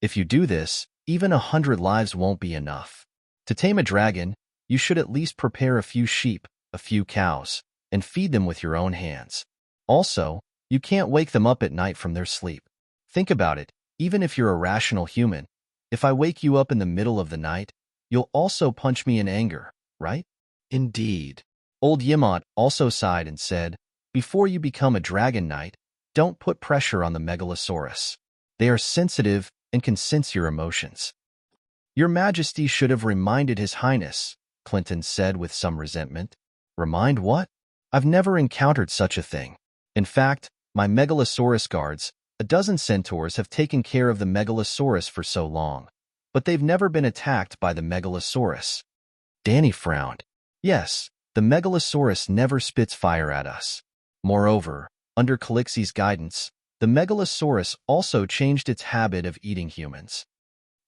If you do this, even 100 lives won't be enough. To tame a dragon, you should at least prepare a few sheep, a few cows, and feed them with your own hands. Also, you can't wake them up at night from their sleep. Think about it, even if you're a rational human, if I wake you up in the middle of the night, you'll also punch me in anger, right? Indeed. Old Yimont also sighed and said, before you become a dragon knight, don't put pressure on the megalosaurus. They are sensitive and can sense your emotions. Your Majesty should have reminded His Highness, Clinton said with some resentment. Remind what? I've never encountered such a thing. In fact, my megalosaurus guards, a dozen centaurs, have taken care of the megalosaurus for so long, but they've never been attacked by the megalosaurus. Danny frowned. Yes, the megalosaurus never spits fire at us. Moreover, under Calixi's guidance, the megalosaurus also changed its habit of eating humans.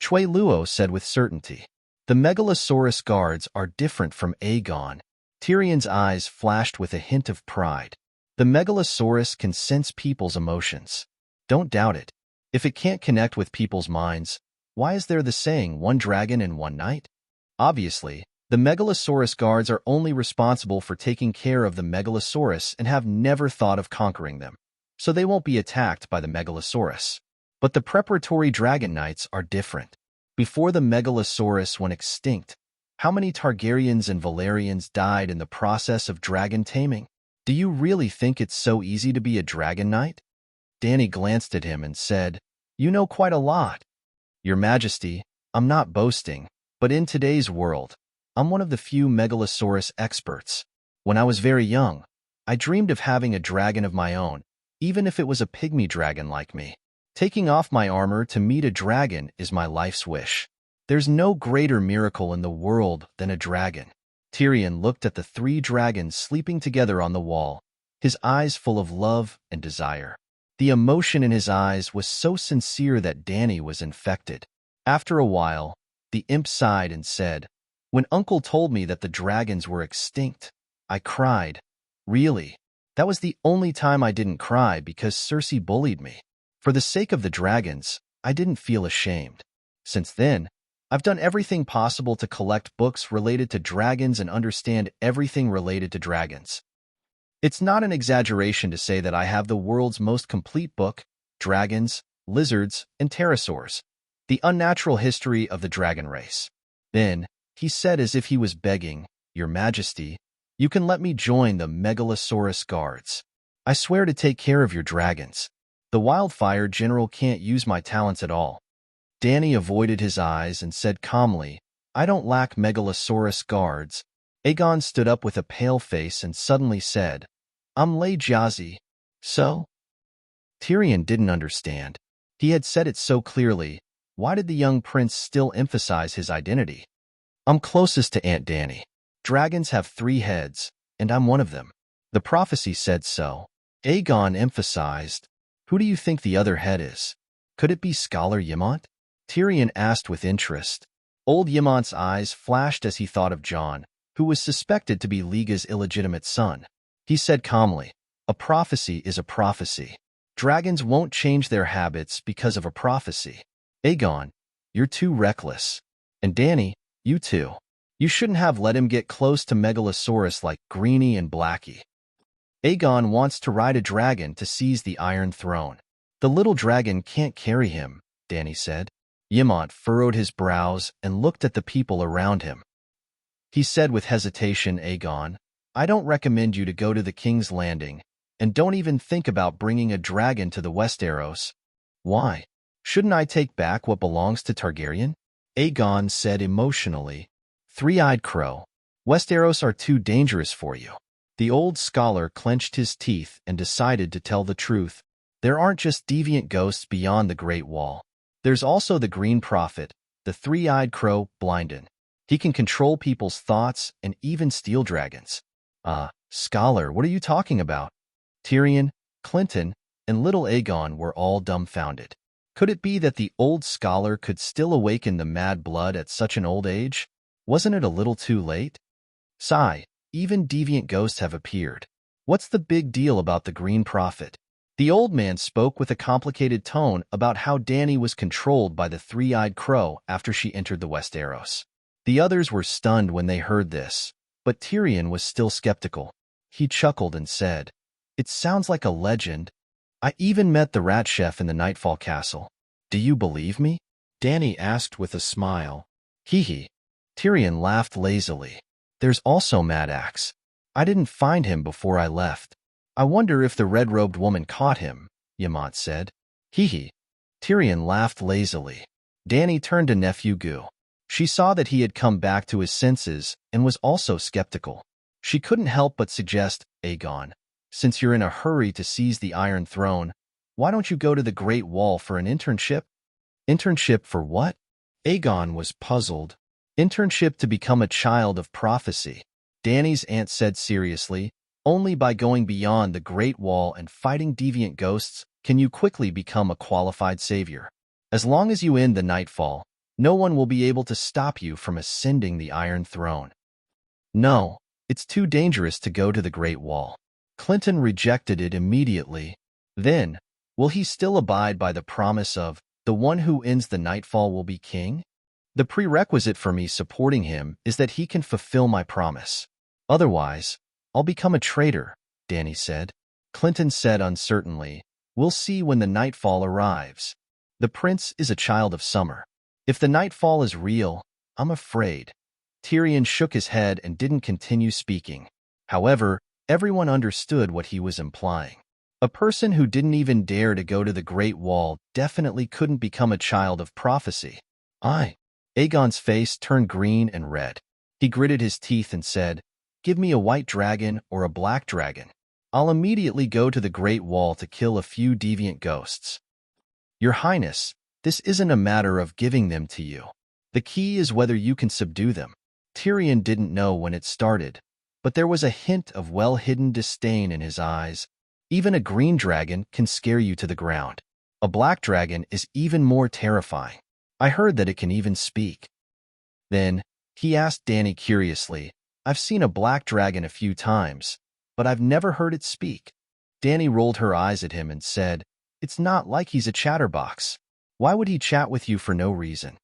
Chui Luo said with certainty. The megalosaurus guards are different from Aegon. Tyrion's eyes flashed with a hint of pride. The megalosaurus can sense people's emotions. Don't doubt it. If it can't connect with people's minds, why is there the saying, one dragon and one night? Obviously, the megalosaurus guards are only responsible for taking care of the megalosaurus and have never thought of conquering them, so they won't be attacked by the megalosaurus. But the preparatory dragon knights are different. Before the megalosaurus went extinct, how many Targaryens and Valerians died in the process of dragon taming? Do you really think it's so easy to be a dragon knight? Danny glanced at him and said, You know quite a lot. Your Majesty, I'm not boasting, but in today's world, I'm one of the few megalosaurus experts. When I was very young, I dreamed of having a dragon of my own, even if it was a pygmy dragon like me. Taking off my armor to meet a dragon is my life's wish. There's no greater miracle in the world than a dragon. Tyrion looked at the 3 dragons sleeping together on the wall, his eyes full of love and desire. The emotion in his eyes was so sincere that Danny was infected. After a while, the imp sighed and said, When Uncle told me that the dragons were extinct, I cried. Really? That was the only time I didn't cry because Cersei bullied me. For the sake of the dragons, I didn't feel ashamed. Since then, I've done everything possible to collect books related to dragons and understand everything related to dragons. It's not an exaggeration to say that I have the world's most complete book, Dragons, Lizards, and Pterosaurs, The Unnatural History of the Dragon Race. Then, he said as if he was begging, Your Majesty, you can let me join the Megalosaurus Guards. I swear to take care of your dragons. The Wildfire General can't use my talents at all. Danny avoided his eyes and said calmly, I don't lack Megalosaurus guards. Aegon stood up with a pale face and suddenly said, I'm Lei Jiazi. So? Tyrion didn't understand. He had said it so clearly. Why did the young prince still emphasize his identity? I'm closest to Aunt Danny. Dragons have 3 heads, and I'm one of them. The prophecy said so. Aegon emphasized, Who do you think the other head is? Could it be Scholar Yimont? Tyrion asked with interest. Old Yimont's eyes flashed as he thought of Jon, who was suspected to be Liga's illegitimate son. He said calmly, A prophecy is a prophecy. Dragons won't change their habits because of a prophecy. Aegon, you're too reckless. And Danny, you too. You shouldn't have let him get close to Megalosaurus like Greenie and Blackie. Aegon wants to ride a dragon to seize the Iron Throne. The little dragon can't carry him, Danny said. Yimont furrowed his brows and looked at the people around him. He said with hesitation, Aegon, I don't recommend you to go to the King's Landing, and don't even think about bringing a dragon to the Westeros. Why? Shouldn't I take back what belongs to Targaryen? Aegon said emotionally. Three-eyed crow. Westeros are too dangerous for you. The old scholar clenched his teeth and decided to tell the truth. There aren't just deviant ghosts beyond the Great Wall. There's also the Green Prophet, the three-eyed crow, Blinden. He can control people's thoughts and even steal dragons. Scholar, what are you talking about? Tyrion, Clinton, and little Aegon were all dumbfounded. Could it be that the old scholar could still awaken the mad blood at such an old age? Wasn't it a little too late? Sigh, even deviant ghosts have appeared. What's the big deal about the Green Prophet? The old man spoke with a complicated tone about how Dany was controlled by the three-eyed crow after she entered the Westeros. The others were stunned when they heard this, but Tyrion was still skeptical. He chuckled and said, "It sounds like a legend. I even met the rat chef in the Nightfall Castle. Do you believe me?" Dany asked with a smile. Hee hee. Tyrion laughed lazily. "There's also Mad Axe. I didn't find him before I left. I wonder if the red-robed woman caught him," Yamant said. Hee hee. Tyrion laughed lazily. Dany turned to nephew Gu. She saw that he had come back to his senses and was also skeptical. She couldn't help but suggest, "Aegon, since you're in a hurry to seize the Iron Throne, why don't you go to the Great Wall for an internship?" "Internship for what?" Aegon was puzzled. "Internship to become a child of prophecy," Dany's aunt said seriously. "Only by going beyond the Great Wall and fighting deviant ghosts can you quickly become a qualified savior. As long as you end the Nightfall, no one will be able to stop you from ascending the Iron Throne." "No, it's too dangerous to go to the Great Wall." Clinton rejected it immediately. "Then, will he still abide by the promise of, 'The one who ends the Nightfall will be king'? The prerequisite for me supporting him is that he can fulfill my promise. Otherwise, I'll become a traitor," Dany said. Clinton said uncertainly, "We'll see when the Nightfall arrives. The prince is a child of summer. If the Nightfall is real, I'm afraid." Tyrion shook his head and didn't continue speaking. However, everyone understood what he was implying. A person who didn't even dare to go to the Great Wall definitely couldn't become a child of prophecy. Aegon's face turned green and red. He gritted his teeth and said, "Give me a white dragon or a black dragon. I'll immediately go to the Great Wall to kill a few deviant ghosts." "Your Highness, this isn't a matter of giving them to you. The key is whether you can subdue them." Tyrion didn't know when it started, but there was a hint of well-hidden disdain in his eyes. "Even a green dragon can scare you to the ground. A black dragon is even more terrifying. I heard that it can even speak." Then, he asked Dany curiously, "I've seen a black dragon a few times, but I've never heard it speak." Dany rolled her eyes at him and said, "It's not like he's a chatterbox. Why would he chat with you for no reason?"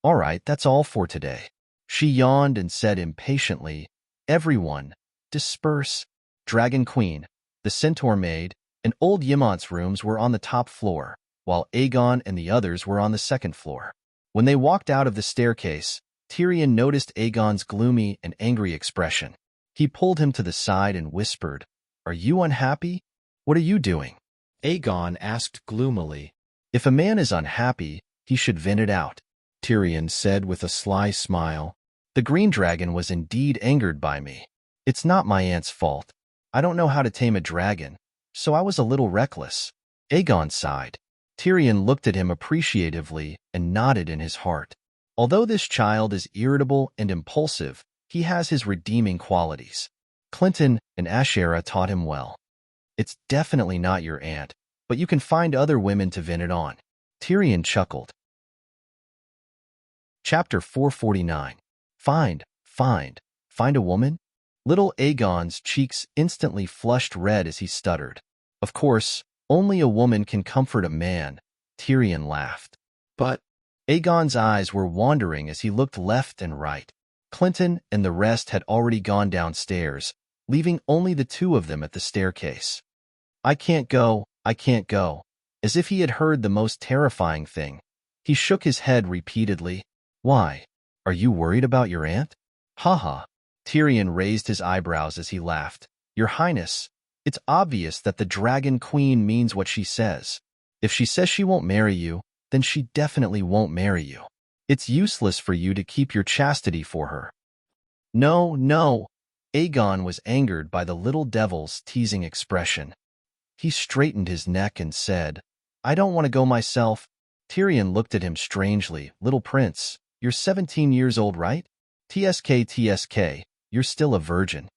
"All right, that's all for today." She yawned and said impatiently, "Everyone, disperse." Dragon Queen, the Centaur Maid, and old Yamant's rooms were on the top floor, while Aegon and the others were on the second floor. When they walked out of the staircase, Tyrion noticed Aegon's gloomy and angry expression. He pulled him to the side and whispered, "Are you unhappy? What are you doing?" Aegon asked gloomily. "If a man is unhappy, he should vent it out," Tyrion said with a sly smile. "The green dragon was indeed angered by me. It's not my aunt's fault. I don't know how to tame a dragon, so I was a little reckless." Aegon sighed. Tyrion looked at him appreciatively and nodded in his heart. Although this child is irritable and impulsive, he has his redeeming qualities. Clinton and Ashera taught him well. "It's definitely not your aunt, but you can find other women to vent it on." Tyrion chuckled. Chapter 449. Find a woman? Little Aegon's cheeks instantly flushed red as he stuttered. "Of course, only a woman can comfort a man," Tyrion laughed. But Aegon's eyes were wandering as he looked left and right. Clinton and the rest had already gone downstairs, leaving only the two of them at the staircase. I can't go," as if he had heard the most terrifying thing. He shook his head repeatedly. "Why? Are you worried about your aunt?" "Haha." Tyrion raised his eyebrows as he laughed. "Your Highness, it's obvious that the Dragon Queen means what she says. If she says she won't marry you, then she definitely won't marry you. It's useless for you to keep your chastity for her." No. Aegon was angered by the little devil's teasing expression. He straightened his neck and said, "I don't want to go myself." Tyrion looked at him strangely. "Little prince, you're 17 years old, right? TSK, you're still a virgin."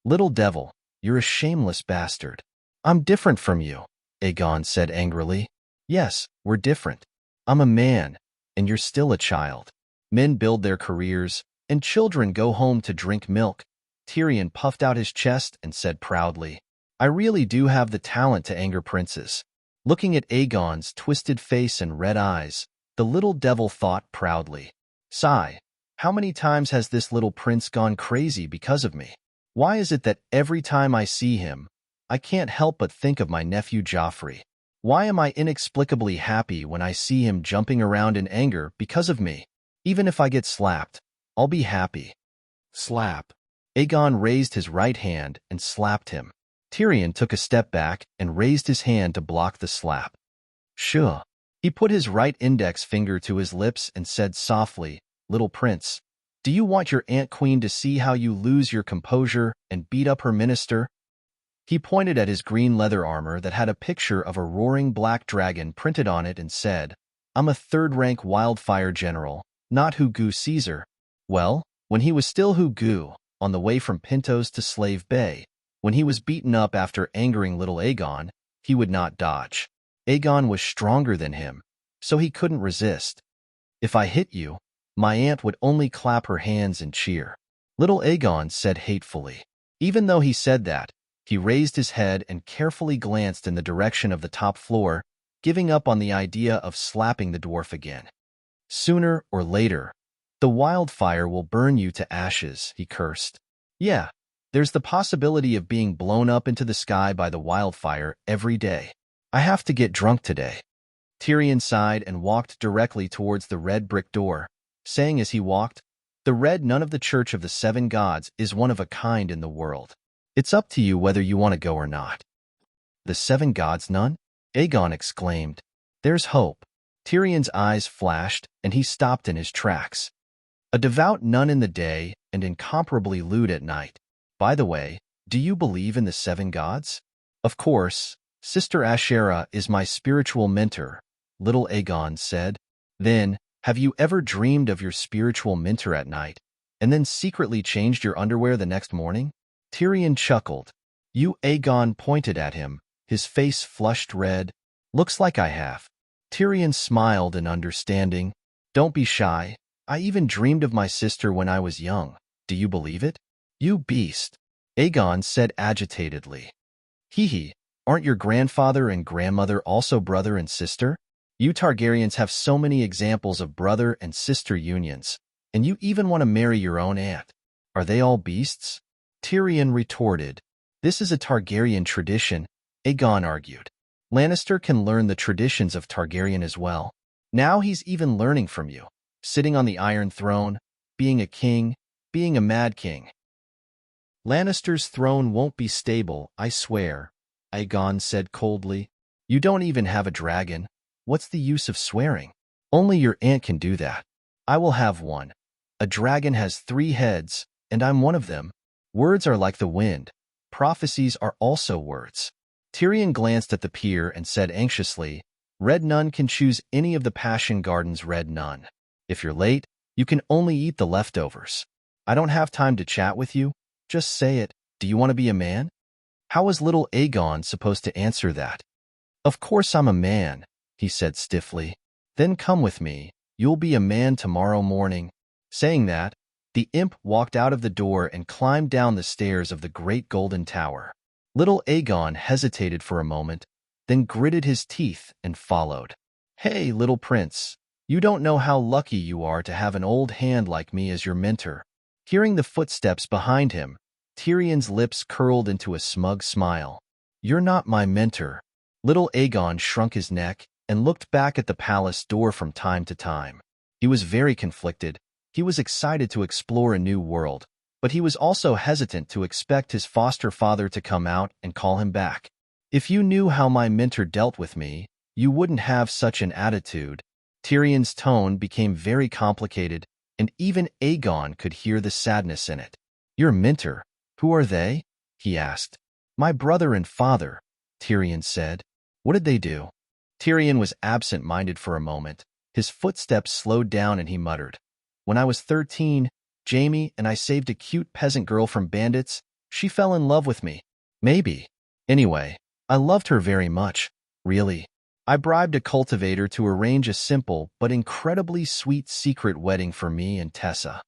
"Little devil, you're a shameless bastard." "I'm different from you," Aegon said angrily. "Yes, we're different. I'm a man, and you're still a child. Men build their careers, and children go home to drink milk." Tyrion puffed out his chest and said proudly, I really do have the talent to anger princes. Looking at Aegon's twisted face and red eyes, the little devil thought proudly. Sigh, how many times has this little prince gone crazy because of me? Why is it that every time I see him, I can't help but think of my nephew Joffrey? Why am I inexplicably happy when I see him jumping around in anger because of me? Even if I get slapped, I'll be happy. Slap. Aegon raised his right hand and slapped him. Tyrion took a step back and raised his hand to block the slap. Sure. He put his right index finger to his lips and said softly, "Little prince, do you want your Ant Queen to see how you lose your composure and beat up her minister?" He pointed at his green leather armor that had a picture of a roaring black dragon printed on it and said, "I'm a third-rank wildfire general, not Hugo Caesar." Well, when he was still Hugo, on the way from Pintos to Slave Bay, when he was beaten up after angering little Aegon, he would not dodge. Aegon was stronger than him, so he couldn't resist. "If I hit you, my aunt would only clap her hands and cheer," little Aegon said hatefully. Even though he said that, he raised his head and carefully glanced in the direction of the top floor, giving up on the idea of slapping the dwarf again. "Sooner or later, the wildfire will burn you to ashes," he cursed. "Yeah, there's the possibility of being blown up into the sky by the wildfire every day. I have to get drunk today." Tyrion sighed and walked directly towards the red brick door, saying as he walked, "The red nun of the Church of the Seven Gods is one of a kind in the world. It's up to you whether you want to go or not." "The Seven Gods nun?" Aegon exclaimed. "There's hope." Tyrion's eyes flashed, and he stopped in his tracks. "A devout nun in the day and incomparably lewd at night. By the way, do you believe in the seven gods?" "Of course, Sister Asherah is my spiritual mentor," little Aegon said. "Then, have you ever dreamed of your spiritual mentor at night, and then secretly changed your underwear the next morning?" Tyrion chuckled. "You?" Aegon pointed at him, his face flushed red. "Looks like I have." Tyrion smiled in understanding. "Don't be shy. I even dreamed of my sister when I was young. Do you believe it?" "You beast," Aegon said agitatedly. "Hee, aren't your grandfather and grandmother also brother and sister? You Targaryens have so many examples of brother and sister unions, and you even want to marry your own aunt. Are they all beasts?" Tyrion retorted. "This is a Targaryen tradition," Aegon argued. "Lannister can learn the traditions of Targaryen as well. Now he's even learning from you, sitting on the Iron Throne, being a king, being a mad king." "Lannister's throne won't be stable, I swear," Aegon said coldly. "You don't even have a dragon. What's the use of swearing? Only your aunt can do that. I will have one. A dragon has 3 heads, and I'm one of them. Words are like the wind. Prophecies are also words." Tyrion glanced at the peer and said anxiously, "Red Nun can choose any of the Passion Garden's Red Nun. If you're late, you can only eat the leftovers. I don't have time to chat with you. Just say it. Do you want to be a man?" How was little Aegon supposed to answer that? "Of course I'm a man," he said stiffly. "Then come with me. You'll be a man tomorrow morning." Saying that, the imp walked out of the door and climbed down the stairs of the great golden tower. Little Aegon hesitated for a moment, then gritted his teeth and followed. "Hey, little prince, you don't know how lucky you are to have an old hand like me as your mentor." Hearing the footsteps behind him, Tyrion's lips curled into a smug smile. "You're not my mentor." Little Aegon shrunk his neck and looked back at the palace door from time to time. He was very conflicted. He was excited to explore a new world, but he was also hesitant to expect his foster father to come out and call him back. "If you knew how my mentor dealt with me, you wouldn't have such an attitude." Tyrion's tone became very complicated, and even Aegon could hear the sadness in it. "Your mentor? Who are they?" he asked. "My brother and father," Tyrion said. "What did they do?" Tyrion was absent-minded for a moment. His footsteps slowed down and he muttered, "When I was 13, Jaime and I saved a cute peasant girl from bandits. She fell in love with me. Maybe. Anyway, I loved her very much. Really. I bribed a cultivator to arrange a simple but incredibly sweet secret wedding for me and Tessa."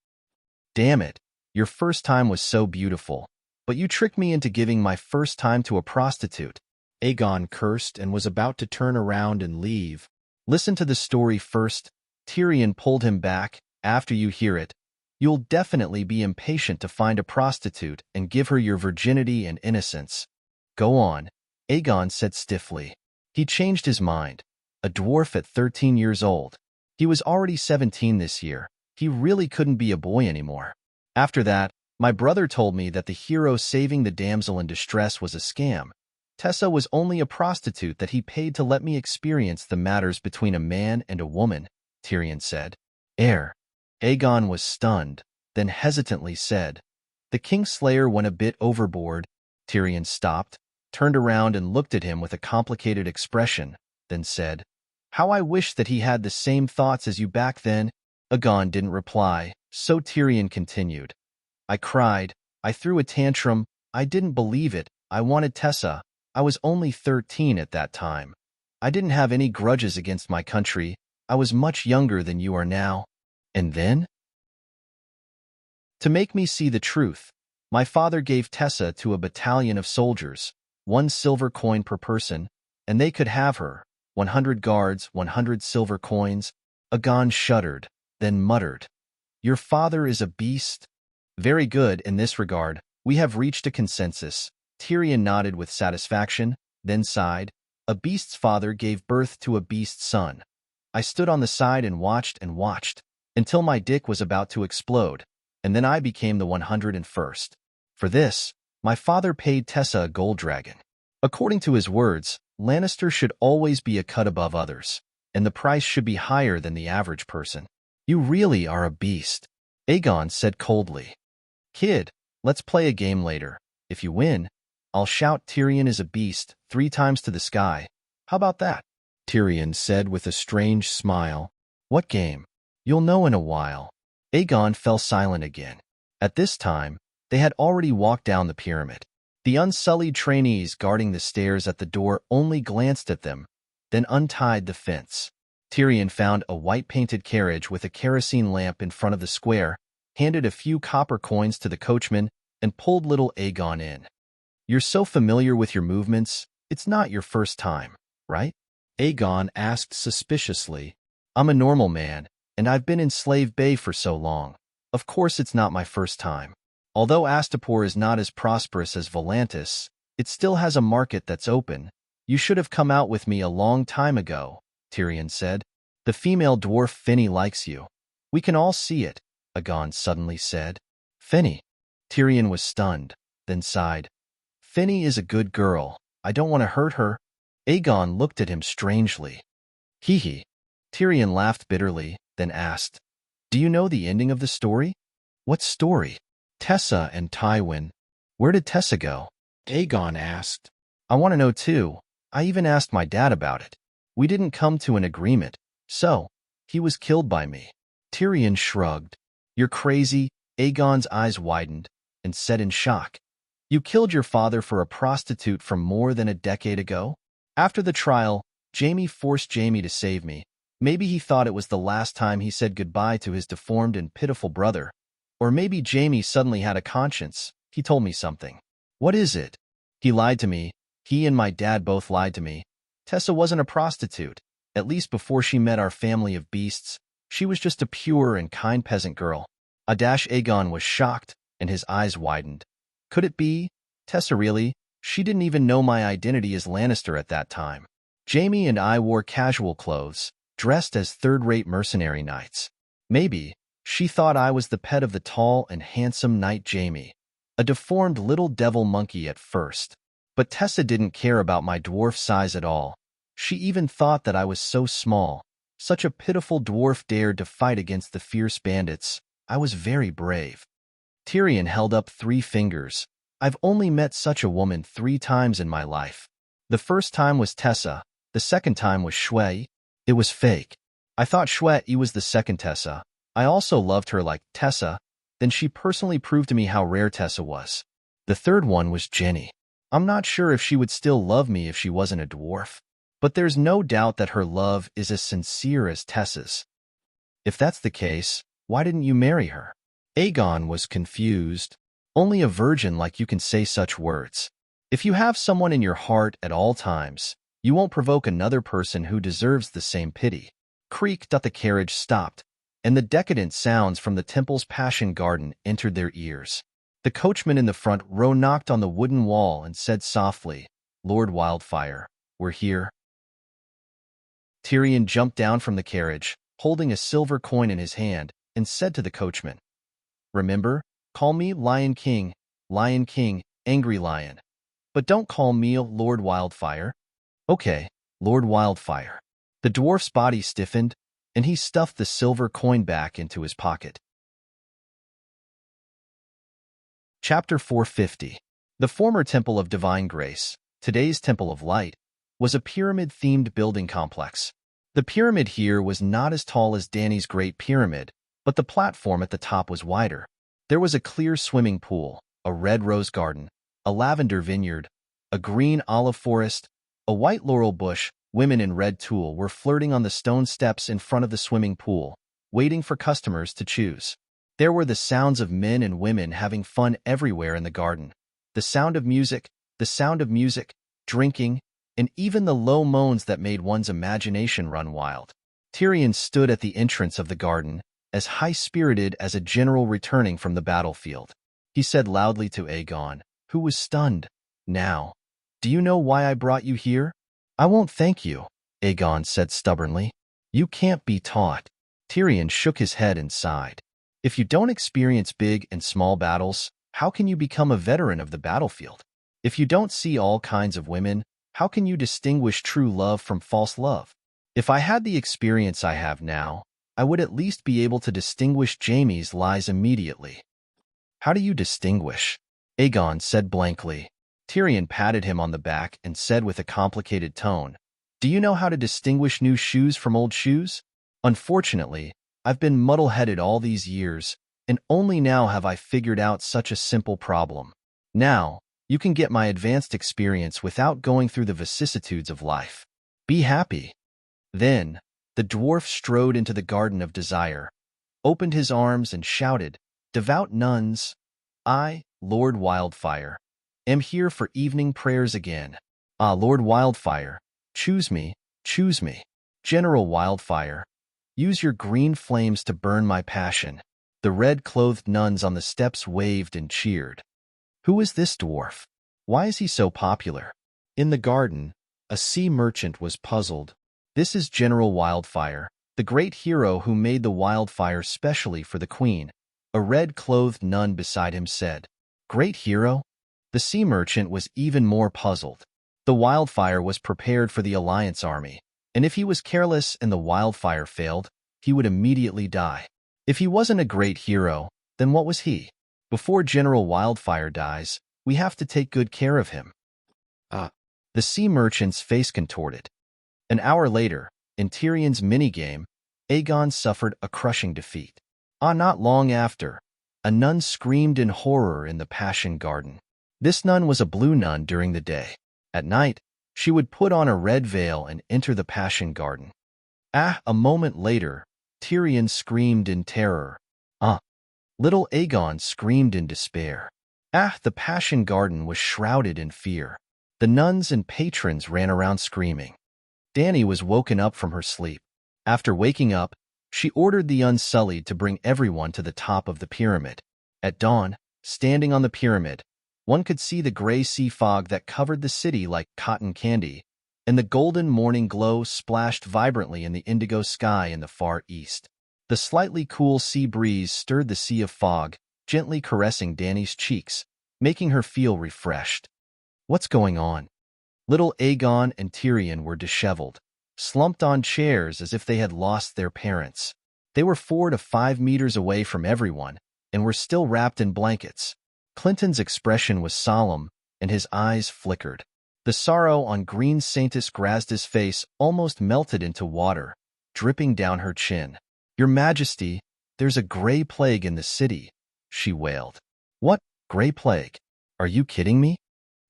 "Damn it, your first time was so beautiful," but you tricked me into giving my first time to a prostitute." Aegon cursed and was about to turn around and leave. "Listen to the story first," Tyrion pulled him back. "After you hear it, you'll definitely be impatient to find a prostitute and give her your virginity and innocence." "Go on," Aegon said stiffly. He changed his mind. A dwarf at 13 years old. He was already 17 this year. He really couldn't be a boy anymore. "After that, my brother told me that the hero saving the damsel in distress was a scam. Tessa was only a prostitute that he paid to let me experience the matters between a man and a woman," Tyrion said. Aegon was stunned, then hesitantly said, "The Kingslayer went a bit overboard." Tyrion stopped, turned around and looked at him with a complicated expression, then said, "How I wish that he had the same thoughts as you back then." Aegon didn't reply, so Tyrion continued. "I cried. I threw a tantrum. I didn't believe it. I wanted Tessa. I was only 13 at that time. I didn't have any grudges against my country. I was much younger than you are now. And then, to make me see the truth, my father gave Tessa to a battalion of soldiers, 1 silver coin per person, and they could have her, 100 guards, 100 silver coins." Aegon shuddered, then muttered, "Your father is a beast?" "Very good in this regard. We have reached a consensus." Tyrion nodded with satisfaction, then sighed. "A beast's father gave birth to a beast's son. I stood on the side and watched, until my dick was about to explode, and then I became the 101st. For this, my father paid Tessa a gold dragon. According to his words, Lannister should always be a cut above others, and the price should be higher than the average person." "You really are a beast," Aegon said coldly. "Kid, let's play a game later. If you win, I'll shout Tyrion is a beast 3 times to the sky. How about that?" Tyrion said with a strange smile. "What game?" "You'll know in a while." Aegon fell silent again. At this time, they had already walked down the pyramid. The unsullied trainees guarding the stairs at the door only glanced at them, then untied the fence. Tyrion found a white-painted carriage with a kerosene lamp in front of the square, handed a few copper coins to the coachman, and pulled little Aegon in. "You're so familiar with your movements, it's not your first time, right?" Aegon asked suspiciously. "I'm a normal man, and I've been in Slave Bay for so long. Of course it's not my first time. Although Astapor is not as prosperous as Volantis, it still has a market that's open. You should have come out with me a long time ago," Tyrion said. "The female dwarf Finny likes you. We can all see it," Aegon suddenly said. "Finny?" Tyrion was stunned, then sighed. "Finny is a good girl. I don't want to hurt her." Aegon looked at him strangely. "Hee hee." Tyrion laughed bitterly, then asked, "Do you know the ending of the story?" "What story?" "Tessa and Tywin." "Where did Tessa go?" Aegon asked. "I want to know too. I even asked my dad about it. We didn't come to an agreement, so he was killed by me." Tyrion shrugged. "You're crazy." Aegon's eyes widened, and said in shock, "You killed your father for a prostitute from more than a decade ago?" "After the trial, Jaime forced Jaime to save me. Maybe he thought it was the last time he said goodbye to his deformed and pitiful brother. Or maybe Jaime suddenly had a conscience. He told me something." "What is it?" "He lied to me. He and my dad both lied to me. Tessa wasn't a prostitute, at least before she met our family of beasts. She was just a pure and kind peasant girl." Aegon was shocked, and his eyes widened. "Could it be? Tessa really? She didn't even know my identity as Lannister at that time. Jaime and I wore casual clothes, dressed as third-rate mercenary knights. Maybe she thought I was the pet of the tall and handsome knight Jaime, a deformed little devil monkey at first. But Tessa didn't care about my dwarf size at all. She even thought that I was so small. Such a pitiful dwarf dared to fight against the fierce bandits. I was very brave." Tyrion held up 3 fingers. "I've only met such a woman 3 times in my life. The first time was Tessa. The second time was Shui. It was fake. I thought Shui was the second Tessa. I also loved her like Tessa. Then she personally proved to me how rare Tessa was. The third one was Jenny. I'm not sure if she would still love me if she wasn't a dwarf. But there's no doubt that her love is as sincere as Tessa's." "If that's the case, why didn't you marry her?" Aegon was confused. Only a virgin like you can say such words. If you have someone in your heart at all times, you won't provoke another person who deserves the same pity. Creaked the carriage stopped, and the decadent sounds from the temple's passion garden entered their ears. The coachman in the front row knocked on the wooden wall and said softly, "Lord Wildfire, we're here." Tyrion jumped down from the carriage, holding a silver coin in his hand, and said to the coachman, "Remember, call me Lion King, Angry Lion. But don't call me Lord Wildfire." "Okay, Lord Wildfire." The dwarf's body stiffened, and he stuffed the silver coin back into his pocket. Chapter 450. The former Temple of Divine Grace, today's Temple of Light, was a pyramid-themed building complex. The pyramid here was not as tall as Dany's Great Pyramid, but the platform at the top was wider. There was a clear swimming pool, a red rose garden, a lavender vineyard, a green olive forest, a white laurel bush. Women in red tulle were flirting on the stone steps in front of the swimming pool, waiting for customers to choose. There were the sounds of men and women having fun everywhere in the garden. The sound of music, drinking, and even the low moans that made one's imagination run wild. Tyrion stood at the entrance of the garden, as high-spirited as a general returning from the battlefield. He said loudly to Aegon, who was stunned. "Now, do you know why I brought you here?" "I won't thank you," Aegon said stubbornly. "You can't be taught." Tyrion shook his head and sighed. "If you don't experience big and small battles, how can you become a veteran of the battlefield? If you don't see all kinds of women, how can you distinguish true love from false love? If I had the experience I have now, I would at least be able to distinguish Jaime's lies immediately." "How do you distinguish?" Aegon said blankly. Tyrion patted him on the back and said with a complicated tone, "Do you know how to distinguish new shoes from old shoes? Unfortunately, I've been muddle-headed all these years, and only now have I figured out such a simple problem. Now, you can get my advanced experience without going through the vicissitudes of life. Be happy." Then, the dwarf strode into the Garden of Desire, opened his arms and shouted, "Devout nuns, I, Lord Wildfire, am here for evening prayers again. Ah, Lord Wildfire, choose me, choose me. General Wildfire, use your green flames to burn my passion." The red-clothed nuns on the steps waved and cheered. Who is this dwarf? Why is he so popular? In the garden, a sea merchant was puzzled. "This is General Wildfire, the great hero who made the wildfire specially for the queen," a red-clothed nun beside him said. "Great hero?" The sea merchant was even more puzzled. The wildfire was prepared for the Alliance army, and if he was careless and the wildfire failed, he would immediately die. If he wasn't a great hero, then what was he? Before General Wildfire dies, we have to take good care of him. The sea merchant's face contorted. An hour later, in Tyrion's minigame, Aegon suffered a crushing defeat. Not long after, a nun screamed in horror in the Passion Garden. This nun was a blue nun during the day. At night, she would put on a red veil and enter the Passion Garden. A moment later, Tyrion screamed in terror. Little Aegon screamed in despair. The Passion Garden was shrouded in fear. The nuns and patrons ran around screaming. Dany was woken up from her sleep. After waking up, she ordered the Unsullied to bring everyone to the top of the pyramid. At dawn, standing on the pyramid, one could see the gray sea fog that covered the city like cotton candy, and the golden morning glow splashed vibrantly in the indigo sky in the far east. The slightly cool sea breeze stirred the sea of fog, gently caressing Dany's cheeks, making her feel refreshed. What's going on? Little Aegon and Tyrion were disheveled, slumped on chairs as if they had lost their parents. They were 4 to 5 meters away from everyone, and were still wrapped in blankets. Clinton's expression was solemn, and his eyes flickered. The sorrow on Green Saintess Grazda's face almost melted into water, dripping down her chin. "Your Majesty, there's a gray plague in the city," she wailed. "What, gray plague? Are you kidding me?"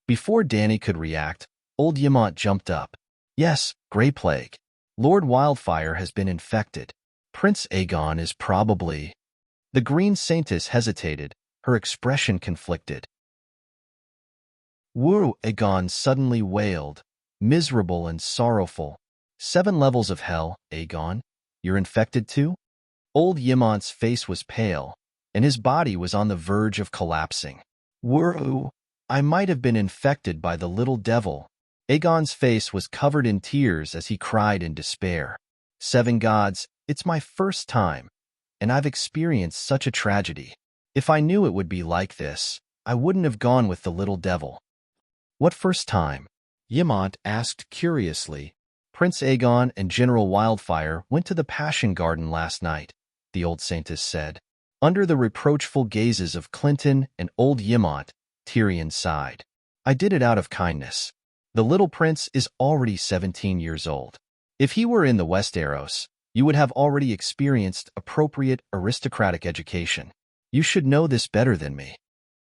Before Dany could react, old Ymont jumped up. "Yes, gray plague. Lord Wildfire has been infected. Prince Aegon is probably—" The Green Saintess hesitated, her expression conflicted. Woo! Aegon suddenly wailed, miserable and sorrowful. 7 levels of hell, Aegon? You're infected too? Old Yimont's face was pale, and his body was on the verge of collapsing. Woo! I might have been infected by the little devil. Aegon's face was covered in tears as he cried in despair. 7 gods, it's my first time, and I've experienced such a tragedy. If I knew it would be like this, I wouldn't have gone with the little devil. What first time? Yimont asked curiously. Prince Aegon and General Wildfire went to the Passion Garden last night, the old saintess said. Under the reproachful gazes of Clinton and old Yimont, Tyrion sighed. I did it out of kindness. The little prince is already 17 years old. If he were in the Westeros, you would have already experienced appropriate aristocratic education. You should know this better than me.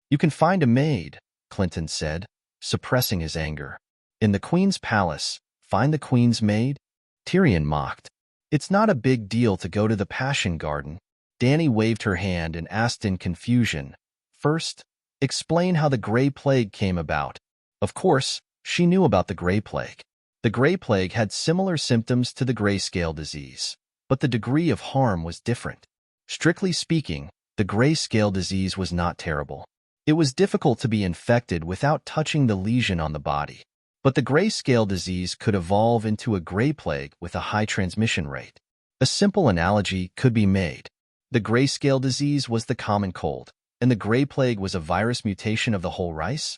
You can find a maid, Clinton said, suppressing his anger. In the Queen's palace, find the Queen's maid? Tyrion mocked. It's not a big deal to go to the Passion Garden. Dany waved her hand and asked in confusion. First, explain how the Grey Plague came about. Of course, she knew about the Grey Plague. The Grey Plague had similar symptoms to the grayscale disease, but the degree of harm was different. Strictly speaking, the grayscale disease was not terrible. It was difficult to be infected without touching the lesion on the body. But the grayscale disease could evolve into a Grey Plague with a high transmission rate. A simple analogy could be made. The grayscale disease was the common cold, and the Grey Plague was a virus mutation of the whole rice?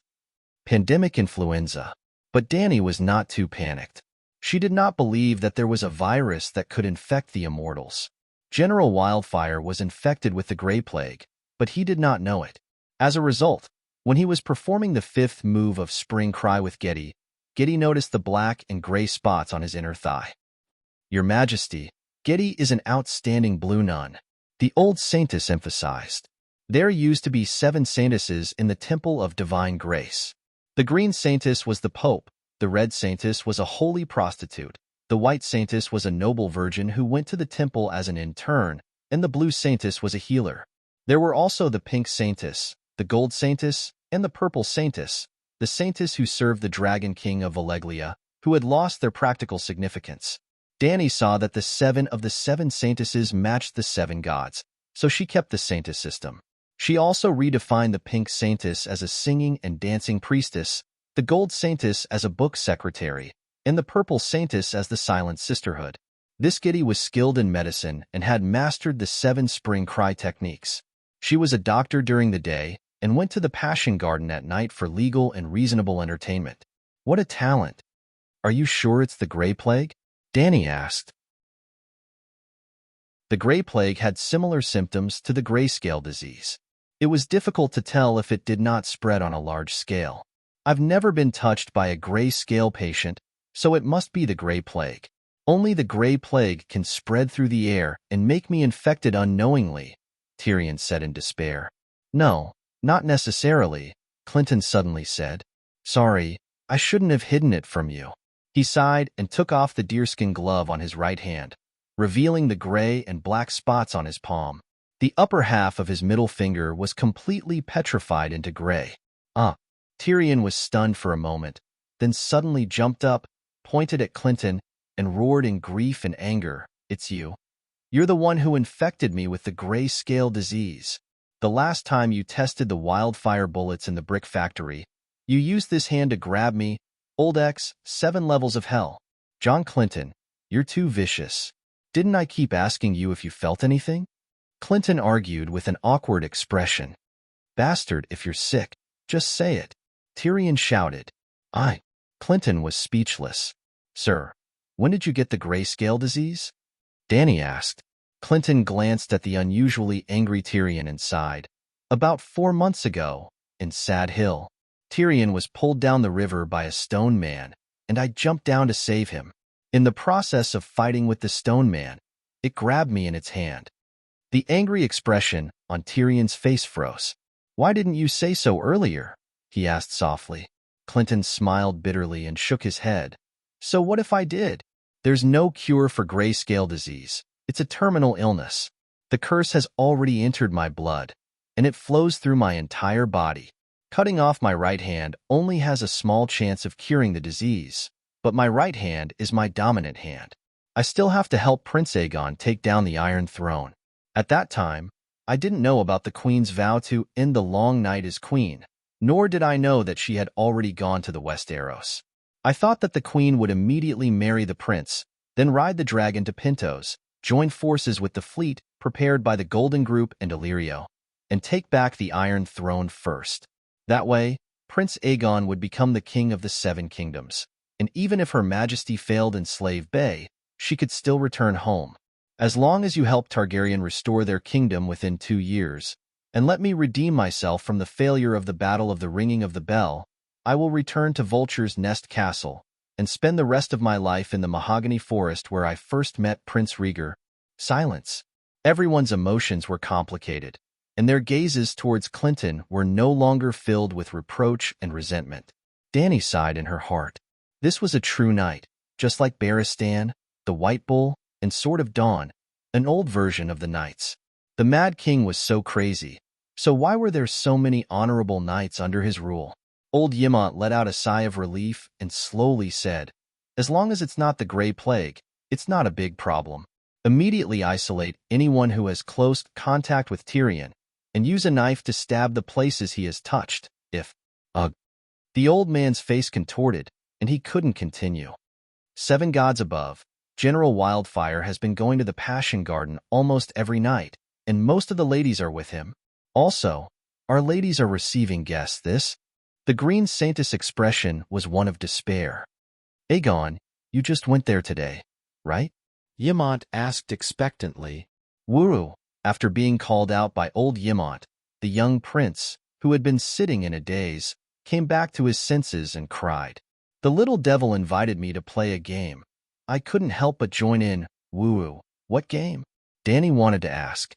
Pandemic influenza. But Dany was not too panicked. She did not believe that there was a virus that could infect the immortals. General Wildfire was infected with the Grey Plague, but he did not know it. As a result, when he was performing the 5th move of Spring Cry with Geddy noticed the black and gray spots on his inner thigh. Your Majesty, Geddy is an outstanding blue nun, the old saintess emphasized. There used to be 7 saintesses in the Temple of Divine Grace. The green saintess was the Pope, the red saintess was a holy prostitute, the white saintess was a noble virgin who went to the temple as an intern, and the blue saintess was a healer. There were also the pink saintess, the gold saintess, and the purple saintess, the saintess who served the Dragon King of Valeglia, who had lost their practical significance. Dany saw that the 7 of the 7 saintesses matched the 7 gods, so she kept the saintess system. She also redefined the pink saintess as a singing and dancing priestess, the gold saintess as a book secretary, and the purple saintess as the silent sisterhood. This Geddy was skilled in medicine and had mastered the 7 spring cry techniques. She was a doctor during the day and went to the Passion Garden at night for legal and reasonable entertainment. What a talent! Are you sure it's the Grey Plague? Dany asked. The Grey Plague had similar symptoms to the grayscale disease. It was difficult to tell if it did not spread on a large scale. I've never been touched by a grayscale patient, so it must be the Grey Plague. Only the Grey Plague can spread through the air and make me infected unknowingly, Tyrion said in despair. No, not necessarily, Clinton suddenly said. Sorry, I shouldn't have hidden it from you. He sighed and took off the deerskin glove on his right hand, revealing the gray and black spots on his palm. The upper half of his middle finger was completely petrified into gray. Tyrion was stunned for a moment, then suddenly jumped up, pointed at Clinton, and roared in grief and anger. It's you. You're the one who infected me with the grayscale disease. The last time you tested the wildfire bullets in the brick factory, you used this hand to grab me. Old X, 7 levels of hell. John Clinton, you're too vicious. Didn't I keep asking you if you felt anything? Clinton argued with an awkward expression. Bastard, if you're sick, just say it. Tyrion shouted. Clinton was speechless. Sir, when did you get the grayscale disease? Dany asked. Clinton glanced at the unusually angry Tyrion and sighed. About 4 months ago, in Sad Hill. Tyrion was pulled down the river by a stone man, and I jumped down to save him. In the process of fighting with the stone man, it grabbed me in its hand. The angry expression on Tyrion's face froze. Why didn't you say so earlier? He asked softly. Clinton smiled bitterly and shook his head. So what if I did? There's no cure for grayscale disease. It's a terminal illness. The curse has already entered my blood. and it flows through my entire body. Cutting off my right hand only has a small chance of curing the disease, but my right hand is my dominant hand. I still have to help Prince Aegon take down the Iron Throne. At that time, I didn't know about the Queen's vow to end the long night as Queen, nor did I know that she had already gone to the Westeros. I thought that the Queen would immediately marry the prince, then ride the dragon to Pentos, join forces with the fleet prepared by the Golden Group and Illyrio, and take back the Iron Throne first. That way, Prince Aegon would become the king of the Seven Kingdoms, and even if Her Majesty failed in Slave Bay, she could still return home. As long as you help Targaryen restore their kingdom within 2 years, and let me redeem myself from the failure of the Battle of the Ringing of the Bell, I will return to Vulture's Nest Castle and spend the rest of my life in the Mahogany Forest where I first met Prince Rhaegar. Silence. Everyone's emotions were complicated, and their gazes towards Clinton were no longer filled with reproach and resentment. Dany sighed in her heart. This was a true knight, just like Barristan, the White Bull, and Sword of Dawn, an old version of the knights. The Mad King was so crazy, so why were there so many honorable knights under his rule? Old Ymont let out a sigh of relief and slowly said, "As long as it's not the Grey Plague, it's not a big problem. Immediately isolate anyone who has close contact with Tyrion, and use a knife to stab the places he has touched, if..." The old man's face contorted, and he couldn't continue. 7 gods above, General Wildfire has been going to the Passion Garden almost every night, and most of the ladies are with him. Also, our ladies are receiving guests The Green Saintess expression was one of despair. "Aegon, you just went there today, right?" Ymont asked expectantly. Wuru, after being called out by old Ymont, the young prince, who had been sitting in a daze, came back to his senses and cried. "The little devil invited me to play a game. I couldn't help but join in." Wuru, what game? Dany wanted to ask.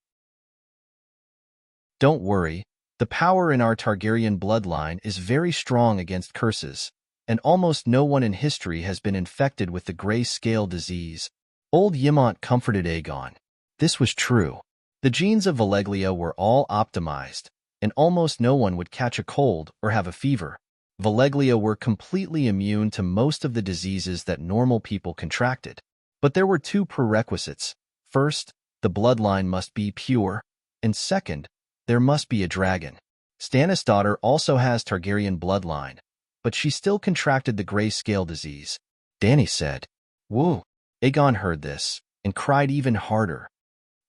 Don't worry, the power in our Targaryen bloodline is very strong against curses, and almost no one in history has been infected with the gray scale disease. Old Ymont comforted Aegon. This was true. The genes of Valeglia were all optimized, and almost no one would catch a cold or have a fever. Valeglia were completely immune to most of the diseases that normal people contracted. But there were 2 prerequisites. First, the bloodline must be pure, and second, there must be a dragon. Stannis' daughter also has Targaryen bloodline, but she still contracted the gray scale disease. Dany said. Woo! Aegon heard this, and cried even harder.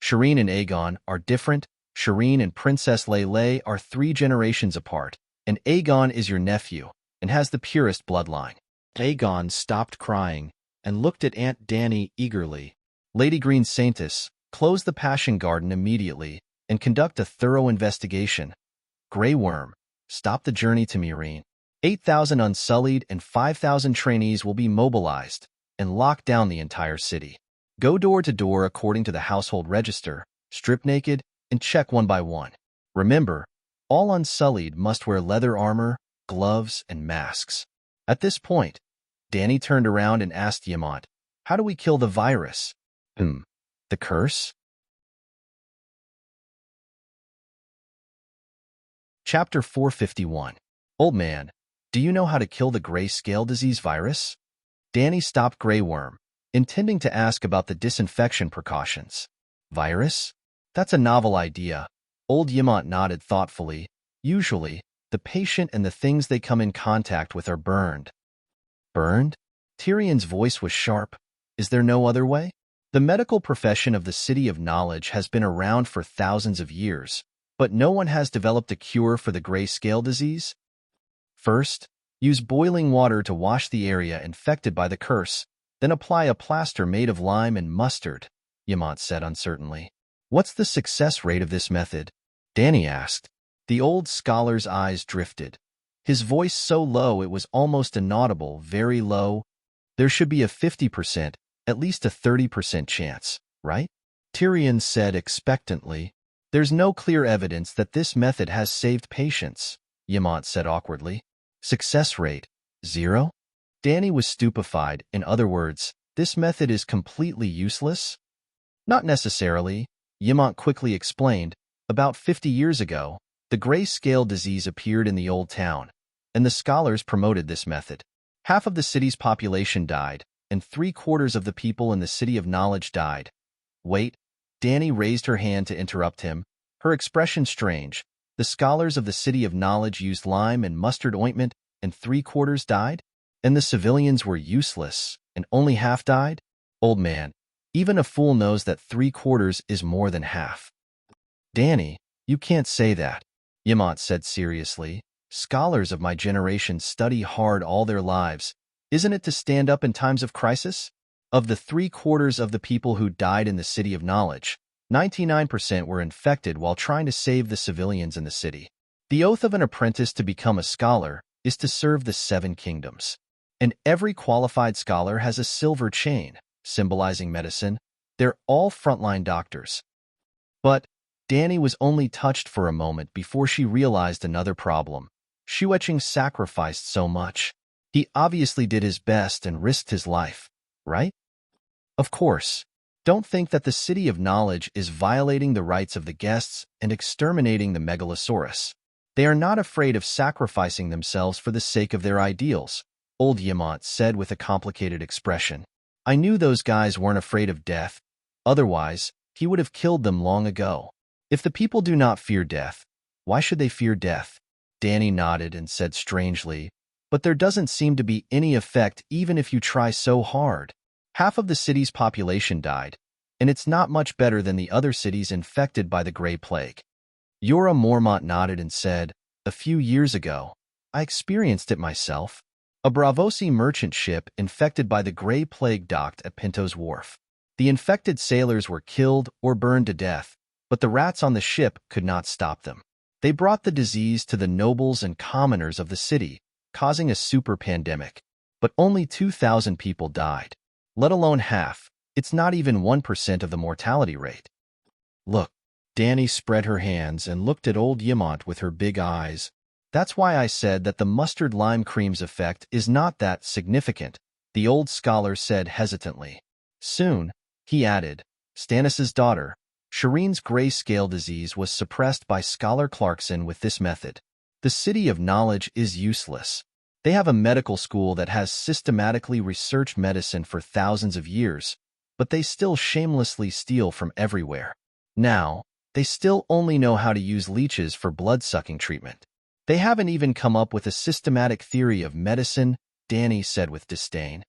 Shireen and Aegon are different. Shireen and Princess Lele are 3 generations apart, and Aegon is your nephew, and has the purest bloodline. Aegon stopped crying, and looked at Aunt Dany eagerly. Lady Green Saintess, close the Passion Garden immediately, and conduct a thorough investigation. Grey Worm, stop the journey to Meereen. 8,000 Unsullied and 5,000 trainees will be mobilized, and lock down the entire city. Go door to door according to the household register, strip naked, and check one by one. Remember, all Unsullied must wear leather armor, gloves, and masks. At this point, Dany turned around and asked Ymont, "How do we kill the virus?" The curse? Chapter 451. Old man, do you know how to kill the gray scale disease virus? Dany stopped Grey Worm, intending to ask about the disinfection precautions. Virus? That's a novel idea. Old Ymont nodded thoughtfully. Usually, the patient and the things they come in contact with are burned. Burned? Tyrion's voice was sharp. Is there no other way? The medical profession of the City of Knowledge has been around for thousands of years, but no one has developed a cure for the gray scale disease. First, use boiling water to wash the area infected by the curse, then apply a plaster made of lime and mustard, Ymont said uncertainly. What's the success rate of this method? Dany asked. The old scholar's eyes drifted. His voice so low it was almost inaudible, very low. There should be a 50%, at least a 30% chance, right? Tyrion said expectantly. There's no clear evidence that this method has saved patients, Ymont said awkwardly. Success rate, 0? Dany was stupefied. In other words, this method is completely useless? Not necessarily, Ymont quickly explained. About 50 years ago, The gray-scale disease appeared in the old town, and the scholars promoted this method. Half of the city's population died, and 3/4 of the people in the city of knowledge died. Wait, Danny raised her hand to interrupt him, her expression strange. The scholars of the city of knowledge used lime and mustard ointment, and 3/4 died? And the civilians were useless, and only half died? Old man, even a fool knows that 3/4 is more than half. Danny, you can't say that, Yamant said seriously. Scholars of my generation study hard all their lives. Isn't it to stand up in times of crisis? Of the 3/4 of the people who died in the city of knowledge, 99% were infected while trying to save the civilians in the city. The oath of an apprentice to become a scholar is to serve the 7 kingdoms. And every qualified scholar has a silver chain, symbolizing medicine. They're all frontline doctors. But Danny was only touched for a moment before she realized another problem. Shuecheng sacrificed so much. He obviously did his best and risked his life, right? Of course. Don't think that the City of Knowledge is violating the rights of the guests and exterminating the Megalosaurus. They are not afraid of sacrificing themselves for the sake of their ideals, old Yamant said with a complicated expression. I knew those guys weren't afraid of death. Otherwise, he would have killed them long ago. If the people do not fear death, why should they fear death? Danny nodded and said strangely, but there doesn't seem to be any effect even if you try so hard. Half of the city's population died, and it's not much better than the other cities infected by the Gray Plague. Yora Mormont nodded and said, a few years ago, I experienced it myself. A Bravosi merchant ship infected by the Gray Plague docked at Pinto's Wharf. The infected sailors were killed or burned to death, but the rats on the ship could not stop them. They brought the disease to the nobles and commoners of the city, causing a super pandemic. But only 2,000 people died. Let alone half. It's not even 1% of the mortality rate. Look, Danny spread her hands and looked at old Yamant with her big eyes. That's why I said that the mustard lime cream's effect is not that significant, the old scholar said hesitantly. Soon, he added, Stannis's daughter, Shireen's gray-scale disease was suppressed by Scholar Clarkson with this method. The City of Knowledge is useless. They have a medical school that has systematically researched medicine for thousands of years, but they still shamelessly steal from everywhere. Now, they still only know how to use leeches for blood-sucking treatment. They haven't even come up with a systematic theory of medicine, Danny said with disdain.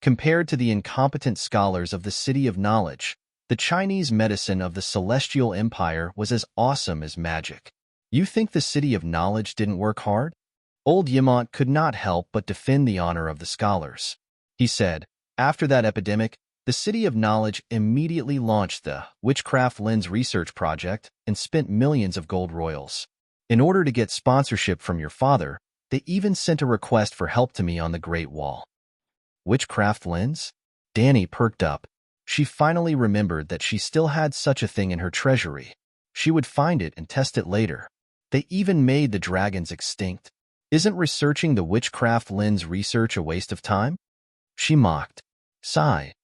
Compared to the incompetent scholars of the City of Knowledge, the Chinese medicine of the Celestial Empire was as awesome as magic. You think the City of Knowledge didn't work hard? Old Yamant could not help but defend the honor of the scholars. He said, after that epidemic, the City of Knowledge immediately launched the Witchcraft Lens Research Project and spent millions of gold royals. In order to get sponsorship from your father, they even sent a request for help to me on the Great Wall. Witchcraft Lens? Danny perked up. She finally remembered that she still had such a thing in her treasury. She would find it and test it later. They even made the dragons extinct. Isn't researching the witchcraft lens research a waste of time? She mocked. Sigh.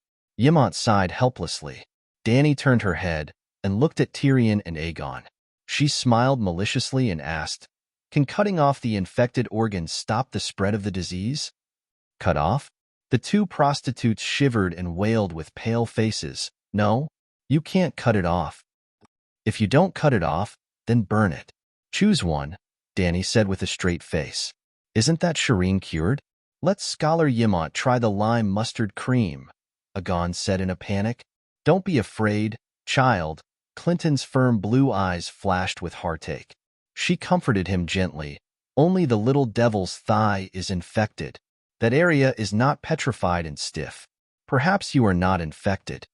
Yamant sighed helplessly. Danny turned her head and looked at Tyrion and Aegon. She smiled maliciously and asked, can cutting off the infected organs stop the spread of the disease? Cut off? The 2 prostitutes shivered and wailed with pale faces. No, you can't cut it off. If you don't cut it off, then burn it. Choose one, Danny said with a straight face. Isn't that Shireen cured? Let Scholar Yamant try the lime mustard cream, Aegon said in a panic. Don't be afraid, child. Clinton's firm blue eyes flashed with heartache. She comforted him gently. Only the little devil's thigh is infected. That area is not petrified and stiff. Perhaps you are not infected.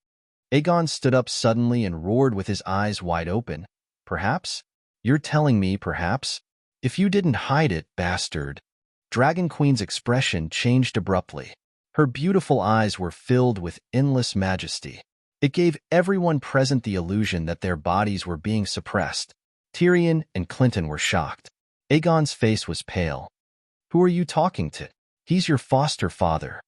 Aegon stood up suddenly and roared with his eyes wide open. Perhaps? You're telling me perhaps? If you didn't hide it, bastard. Dragon Queen's expression changed abruptly. Her beautiful eyes were filled with endless majesty. It gave everyone present the illusion that their bodies were being suppressed. Tyrion and Clinton were shocked. Aegon's face was pale. Who are you talking to? He's your foster father.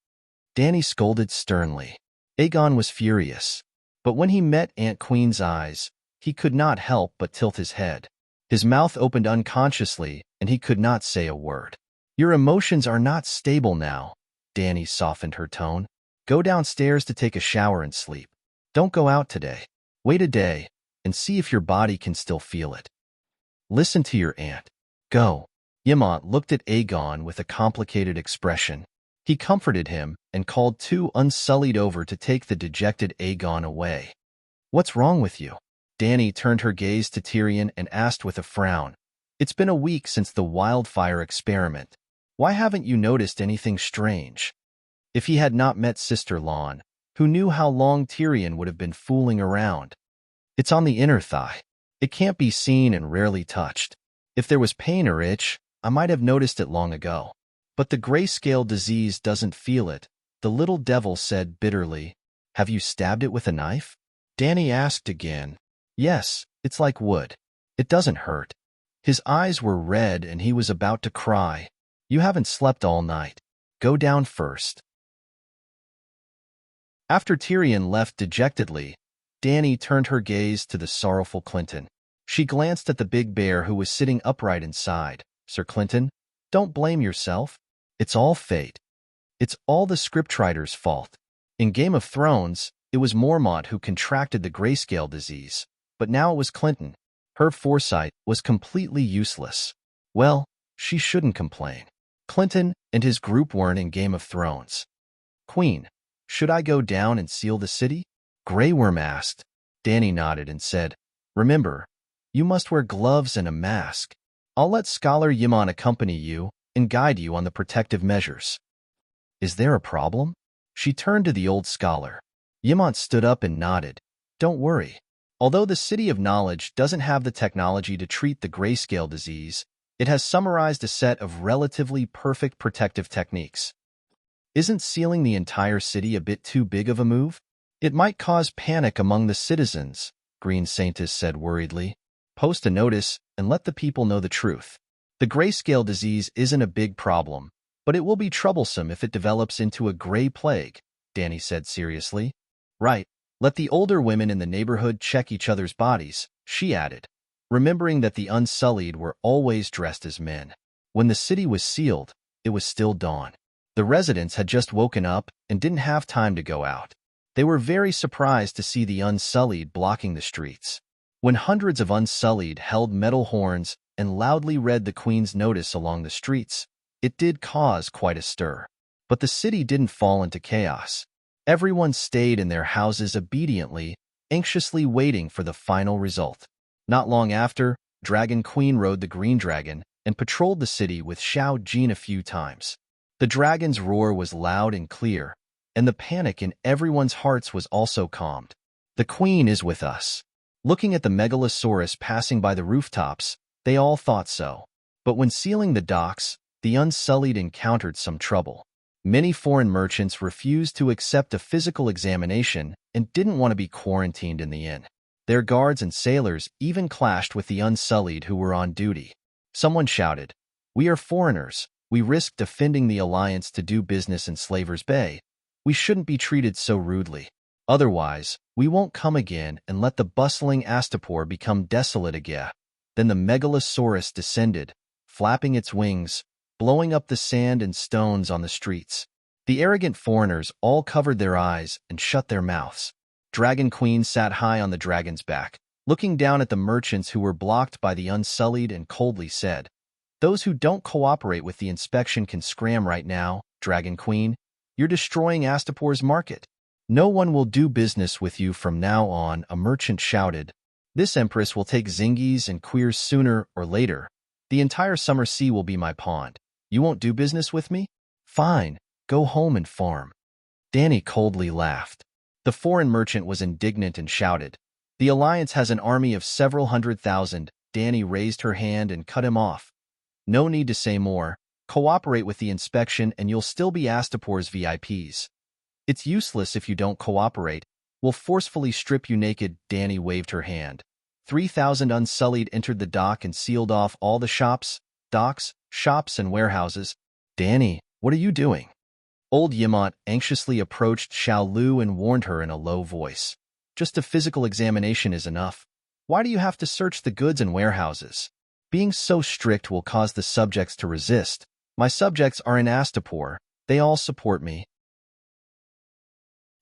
Danny scolded sternly. Aegon was furious. But when he met Aunt Queen's eyes, he could not help but tilt his head. His mouth opened unconsciously, and he could not say a word. Your emotions are not stable now, Danny softened her tone. Go downstairs to take a shower and sleep. Don't go out today. Wait a day, and see if your body can still feel it. Listen to your aunt. Go. Yemont looked at Aegon with a complicated expression. He comforted him and called two Unsullied over to take the dejected Aegon away. What's wrong with you? Danny turned her gaze to Tyrion and asked with a frown. It's been a week since the wildfire experiment. Why haven't you noticed anything strange? If he had not met Sister Lawn, who knew how long Tyrion would have been fooling around? It's on the inner thigh. It can't be seen and rarely touched. If there was pain or itch, I might have noticed it long ago. But the grayscale disease doesn't feel it, the little devil said bitterly. Have you stabbed it with a knife? Danny asked again. Yes, it's like wood. It doesn't hurt. His eyes were red and he was about to cry. You haven't slept all night. Go down first. After Tyrion left dejectedly, Danny turned her gaze to the sorrowful Clinton. She glanced at the big bear who was sitting upright inside. Sir Clinton, don't blame yourself. It's all fate. It's all the scriptwriter's fault. In Game of Thrones, it was Mormont who contracted the grayscale disease, but now it was Clinton. Her foresight was completely useless. Well, she shouldn't complain. Clinton and his group weren't in Game of Thrones. Queen, should I go down and seal the city? Grey Worm asked. Danny nodded and said, Remember, you must wear gloves and a mask. I'll let Scholar Yimon accompany you and guide you on the protective measures. Is there a problem? She turned to the old scholar. Yimon stood up and nodded. Don't worry. Although the City of Knowledge doesn't have the technology to treat the grayscale disease, it has summarized a set of relatively perfect protective techniques. Isn't sealing the entire city a bit too big of a move? It might cause panic among the citizens, Green Saintis said worriedly. Post a notice and let the people know the truth. The grayscale disease isn't a big problem, but it will be troublesome if it develops into a gray plague, Danny said seriously. Right, let the older women in the neighborhood check each other's bodies, she added, remembering that the Unsullied were always dressed as men. When the city was sealed, it was still dawn. The residents had just woken up and didn't have time to go out. They were very surprised to see the Unsullied blocking the streets. When hundreds of Unsullied held metal horns and loudly read the Queen's notice along the streets, it did cause quite a stir. But the city didn't fall into chaos. Everyone stayed in their houses obediently, anxiously waiting for the final result. Not long after, Dragon Queen rode the Green Dragon and patrolled the city with Xiao Jin a few times. The dragon's roar was loud and clear, and the panic in everyone's hearts was also calmed. The Queen is with us. Looking at the Megalosaurus passing by the rooftops, they all thought so. But when sealing the docks, the Unsullied encountered some trouble. Many foreign merchants refused to accept a physical examination and didn't want to be quarantined in the inn. Their guards and sailors even clashed with the Unsullied who were on duty. Someone shouted, We are foreigners. We risk defending the alliance to do business in Slaver's Bay. We shouldn't be treated so rudely. Otherwise, we won't come again and let the bustling Astapor become desolate again. Then the Megalosaurus descended, flapping its wings, blowing up the sand and stones on the streets. The arrogant foreigners all covered their eyes and shut their mouths. Dragon Queen sat high on the dragon's back, looking down at the merchants who were blocked by the Unsullied and coldly said, Those who don't cooperate with the inspection can scram right now, Dragon Queen. You're destroying Astapor's market. No one will do business with you from now on, a merchant shouted. This empress will take zingies and queers sooner or later. The entire summer sea will be my pond. You won't do business with me? Fine, go home and farm. Danny coldly laughed. The foreign merchant was indignant and shouted, The alliance has an army of several 100,000. Danny raised her hand and cut him off. No need to say more. Cooperate with the inspection and you'll still be Astapor's VIPs. It's useless if you don't cooperate. We'll forcefully strip you naked. Danny waved her hand. 3,000 Unsullied entered the dock and sealed off all the shops, docks, shops, and warehouses. Danny, what are you doing? Old Yimont anxiously approached Xiao Lu and warned her in a low voice. Just a physical examination is enough. Why do you have to search the goods and warehouses? Being so strict will cause the subjects to resist. My subjects are in Astapor. They all support me.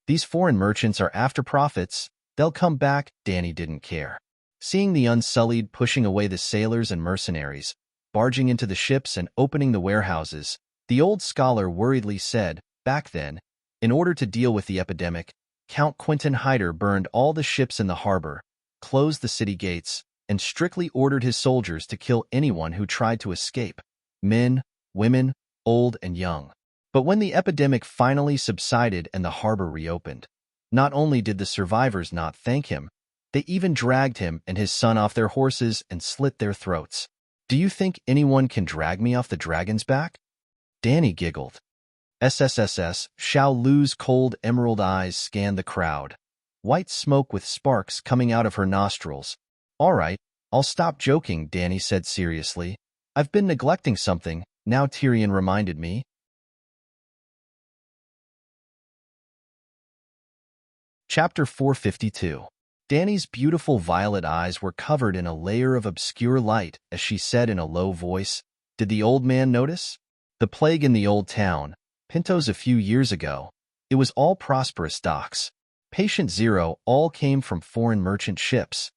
These foreign merchants are after profits. They'll come back. Danny didn't care. Seeing the Unsullied pushing away the sailors and mercenaries, barging into the ships and opening the warehouses, the old scholar worriedly said, back then, in order to deal with the epidemic, Count Quentin Hyder burned all the ships in the harbor, closed the city gates, and strictly ordered his soldiers to kill anyone who tried to escape, men, women, old and young. But when the epidemic finally subsided and the harbor reopened, not only did the survivors not thank him, they even dragged him and his son off their horses and slit their throats. Do you think anyone can drag me off the dragon's back? Danny giggled. SSSS, Xiao Lu's cold emerald eyes scanned the crowd. White smoke with sparks coming out of her nostrils. All right, I'll stop joking, Danny said seriously. I've been neglecting something, now Tyrion reminded me. Chapter 452. Danny's beautiful violet eyes were covered in a layer of obscure light as she said in a low voice, "Did the old man notice? The plague in the old town, Pintos a few years ago. It was all prosperous docks. Patient zero all came from foreign merchant ships."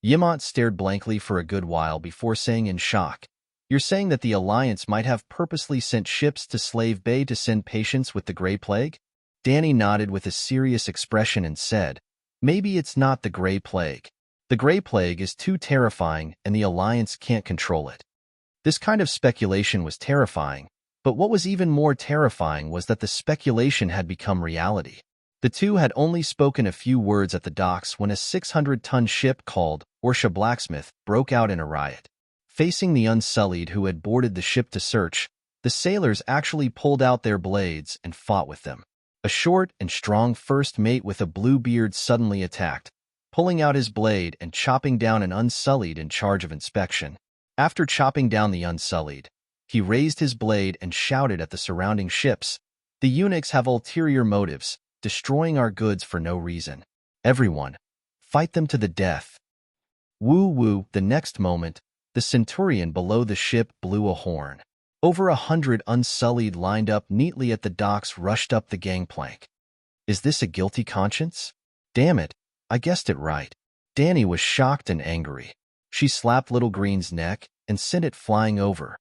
Yimont stared blankly for a good while before saying in shock, "You're saying that the Alliance might have purposely sent ships to Slave Bay to send patients with the Grey Plague?" Danny nodded with a serious expression and said, "Maybe it's not the Grey Plague. The Grey Plague is too terrifying and the Alliance can't control it." This kind of speculation was terrifying, but what was even more terrifying was that the speculation had become reality. The two had only spoken a few words at the docks when a 600-ton ship called Orsha Blacksmith broke out in a riot. Facing the Unsullied who had boarded the ship to search, the sailors actually pulled out their blades and fought with them. A short and strong first mate with a blue beard suddenly attacked, pulling out his blade and chopping down an Unsullied in charge of inspection. After chopping down the Unsullied, he raised his blade and shouted at the surrounding ships, "The eunuchs have ulterior motives, destroying our goods for no reason. Everyone, fight them to the death." Woo-woo, the next moment, the centurion below the ship blew a horn. Over 100 Unsullied lined up neatly at the docks rushed up the gangplank. Is this a guilty conscience? Damn it, I guessed it right. Danny was shocked and angry. She slapped Little Green's neck and sent it flying over.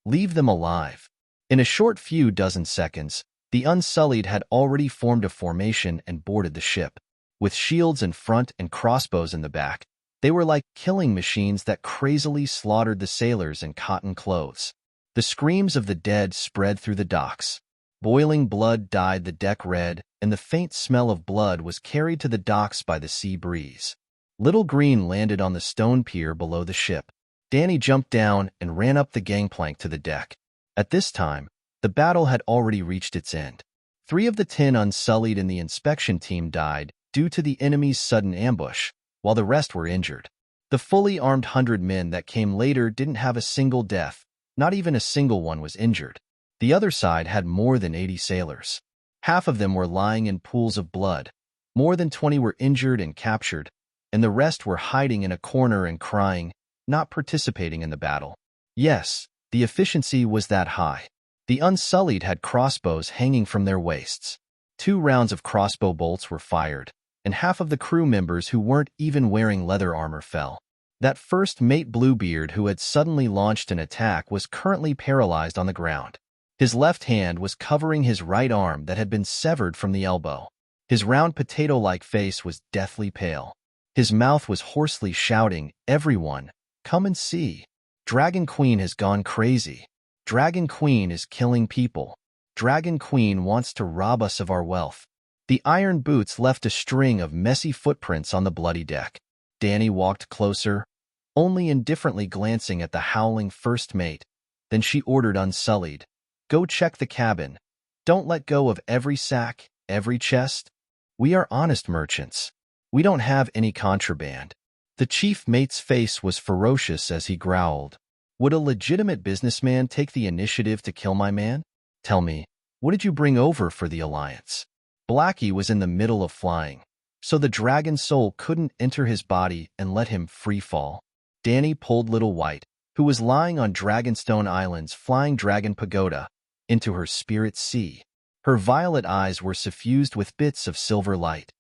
Leave them alive. In a short few dozen seconds, the Unsullied had already formed a formation and boarded the ship. With shields in front and crossbows in the back, they were like killing machines that crazily slaughtered the sailors in cotton clothes. The screams of the dead spread through the docks. Boiling blood dyed the deck red, and the faint smell of blood was carried to the docks by the sea breeze. Little Green landed on the stone pier below the ship. Danny jumped down and ran up the gangplank to the deck. At this time, the battle had already reached its end. 3 of the 10 Unsullied in the inspection team died due to the enemy's sudden ambush, while the rest were injured. The fully armed 100 men that came later didn't have a single death. Not even a single one was injured. The other side had more than 80 sailors. Half of them were lying in pools of blood. More than 20 were injured and captured, and the rest were hiding in a corner and crying, not participating in the battle. Yes, the efficiency was that high. The Unsullied had crossbows hanging from their waists. 2 rounds of crossbow bolts were fired, and half of the crew members who weren't even wearing leather armor fell. That first mate Bluebeard who had suddenly launched an attack was currently paralyzed on the ground. His left hand was covering his right arm that had been severed from the elbow. His round potato-like face was deathly pale. His mouth was hoarsely shouting, "Everyone, come and see. Dragon Queen has gone crazy. Dragon Queen is killing people. Dragon Queen wants to rob us of our wealth." The iron boots left a string of messy footprints on the bloody deck. Danny walked closer, only indifferently glancing at the howling first mate. Then she ordered Unsullied, "Go check the cabin. Don't let go of every sack, every chest. We are honest merchants. We don't have any contraband." The chief mate's face was ferocious as he growled, "Would a legitimate businessman take the initiative to kill my man? Tell me, what did you bring over for the Alliance?" Blackie was in the middle of flying. so the dragon's soul couldn't enter his body and let him free fall. Danny pulled Little White, who was lying on Dragonstone Island's flying dragon pagoda, into her spirit sea. Her violet eyes were suffused with bits of silver light.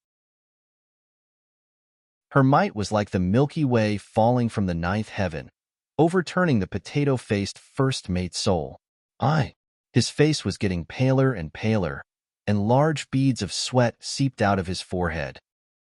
Her might was like the Milky Way falling from the ninth heaven, overturning the potato-faced first mate's soul. His face was getting paler and paler, and large beads of sweat seeped out of his forehead.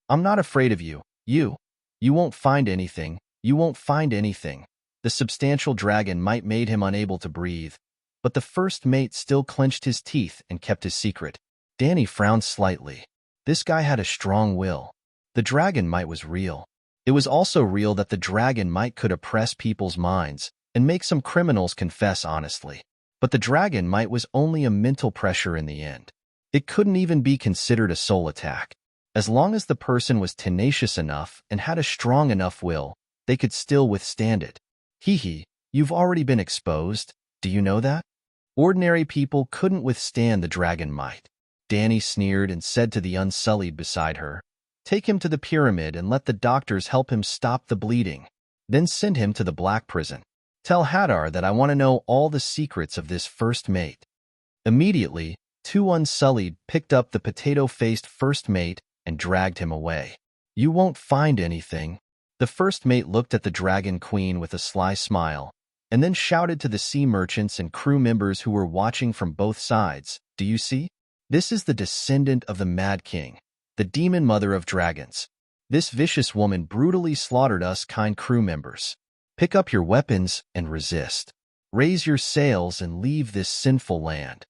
I'm not afraid of you. You won't find anything. You won't find anything. The substantial dragon might made him unable to breathe, but the first mate still clenched his teeth and kept his secret. Danny frowned slightly. This guy had a strong will. The dragon might was real. It was also real that the dragon might could oppress people's minds and make some criminals confess honestly. But the dragon might was only a mental pressure in the end. It couldn't even be considered a soul attack. As long as the person was tenacious enough and had a strong enough will, they could still withstand it. You've already been exposed. Do you know that? Ordinary people couldn't withstand the dragon might. Danny sneered and said to the Unsullied beside her, "Take him to the pyramid and let the doctors help him stop the bleeding. Then send him to the Black Prison. Tell Hadar that I want to know all the secrets of this first mate." Immediately, two Unsullied picked up the potato-faced first mate and dragged him away. "You won't find anything." The first mate looked at the Dragon Queen with a sly smile, and then shouted to the sea merchants and crew members who were watching from both sides, "Do you see? This is the descendant of the Mad King, the demon mother of dragons. This vicious woman brutally slaughtered us kind crew members. Pick up your weapons and resist. Raise your sails and leave this sinful land."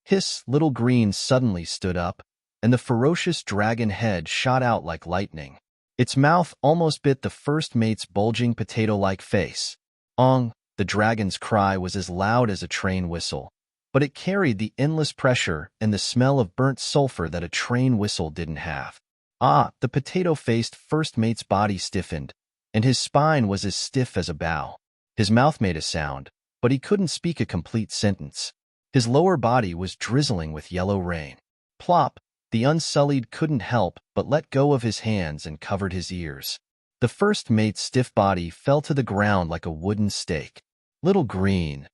Hiss! Little Green suddenly stood up, and the ferocious dragon head shot out like lightning. Its mouth almost bit the first mate's bulging potato-like face. Ong! The dragon's cry was as loud as a train whistle, but it carried the endless pressure and the smell of burnt sulfur that a train whistle didn't have. The potato-faced first mate's body stiffened, and his spine was as stiff as a bow. His mouth made a sound, but he couldn't speak a complete sentence. His lower body was drizzling with yellow rain. Plop! The Unsullied couldn't help but let go of his hands and covered his ears. The first mate's stiff body fell to the ground like a wooden stake. "Little Green!"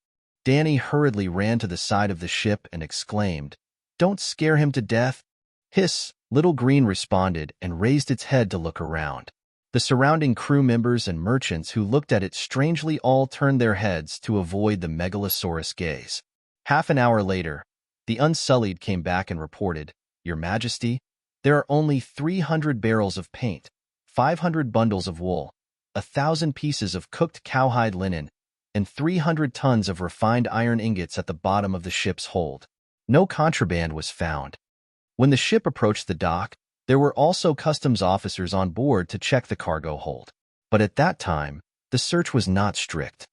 Danny hurriedly ran to the side of the ship and exclaimed, "Don't scare him to death." Hiss! Little Green responded and raised its head to look around. The surrounding crew members and merchants who looked at it strangely all turned their heads to avoid the megalosaurus gaze. Half an hour later, the Unsullied came back and reported, "Your Majesty, there are only 300 barrels of paint, 500 bundles of wool, 1,000 pieces of cooked cowhide linen, and 300 tons of refined iron ingots at the bottom of the ship's hold. No contraband was found." When the ship approached the dock, there were also customs officers on board to check the cargo hold. But at that time, the search was not strict.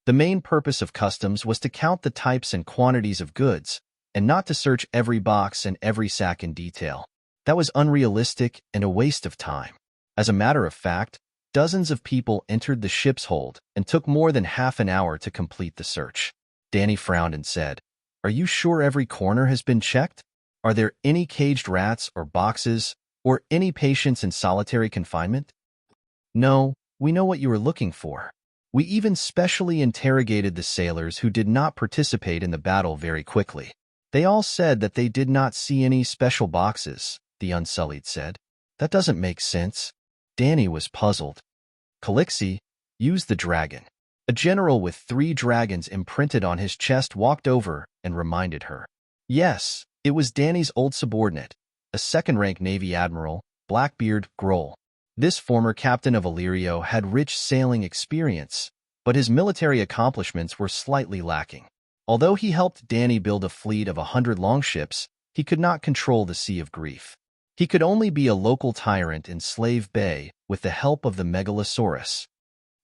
The main purpose of customs was to count the types and quantities of goods, and not to search every box and every sack in detail. That was unrealistic and a waste of time. As a matter of fact, dozens of people entered the ship's hold and took more than half an hour to complete the search. Danny frowned and said, "Are you sure every corner has been checked? Are there any caged rats or boxes, or any patients in solitary confinement?" "No, we know what you were looking for. We even specially interrogated the sailors who did not participate in the battle very quickly. They all said that they did not see any special boxes," the Unsullied said. "That doesn't make sense." Danny was puzzled. "Calixi, use the dragon." A general with 3 dragons imprinted on his chest walked over and reminded her. Yes, it was Danny's old subordinate, a second-rank Navy Admiral, Blackbeard Grohl. This former captain of Illyrio had rich sailing experience, but his military accomplishments were slightly lacking. Although he helped Danny build a fleet of 100 longships, he could not control the Sea of Grief. He could only be a local tyrant in Slave Bay with the help of the Megalosaurus.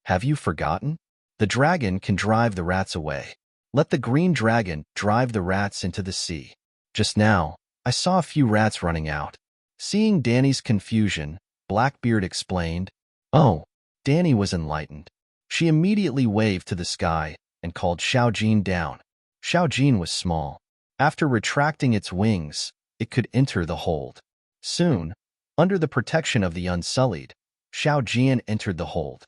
"Have you forgotten? The dragon can drive the rats away. Let the green dragon drive the rats into the sea. Just now, I saw a few rats running out." Seeing Danny's confusion, Blackbeard explained. "Oh." Danny was enlightened. She immediately waved to the sky and called Xiaojin down. Xiaojin was small. After retracting its wings, it could enter the hold. Soon, under the protection of the Unsullied, Xiao Jian entered the hold.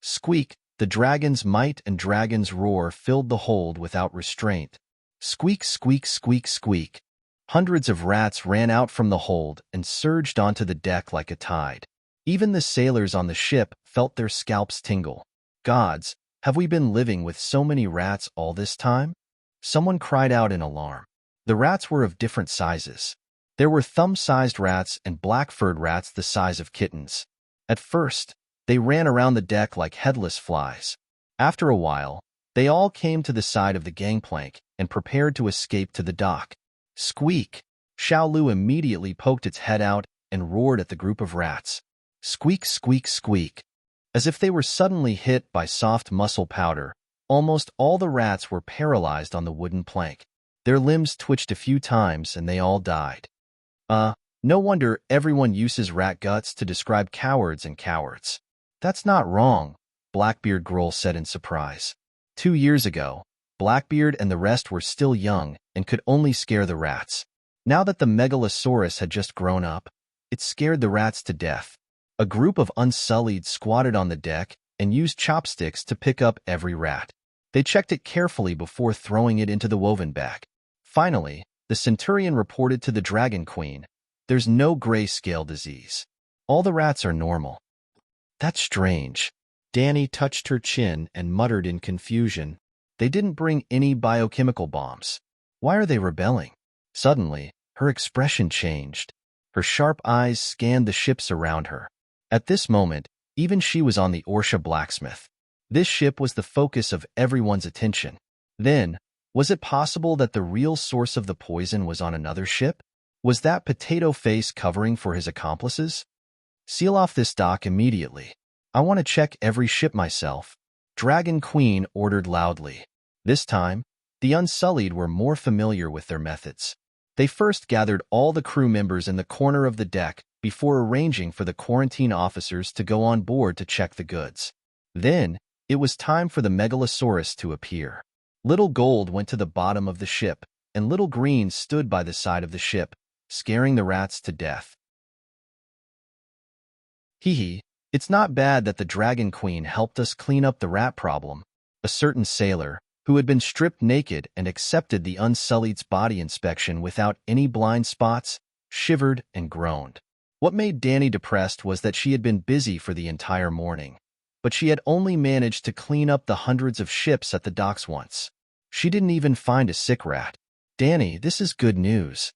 Squeak, the dragon's might and dragon's roar filled the hold without restraint. Squeak, squeak, squeak, squeak. Hundreds of rats ran out from the hold and surged onto the deck like a tide. Even the sailors on the ship felt their scalps tingle. Gods, have we been living with so many rats all this time? Someone cried out in alarm. The rats were of different sizes. There were thumb-sized rats and black-furred rats the size of kittens. At first, they ran around the deck like headless flies. After a while, they all came to the side of the gangplank and prepared to escape to the dock. Squeak! Xiao Lu immediately poked its head out and roared at the group of rats. Squeak, squeak, squeak. As if they were suddenly hit by soft muscle powder, almost all the rats were paralyzed on the wooden plank. Their limbs twitched a few times and they all died. No wonder everyone uses rat guts to describe cowards and cowards. That's not wrong, Blackbeard Grohl said in surprise. 2 years ago, Blackbeard and the rest were still young and could only scare the rats. Now that the Megalosaurus had just grown up, it scared the rats to death. A group of Unsullied squatted on the deck and used chopsticks to pick up every rat. They checked it carefully before throwing it into the woven bag. Finally, the Centurion reported to the Dragon Queen, "There's no grayscale disease. All the rats are normal." That's strange. Danny touched her chin and muttered in confusion. They didn't bring any biochemical bombs. Why are they rebelling? Suddenly, her expression changed. Her sharp eyes scanned the ships around her. At this moment, even she was on the Orsha blacksmith. This ship was the focus of everyone's attention. Then, was it possible that the real source of the poison was on another ship? Was that potato face covering for his accomplices? Seal off this dock immediately. I want to check every ship myself, Dragon Queen ordered loudly. This time, the Unsullied were more familiar with their methods. They first gathered all the crew members in the corner of the deck before arranging for the quarantine officers to go on board to check the goods. Then, it was time for the Megalosaurus to appear. Little Gold went to the bottom of the ship, and Little Green stood by the side of the ship, scaring the rats to death. Hee, it's not bad that the Dragon Queen helped us clean up the rat problem. A certain sailor, who had been stripped naked and accepted the Unsullied's body inspection without any blind spots, shivered and groaned. What made Danny depressed was that she had been busy for the entire morning, but she had only managed to clean up the hundreds of ships at the docks once. She didn't even find a sick rat. Danny, this is good news.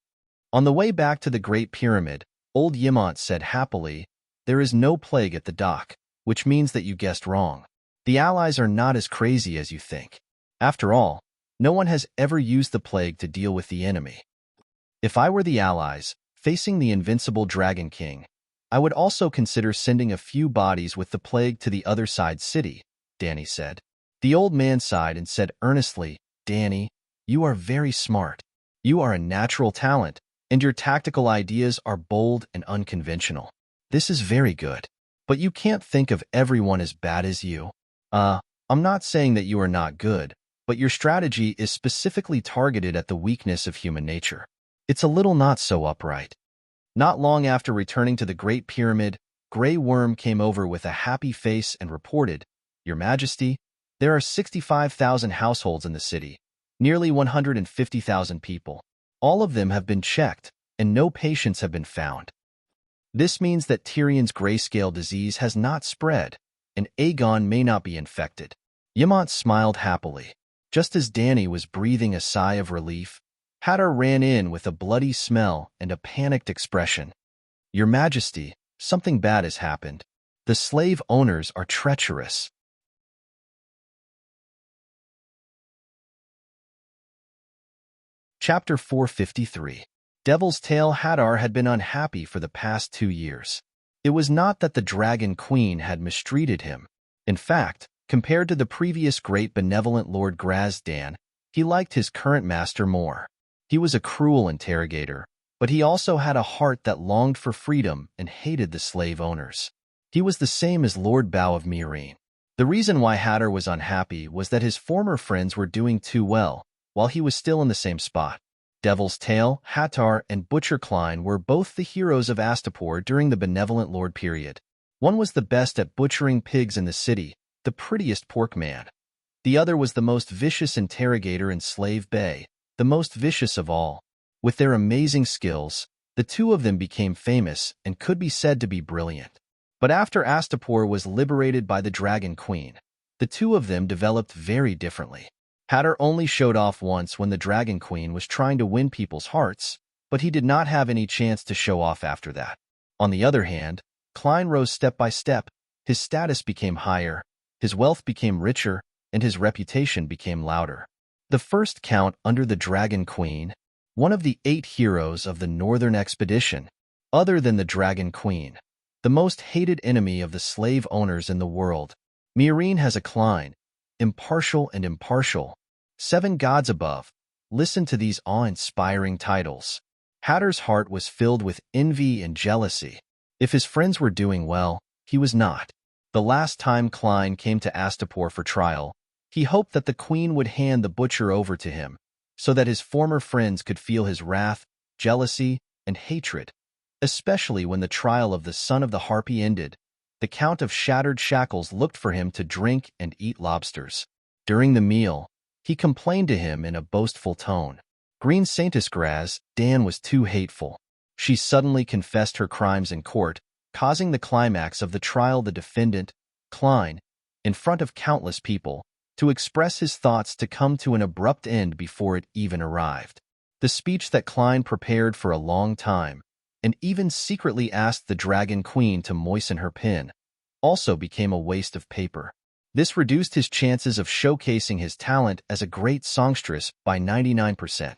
On the way back to the Great Pyramid, old Yimont said happily, "There is no plague at the dock, which means that you guessed wrong. The Allies are not as crazy as you think. After all, no one has ever used the plague to deal with the enemy. If I were the Allies, facing the invincible Dragon King, I would also consider sending a few bodies with the plague to the other side city," Danny said. The old man sighed and said earnestly, "Danny, you are very smart. You are a natural talent, and your tactical ideas are bold and unconventional. This is very good. But you can't think of everyone as bad as you. I'm not saying that you are not good, but your strategy is specifically targeted at the weakness of human nature. It's a little not so upright." Not long after returning to the Great Pyramid, Grey Worm came over with a happy face and reported, "Your Majesty, there are 65,000 households in the city, nearly 150,000 people. All of them have been checked, and no patients have been found. This means that Tyrion's grayscale disease has not spread, and Aegon may not be infected." Yimont smiled happily. Just as Danny was breathing a sigh of relief, Hatter ran in with a bloody smell and a panicked expression. "Your Majesty, something bad has happened. The slave owners are treacherous." Chapter 453. Devil's Tail Hadar had been unhappy for the past 2 years. It was not that the Dragon Queen had mistreated him. In fact, compared to the previous great benevolent Lord Grazdan, he liked his current master more. He was a cruel interrogator, but he also had a heart that longed for freedom and hated the slave owners. He was the same as Lord Bow of Meereen. The reason why Hatter was unhappy was that his former friends were doing too well, while he was still in the same spot. Devil's Tail, Hattar, and Butcher Klein were both the heroes of Astapor during the Benevolent Lord period. One was the best at butchering pigs in the city, the prettiest pork man. The other was the most vicious interrogator in Slave Bay, the most vicious of all. With their amazing skills, the two of them became famous and could be said to be brilliant. But after Astapor was liberated by the Dragon Queen, the two of them developed very differently. Hattar only showed off once when the Dragon Queen was trying to win people's hearts, but he did not have any chance to show off after that. On the other hand, Klein rose step by step. His status became higher, his wealth became richer, and his reputation became louder. The first count under the Dragon Queen, one of the 8 heroes of the Northern Expedition, other than the Dragon Queen, the most hated enemy of the slave owners in the world. Meereen has a Klein, impartial and impartial. 7 gods above. Listen to these awe-inspiring titles. Hattar's heart was filled with envy and jealousy. If his friends were doing well, he was not. The last time Klein came to Astapor for trial, he hoped that the queen would hand the butcher over to him, so that his former friends could feel his wrath, jealousy, and hatred. Especially when the trial of the son of the Harpy ended, the Count of Shattered Shackles looked for him to drink and eat lobsters. During the meal, he complained to him in a boastful tone. Green Saintess Graz, Dan was too hateful. She suddenly confessed her crimes in court, causing the climax of the trial the defendant, Klein, in front of countless people, to express his thoughts to come to an abrupt end before it even arrived. The speech that Klein prepared for a long time, and even secretly asked the Dragon Queen to moisten her pen, also became a waste of paper. This reduced his chances of showcasing his talent as a great songstress by 99%.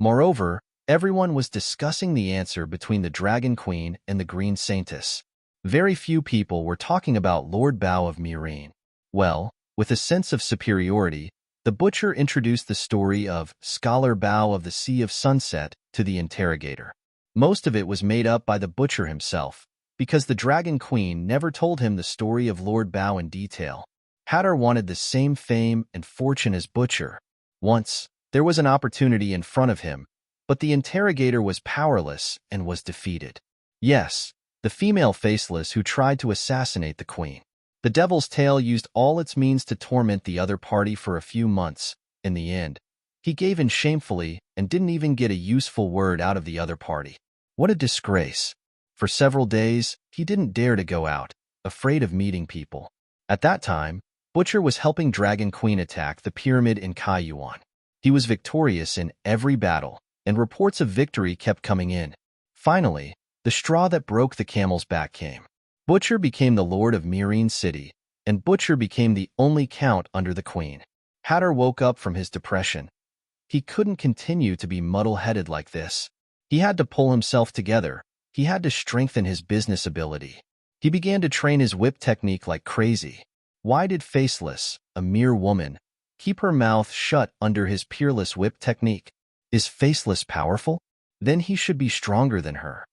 Moreover, everyone was discussing the answer between the Dragon Queen and the Green Saintess. Very few people were talking about Lord Bao of Meereen. Well, with a sense of superiority, the butcher introduced the story of Scholar Bao of the Sea of Sunset to the interrogator. Most of it was made up by the butcher himself, because the Dragon Queen never told him the story of Lord Bao in detail. Hattar wanted the same fame and fortune as Butcher. Once, there was an opportunity in front of him, but the interrogator was powerless and was defeated. Yes, the female faceless who tried to assassinate the queen. The Devil's Tail used all its means to torment the other party for a few months. In the end, he gave in shamefully and didn't even get a useful word out of the other party. What a disgrace. For several days, he didn't dare to go out, afraid of meeting people. At that time, Butcher was helping Dragon Queen attack the pyramid in Kaiyuan. He was victorious in every battle, and reports of victory kept coming in. Finally, the straw that broke the camel's back came. Butcher became the lord of Meereen City, and Butcher became the only count under the queen. Hattar woke up from his depression. He couldn't continue to be muddle-headed like this. He had to pull himself together. He had to strengthen his business ability. He began to train his whip technique like crazy. Why did Faceless, a mere woman, keep her mouth shut under his peerless whip technique? Is Faceless powerful? Then he should be stronger than her.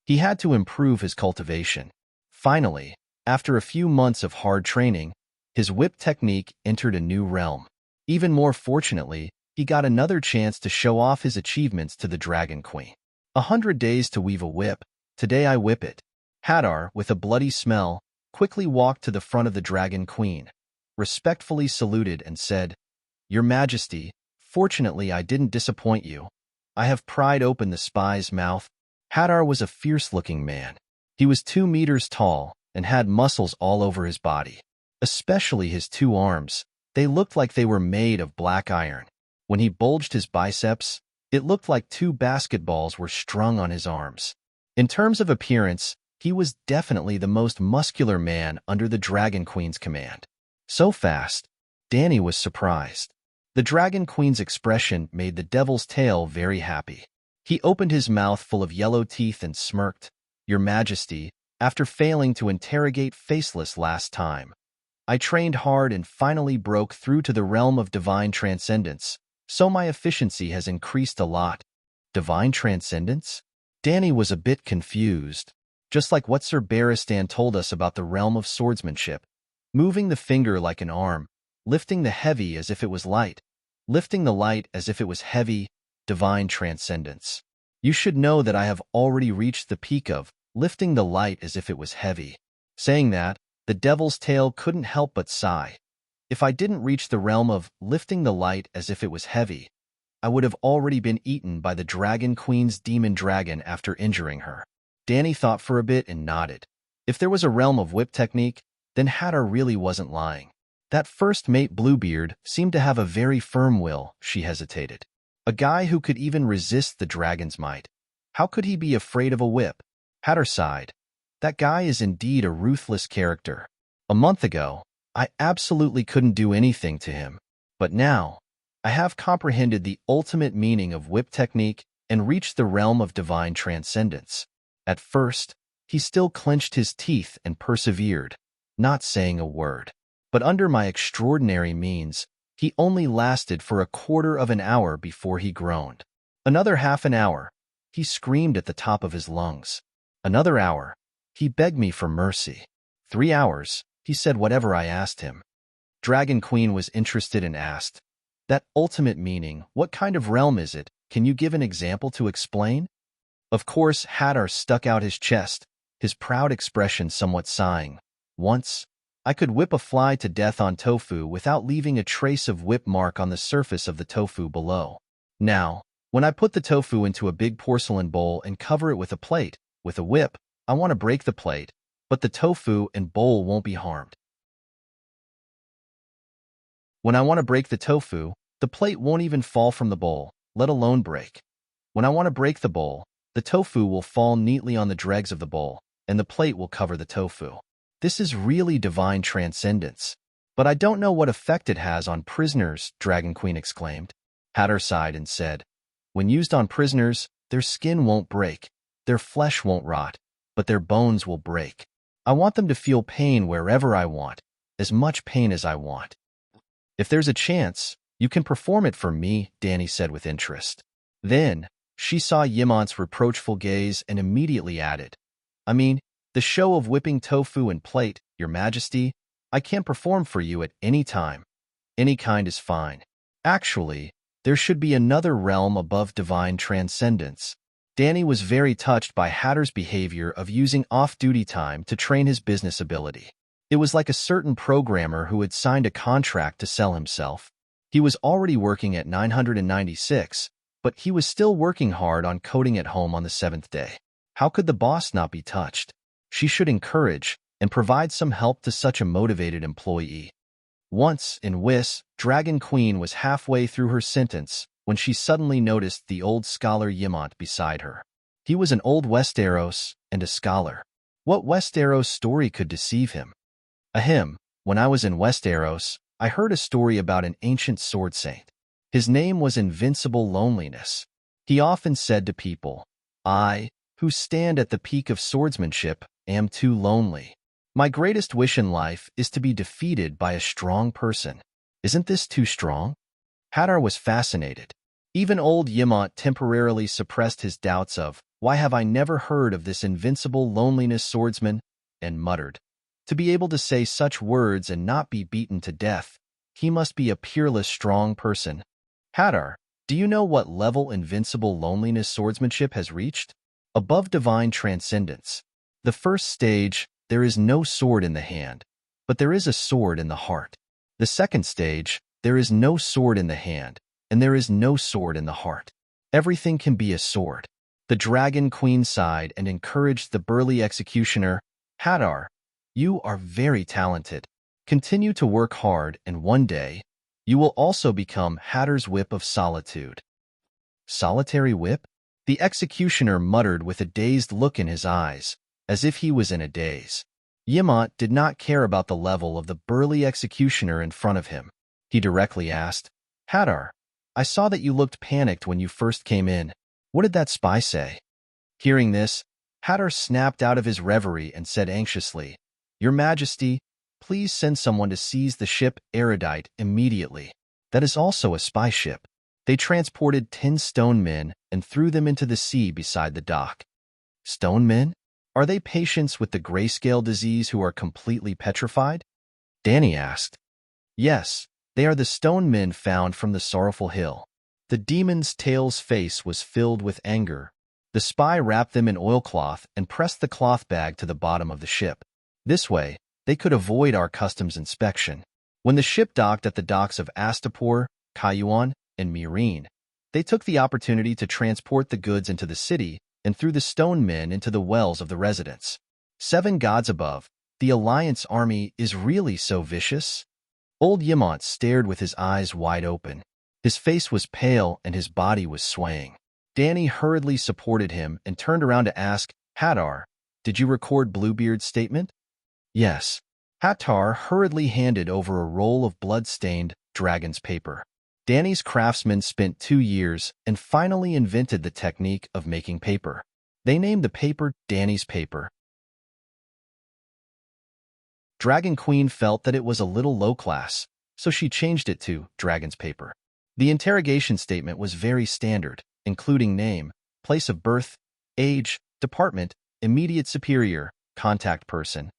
He had to improve his cultivation. Finally, after a few months of hard training, his whip technique entered a new realm. Even more fortunately, he got another chance to show off his achievements to the Dragon Queen. 100 days to weave a whip. Today I whip it. Hattar, with a bloody smell, quickly walked to the front of the Dragon Queen, respectfully saluted and said, "Your Majesty, fortunately I didn't disappoint you. I have pried open the spy's mouth." Hattar was a fierce-looking man. He was 2 meters tall and had muscles all over his body, especially his 2 arms. They looked like they were made of black iron. When he bulged his biceps, it looked like 2 basketballs were strung on his arms. In terms of appearance, he was definitely the most muscular man under the Dragon Queen's command. So fast, Danny was surprised. The Dragon Queen's expression made the Devil's Tail very happy. He opened his mouth full of yellow teeth and smirked, "Your Majesty, after failing to interrogate Faceless last time, I trained hard and finally broke through to the realm of divine transcendence, so my efficiency has increased a lot." Divine transcendence? Danny was a bit confused. Just like what Sir Barristan told us about the realm of swordsmanship. Moving the finger like an arm, lifting the heavy as if it was light, lifting the light as if it was heavy, divine transcendence. You should know that I have already reached the peak of lifting the light as if it was heavy. Saying that, the devil's tail couldn't help but sigh. If I didn't reach the realm of lifting the light as if it was heavy, I would have already been eaten by the Dragon Queen's demon dragon after injuring her. Danny thought for a bit and nodded. If there was a realm of whip technique, then Hadar really wasn't lying. That first mate Bluebeard seemed to have a very firm will, she hesitated. A guy who could even resist the dragon's might. How could he be afraid of a whip? Hadar sighed. That guy is indeed a ruthless character. A month ago, I absolutely couldn't do anything to him. But now, I have comprehended the ultimate meaning of whip technique and reached the realm of divine transcendence. At first, he still clenched his teeth and persevered, not saying a word. But under my extraordinary means, he only lasted for a quarter of an hour before he groaned. Another half an hour, he screamed at the top of his lungs. Another hour, he begged me for mercy. 3 hours, he said whatever I asked him. Dragon Queen was interested and asked, "That ultimate meaning, what kind of realm is it? Can you give an example to explain?" Of course, Hadar stuck out his chest, his proud expression somewhat sighing. Once, I could whip a fly to death on tofu without leaving a trace of whip mark on the surface of the tofu below. Now, when I put the tofu into a big porcelain bowl and cover it with a plate, with a whip, I want to break the plate, but the tofu and bowl won't be harmed. When I want to break the tofu, the plate won't even fall from the bowl, let alone break. When I want to break the bowl, the tofu will fall neatly on the dregs of the bowl, and the plate will cover the tofu. This is really divine transcendence. But I don't know what effect it has on prisoners, Dragon Queen exclaimed. Hadar sighed and said, "When used on prisoners, their skin won't break, their flesh won't rot, but their bones will break. I want them to feel pain wherever I want, as much pain as I want." "If there's a chance, you can perform it for me," Danny said with interest. Then, she saw Yimant's reproachful gaze and immediately added, "I mean, the show of whipping tofu and plate, Your Majesty, I can perform for you at any time. Any kind is fine. Actually, there should be another realm above divine transcendence." Danny was very touched by Hadar's behavior of using off-duty time to train his business ability. It was like a certain programmer who had signed a contract to sell himself. He was already working at 996, but he was still working hard on coding at home on the 7th day. How could the boss not be touched? She should encourage and provide some help to such a motivated employee. Once, in Whis, Dragon Queen was halfway through her sentence when she suddenly noticed the old scholar Yimant beside her. He was an old Westeros and a scholar. What Westeros story could deceive him? Ahem, when I was in Westeros, I heard a story about an ancient sword saint. His name was Invincible Loneliness. He often said to people, "I, who stand at the peak of swordsmanship, am too lonely. My greatest wish in life is to be defeated by a strong person. Isn't this too strong?" Hadar was fascinated. Even old Yimant temporarily suppressed his doubts of, "Why have I never heard of this invincible loneliness swordsman?" and muttered, "To be able to say such words and not be beaten to death, he must be a peerless strong person." "Hadar, do you know what level invincible loneliness swordsmanship has reached? Above divine transcendence. The first stage, there is no sword in the hand, but there is a sword in the heart. The second stage, there is no sword in the hand, and there is no sword in the heart. Everything can be a sword." The Dragon Queen sighed and encouraged the burly executioner, "Hadar, you are very talented. Continue to work hard, and one day, you will also become Hadar's Whip of Solitude." "Solitary whip?" The executioner muttered with a dazed look in his eyes, as if he was in a daze. Yimant did not care about the level of the burly executioner in front of him. He directly asked, "Hadar, I saw that you looked panicked when you first came in. What did that spy say?" Hearing this, Hadar snapped out of his reverie and said anxiously, "Your Majesty, please send someone to seize the ship Erudite immediately. That is also a spy ship. They transported 10 stone men and threw them into the sea beside the dock." "Stone men? Are they patients with the grayscale disease who are completely petrified?" Danny asked. "Yes, They are the stone men found from the sorrowful hill. The demon's tail's face was filled with anger. The spy wrapped them in oilcloth and pressed the cloth bag to the bottom of the ship. This way, they could avoid our customs inspection. When the ship docked at the docks of Astapor, Kayuan, and Myrene, they took the opportunity to transport the goods into the city and threw the stone men into the wells of the residents. 7 gods above, the Alliance army is really so vicious? Old Yamant stared with his eyes wide open. His face was pale and his body was swaying. Danny hurriedly supported him and turned around to ask, Hadar, did you record Bluebeard's statement? Yes. Hadar hurriedly handed over a roll of blood-stained dragon's paper. Danny's craftsmen spent 2 years and finally invented the technique of making paper. They named the paper Danny's paper. Dragon Queen felt that it was a little low class, so she changed it to Dragon's paper. The interrogation statement was very standard, including name, place of birth, age, department, immediate superior, contact person.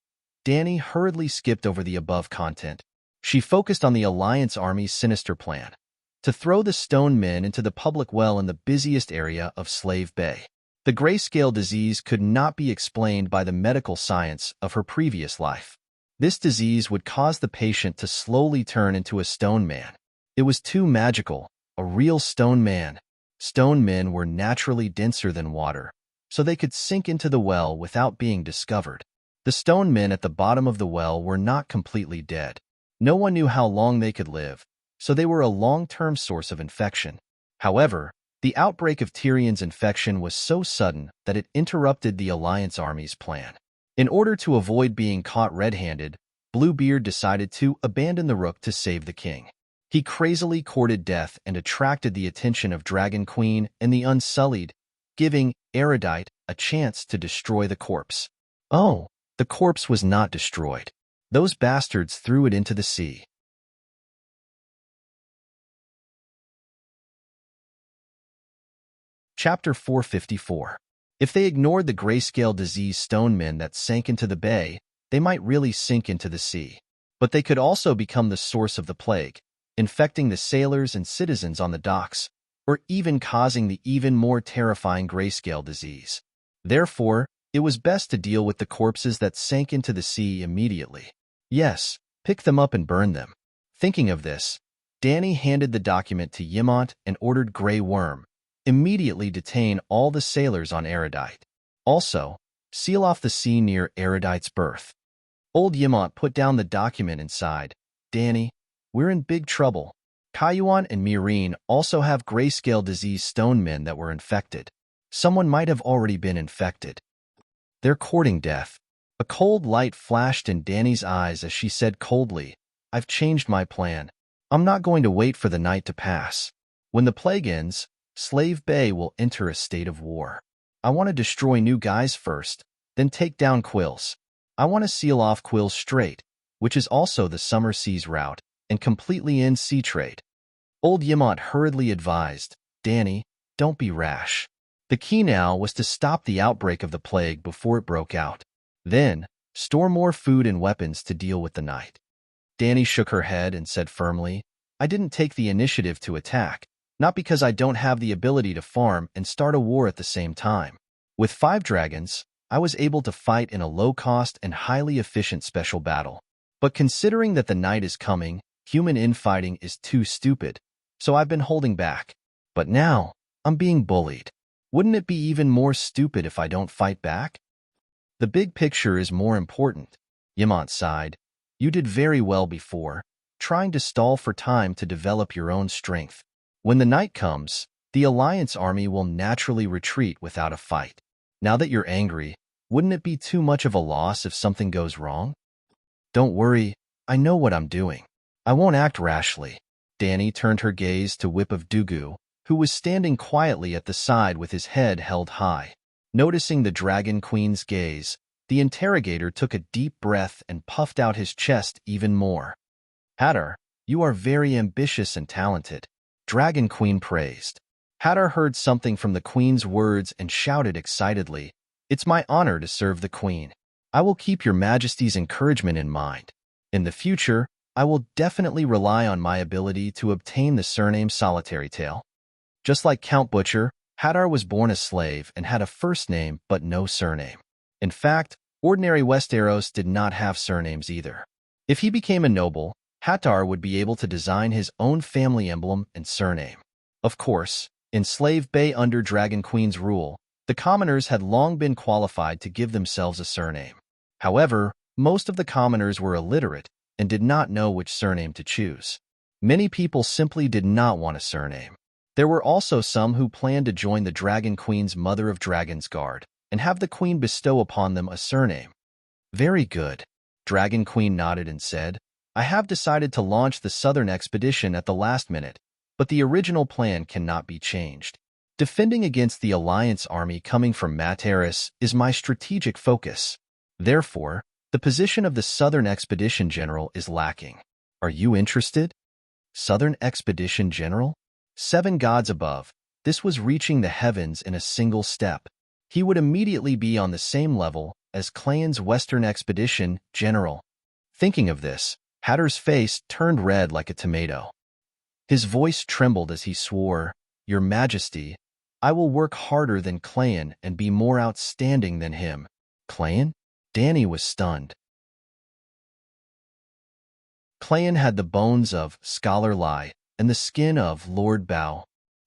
Danny hurriedly skipped over the above content. She focused on the Alliance Army's sinister plan to throw the stone men into the public well in the busiest area of Slave Bay. The grayscale disease could not be explained by the medical science of her previous life. This disease would cause the patient to slowly turn into a stone man. It was too magical, a real stone man. Stone men were naturally denser than water, so they could sink into the well without being discovered. The stone men at the bottom of the well were not completely dead. No one knew how long they could live, so they were a long-term source of infection. However, the outbreak of Tyrion's infection was so sudden that it interrupted the Alliance Army's plan. In order to avoid being caught red-handed, Bluebeard decided to abandon the Rook to save the king. He crazily courted death and attracted the attention of Dragon Queen and the Unsullied, giving Erudite a chance to destroy the corpse. Oh, the corpse was not destroyed. Those bastards threw it into the sea. Chapter 454. If they ignored the grayscale disease stone men that sank into the bay, they might really sink into the sea. But they could also become the source of the plague, infecting the sailors and citizens on the docks, or even causing the even more terrifying grayscale disease. Therefore, it was best to deal with the corpses that sank into the sea immediately. Yes, pick them up and burn them. Thinking of this, Danny handed the document to Yamant and ordered Grey Worm, immediately detain all the sailors on Erudite. Also, seal off the sea near Erudite's berth. Old Yamant put down the document inside. Danny, we're in big trouble. Kayuan and Myrene also have grayscale disease stone men that were infected. Someone might have already been infected. They're courting death. A cold light flashed in Danny's eyes as she said coldly, I've changed my plan. I'm not going to wait for the night to pass. When the plague ends, Slave Bay will enter a state of war. I want to destroy new guys first, then take down Quills. I want to seal off Quills Strait, which is also the summer seas route, and completely end sea trade. Old Yamant hurriedly advised, Danny, don't be rash. The key now was to stop the outbreak of the plague before it broke out. Then, store more food and weapons to deal with the night. Danny shook her head and said firmly, I didn't take the initiative to attack, not because I don't have the ability to farm and start a war at the same time. With 5 dragons, I was able to fight in a low-cost and highly efficient special battle. But considering that the night is coming, human infighting is too stupid, so I've been holding back. But now, I'm being bullied. Wouldn't it be even more stupid if I don't fight back? The big picture is more important. Yamant sighed. You did very well before, trying to stall for time to develop your own strength. When the night comes, the Alliance army will naturally retreat without a fight. Now that you're angry, wouldn't it be too much of a loss if something goes wrong? Don't worry, I know what I'm doing. I won't act rashly. Danny turned her gaze to Whip of Dugu, who was standing quietly at the side with his head held high. Noticing the Dragon Queen's gaze, the interrogator took a deep breath and puffed out his chest even more. Hadar, you are very ambitious and talented. Dragon Queen praised. Hadar heard something from the Queen's words and shouted excitedly, It's my honor to serve the Queen. I will keep your Majesty's encouragement in mind. In the future, I will definitely rely on my ability to obtain the surname Solitary Tail. Just like Count Butcher, Hadar was born a slave and had a first name but no surname. In fact, ordinary Westeros did not have surnames either. If he became a noble, Hadar would be able to design his own family emblem and surname. Of course, in Slave Bay under Dragon Queen's rule, the commoners had long been qualified to give themselves a surname. However, most of the commoners were illiterate and did not know which surname to choose. Many people simply did not want a surname. There were also some who planned to join the Dragon Queen's Mother of Dragons Guard and have the Queen bestow upon them a surname. Very good. Dragon Queen nodded and said, I have decided to launch the Southern Expedition at the last minute, but the original plan cannot be changed. Defending against the Alliance army coming from Materis is my strategic focus. Therefore, the position of the Southern Expedition General is lacking. Are you interested? Southern Expedition General? 7 gods above, this was reaching the heavens in a single step. He would immediately be on the same level as Clayton's Western Expedition General. Thinking of this, Hadar's face turned red like a tomato. His voice trembled as he swore, Your Majesty, I will work harder than Clayton and be more outstanding than him. Clayton? Dany was stunned. Clayton had the bones of Scholar Lie and the skin of Lord Bow.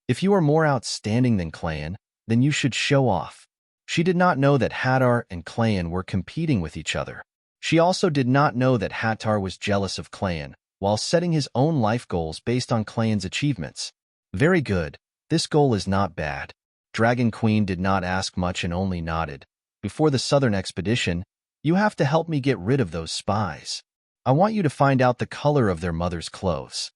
If you are more outstanding than Clayton, then you should show off. She did not know that Hadar and Clayton were competing with each other. She also did not know that Hadar was jealous of Clayton, while setting his own life goals based on Clayton's achievements. Very good. This goal is not bad. Dragon Queen did not ask much and only nodded. Before the Southern Expedition, you have to help me get rid of those spies. I want you to find out the color of their mother's clothes.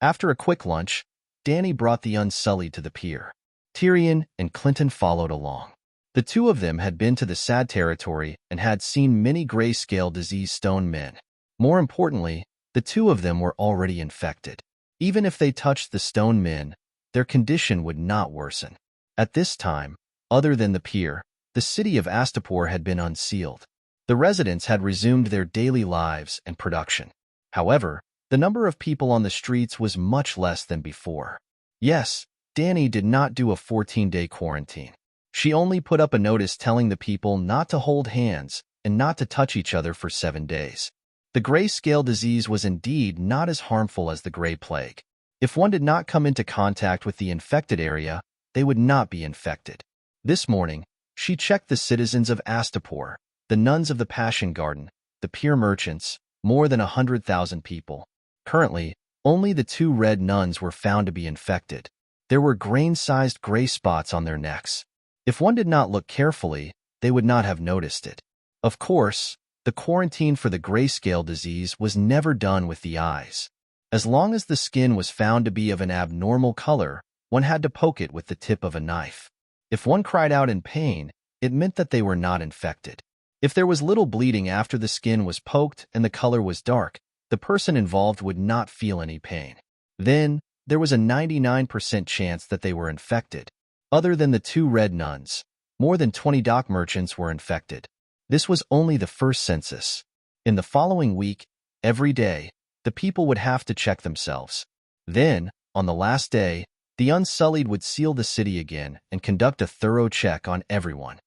After a quick lunch, Dany brought the Unsullied to the pier. Tyrion and Clinton followed along. The two of them had been to the Sad Territory and had seen many grayscale disease stone men. More importantly, the two of them were already infected. Even if they touched the stone men, their condition would not worsen. At this time, other than the pier, the city of Astapor had been unsealed. The residents had resumed their daily lives and production. However, the number of people on the streets was much less than before. Yes, Dany did not do a 14-day quarantine. She only put up a notice telling the people not to hold hands and not to touch each other for 7 days. The grayscale disease was indeed not as harmful as the Grey Plague. If one did not come into contact with the infected area, they would not be infected. This morning, she checked the citizens of Astapor, the nuns of the Passion Garden, the pier merchants, more than 100,000 people. Currently, only the 2 red nuns were found to be infected. There were grain-sized gray spots on their necks. If one did not look carefully, they would not have noticed it. Of course, the quarantine for the grayscale disease was never done with the eyes. As long as the skin was found to be of an abnormal color, one had to poke it with the tip of a knife. If one cried out in pain, it meant that they were not infected. If there was little bleeding after the skin was poked and the color was dark, the person involved would not feel any pain. Then, there was a 99% chance that they were infected. Other than the 2 red nuns, more than 20 dock merchants were infected. This was only the first census. In the following week, every day, the people would have to check themselves. Then, on the last day, the Unsullied would seal the city again and conduct a thorough check on everyone.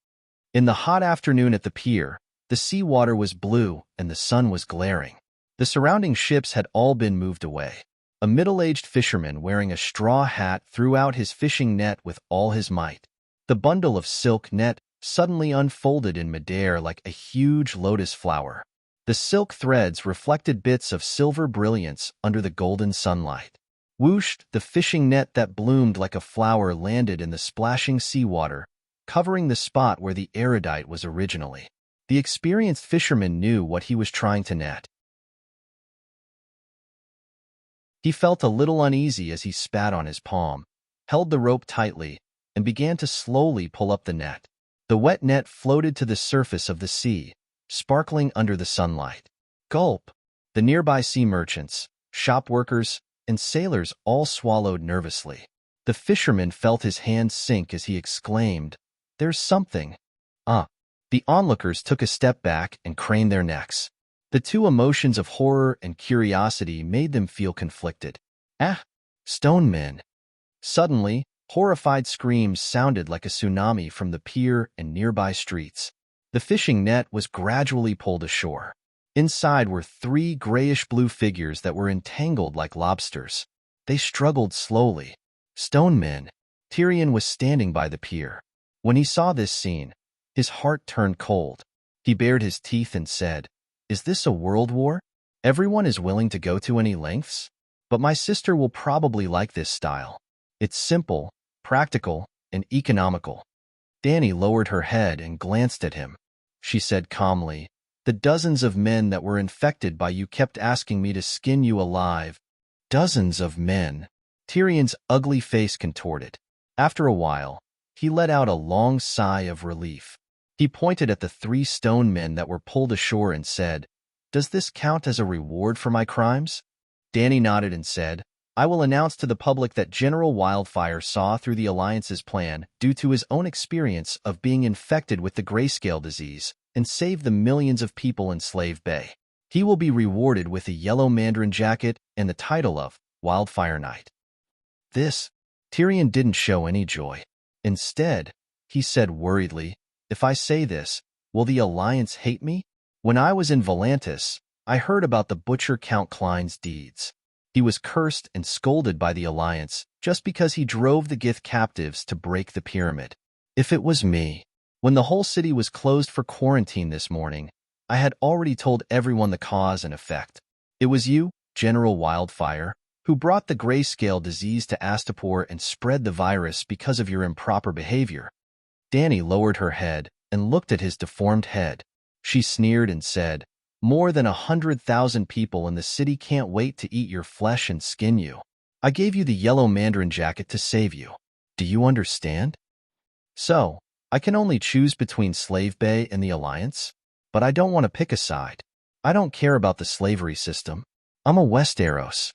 In the hot afternoon at the pier, the seawater was blue and the sun was glaring. The surrounding ships had all been moved away. A middle-aged fisherman wearing a straw hat threw out his fishing net with all his might. The bundle of silk net suddenly unfolded in midair like a huge lotus flower. The silk threads reflected bits of silver brilliance under the golden sunlight. Whooshed, the fishing net that bloomed like a flower landed in the splashing seawater, covering the spot where the erudite was originally. The experienced fisherman knew what he was trying to net. He felt a little uneasy as he spat on his palm, held the rope tightly, and began to slowly pull up the net. The wet net floated to the surface of the sea, sparkling under the sunlight. Gulp! The nearby sea merchants, shop workers, and sailors all swallowed nervously. The fisherman felt his hands sink as he exclaimed, "There's something." The onlookers took a step back and craned their necks. The two emotions of horror and curiosity made them feel conflicted. Ah! Stone men! Suddenly, horrified screams sounded like a tsunami from the pier and nearby streets. The fishing net was gradually pulled ashore. Inside were three grayish-blue figures that were entangled like lobsters. They struggled slowly. Stone men. Tyrion was standing by the pier. When he saw this scene, his heart turned cold. He bared his teeth and said, "Is this a world war? Everyone is willing to go to any lengths? But my sister will probably like this style. It's simple, practical, and economical." Dany lowered her head and glanced at him. She said calmly, "The dozens of men that were infected by you kept asking me to skin you alive." Dozens of men. Tyrion's ugly face contorted. After a while, he let out a long sigh of relief. He pointed at the three stone men that were pulled ashore and said, "Does this count as a reward for my crimes?" Dany nodded and said, "I will announce to the public that General Wildfire saw through the Alliance's plan due to his own experience of being infected with the grayscale disease and saved the millions of people in Slave Bay. He will be rewarded with a yellow mandarin jacket and the title of Wildfire Knight." Tyrion didn't show any joy. Instead, he said worriedly, "If I say this, will the Alliance hate me? When I was in Volantis, I heard about the Butcher Count Klein's deeds. He was cursed and scolded by the Alliance just because he drove the Gith captives to break the pyramid. If it was me, when the whole city was closed for quarantine this morning, I had already told everyone the cause and effect. It was you, General Wildfire, who brought the grayscale disease to Astapor and spread the virus because of your improper behavior." Dany lowered her head and looked at his deformed head. She sneered and said, "More than 100,000 people in the city can't wait to eat your flesh and skin you. I gave you the yellow mandarin jacket to save you. Do you understand? So, I can only choose between Slave Bay and the Alliance? But I don't want to pick a side. I don't care about the slavery system. I'm a Westeros."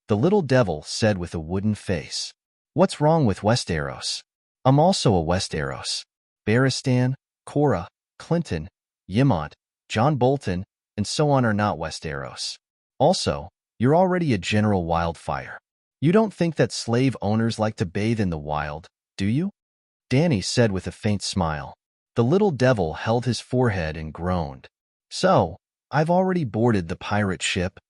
The little devil said with a wooden face. "What's wrong with Westeros? I'm also a Westeros. Barristan, Cora, Clinton, Ymont, John Bolton, and so on are not Westeros. Also, you're already a General Wildfire. You don't think that slave owners like to bathe in the wild, do you?" Dany said with a faint smile. The little devil held his forehead and groaned. "So, I've already boarded the pirate ship?"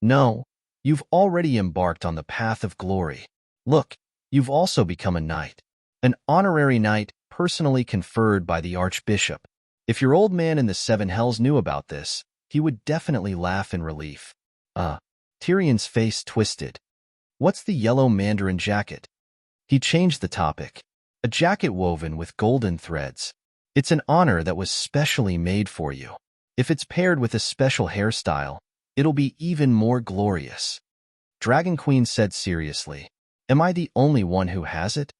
"No, you've already embarked on the path of glory. Look, you've also become a knight. An honorary knight personally conferred by the Archbishop. If your old man in the Seven Hells knew about this, he would definitely laugh in relief." Tyrion's face twisted. "What's the yellow mandarin jacket?" He changed the topic. "A jacket woven with golden threads. It's an honor that was specially made for you. If it's paired with a special hairstyle, it'll be even more glorious." Dragon Queen said seriously, "Am I the only one who has it?"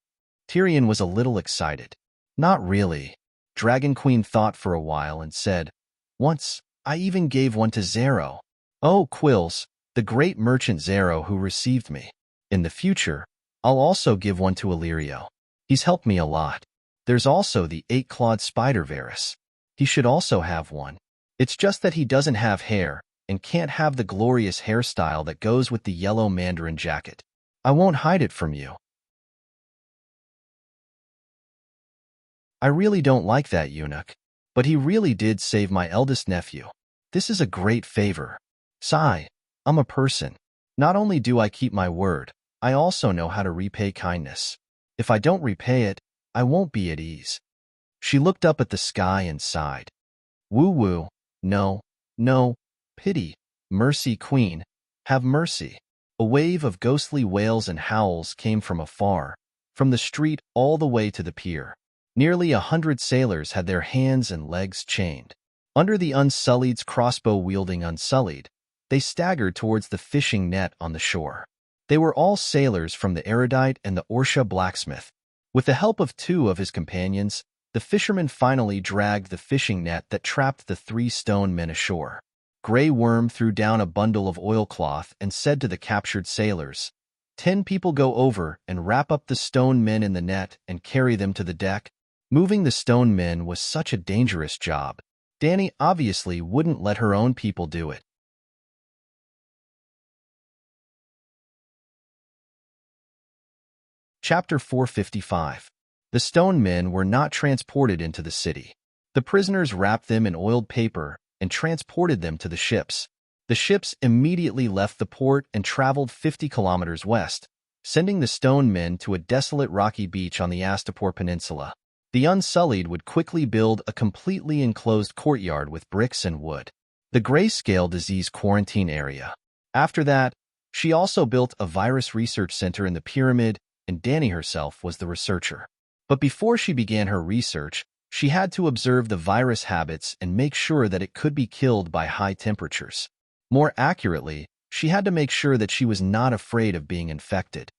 Tyrion was a little excited. "Not really." Dragon Queen thought for a while and said, "Once, I even gave one to Zero. Oh, Quills, the great merchant Zero who received me. In the future, I'll also give one to Illyrio. He's helped me a lot. There's also the eight-clawed spider Varys. He should also have one. It's just that he doesn't have hair and can't have the glorious hairstyle that goes with the yellow mandarin jacket. I won't hide it from you. I really don't like that eunuch, but he really did save my eldest nephew. This is a great favor. Sigh, I'm a person. Not only do I keep my word, I also know how to repay kindness. If I don't repay it, I won't be at ease." She looked up at the sky and sighed. "Woo-woo, no, no, pity, mercy, queen, have mercy." A wave of ghostly wails and howls came from afar, from the street all the way to the pier. Nearly 100 sailors had their hands and legs chained. Under the Unsullied's crossbow-wielding Unsullied, they staggered towards the fishing net on the shore. They were all sailors from the Erudite and the Orsha blacksmith. With the help of 2 of his companions, the fisherman finally dragged the fishing net that trapped the 3 stone men ashore. Grey Worm threw down a bundle of oilcloth and said to the captured sailors, 10 people go over and wrap up the stone men in the net and carry them to the deck." Moving the stone men was such a dangerous job. Danny obviously wouldn't let her own people do it. Chapter 455. The stone men were not transported into the city. The prisoners wrapped them in oiled paper and transported them to the ships. The ships immediately left the port and traveled 50 kilometers west, sending the stone men to a desolate rocky beach on the Astapor Peninsula. The Unsullied would quickly build a completely enclosed courtyard with bricks and wood, the grayscale disease quarantine area. After that, she also built a virus research center in the pyramid, and Danny herself was the researcher. But before she began her research, she had to observe the virus habits and make sure that it could be killed by high temperatures. More accurately, she had to make sure that she was not afraid of being infected.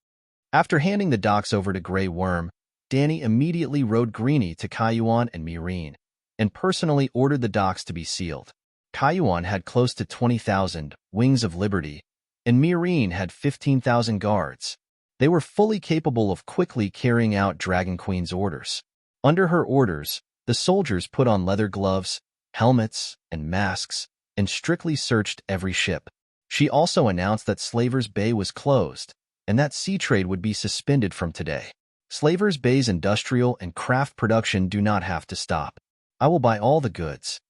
After handing the docks over to Grey Worm, Danny immediately rode Greenie to Kayuan and Mireen, and personally ordered the docks to be sealed. Kayuan had close to 20,000 Wings of Liberty, and Mireen had 15,000 guards. They were fully capable of quickly carrying out Dragon Queen's orders. Under her orders, the soldiers put on leather gloves, helmets, and masks, and strictly searched every ship. She also announced that Slavers Bay was closed, and that sea trade would be suspended from today. Slavers Bay's industrial and craft production do not have to stop. I will buy all the goods,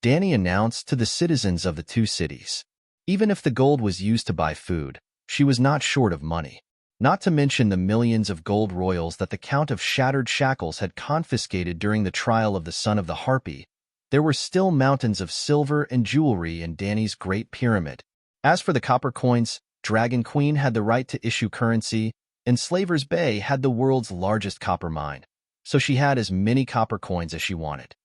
Danny announced to the citizens of the two cities. Even if the gold was used to buy food, she was not short of money. Not to mention the millions of gold royals that the Count of Shattered Shackles had confiscated during the trial of the Son of the Harpy, there were still mountains of silver and jewelry in Danny's Great Pyramid. As for the copper coins, Dragon Queen had the right to issue currency, and Slavers Bay had the world's largest copper mine, so she had as many copper coins as she wanted.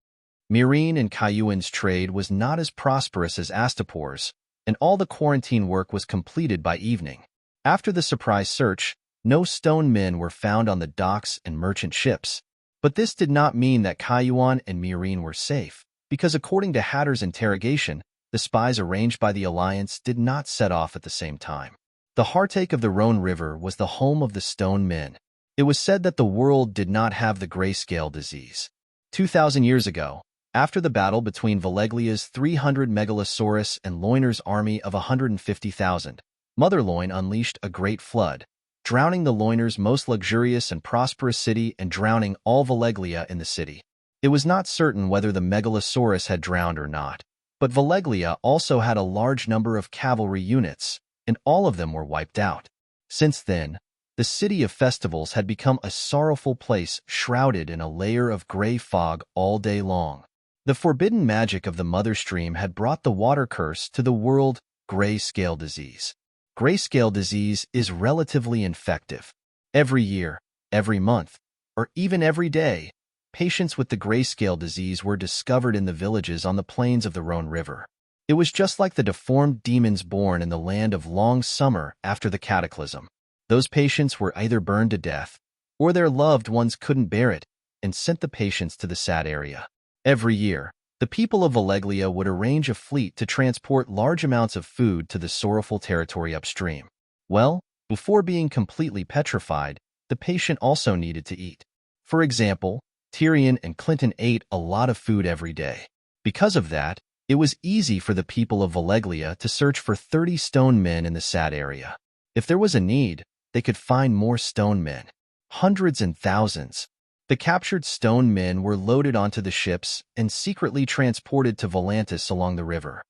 Mireen and Kayuan's trade was not as prosperous as Astapor's, and all the quarantine work was completed by evening. After the surprise search, no stone men were found on the docks and merchant ships. But this did not mean that Kayuan and Mireen were safe, because according to Hatter's interrogation, the spies arranged by the Alliance did not set off at the same time. The heartache of the Rhone River was the home of the stone men. It was said that the world did not have the grayscale disease. 2,000 years ago, after the battle between Valeglia's 300 Megalosaurus and Loiner's army of 150,000, Mother Loin unleashed a great flood, drowning the Loiner's most luxurious and prosperous city and drowning all Valeglia in the city. It was not certain whether the Megalosaurus had drowned or not, but Valeglia also had a large number of cavalry units, and all of them were wiped out. Since then, the city of festivals had become a sorrowful place shrouded in a layer of gray fog all day long. The forbidden magic of the Mother Stream had brought the water curse to the world, grayscale disease. Grayscale disease is relatively infective. Every year, every month, or even every day, patients with the grayscale disease were discovered in the villages on the plains of the Rhone River. It was just like the deformed demons born in the land of long summer after the cataclysm. Those patients were either burned to death, or their loved ones couldn't bear it and sent the patients to the sad area. Every year, the people of Valeglia would arrange a fleet to transport large amounts of food to the sorrowful territory upstream. Well, before being completely petrified, the patient also needed to eat. For example, Tyrion and Clinton ate a lot of food every day. Because of that, it was easy for the people of Valeglia to search for 30 stone men in the sad area. If there was a need, they could find more stone men. Hundreds and thousands. The captured stone men were loaded onto the ships and secretly transported to Volantis along the river.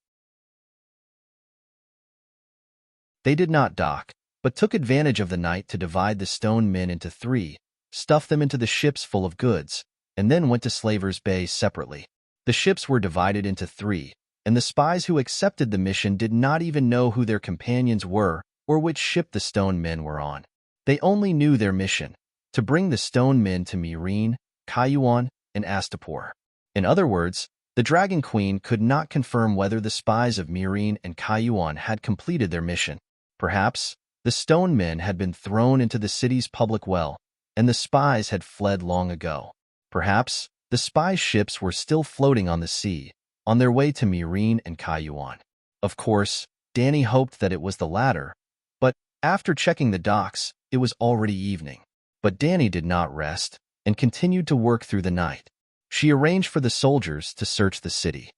They did not dock, but took advantage of the night to divide the stone men into 3, stuff them into the ships full of goods, and then went to Slavers Bay separately. The ships were divided into 3, and the spies who accepted the mission did not even know who their companions were or which ship the stone men were on. They only knew their mission: to bring the stone men to Mireen, Kayuan, and Astapor. In other words, the Dragon Queen could not confirm whether the spies of Mireen and Kayuan had completed their mission. Perhaps the stone men had been thrown into the city's public well, and the spies had fled long ago. Perhaps the spies' ships were still floating on the sea, on their way to Mireen and Kayuan. Of course, Danny hoped that it was the latter, but after checking the docks, it was already evening. But Danny did not rest and continued to work through the night. She arranged for the soldiers to search the city.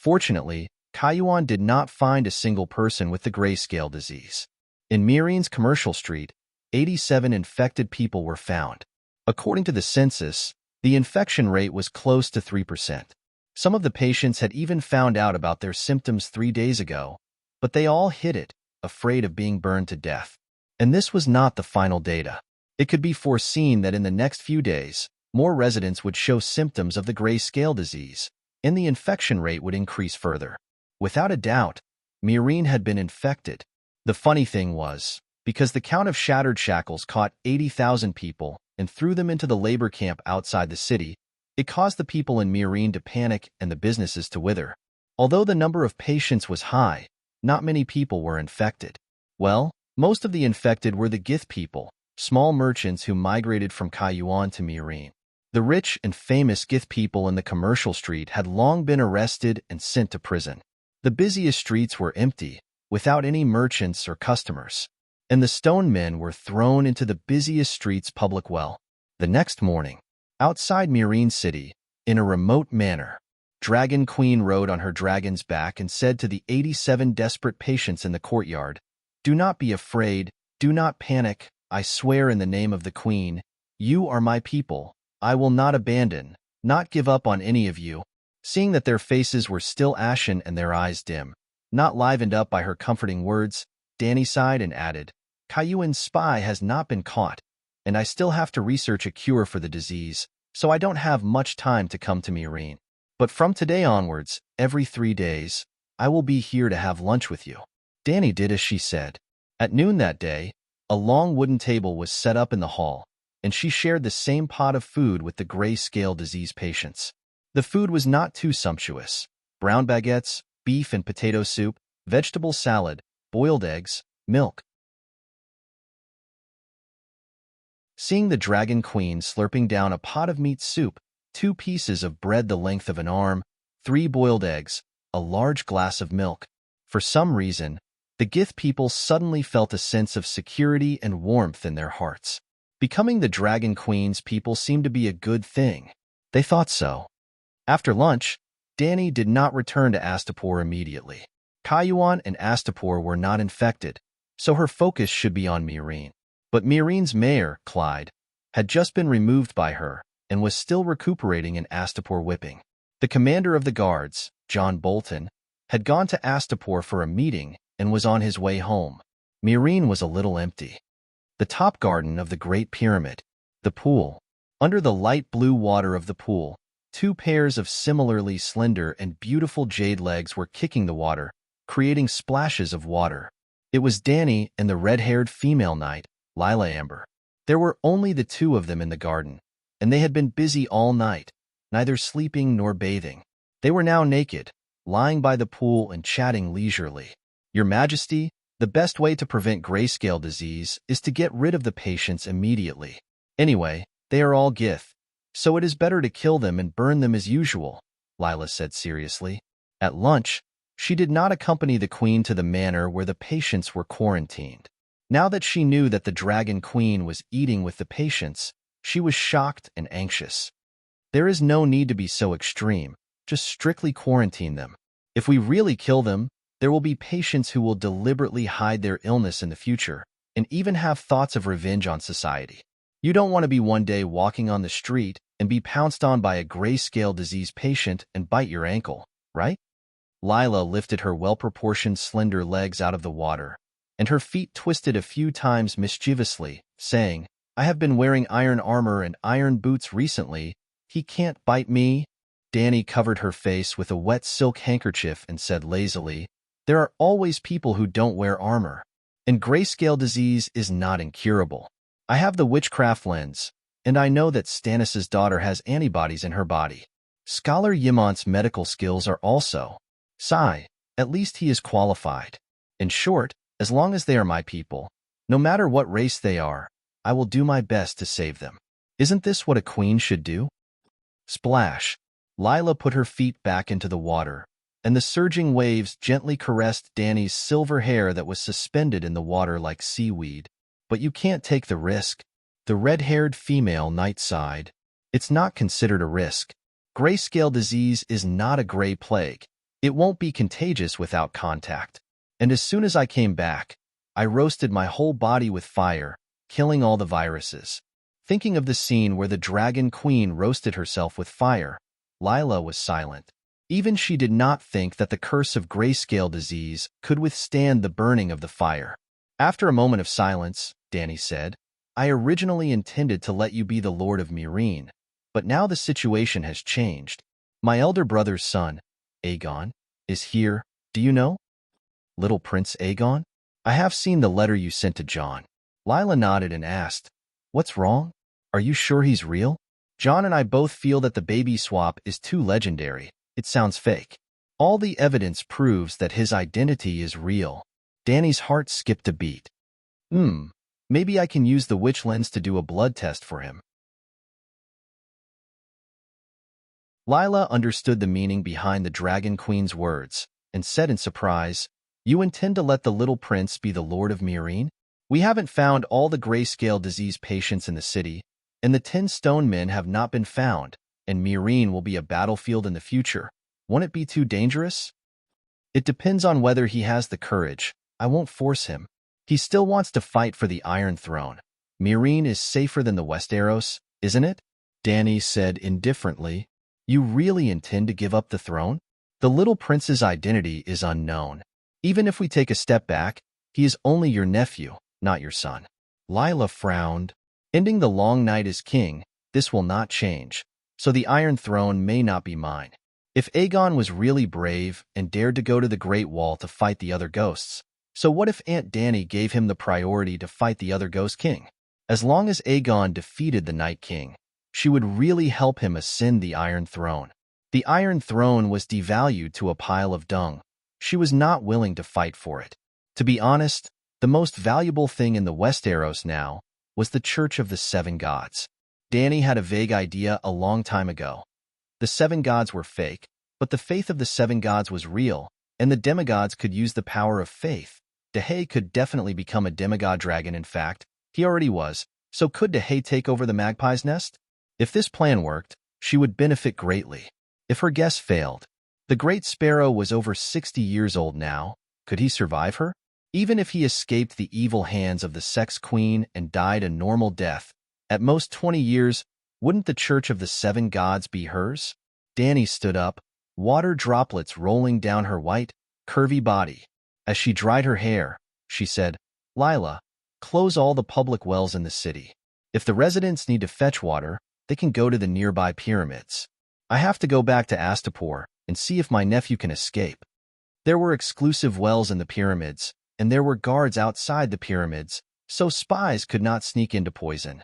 Fortunately, Kayuan did not find a single person with the grayscale disease. In Mirene's commercial street, 87 infected people were found. According to the census, the infection rate was close to 3%. Some of the patients had even found out about their symptoms 3 days ago, but they all hid it, afraid of being burned to death. And this was not the final data. It could be foreseen that in the next few days, more residents would show symptoms of the grayscale disease, and the infection rate would increase further. Without a doubt, Mirene had been infected. The funny thing was, because the Count of Shattered Shackles caught 80,000 people and threw them into the labor camp outside the city, it caused the people in Mirene to panic and the businesses to wither. Although the number of patients was high, not many people were infected. Well, most of the infected were the Gith people, small merchants who migrated from Kayuan to Mirene. The rich and famous Gith people in the commercial street had long been arrested and sent to prison. The busiest streets were empty, without any merchants or customers, and the stone men were thrown into the busiest streets public well. The next morning, outside Mirene City, in a remote manor, Dragon Queen rode on her dragon's back and said to the 87 desperate patients in the courtyard, "Do not be afraid, do not panic, I swear in the name of the Queen, you are my people, I will not abandon, not give up on any of you." Seeing that their faces were still ashen and their eyes dim, not livened up by her comforting words, Danny sighed and added, "Kayuan's spy has not been caught, and I still have to research a cure for the disease, so I don't have much time to come to Mirene. But from today onwards, every 3 days, I will be here to have lunch with you." Danny did as she said. At noon that day, a long wooden table was set up in the hall, and she shared the same pot of food with the grayscale disease patients. The food was not too sumptuous. Brown baguettes, beef and potato soup, vegetable salad, boiled eggs, milk. Seeing the Dragon Queen slurping down a pot of meat soup, 2 pieces of bread the length of an arm, 3 boiled eggs, a large glass of milk, for some reason, the Gith people suddenly felt a sense of security and warmth in their hearts. Becoming the Dragon Queen's people seemed to be a good thing. They thought so. After lunch, Danny did not return to Astapor immediately. Kayuan and Astapor were not infected, so her focus should be on Mirene. But Mirene's mayor, Clyde, had just been removed by her and was still recuperating in Astapor whipping. The commander of the guards, John Bolton, had gone to Astapor for a meeting and was on his way home. Mirene was a little empty. The top garden of the Great Pyramid, the pool. Under the light blue water of the pool, 2 pairs of similarly slender and beautiful jade legs were kicking the water, creating splashes of water. It was Danny and the red-haired female knight, Lila Amber. There were only the 2 of them in the garden, and they had been busy all night, neither sleeping nor bathing. They were now naked, lying by the pool and chatting leisurely. "Your Majesty, the best way to prevent grayscale disease is to get rid of the patients immediately. Anyway, they are all Gith, so it is better to kill them and burn them as usual," Lila said seriously. At lunch, she did not accompany the Queen to the manor where the patients were quarantined. Now that she knew that the Dragon Queen was eating with the patients, she was shocked and anxious. "There is no need to be so extreme, just strictly quarantine them. If we really kill them, there will be patients who will deliberately hide their illness in the future and even have thoughts of revenge on society. You don't want to be one day walking on the street and be pounced on by a grayscale disease patient and bite your ankle, right?" Lila lifted her well-proportioned slender legs out of the water, and her feet twisted a few times mischievously, saying, "I have been wearing iron armor and iron boots recently. He can't bite me." Danny covered her face with a wet silk handkerchief and said lazily, "There are always people who don't wear armor, and grayscale disease is not incurable. I have the witchcraft lens, and I know that Stannis' daughter has antibodies in her body. Scholar Yimont's medical skills are also. Sigh, at least he is qualified. In short, as long as they are my people, no matter what race they are, I will do my best to save them. Isn't this what a queen should do?" Splash! Lila put her feet back into the water, and the surging waves gently caressed Danny's silver hair that was suspended in the water like seaweed. "But you can't take the risk," the red-haired female knight sighed. "It's not considered a risk. Grayscale disease is not a gray plague. It won't be contagious without contact. And as soon as I came back, I roasted my whole body with fire, killing all the viruses. Thinking of the scene where the Dragon Queen roasted herself with fire, Lila was silent. Even she did not think that the curse of grayscale disease could withstand the burning of the fire. After a moment of silence, Danny said, I originally intended to let you be the Lord of Myrene, but now the situation has changed. My elder brother's son, Aegon, is here, do you know? Little Prince Aegon? I have seen the letter you sent to John. Lila nodded and asked, What's wrong? Are you sure he's real? John and I both feel that the baby swap is too legendary. It sounds fake. All the evidence proves that his identity is real. Danny's heart skipped a beat. Maybe I can use the witch lens to do a blood test for him. Lila understood the meaning behind the Dragon Queen's words and said in surprise, You intend to let the little prince be the Lord of Myrene? We haven't found all the grayscale disease patients in the city, and the 10 stone men have not been found, and Myrene will be a battlefield in the future. Won't it be too dangerous? It depends on whether he has the courage. I won't force him. He still wants to fight for the Iron Throne. Myrene is safer than the Westeros, isn't it? Danny said indifferently. You really intend to give up the throne? The little prince's identity is unknown. Even if we take a step back, he is only your nephew, not your son. Lila frowned. Ending the long night as king, this will not change, so the Iron Throne may not be mine. If Aegon was really brave and dared to go to the Great Wall to fight the other ghosts, so what if Aunt Dany gave him the priority to fight the other Ghost King? As long as Aegon defeated the Night King, she would really help him ascend the Iron Throne. The Iron Throne was devalued to a pile of dung. She was not willing to fight for it. To be honest, the most valuable thing in the Westeros now was the Church of the Seven Gods. Dany had a vague idea a long time ago. The Seven Gods were fake, but the faith of the Seven Gods was real, and the demigods could use the power of faith. Dahay could definitely become a demigod dragon. In fact, he already was, so could Dahay take over the Magpie's Nest? If this plan worked, she would benefit greatly. If her guess failed, the Great Sparrow was over 60 years old now. Could he survive her? Even if he escaped the evil hands of the Sex Queen and died a normal death, at most 20 years, wouldn't the Church of the Seven Gods be hers? Dany stood up, water droplets rolling down her white, curvy body. As she dried her hair, she said, Lila, close all the public wells in the city. If the residents need to fetch water, they can go to the nearby pyramids. I have to go back to Astapor and see if my nephew can escape. There were exclusive wells in the pyramids, and there were guards outside the pyramids, so spies could not sneak into poison.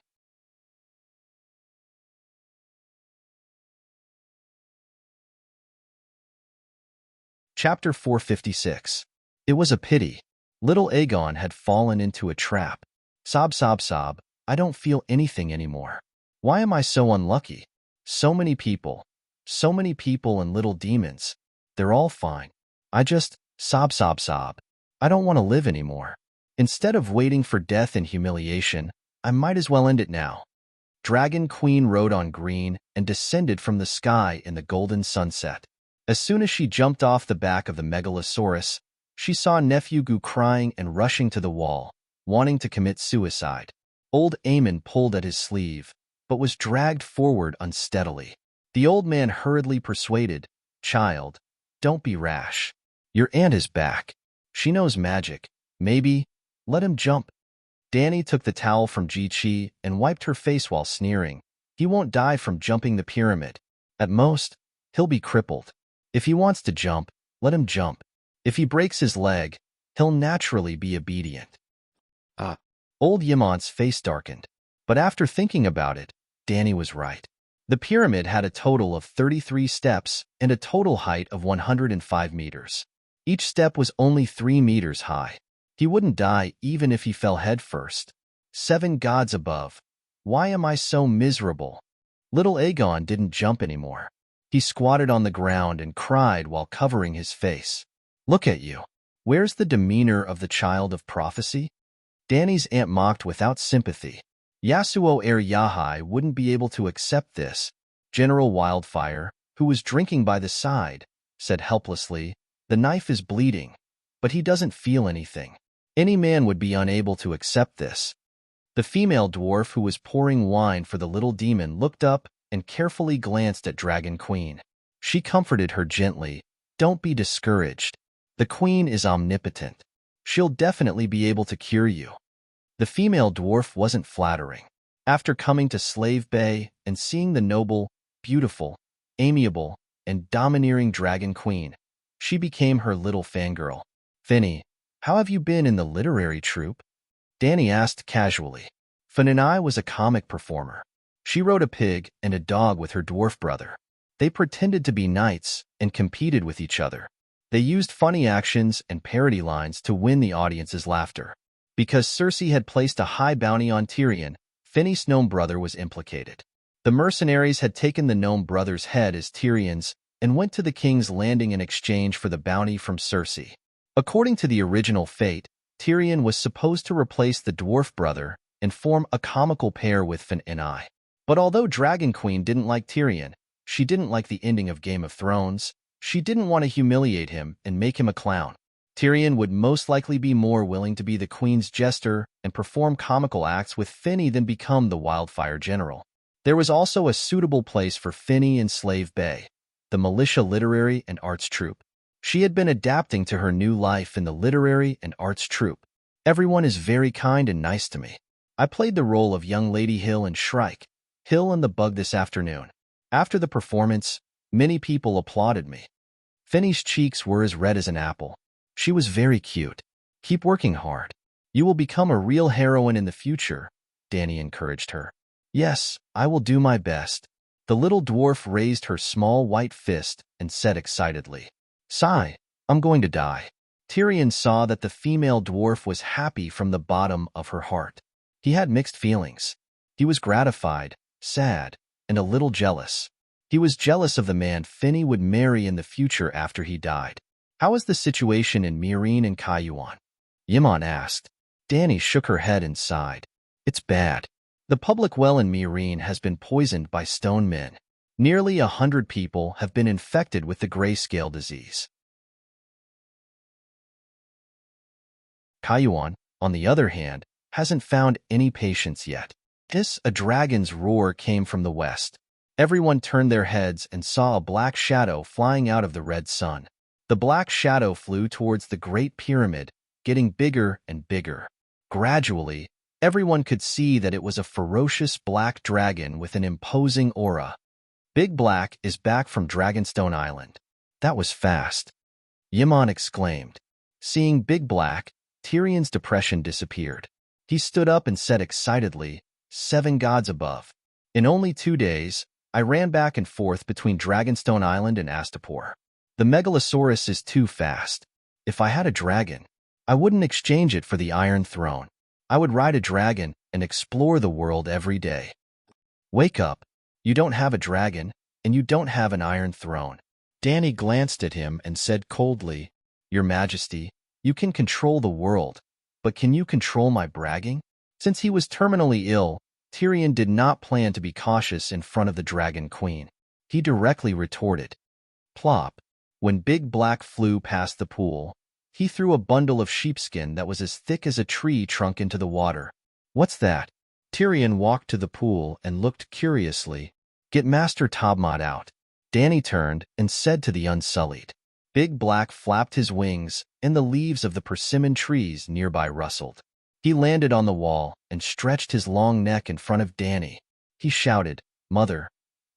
Chapter 456. It was a pity. Little Aegon had fallen into a trap. Sob, sob, sob. I don't feel anything anymore. Why am I so unlucky? So many people and little demons. They're all fine. I just sob, sob, sob. I don't want to live anymore. Instead of waiting for death and humiliation, I might as well end it now. Dragon Queen rode on green and descended from the sky in the golden sunset. As soon as she jumped off the back of the Megalosaurus, she saw Nephew Gu crying and rushing to the wall, wanting to commit suicide. Old Aemon pulled at his sleeve, but was dragged forward unsteadily. The old man hurriedly persuaded, Child, don't be rash. Your aunt is back. She knows magic. Maybe, let him jump. Dany took the towel from Ji-Chi and wiped her face while sneering. He won't die from jumping the pyramid. At most, he'll be crippled. If he wants to jump, let him jump. If he breaks his leg, he'll naturally be obedient. Old Yemont's face darkened. But after thinking about it, Dany was right. The pyramid had a total of 33 steps and a total height of 105 meters. Each step was only 3 meters high. He wouldn't die even if he fell head first. 7 gods above. Why am I so miserable? Little Aegon didn't jump anymore. He squatted on the ground and cried while covering his face. Look at you. Where's the demeanor of the child of prophecy? Dany's aunt mocked without sympathy. Yasuo Yahai wouldn't be able to accept this. General Wildfire, who was drinking by the side, said helplessly, "The knife is bleeding, but he doesn't feel anything. Any man would be unable to accept this." The female dwarf who was pouring wine for the little demon looked up and carefully glanced at Dragon Queen. She comforted her gently. "Don't be discouraged. The queen is omnipotent. She'll definitely be able to cure you." The female dwarf wasn't flattering. After coming to Slave Bay and seeing the noble, beautiful, amiable, and domineering Dragon Queen, she became her little fangirl. "Finny, how have you been in the literary troupe?" Danny asked casually. Finny was a comic performer. She rode a pig and a dog with her dwarf brother. They pretended to be knights and competed with each other. They used funny actions and parody lines to win the audience's laughter. Because Cersei had placed a high bounty on Tyrion, Finny's gnome brother was implicated. The mercenaries had taken the gnome brother's head as Tyrion's and went to the King's Landing in exchange for the bounty from Cersei. According to the original fate, Tyrion was supposed to replace the dwarf brother and form a comical pair with Finny. But although Dragon Queen didn't like Tyrion, she didn't like the ending of Game of Thrones. She didn't want to humiliate him and make him a clown. Tyrion would most likely be more willing to be the queen's jester and perform comical acts with Finny than become the wildfire general. There was also a suitable place for Finny in Slave Bay, the militia literary and arts troupe. She had been adapting to her new life in the literary and arts troupe. "Everyone is very kind and nice to me. I played the role of young Lady Hill in Shrike, Hill and the Bug this afternoon. After the performance, many people applauded me." Finny's cheeks were as red as an apple. She was very cute. "Keep working hard. You will become a real heroine in the future," Danny encouraged her. "Yes, I will do my best." The little dwarf raised her small white fist and said excitedly, "Sigh, I'm going to die." Tyrion saw that the female dwarf was happy from the bottom of her heart. He had mixed feelings. He was gratified, sad, and a little jealous. He was jealous of the man Finny would marry in the future after he died. "How is the situation in Meereen and Cayuan?" Yimon asked. Danny shook her head and sighed. "It's bad. The public well in Meereen has been poisoned by stone men. Nearly 100 people have been infected with the grayscale disease." Cayuan, on the other hand, hasn't found any patients yet. A dragon's roar came from the west. Everyone turned their heads and saw a black shadow flying out of the red sun. The black shadow flew towards the Great Pyramid, getting bigger and bigger. Gradually, everyone could see that it was a ferocious black dragon with an imposing aura. "Big Black is back from Dragonstone Island." "That was fast," Yimon exclaimed. Seeing Big Black, Tyrion's depression disappeared. He stood up and said excitedly, "7 gods above. In only 2 days, I ran back and forth between Dragonstone Island and Astapor. The Megalosaurus is too fast. If I had a dragon, I wouldn't exchange it for the Iron Throne. I would ride a dragon and explore the world every day." "Wake up. You don't have a dragon, and you don't have an Iron Throne." Danny glanced at him and said coldly, "Your Majesty, you can control the world, but can you control my bragging?" Since he was terminally ill, Tyrion did not plan to be cautious in front of the Dragon Queen. He directly retorted. Plop. When Big Black flew past the pool, he threw a bundle of sheepskin that was as thick as a tree trunk into the water. "What's that?" Tyrion walked to the pool and looked curiously. "Get Master Tobmod out." Danny turned and said to the Unsullied. Big Black flapped his wings, and the leaves of the persimmon trees nearby rustled. He landed on the wall and stretched his long neck in front of Danny. He shouted, "Mother,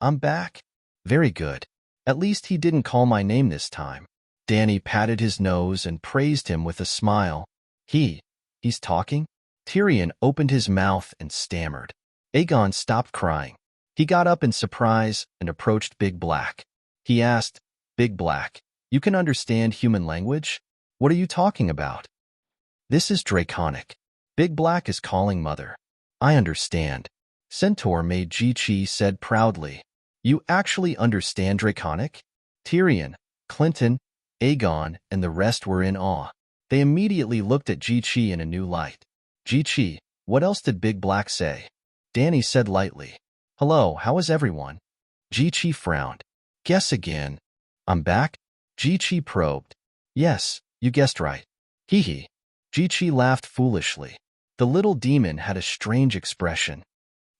I'm back." "Very good. At least he didn't call my name this time." Danny patted his nose and praised him with a smile. He's talking?" Tyrion opened his mouth and stammered. Aegon stopped crying. He got up in surprise and approached Big Black. He asked, "Big Black, you can understand human language? What are you talking about?" "This is Draconic. Big Black is calling Mother." "I understand." Centaur Maid Ji-Chi said proudly. "You actually understand Draconic?" Tyrion, Clinton, Aegon, and the rest were in awe. They immediately looked at Ji-Chi in a new light. "Ji-Chi, what else did Big Black say?" Danny said lightly, "Hello, how is everyone?" Ji-Chi frowned. "Guess again." "I'm back?" Ji-Chi probed. Yes, you guessed right. Hee. Ji-Chi laughed foolishly. The little demon had a strange expression.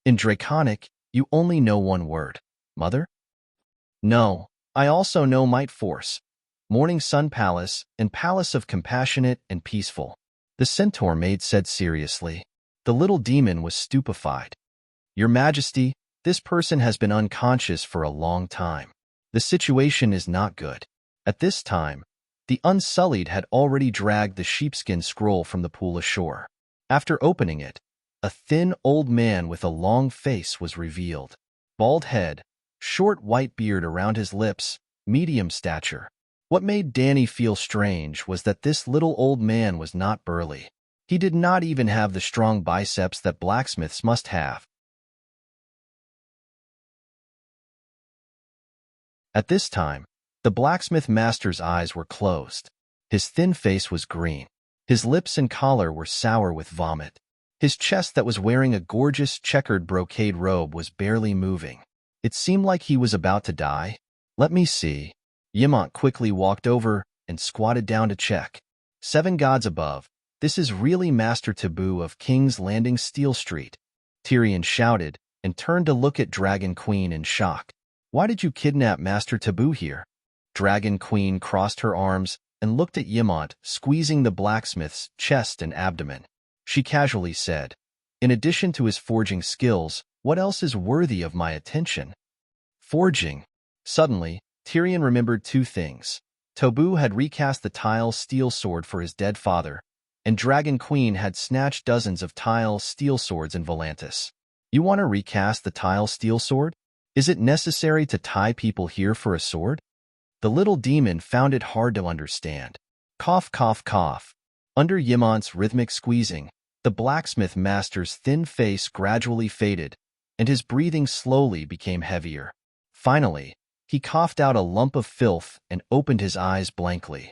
In Draconic, you only know one word. Mother? No, I also know Might Force, Morning Sun Palace, and Palace of Compassionate and Peaceful. The centaur maid said seriously. The little demon was stupefied. Your Majesty, this person has been unconscious for a long time. The situation is not good. At this time, the Unsullied had already dragged the sheepskin scroll from the pool ashore. After opening it, a thin old man with a long face was revealed. Bald head, short white beard around his lips, medium stature. What made Danny feel strange was that this little old man was not burly. He did not even have the strong biceps that blacksmiths must have. At this time, the blacksmith master's eyes were closed. His thin face was green. His lips and collar were sour with vomit. His chest that was wearing a gorgeous checkered brocade robe was barely moving. It seemed like he was about to die. Let me see. Yimont quickly walked over and squatted down to check. 7 gods above, this is really Master Taboo of King's Landing Steel Street. Tyrion shouted and turned to look at Dragon Queen in shock. Why did you kidnap Master Taboo here? Dragon Queen crossed her arms and looked at Yimont, squeezing the blacksmith's chest and abdomen. She casually said, in addition to his forging skills, what else is worthy of my attention? Forging. Suddenly, Tyrion remembered 2 things. Taboo had recast the tile steel sword for his dead father, and Dragon Queen had snatched dozens of tile steel swords in Volantis. You want to recast the tile steel sword? Is it necessary to tie people here for a sword? The little demon found it hard to understand. Cough, cough, cough. Under Yimont's rhythmic squeezing, the blacksmith master's thin face gradually faded, and his breathing slowly became heavier. Finally, he coughed out a lump of filth and opened his eyes blankly.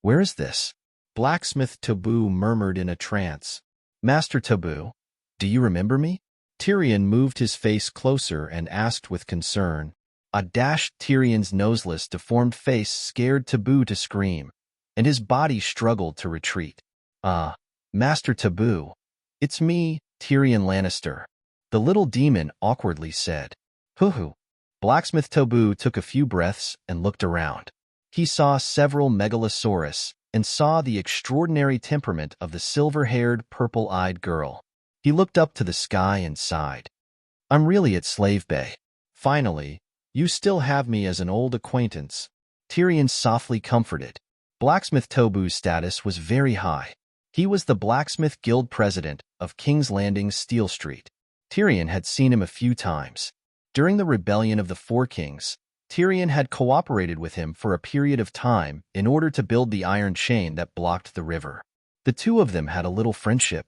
Where is this? Blacksmith Taboo murmured in a trance. Master Taboo, do you remember me? Tyrion moved his face closer and asked with concern. Tyrion's noseless, deformed face scared Taboo to scream, and his body struggled to retreat. Master Taboo, it's me, Tyrion Lannister, the little demon awkwardly said. Hoo-hoo. Blacksmith Taboo took a few breaths and looked around. He saw several megalosaurus and saw the extraordinary temperament of the silver-haired, purple-eyed girl. He looked up to the sky and sighed. I'm really at Slave Bay. Finally, you still have me as an old acquaintance. Tyrion softly comforted. Blacksmith Taboo's status was very high. He was the Blacksmith Guild president of King's Landing Steel Street. Tyrion had seen him a few times. During the rebellion of the Four Kings, Tyrion had cooperated with him for a period of time in order to build the iron chain that blocked the river. The two of them had a little friendship.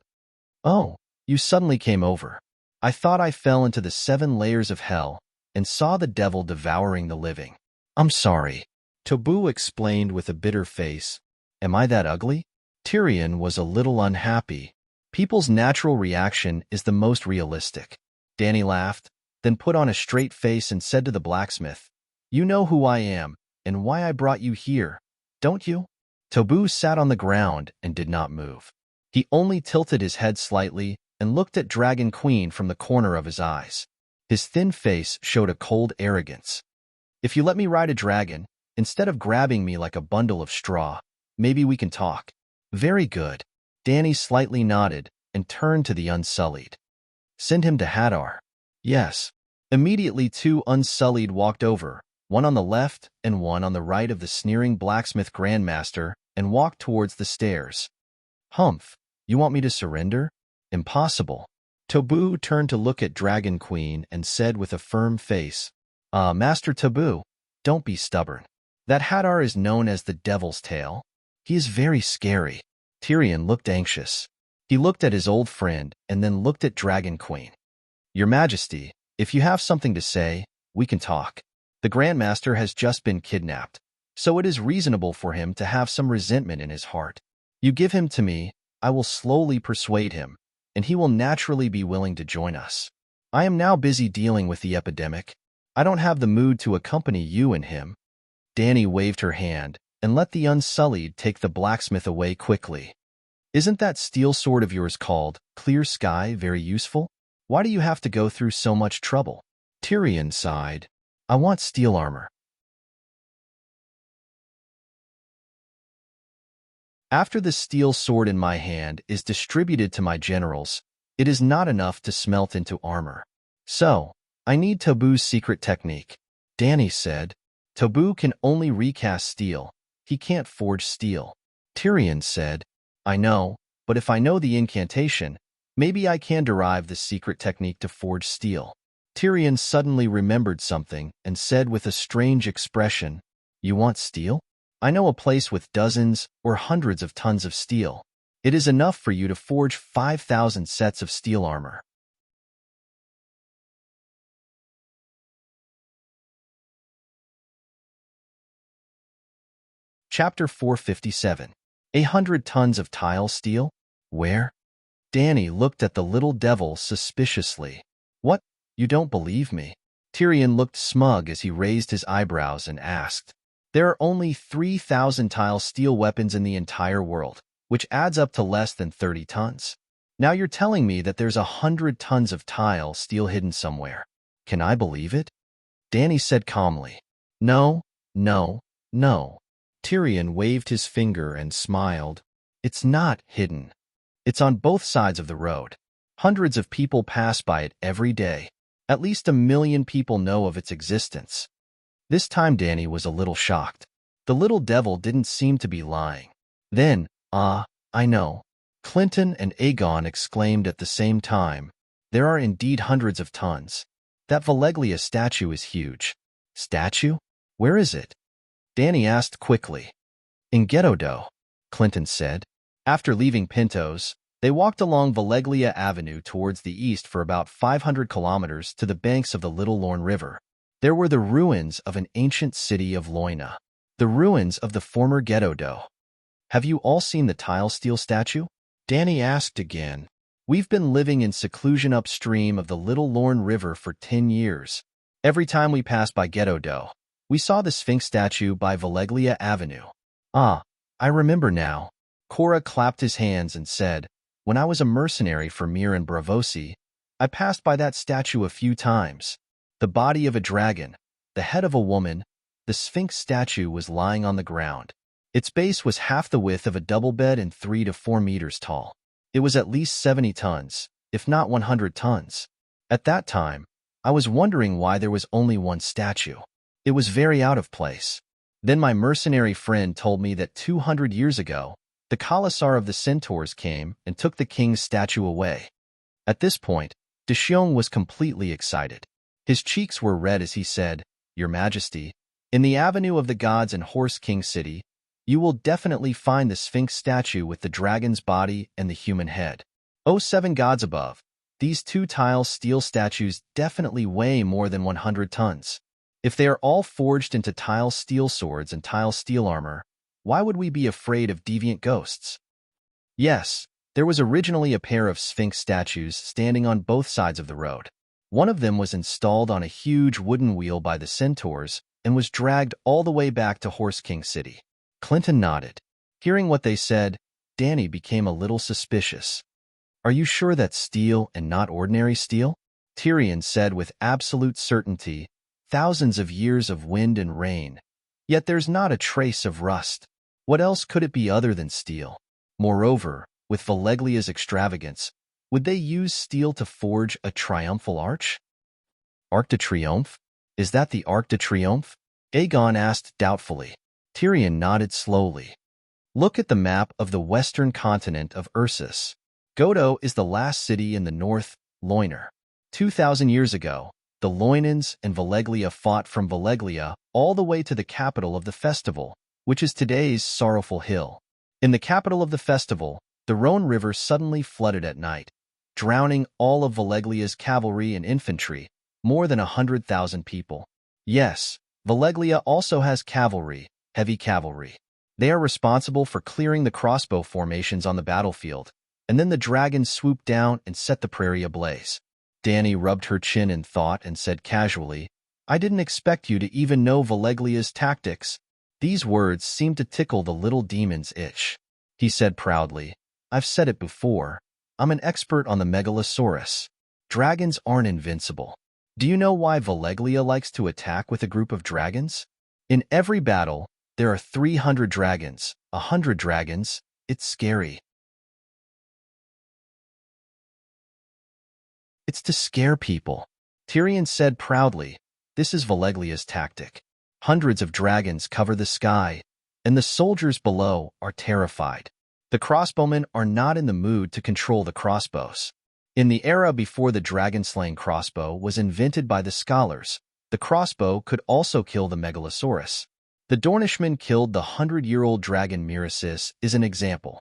Oh, you suddenly came over. I thought I fell into the 7 layers of hell and saw the devil devouring the living. I'm sorry. Taboo explained with a bitter face. Am I that ugly? Tyrion was a little unhappy. People's natural reaction is the most realistic. Danny laughed, then put on a straight face and said to the blacksmith, You know who I am and why I brought you here, don't you? Taboo sat on the ground and did not move. He only tilted his head slightly and looked at Dragon Queen from the corner of his eyes. His thin face showed a cold arrogance. If you let me ride a dragon, instead of grabbing me like a bundle of straw, maybe we can talk. Very good. Danny slightly nodded and turned to the Unsullied. Send him to Hadar. Yes. Immediately 2 Unsullied walked over, one on the left and one on the right of the sneering blacksmith grandmaster, and walked towards the stairs. Humph, you want me to surrender? Impossible. Taboo turned to look at Dragon Queen and said with a firm face, Master Taboo, don't be stubborn. That Hadar is known as the Devil's Tail. He is very scary. Tyrion looked anxious. He looked at his old friend and then looked at Dragon Queen. Your Majesty, if you have something to say, we can talk. The Grandmaster has just been kidnapped, so it is reasonable for him to have some resentment in his heart. You give him to me, I will slowly persuade him, and he will naturally be willing to join us. I am now busy dealing with the epidemic. I don't have the mood to accompany you and him. Danny waved her hand and let the Unsullied take the blacksmith away quickly. Isn't that steel sword of yours called Clear Sky very useful? Why do you have to go through so much trouble? Tyrion sighed. I want steel armor. After the steel sword in my hand is distributed to my generals, it is not enough to smelt into armor. So, I need Tobu's secret technique. Danny said, Tobu can only recast steel. He can't forge steel. Tyrion said, I know, but if I know the incantation, maybe I can derive the secret technique to forge steel. Tyrion suddenly remembered something and said with a strange expression, You want steel? I know a place with dozens or hundreds of tons of steel. It is enough for you to forge 5,000 sets of steel armor. Chapter 457. 100 tons of tile steel? Where? Danny looked at the little devil suspiciously. What? You don't believe me? Tyrion looked smug as he raised his eyebrows and asked. There are only 3,000 tile steel weapons in the entire world, which adds up to less than 30 tons. Now you're telling me that there's 100 tons of tile steel hidden somewhere. Can I believe it? Danny said calmly. No, no, no. Tyrion waved his finger and smiled. It's not hidden. It's on both sides of the road. Hundreds of people pass by it every day. At least 1 million people know of its existence. This time Danny was a little shocked. The little devil didn't seem to be lying. Then, I know. Clinton and Aegon exclaimed at the same time. There are indeed hundreds of tons. That Valeglia statue is huge. Statue? Where is it? Danny asked quickly. In Ghetto-Do, Clinton said. After leaving Pintos, they walked along Valeglia Avenue towards the east for about 500 kilometers to the banks of the Little Lorne River. There were the ruins of an ancient city of Loina, the ruins of the former Ghetto-Do. Have you all seen the tile steel statue? Danny asked again. We've been living in seclusion upstream of the Little Lorne River for 10 years. Every time we passed by Ghetto-Do, we saw the Sphinx statue by Valeglia Avenue. Ah, I remember now. Cora clapped his hands and said, When I was a mercenary for Mir and Bravosi, I passed by that statue a few times. The body of a dragon, the head of a woman, the Sphinx statue was lying on the ground. Its base was half the width of a double bed and 3 to 4 meters tall. It was at least 70 tons, if not 100 tons. At that time, I was wondering why there was only one statue. It was very out of place. Then my mercenary friend told me that 200 years ago, the Khalasar of the Centaurs came and took the king's statue away. At this point, Deshiong was completely excited. His cheeks were red as he said, Your Majesty, in the Avenue of the Gods and Horse King City, you will definitely find the Sphinx statue with the dragon's body and the human head. Oh, 7 gods above, these 2 tile steel statues definitely weigh more than 100 tons. If they are all forged into tile steel swords and tile steel armor, why would we be afraid of deviant ghosts? Yes, there was originally a pair of Sphinx statues standing on both sides of the road. One of them was installed on a huge wooden wheel by the Centaurs and was dragged all the way back to Horse King City. Clinton nodded. Hearing what they said, Danny became a little suspicious. Are you sure that's steel and not ordinary steel? Tyrion said with absolute certainty, thousands of years of wind and rain. Yet there's not a trace of rust. What else could it be other than steel? Moreover, with Valeglia's extravagance, would they use steel to forge a triumphal arch? Arc de Triomphe? Is that the Arc de Triomphe? Aegon asked doubtfully. Tyrion nodded slowly. Look at the map of the western continent of Ursus. Godo is the last city in the north, Loiner. 2,000 years ago, the Loinans and Valeglia fought from Valeglia all the way to the capital of the festival, which is today's Sorrowful Hill. In the capital of the festival, the Rhone River suddenly flooded at night, drowning all of Valeglia's cavalry and infantry, more than 100,000 people. Yes, Valeglia also has cavalry, heavy cavalry. They are responsible for clearing the crossbow formations on the battlefield, and then the dragons swooped down and set the prairie ablaze. Danny rubbed her chin in thought and said casually, I didn't expect you to even know Valeglia's tactics. These words seemed to tickle the little demon's itch. He said proudly, "I've said it before. I'm an expert on the Megalosaurus. Dragons aren't invincible. Do you know why Valeglia likes to attack with a group of dragons? In every battle, there are 300 dragons, 100 dragons. It's scary. It's to scare people." Tyrion said proudly, "This is Valeglia's tactic. Hundreds of dragons cover the sky, and the soldiers below are terrified. The crossbowmen are not in the mood to control the crossbows. In the era before the dragon-slaying crossbow was invented by the scholars, the crossbow could also kill the Megalosaurus. The Dornishmen killed the 100-year-old dragon Miracis is an example.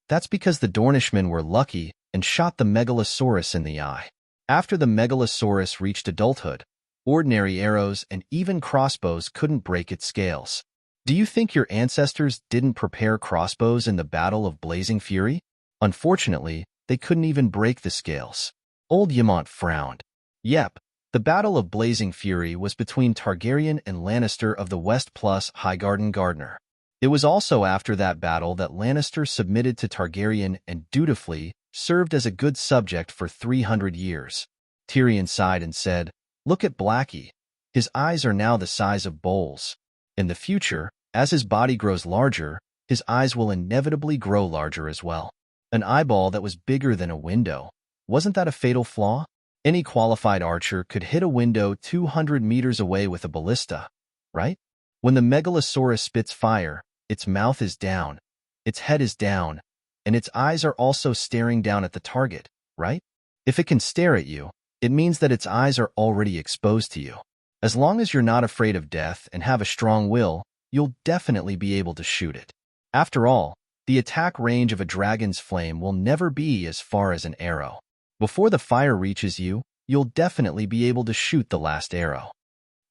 That's because the Dornishmen were lucky and shot the Megalosaurus in the eye. After the Megalosaurus reached adulthood, ordinary arrows and even crossbows couldn't break its scales. Do you think your ancestors didn't prepare crossbows in the Battle of Blazing Fury? Unfortunately, they couldn't even break the scales." Old Ymont frowned. "Yep, the Battle of Blazing Fury was between Targaryen and Lannister of the West plus Highgarden Gardner. It was also after that battle that Lannister submitted to Targaryen and dutifully served as a good subject for 300 years. Tyrion sighed and said, "Look at Blackie. His eyes are now the size of bowls. In the future, as his body grows larger, his eyes will inevitably grow larger as well. An eyeball that was bigger than a window. Wasn't that a fatal flaw? Any qualified archer could hit a window 200 meters away with a ballista, right? When the Megalosaurus spits fire, its mouth is down, its head is down, and its eyes are also staring down at the target, right? If it can stare at you, it means that its eyes are already exposed to you. As long as you're not afraid of death and have a strong will, you'll definitely be able to shoot it. After all, the attack range of a dragon's flame will never be as far as an arrow. Before the fire reaches you, you'll definitely be able to shoot the last arrow."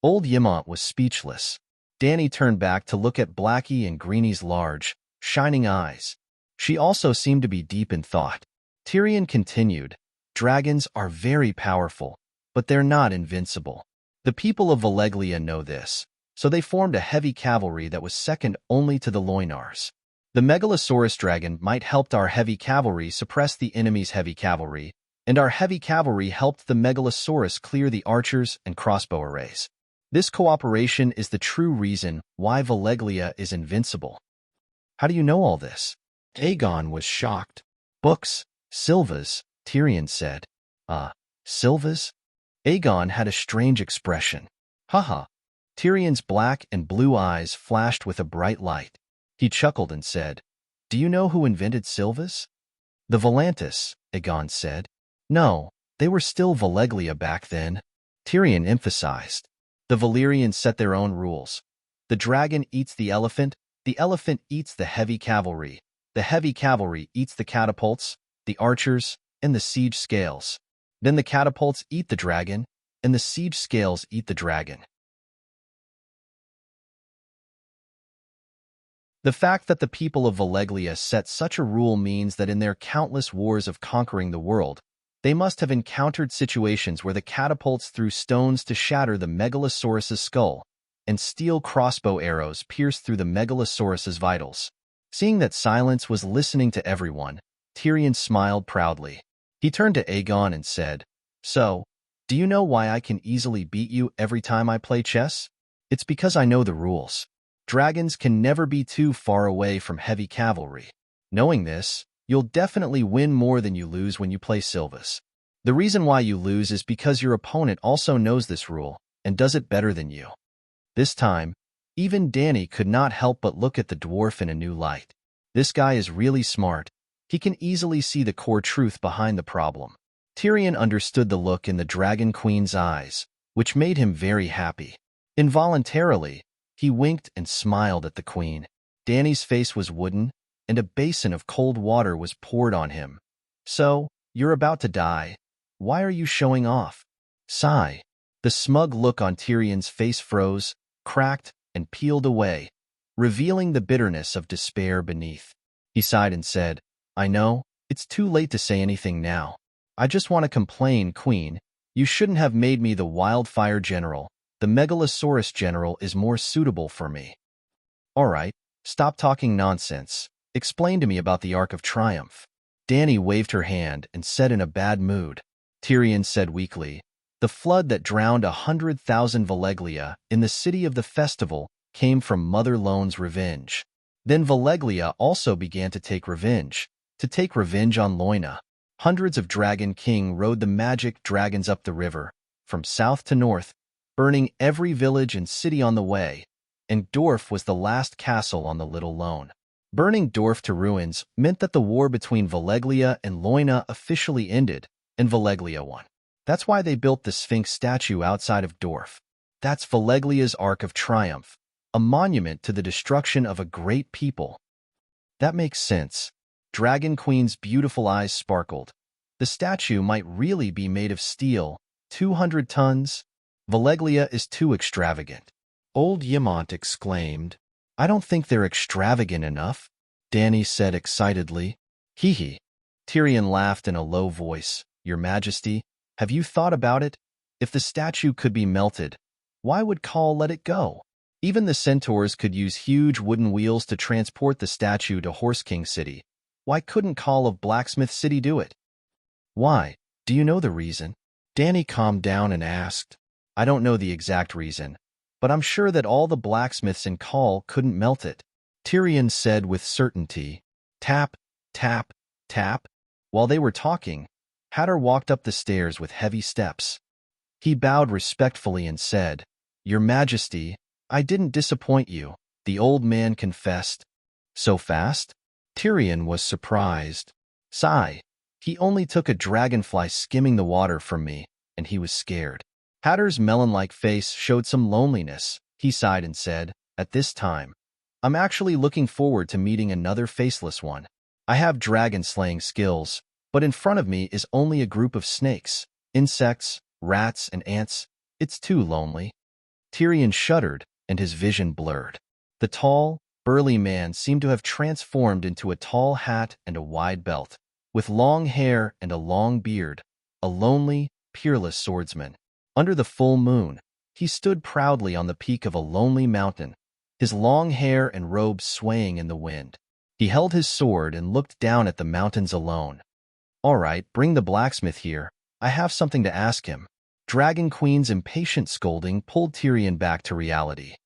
Old Ymont was speechless. Dany turned back to look at Blackie and Greenie's large, shining eyes. She also seemed to be deep in thought. Tyrion continued, "Dragons are very powerful, but they're not invincible. The people of Valeglia know this, so they formed a heavy cavalry that was second only to the Loinars. The Megalosaurus dragon might help our heavy cavalry suppress the enemy's heavy cavalry, and our heavy cavalry helped the Megalosaurus clear the archers and crossbow arrays. This cooperation is the true reason why Valeglia is invincible." "How do you know all this?" Aegon was shocked. "Books, Silvas," Tyrion said. Silvas?" Aegon had a strange expression. "Haha." Tyrion's black and blue eyes flashed with a bright light. He chuckled and said, "Do you know who invented Silvas?" "The Volantis," Aegon said. "No, they were still Valeglia back then," Tyrion emphasized. "The Valyrians set their own rules. The dragon eats the elephant eats the heavy cavalry eats the catapults, the archers, and the siege scales. Then the catapults eat the dragon, and the siege scales eat the dragon." The fact that the people of Valeglia set such a rule means that in their countless wars of conquering the world, they must have encountered situations where the catapults threw stones to shatter the Megalosaurus's skull, and steel crossbow arrows pierced through the Megalosaurus's vitals. Seeing that silence was listening to everyone, Tyrion smiled proudly. He turned to Aegon and said, "So, do you know why I can easily beat you every time I play chess? It's because I know the rules. Dragons can never be too far away from heavy cavalry. Knowing this, you'll definitely win more than you lose when you play Silvas. The reason why you lose is because your opponent also knows this rule and does it better than you." This time, even Dany could not help but look at the dwarf in a new light. This guy is really smart. He can easily see the core truth behind the problem. Tyrion understood the look in the Dragon Queen's eyes, which made him very happy. Involuntarily, he winked and smiled at the queen. Dany's face was wooden, and a basin of cold water was poured on him. "So, you're about to die. Why are you showing off?" Sigh. The smug look on Tyrion's face froze, cracked, and peeled away, revealing the bitterness of despair beneath. He sighed and said, "I know, it's too late to say anything now. I just want to complain, Queen. You shouldn't have made me the Wildfire General. The Megalosaurus General is more suitable for me." All right, stop talking nonsense. Explain to me about the Arc of Triumph. Dany waved her hand and said in a bad mood. Tyrion said weakly, the flood that drowned 100,000 Valeglia in the city of the festival came from Mother Lone's revenge. Then Valeglia also began to take revenge on Loina. Hundreds of Dragon King rode the magic dragons up the river, from south to north, burning every village and city on the way, and Dorf was the last castle on the Little Lone. Burning Dorf to ruins meant that the war between Valeglia and Loina officially ended, and Valeglia won. That's why they built the Sphinx statue outside of Dorf. That's Valeglia's Arc of Triumph, a monument to the destruction of a great people. That makes sense. Dragon Queen's beautiful eyes sparkled. The statue might really be made of steel, 200 tons. Valeglia is too extravagant. Old Ymont exclaimed. I don't think they're extravagant enough, Dany said excitedly. Hee hee. Tyrion laughed in a low voice. Your Majesty, have you thought about it? If the statue could be melted, why would Khal let it go? Even the centaurs could use huge wooden wheels to transport the statue to Horse King City. Why couldn't Khal of Blacksmith City do it? Why? Do you know the reason? Dany calmed down and asked. I don't know the exact reason, but I'm sure that all the blacksmiths in Khal couldn't melt it. Tyrion said with certainty. Tap, tap, tap. While they were talking, Hatter walked up the stairs with heavy steps. He bowed respectfully and said, Your Majesty, I didn't disappoint you, the old man confessed. So fast? Tyrion was surprised. Sigh. He only took a dragonfly skimming the water from me, and he was scared. Hatter's melon-like face showed some loneliness. He sighed and said, At this time, I'm actually looking forward to meeting another faceless one. I have dragon-slaying skills, but in front of me is only a group of snakes, insects, rats, and ants. It's too lonely. Tyrion shuddered, and his vision blurred. The tall, burly man seemed to have transformed into a tall hat and a wide belt, with long hair and a long beard, a lonely, peerless swordsman. Under the full moon, he stood proudly on the peak of a lonely mountain, his long hair and robes swaying in the wind. He held his sword and looked down at the mountains alone. All right, bring the blacksmith here. I have something to ask him. Dragon Queen's impatient scolding pulled Tyrion back to reality.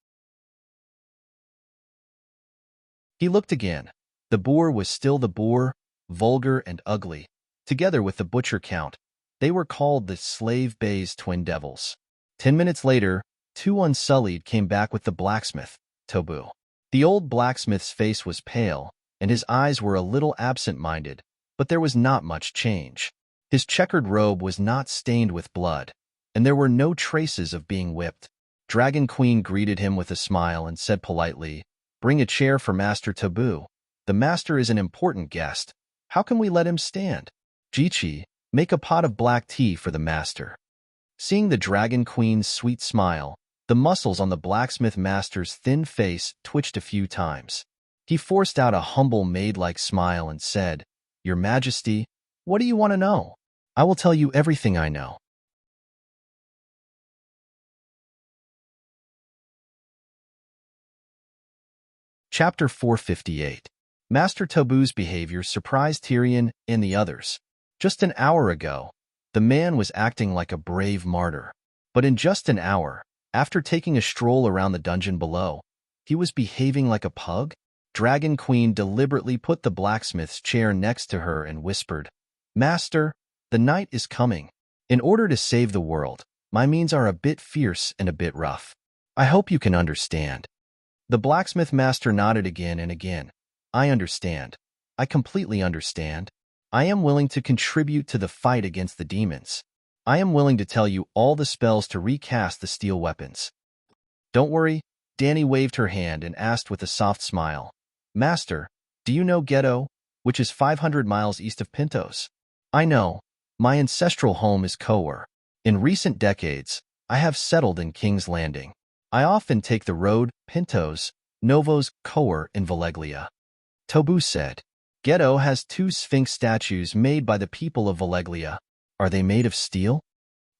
He looked again. The boar was still the boar, vulgar and ugly. Together with the butcher count, they were called the Slave Bay's twin devils. 10 minutes later, two Unsullied came back with the blacksmith, Tobu. The old blacksmith's face was pale, and his eyes were a little absent-minded, but there was not much change. His checkered robe was not stained with blood, and there were no traces of being whipped. Dragon Queen greeted him with a smile and said politely, Bring a chair for Master Tobu. The master is an important guest. How can we let him stand? Jichi, make a pot of black tea for the master. Seeing the Dragon Queen's sweet smile, the muscles on the blacksmith master's thin face twitched a few times. He forced out a humble maid-like smile and said, Your Majesty, what do you want to know? I will tell you everything I know. Chapter 458. Master Tobu's behavior surprised Tyrion and the others. Just an hour ago, the man was acting like a brave martyr. But in just an hour, after taking a stroll around the dungeon below, he was behaving like a pug? Dragon Queen deliberately put the blacksmith's chair next to her and whispered, Master, the night is coming. In order to save the world, my means are a bit fierce and a bit rough. I hope you can understand. The blacksmith master nodded again and again. I understand. I completely understand. I am willing to contribute to the fight against the demons. I am willing to tell you all the spells to recast the steel weapons. Don't worry, Dany waved her hand and asked with a soft smile. Master, do you know Ghetto, which is 500 miles east of Pintos? I know. My ancestral home is Kowar. In recent decades, I have settled in King's Landing. I often take the road, Pintos, Novos, Kowar, in Valeglia. Tobu said. Ghetto has 2 Sphinx statues made by the people of Valeglia. Are they made of steel?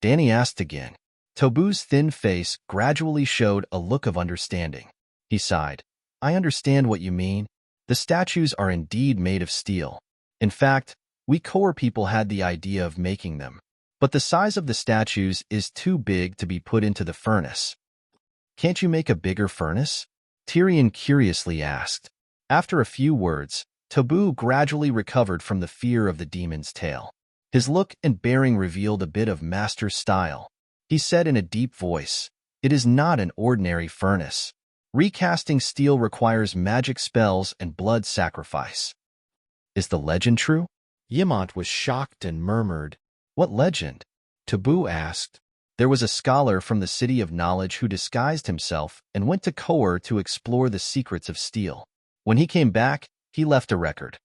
Dany asked again. Tobu's thin face gradually showed a look of understanding. He sighed. I understand what you mean. The statues are indeed made of steel. In fact, we Koer people had the idea of making them. But the size of the statues is too big to be put into the furnace. Can't you make a bigger furnace? Tyrion curiously asked. After a few words, Taboo gradually recovered from the fear of the demon's tail. His look and bearing revealed a bit of master style. He said in a deep voice, "It is not an ordinary furnace. Recasting steel requires magic spells and blood sacrifice." Is the legend true? Ymont was shocked and murmured, "What legend?" Taboo asked. There was a scholar from the City of Knowledge who disguised himself and went to Koer to explore the secrets of steel. When he came back, he left a record.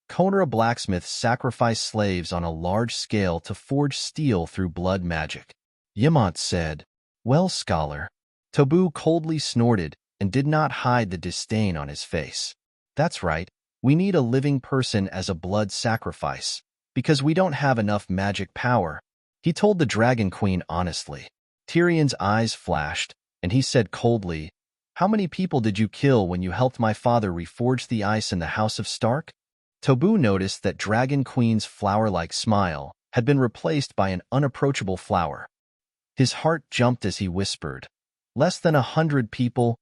Koer blacksmiths sacrificed slaves on a large scale to forge steel through blood magic. Ymont said, "Well, scholar." Taboo coldly snorted and did not hide the disdain on his face. "That's right. We need a living person as a blood sacrifice, because we don't have enough magic power," he told the Dragon Queen honestly. Tyrion's eyes flashed, and he said coldly, "How many people did you kill when you helped my father reforge the ice in the House of Stark?" Taboo noticed that Dragon Queen's flower-like smile had been replaced by an unapproachable flower. His heart jumped as he whispered, "Less than 100 people?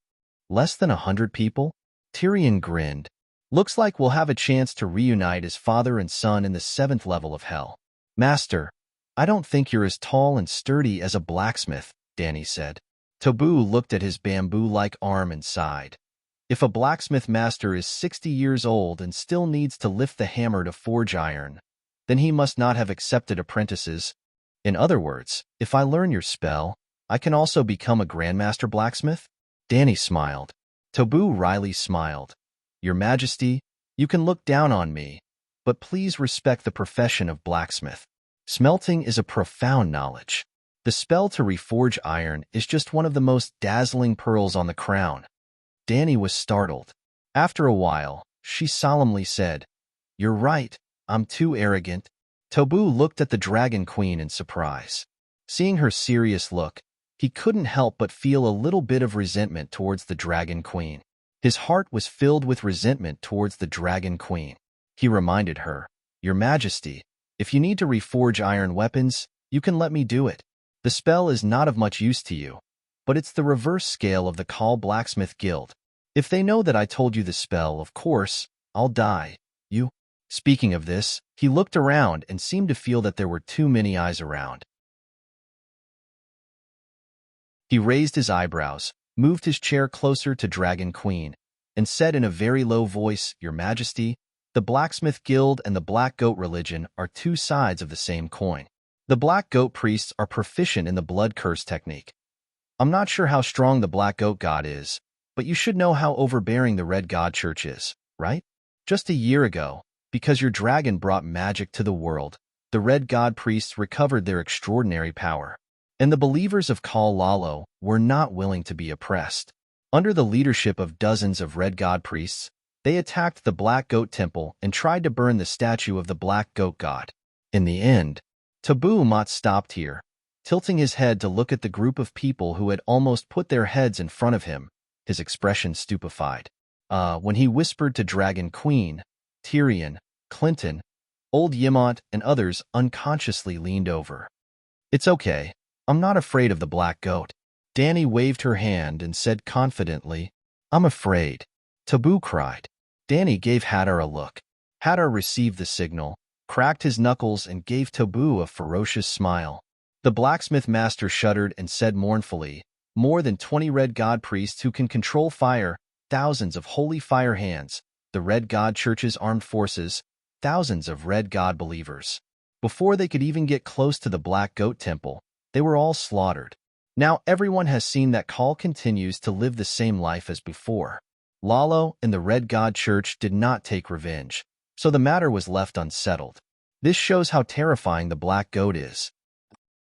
Less than 100 people?" Tyrion grinned. "Looks like we'll have a chance to reunite as father and son in the 7th level of hell." "Master, I don't think you're as tall and sturdy as a blacksmith," Dany said. Taboo looked at his bamboo-like arm and sighed. If a blacksmith master is 60 years old and still needs to lift the hammer to forge iron, then he must not have accepted apprentices. In other words, if I learn your spell, I can also become a grandmaster blacksmith? Dany smiled. Taboo wryly smiled. "Your Majesty, you can look down on me, but please respect the profession of blacksmith. Smelting is a profound knowledge. The spell to reforge iron is just one of the most dazzling pearls on the crown." Dany was startled. After a while, she solemnly said, "You're right, I'm too arrogant." Taboo looked at the Dragon Queen in surprise. Seeing her serious look, he couldn't help but feel a little bit of resentment towards the Dragon Queen. His heart was filled with resentment towards the Dragon Queen. He reminded her, "Your Majesty, if you need to reforge iron weapons, you can let me do it. The spell is not of much use to you, but it's the reverse scale of the Khal Blacksmith Guild. If they know that I told you the spell, of course, I'll die. You." Speaking of this, he looked around and seemed to feel that there were too many eyes around. He raised his eyebrows, moved his chair closer to Dragon Queen, and said in a very low voice, "Your Majesty, the Blacksmith Guild and the Black Goat religion are two sides of the same coin. The Black Goat priests are proficient in the blood curse technique. I'm not sure how strong the Black Goat God is, but you should know how overbearing the Red God Church is, right? Just a year ago, because your dragon brought magic to the world, the Red God priests recovered their extraordinary power. And the believers of Khal Lalo were not willing to be oppressed. Under the leadership of dozens of Red God priests, they attacked the Black Goat Temple and tried to burn the statue of the Black Goat God. In the end, Taboo Mott stopped here, tilting his head to look at the group of people who had almost put their heads in front of him, his expression stupefied. When he whispered to Dragon Queen, Tyrion, Clinton, Old Ymont, and others unconsciously leaned over. "It's okay. I'm not afraid of the Black Goat." Dany waved her hand and said confidently, "I'm afraid." Taboo cried. Dany gave Hadar a look. Hadar received the signal, cracked his knuckles, and gave Taboo a ferocious smile. The blacksmith master shuddered and said mournfully, "More than 20 Red God priests who can control fire, thousands of holy fire hands, the Red God Church's armed forces, thousands of Red God believers. Before they could even get close to the Black Goat Temple, they were all slaughtered. Now everyone has seen that Khal continues to live the same life as before. Lalo and the Red God Church did not take revenge, so the matter was left unsettled. This shows how terrifying the Black Goat is.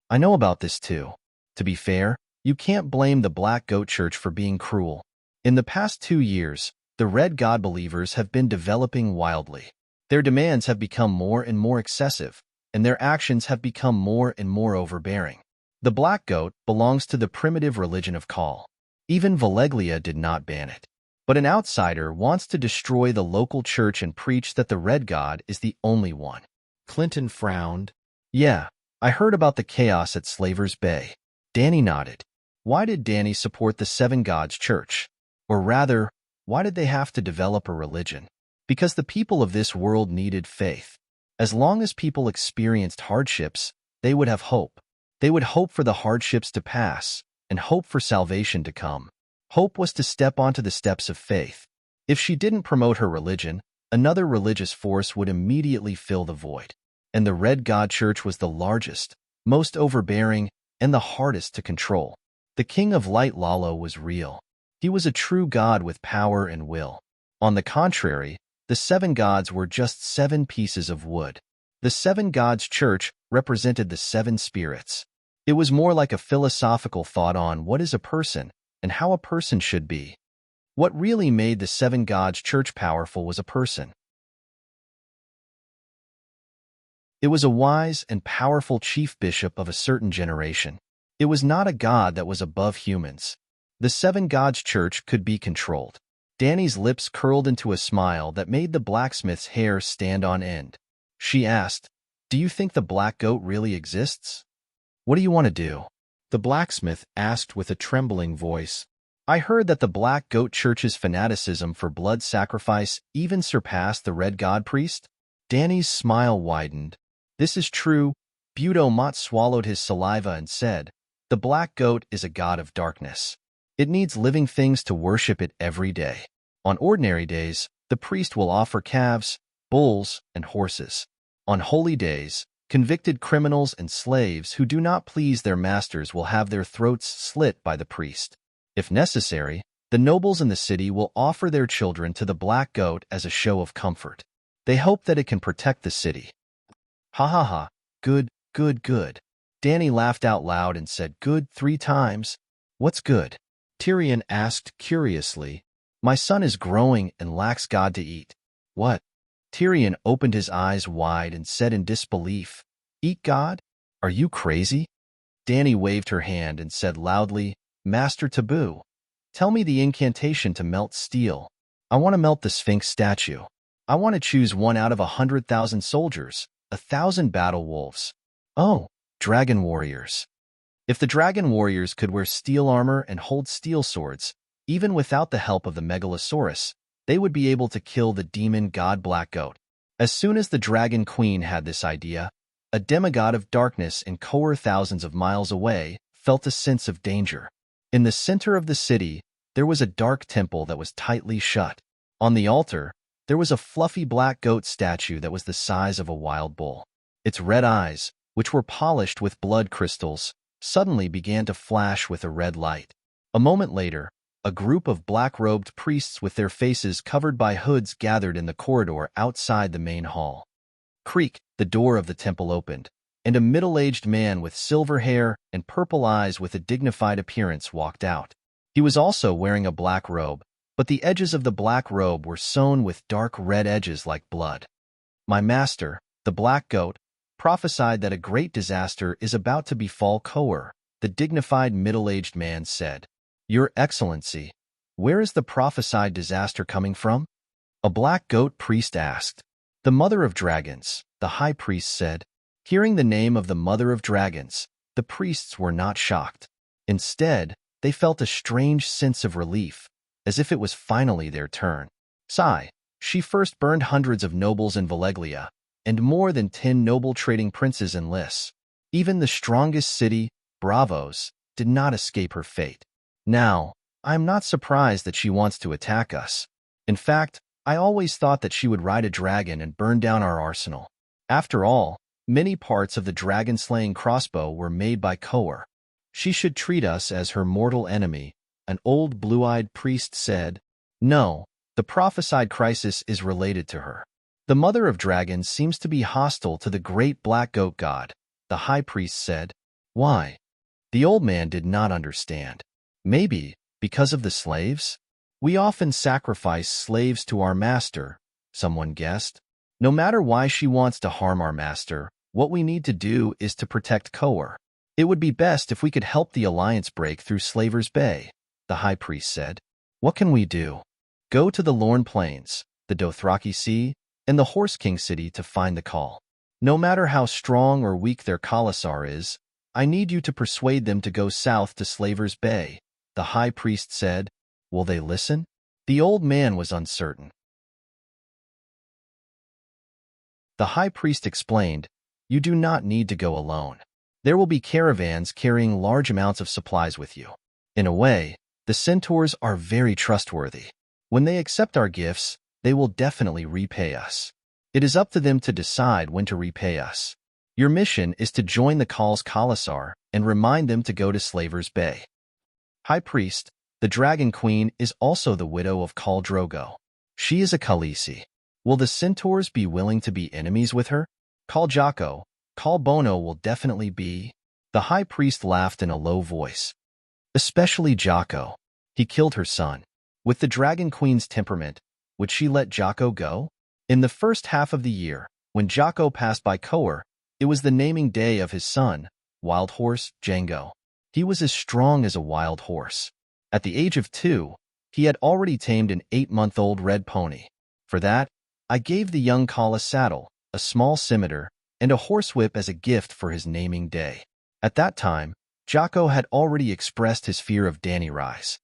I know about this too. To be fair, you can't blame the Black Goat Church for being cruel. In the past 2 years, the Red God believers have been developing wildly. Their demands have become more and more excessive, and their actions have become more and more overbearing. The Black Goat belongs to the primitive religion of Khal. Even Valeglia did not ban it. But an outsider wants to destroy the local church and preach that the Red God is the only one. Clinton frowned. Yeah, I heard about the chaos at Slaver's Bay. Danny nodded. Why did Danny support the Seven Gods Church? Or rather, why did they have to develop a religion? Because the people of this world needed faith. As long as people experienced hardships, they would have hope. They would hope for the hardships to pass, and hope for salvation to come. Hope was to step onto the steps of faith. If she didn't promote her religion, another religious force would immediately fill the void. And the Red God Church was the largest, most overbearing, and the hardest to control. The King of Light Lalo was real. He was a true god with power and will. On the contrary, the seven gods were just 7 pieces of wood. The Seven Gods Church represented the 7 spirits. It was more like a philosophical thought on what is a person and how a person should be. What really made the Seven Gods Church powerful was a person. It was a wise and powerful chief bishop of a certain generation. It was not a god that was above humans. The Seven Gods Church could be controlled. Danny's lips curled into a smile that made the blacksmith's hair stand on end. She asked, "Do you think the black goat really exists?" "What do you want to do?" the blacksmith asked with a trembling voice. "I heard that the Black Goat Church's fanaticism for blood sacrifice even surpassed the Red God priest." Danny's smile widened. "This is true." Budo Mott swallowed his saliva and said, "The black goat is a god of darkness. It needs living things to worship it every day. On ordinary days, the priest will offer calves, bulls, and horses. On holy days, convicted criminals and slaves who do not please their masters will have their throats slit by the priest. If necessary, the nobles in the city will offer their children to the black goat as a show of comfort. They hope that it can protect the city." "Ha ha ha, good, good, good." Danny laughed out loud and said good 3 times. "What's good?" Tyrion asked curiously. "My son is growing and lacks God to eat." "What?" Tyrion opened his eyes wide and said in disbelief, "Eat God? Are you crazy?" Danny waved her hand and said loudly, "Master Taboo, tell me the incantation to melt steel. I want to melt the Sphinx statue. I want to choose one out of 100,000 soldiers, 1,000 battle wolves. Oh, dragon warriors. If the dragon warriors could wear steel armor and hold steel swords, even without the help of the Megalosaurus, they would be able to kill the demon god Black Goat." As soon as the Dragon Queen had this idea, a demigod of darkness in Kohor thousands of miles away felt a sense of danger. In the center of the city, there was a dark temple that was tightly shut. On the altar, there was a fluffy black goat statue that was the size of a wild bull. Its red eyes, which were polished with blood crystals, suddenly began to flash with a red light. A moment later, a group of black-robed priests with their faces covered by hoods gathered in the corridor outside the main hall. Creak, the door of the temple opened, and a middle-aged man with silver hair and purple eyes with a dignified appearance walked out. He was also wearing a black robe, but the edges of the black robe were sewn with dark red edges like blood. "My master, the Black Goat, prophesied that a great disaster is about to befall Kohor," the dignified middle-aged man said. "Your Excellency, where is the prophesied disaster coming from?" a black goat priest asked. "The Mother of Dragons," the high priest said. Hearing the name of the Mother of Dragons, the priests were not shocked. Instead, they felt a strange sense of relief, as if it was finally their turn. Sigh, she first burned hundreds of nobles in Valeglia, and more than 10 noble trading princes in Lys. Even the strongest city, Bravos, did not escape her fate. Now, I am not surprised that she wants to attack us. In fact, I always thought that she would ride a dragon and burn down our arsenal. After all, many parts of the dragon-slaying crossbow were made by Kohor. She should treat us as her mortal enemy, an old blue-eyed priest said. No, the prophesied crisis is related to her. The Mother of Dragons seems to be hostile to the great black goat god, the high priest said. Why? The old man did not understand. Maybe because of the slaves? We often sacrifice slaves to our master, someone guessed. No matter why she wants to harm our master, what we need to do is to protect Kohor. It would be best if we could help the Alliance break through Slaver's Bay, the high priest said. What can we do? Go to the Lorne Plains, the Dothraki Sea, and the Horse King City to find the call. No matter how strong or weak their Khalasar is, I need you to persuade them to go south to Slaver's Bay, the high priest said. Will they listen? The old man was uncertain. The high priest explained, you do not need to go alone. There will be caravans carrying large amounts of supplies with you. In a way, the centaurs are very trustworthy. When they accept our gifts, they will definitely repay us. It is up to them to decide when to repay us. Your mission is to join the Khal's Khalasar and remind them to go to Slaver's Bay. High Priest, the Dragon Queen is also the widow of Khal Drogo. She is a Khaleesi. Will the centaurs be willing to be enemies with her? Khal Jocko, Khal Bono will definitely be. The High Priest laughed in a low voice. Especially Jocko. He killed her son. With the Dragon Queen's temperament, would she let Jocko go? In the first half of the year, when Jocko passed by Kohor, it was the naming day of his son, Wild Horse Django. He was as strong as a wild horse. At the age of 2, he had already tamed an 8-month-old red pony. For that, I gave the young Khal a saddle, a small scimitar, and a horsewhip as a gift for his naming day. At that time, Jocko had already expressed his fear of Dany Rise.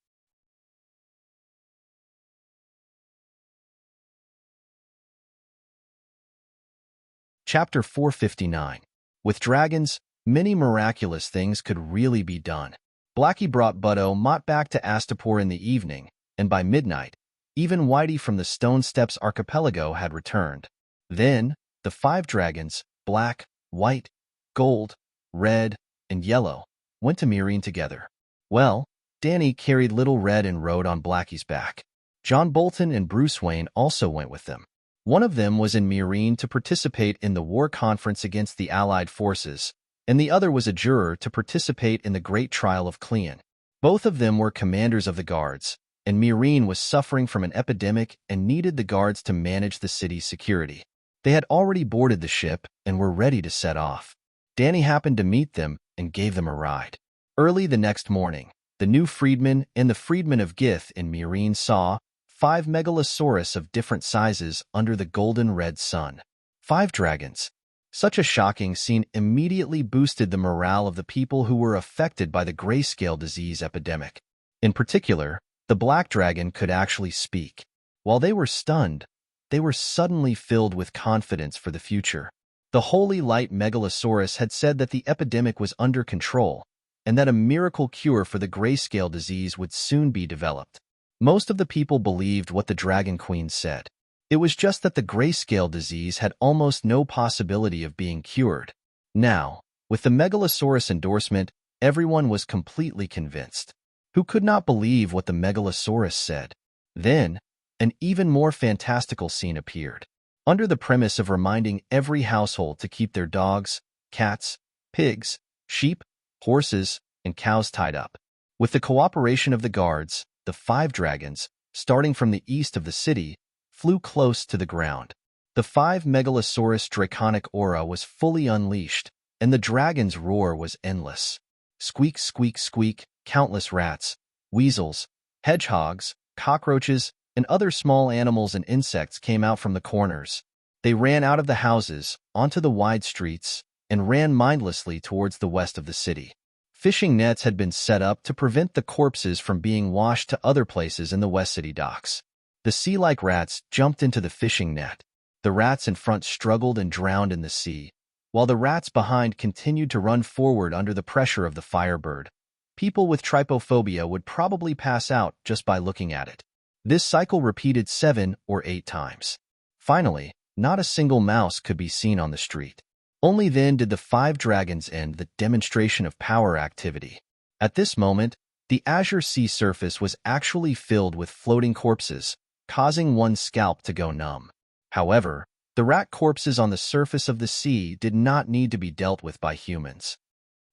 Chapter 459. With dragons, many miraculous things could really be done. Blackie brought Butto Mott back to Astapor in the evening, and by midnight, even Whitey from the Stone Steps archipelago had returned. Then, the 5 dragons, black, white, gold, red, and yellow, went to Meereen together. Well, Dany carried Little Red and rode on Blackie's back. John Bolton and Bruce Wayne also went with them. One of them was in Meereen to participate in the war conference against the Allied forces, and the other was a juror to participate in the Great Trial of Cleon. Both of them were commanders of the guards, and Meereen was suffering from an epidemic and needed the guards to manage the city's security. They had already boarded the ship and were ready to set off. Dany happened to meet them and gave them a ride. Early the next morning, the new freedmen and the freedmen of Gith in Meereen saw 5 megalosaurus of different sizes under the golden red sun. 5 dragons. Such a shocking scene immediately boosted the morale of the people who were affected by the grayscale disease epidemic. In particular, the black dragon could actually speak. While they were stunned, they were suddenly filled with confidence for the future. The Holy Light Megalosaurus had said that the epidemic was under control, and that a miracle cure for the grayscale disease would soon be developed. Most of the people believed what the Dragon Queen said. It was just that the grayscale disease had almost no possibility of being cured. Now, with the Megalosaurus endorsement, everyone was completely convinced. Who could not believe what the Megalosaurus said? Then, an even more fantastical scene appeared. Under the premise of reminding every household to keep their dogs, cats, pigs, sheep, horses, and cows tied up. With the cooperation of the guards, the 5 dragons, starting from the east of the city, flew close to the ground. The 5 Megalosaurus draconic aura was fully unleashed, and the dragon's roar was endless. Squeak, squeak, squeak, countless rats, weasels, hedgehogs, cockroaches, and other small animals and insects came out from the corners. They ran out of the houses, onto the wide streets, and ran mindlessly towards the west of the city. Fishing nets had been set up to prevent the corpses from being washed to other places in the West City docks. The sea-like rats jumped into the fishing net. The rats in front struggled and drowned in the sea, while the rats behind continued to run forward under the pressure of the Firebird. People with trypophobia would probably pass out just by looking at it. This cycle repeated 7 or 8 times. Finally, not a single mouse could be seen on the street. Only then did the 5 dragons end the demonstration of power activity. At this moment, the azure sea surface was actually filled with floating corpses, causing one's scalp to go numb. However, the rat corpses on the surface of the sea did not need to be dealt with by humans.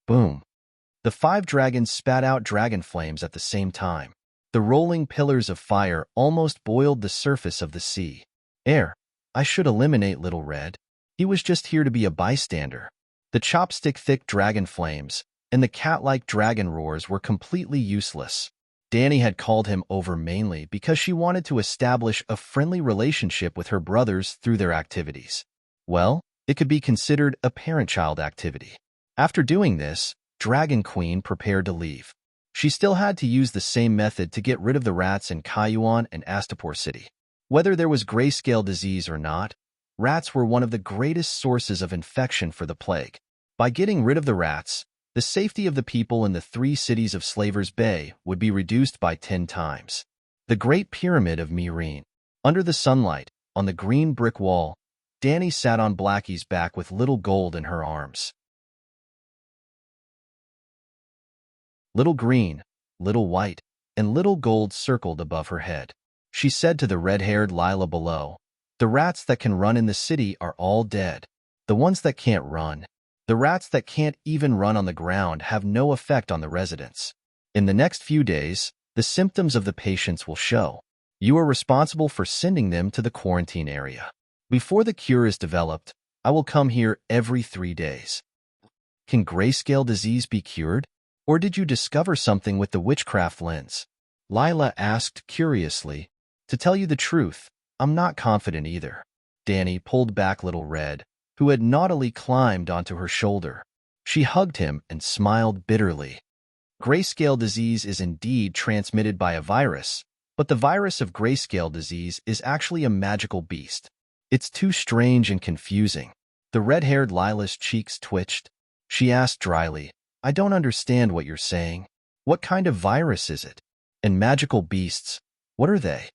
Boom! The 5 dragons spat out dragon flames at the same time. The rolling pillars of fire almost boiled the surface of the sea. I should eliminate Little Red. He was just here to be a bystander. The chopstick-thick dragon flames and the cat-like dragon roars were completely useless. Danny had called him over mainly because she wanted to establish a friendly relationship with her brothers through their activities. Well, it could be considered a parent-child activity. After doing this, Dragon Queen prepared to leave. She still had to use the same method to get rid of the rats in Kayuan and Astapor City. Whether there was grayscale disease or not, rats were one of the greatest sources of infection for the plague. By getting rid of the rats, the safety of the people in the 3 cities of Slavers Bay would be reduced by 10 times. The Great Pyramid of Myrene. Under the sunlight, on the green brick wall, Danny sat on Blackie's back with little gold in her arms. Little green, little white, and little gold circled above her head. She said to the red-haired Lila below, "The rats that can run in the city are all dead. The ones that can't run, the rats that can't even run on the ground have no effect on the residents. In the next few days, the symptoms of the patients will show. You are responsible for sending them to the quarantine area. Before the cure is developed, I will come here every 3 days." Can grayscale disease be cured? Or did you discover something with the witchcraft lens? Lila asked curiously. To tell you the truth, I'm not confident either. Danny pulled back Little Red, who had naughtily climbed onto her shoulder. She hugged him and smiled bitterly. Grayscale disease is indeed transmitted by a virus, but the virus of grayscale disease is actually a magical beast. It's too strange and confusing. The red-haired Lila's cheeks twitched. She asked dryly, "I don't understand what you're saying. What kind of virus is it? And magical beasts, what are they?"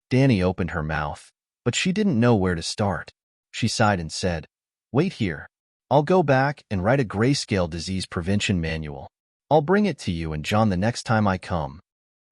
Danny opened her mouth, but she didn't know where to start. She sighed and said, "Wait here. I'll go back and write a grayscale disease prevention manual. I'll bring it to you and John the next time I come."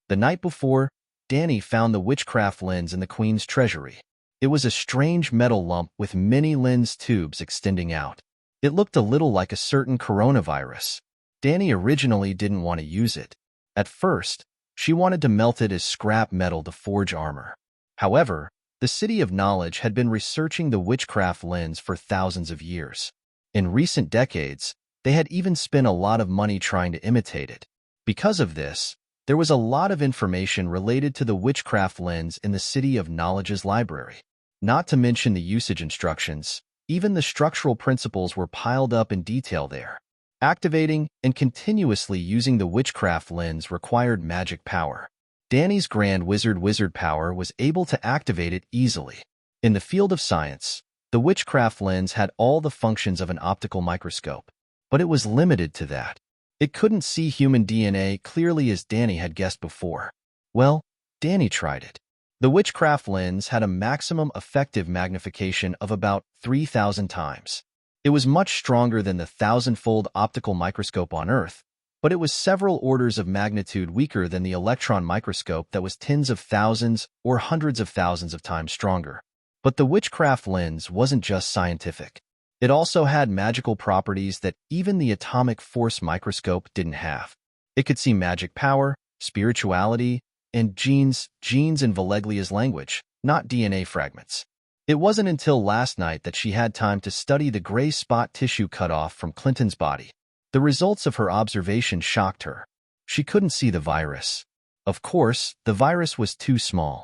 The night before, Danny found the witchcraft lens in the Queen's treasury. It was a strange metal lump with many lens tubes extending out. It looked a little like a certain coronavirus. Danny originally didn't want to use it. At first, she wanted to melt it as scrap metal to forge armor. However, the City of Knowledge had been researching the witchcraft lens for thousands of years. In recent decades, they had even spent a lot of money trying to imitate it. Because of this, there was a lot of information related to the witchcraft lens in the City of Knowledge's library. Not to mention the usage instructions, even the structural principles were piled up in detail there. Activating and continuously using the witchcraft lens required magic power. Danny's Grand Wizard power was able to activate it easily. In the field of science, the witchcraft lens had all the functions of an optical microscope, but it was limited to that. It couldn't see human DNA clearly as Danny had guessed before. Well, Danny tried it. The witchcraft lens had a maximum effective magnification of about 3,000 times. It was much stronger than the 1,000-fold optical microscope on Earth, but it was several orders of magnitude weaker than the electron microscope that was tens of thousands or hundreds of thousands of times stronger. But the witchcraft lens wasn't just scientific. It also had magical properties that even the atomic force microscope didn't have. It could see magic power, spirituality, and genes in Valeglia's language, not DNA fragments. It wasn't until last night that she had time to study the gray spot tissue cut off from Clinton's body. The results of her observation shocked her. She couldn't see the virus. Of course, the virus was too small.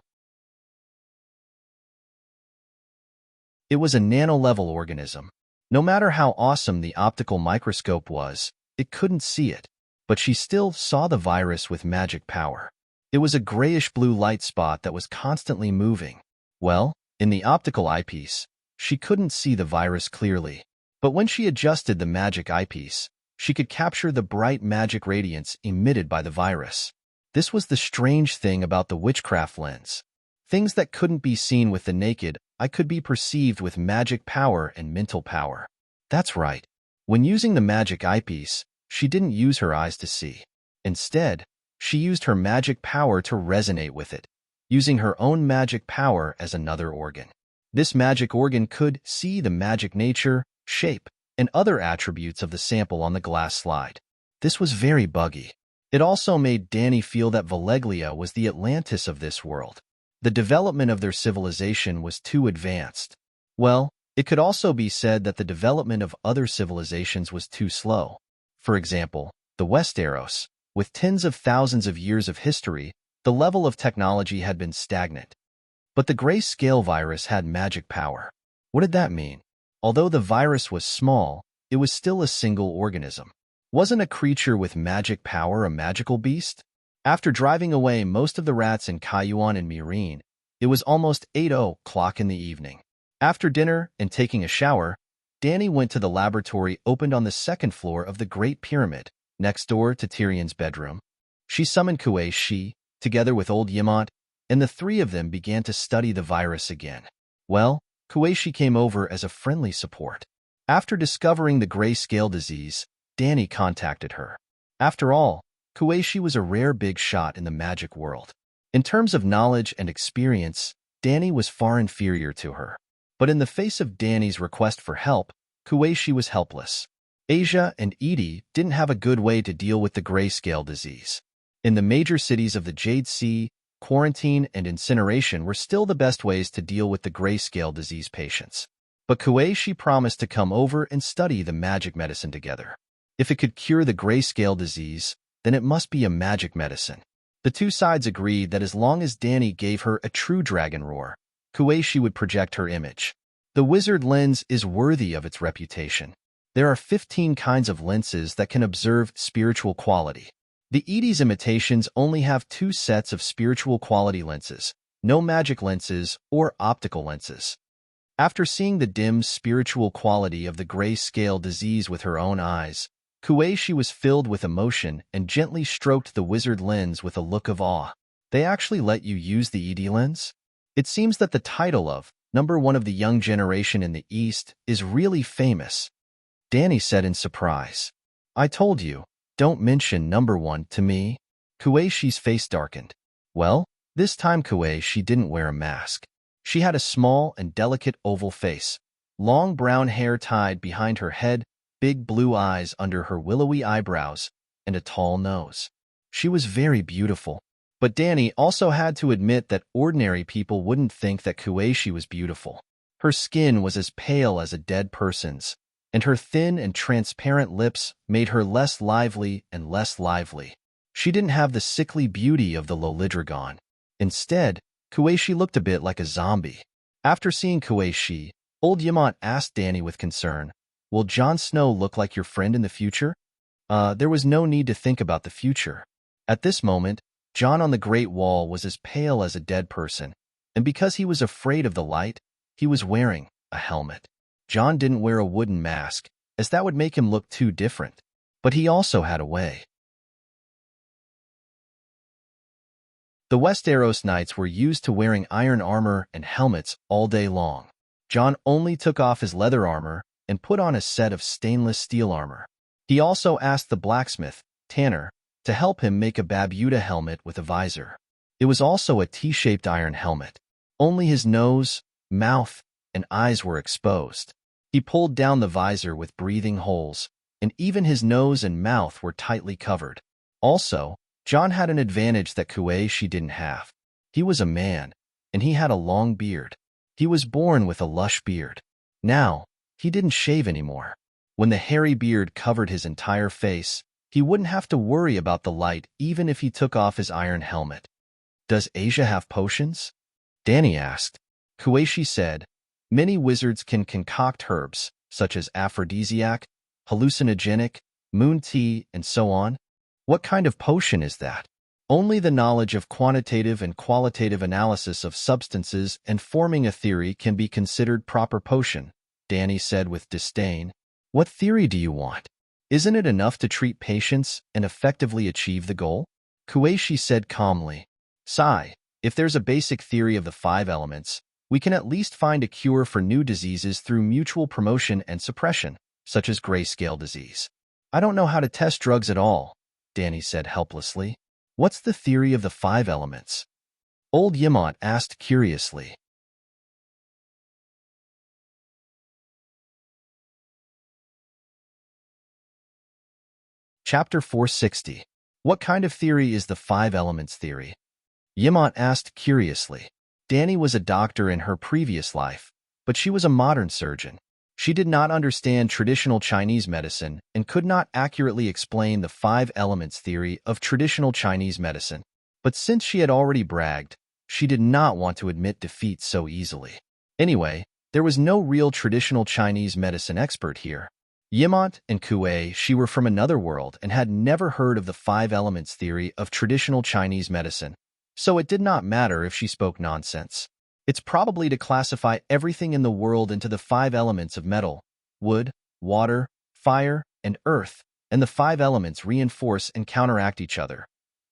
It was a nano-level organism. No matter how awesome the optical microscope was, it couldn't see it. But she still saw the virus with magic power. It was a grayish-blue light spot that was constantly moving. Well, in the optical eyepiece, she couldn't see the virus clearly. But when she adjusted the magic eyepiece, she could capture the bright magic radiance emitted by the virus. This was the strange thing about the witchcraft lens. Things that couldn't be seen with the naked eye could be perceived with magic power and mental power. That's right. When using the magic eyepiece, she didn't use her eyes to see. Instead, she used her magic power to resonate with it, using her own magic power as another organ. This magic organ could see the magic nature, shape, and other attributes of the sample on the glass slide. This was very buggy. It also made Danny feel that Valeglia was the Atlantis of this world. The development of their civilization was too advanced. Well, it could also be said that the development of other civilizations was too slow. For example, the Westeros, With tens of thousands of years of history, the level of technology had been stagnant. But the grayscale virus had magic power. What did that mean? Although the virus was small, it was still a single organism. Wasn't a creature with magic power a magical beast? After driving away most of the rats in Kayuan and Mirin, it was almost 8 o'clock in the evening. After dinner and taking a shower, Danny went to the laboratory opened on the second floor of the Great Pyramid, next door to Tyrion's bedroom. She summoned Kuei Shi, together with old Yimont, and the three of them began to study the virus again. Well, Kuei Shi came over as a friendly support. After discovering the grayscale disease, Danny contacted her. After all, Kuei Shi was a rare big shot in the magic world. In terms of knowledge and experience, Danny was far inferior to her. But in the face of Danny's request for help, Kuei Shi was helpless. Asia and Edie didn't have a good way to deal with the grayscale disease. In the major cities of the Jade Sea, quarantine and incineration were still the best ways to deal with the grayscale disease patients. But Kuei Shi promised to come over and study the magic medicine together. If it could cure the grayscale disease, then it must be a magic medicine. The two sides agreed that as long as Danny gave her a true dragon roar, Kuei Shi would project her image. The wizard lens is worthy of its reputation. There are 15 kinds of lenses that can observe spiritual quality. The Edie's imitations only have 2 sets of spiritual quality lenses, no magic lenses or optical lenses. After seeing the dim spiritual quality of the grayscale disease with her own eyes, Kuei Shi was filled with emotion and gently stroked the wizard lens with a look of awe. They actually let you use the Edie lens? It seems that the title of #1 of the young generation in the East is really famous, Danny said in surprise. I told you, don't mention #1 to me. Kuei Shi's face darkened. Well, this time Kuei Shi didn't wear a mask. She had a small and delicate oval face, long brown hair tied behind her head, big blue eyes under her willowy eyebrows, and a tall nose. She was very beautiful. But Danny also had to admit that ordinary people wouldn't think that Kuei Shi was beautiful. Her skin was as pale as a dead person's, and her thin and transparent lips made her less lively and less lively. She didn't have the sickly beauty of the Lolidrogon. Instead, Kuei Shi looked a bit like a zombie. After seeing Kuei Shi, old Yamant asked Danny with concern, will Jon Snow look like your friend in the future? There was no need to think about the future. At this moment, Jon on the Great Wall was as pale as a dead person, and because he was afraid of the light, he was wearing a helmet. Jon didn't wear a wooden mask, as that would make him look too different. But he also had a way. The Westeros Knights were used to wearing iron armor and helmets all day long. Jon only took off his leather armor and put on a set of stainless steel armor. He also asked the blacksmith, Tanner, to help him make a Babuta helmet with a visor. It was also a T-shaped iron helmet. Only his nose, mouth, and eyes were exposed. He pulled down the visor with breathing holes, and even his nose and mouth were tightly covered. Also, Jon had an advantage that Kuei Shi didn't have. He was a man, and he had a long beard. He was born with a lush beard. Now, he didn't shave anymore. When the hairy beard covered his entire face, he wouldn't have to worry about the light even if he took off his iron helmet. Does Asia have potions? Danny asked. Kuei Shi said, many wizards can concoct herbs, such as aphrodisiac, hallucinogenic, moon tea, and so on. What kind of potion is that? Only the knowledge of quantitative and qualitative analysis of substances and forming a theory can be considered proper potion, Danny said with disdain. What theory do you want? Isn't it enough to treat patients and effectively achieve the goal? Kuei Shi said calmly. Sigh, if there's a basic theory of the 5 elements, we can at least find a cure for new diseases through mutual promotion and suppression, such as grayscale disease. I don't know how to test drugs at all, Danny said helplessly. What's the theory of the 5 elements? Old Yamant asked curiously. Chapter 460. What kind of theory is the 5 elements theory? Yamant asked curiously. Danny was a doctor in her previous life, but she was a modern surgeon. She did not understand traditional Chinese medicine and could not accurately explain the five elements theory of traditional Chinese medicine. But since she had already bragged, she did not want to admit defeat so easily. Anyway, there was no real traditional Chinese medicine expert here. Yimont and Kuei, she were from another world and had never heard of the five elements theory of traditional Chinese medicine, so it did not matter if she spoke nonsense. It's probably to classify everything in the world into the five elements of metal, wood, water, fire, and earth, and the five elements reinforce and counteract each other.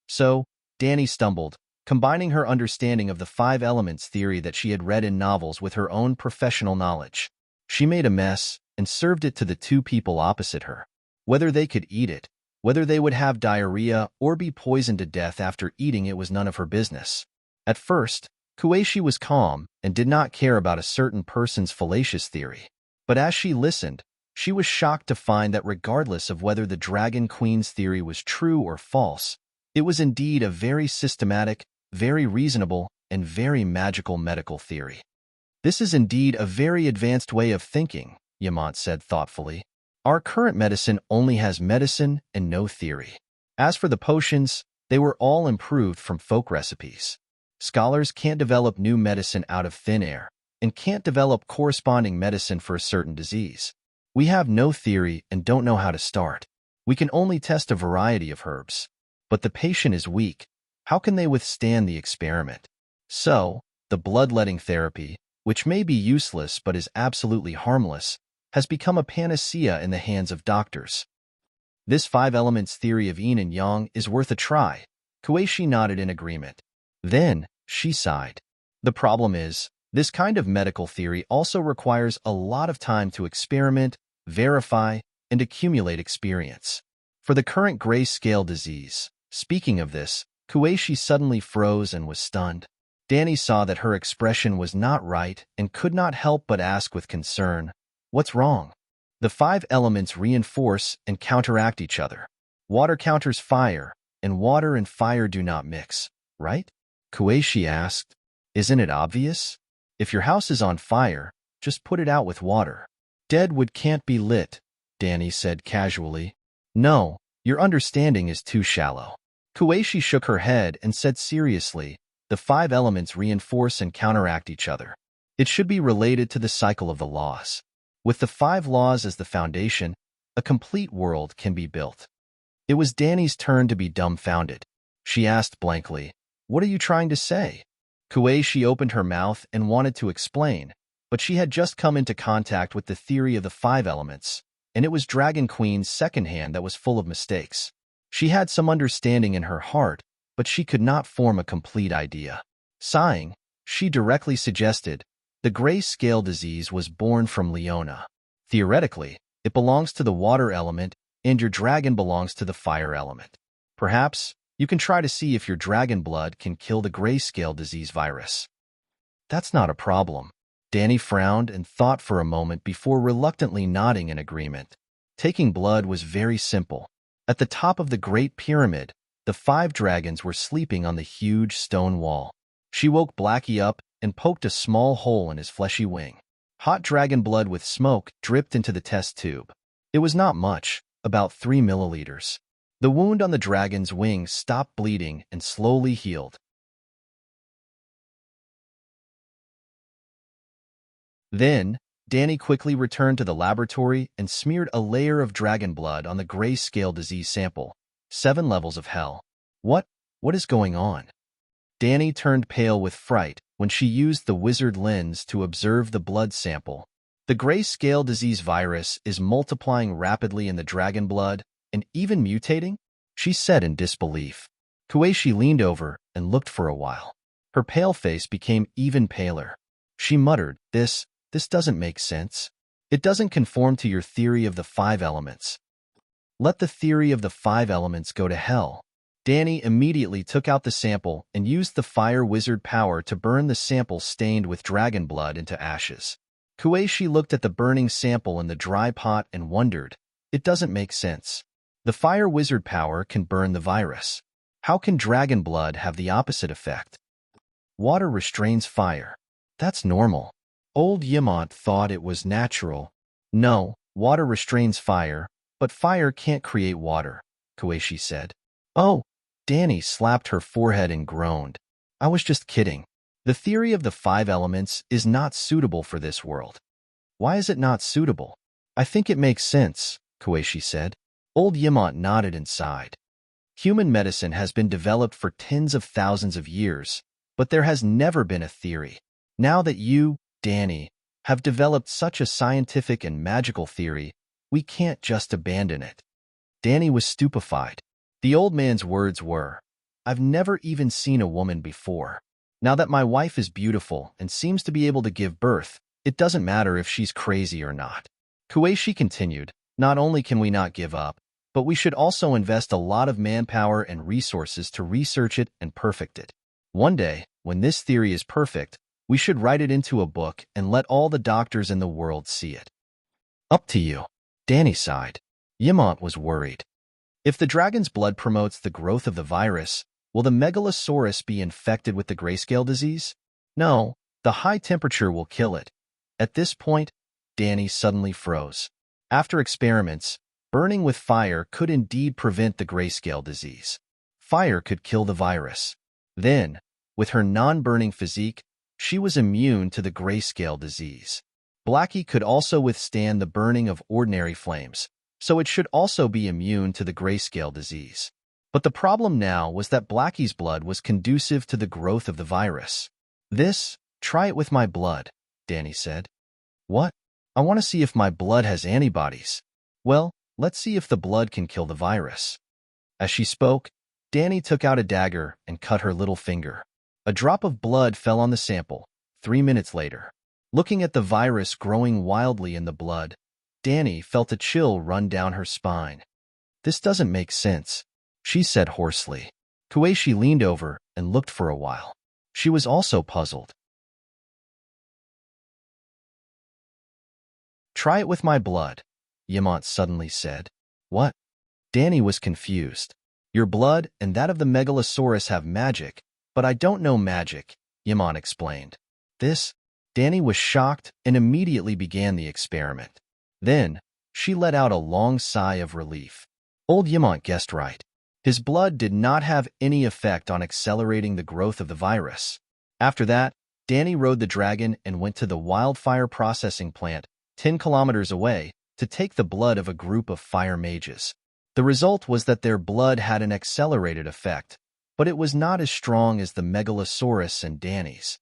So, Danny stumbled, combining her understanding of the five elements theory that she had read in novels with her own professional knowledge. She made a mess and served it to the two people opposite her. Whether they could eat it, whether they would have diarrhea or be poisoned to death after eating it was none of her business. At first, Kueishi was calm and did not care about a certain person's fallacious theory. But as she listened, she was shocked to find that regardless of whether the Dragon Queen's theory was true or false, it was indeed a very systematic, very reasonable, and very magical medical theory. This is indeed a very advanced way of thinking, Yamant said thoughtfully. Our current medicine only has medicine and no theory. As for the potions, they were all improved from folk recipes. Scholars can't develop new medicine out of thin air, and can't develop corresponding medicine for a certain disease. We have no theory and don't know how to start. We can only test a variety of herbs. But the patient is weak. How can they withstand the experiment? So, the bloodletting therapy, which may be useless but is absolutely harmless, has become a panacea in the hands of doctors. This five elements theory of yin and yang is worth a try. Kueishi nodded in agreement. Then, she sighed. The problem is, this kind of medical theory also requires a lot of time to experiment, verify, and accumulate experience. For the current gray-scale disease, speaking of this, Kueishi suddenly froze and was stunned. Danny saw that her expression was not right and could not help but ask with concern, "What's wrong?" The five elements reinforce and counteract each other. Water counters fire, and water and fire do not mix, right? Kueishi asked. Isn't it obvious? If your house is on fire, just put it out with water. Dead wood can't be lit, Danny said casually. No, your understanding is too shallow. Kueishi shook her head and said seriously, the five elements reinforce and counteract each other. It should be related to the cycle of the laws. With the five laws as the foundation, a complete world can be built. It was Danny's turn to be dumbfounded. She asked blankly, "What are you trying to say?" Kueishi opened her mouth and wanted to explain, but she had just come into contact with the theory of the five elements, and it was Dragon Queen's second hand that was full of mistakes. She had some understanding in her heart, but she could not form a complete idea. Sighing, she directly suggested, the gray-scale disease was born from Leona. Theoretically, it belongs to the water element, and your dragon belongs to the fire element. Perhaps, you can try to see if your dragon blood can kill the gray-scale disease virus. That's not a problem. Danny frowned and thought for a moment before reluctantly nodding in agreement. Taking blood was very simple. At the top of the Great Pyramid, the five dragons were sleeping on the huge stone wall. She woke Blackie up and poked a small hole in his fleshy wing. Hot dragon blood with smoke dripped into the test tube. It was not much, about 3 milliliters. The wound on the dragon's wing stopped bleeding and slowly healed. Then, Danny quickly returned to the laboratory and smeared a layer of dragon blood on the gray-scale disease sample. 7 levels of hell. What is going on? Danny turned pale with fright when she used the wizard lens to observe the blood sample. The gray-scale disease virus is multiplying rapidly in the dragon blood and even mutating, she said in disbelief. Kueishi leaned over and looked for a while. Her pale face became even paler. She muttered, This doesn't make sense. It doesn't conform to your theory of the five elements. Let the theory of the five elements go to hell. Danny immediately took out the sample and used the fire wizard power to burn the sample stained with dragon blood into ashes. Kueishi looked at the burning sample in the dry pot and wondered, it doesn't make sense. The fire wizard power can burn the virus. How can dragon blood have the opposite effect? Water restrains fire. That's normal. Old Yimont thought it was natural, No, water restrains fire, but fire can't create water, Koichi said. Oh, Danny slapped her forehead and groaned. I was just kidding. The theory of the 5 elements is not suitable for this world. Why is it not suitable? I think it makes sense, Koichi said. Old Yamant nodded and sighed. Human medicine has been developed for tens of thousands of years, but there has never been a theory. Now that you, Danny, have developed such a scientific and magical theory, we can't just abandon it. Danny was stupefied. The old man's words were, I've never even seen a woman before. Now that my wife is beautiful and seems to be able to give birth, it doesn't matter if she's crazy or not. Koichi continued, not only can we not give up, but we should also invest a lot of manpower and resources to research it and perfect it. One day, when this theory is perfect, we should write it into a book and let all the doctors in the world see it. Up to you. Danny sighed. Yamant was worried. If the dragon's blood promotes the growth of the virus, will the megalosaurus be infected with the grayscale disease? No, the high temperature will kill it. At this point, Danny suddenly froze. After experiments, burning with fire could indeed prevent the grayscale disease. Fire could kill the virus. Then, with her non-burning physique, she was immune to the grayscale disease. Blackie could also withstand the burning of ordinary flames, so it should also be immune to the grayscale disease. But the problem now was that Blackie's blood was conducive to the growth of the virus. Try it with my blood, Danny said. What? I want to see if my blood has antibodies. Well, let's see if the blood can kill the virus. As she spoke, Danny took out a dagger and cut her little finger. A drop of blood fell on the sample, 3 minutes later. Looking at the virus growing wildly in the blood, Danny felt a chill run down her spine. This doesn't make sense, she said hoarsely. Koichi leaned over and looked for a while. She was also puzzled. Try it with my blood, Yamant suddenly said. What? Danny was confused. Your blood and that of the megalosaurus have magic, but I don't know magic, Yamant explained. Danny was shocked and immediately began the experiment. Then, she let out a long sigh of relief. Old Yamant guessed right. His blood did not have any effect on accelerating the growth of the virus. After that, Danny rode the dragon and went to the wildfire processing plant 10 kilometers away to take the blood of a group of fire mages. The result was that their blood had an accelerated effect, but it was not as strong as the megalosaurus and Danny's.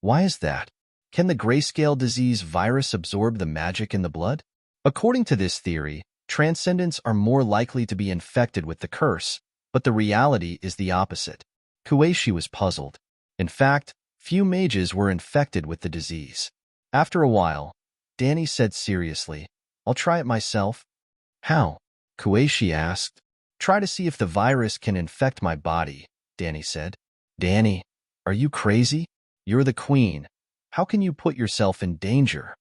Why is that? Can the grayscale disease virus absorb the magic in the blood? According to this theory, transcendents are more likely to be infected with the curse, but the reality is the opposite. Koichi was puzzled. In fact, few mages were infected with the disease. After a while, Danny said seriously, I'll try it myself. How? Koichi asked. Try to see if the virus can infect my body, Danny said. Danny, are you crazy? You're the queen. How can you put yourself in danger?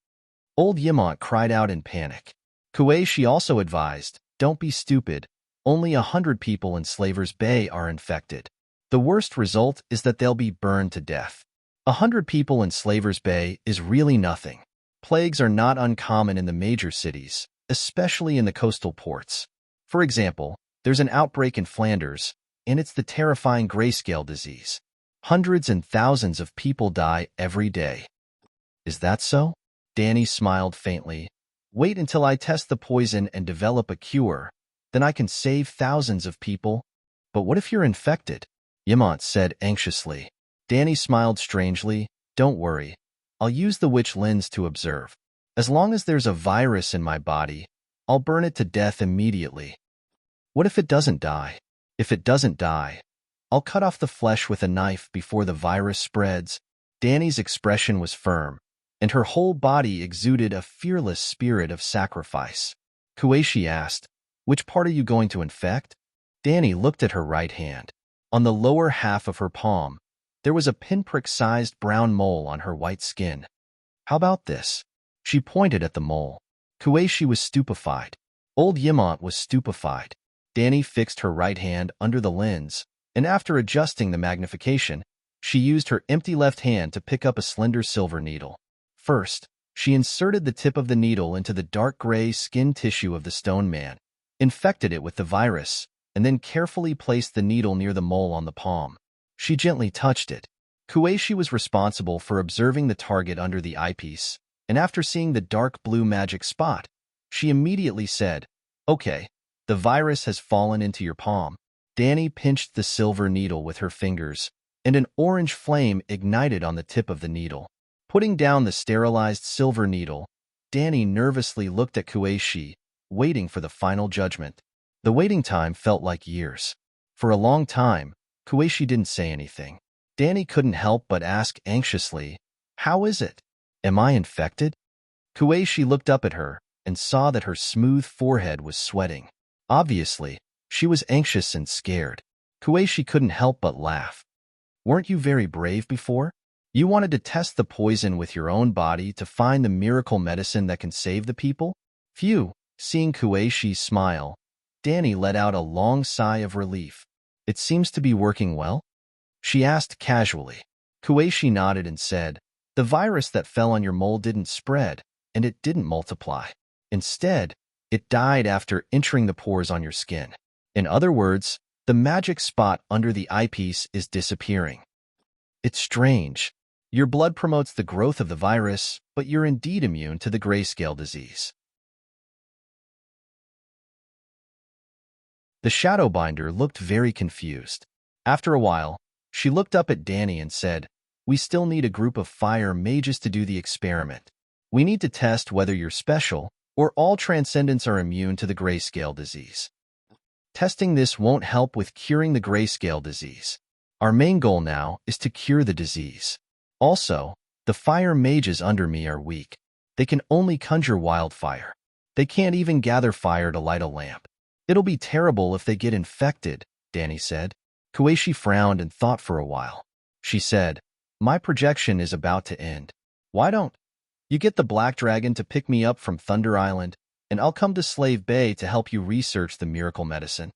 Old Yamant cried out in panic. Koichi also advised, don't be stupid. Only 100 people in Slaver's Bay are infected. The worst result is that they'll be burned to death. 100 people in Slaver's Bay is really nothing. Plagues are not uncommon in the major cities, especially in the coastal ports. For example, there's an outbreak in Flanders, and it's the terrifying grayscale disease. Hundreds and thousands of people die every day. Is that so? Danny smiled faintly. Wait until I test the poison and develop a cure. Then I can save thousands of people. But what if you're infected? Yamant said anxiously. Danny smiled strangely. Don't worry. I'll use the witch lens to observe. As long as there's a virus in my body, I'll burn it to death immediately. What if it doesn't die? If it doesn't die, I'll cut off the flesh with a knife before the virus spreads. Danny's expression was firm, and her whole body exuded a fearless spirit of sacrifice. Koichi asked, which part are you going to infect? Danny looked at her right hand. On the lower half of her palm, there was a pinprick-sized brown mole on her white skin. How about this? She pointed at the mole. Koichi was stupefied. Old Yamant was stupefied. Danny fixed her right hand under the lens, and after adjusting the magnification, she used her empty left hand to pick up a slender silver needle. First, She inserted the tip of the needle into the dark gray skin tissue of the stone man, infected it with the virus, and then carefully placed the needle near the mole on the palm. She gently touched it. Kueishi was responsible for observing the target under the eyepiece, and after seeing the dark blue magic spot, she immediately said, "Okay, the virus has fallen into your palm." Danny pinched the silver needle with her fingers, and an orange flame ignited on the tip of the needle. Putting down the sterilized silver needle, Danny nervously looked at Kueishi, waiting for the final judgment. The waiting time felt like years. For a long time, Kueishi didn't say anything. Danny couldn't help but ask anxiously, "How is it? Am I infected?" Kueishi looked up at her and saw that her smooth forehead was sweating. Obviously, she was anxious and scared. Kueishi couldn't help but laugh. "Weren't you very brave before? You wanted to test the poison with your own body to find the miracle medicine that can save the people?" Phew! Seeing Kueishi's smile, Danny let out a long sigh of relief. "It seems to be working well?" she asked casually. Kueishi nodded and said, "The virus that fell on your mole didn't spread, and it didn't multiply. Instead, it died after entering the pores on your skin. In other words, the magic spot under the eyepiece is disappearing. It's strange. Your blood promotes the growth of the virus, but you're indeed immune to the grayscale disease." The Shadowbinder looked very confused. After a while, she looked up at Danny and said, "We still need a group of fire mages to do the experiment. We need to test whether you're special or all transcendents are immune to the grayscale disease. Testing this won't help with curing the grayscale disease. Our main goal now is to cure the disease. Also, the fire mages under me are weak. They can only conjure wildfire. They can't even gather fire to light a lamp. It'll be terrible if they get infected," Danny said. Kueishi frowned and thought for a while. She said, "My projection is about to end. Why don't you get the Black Dragon to pick me up from Thunder Island, and I'll come to Slave Bay to help you research the miracle medicine?"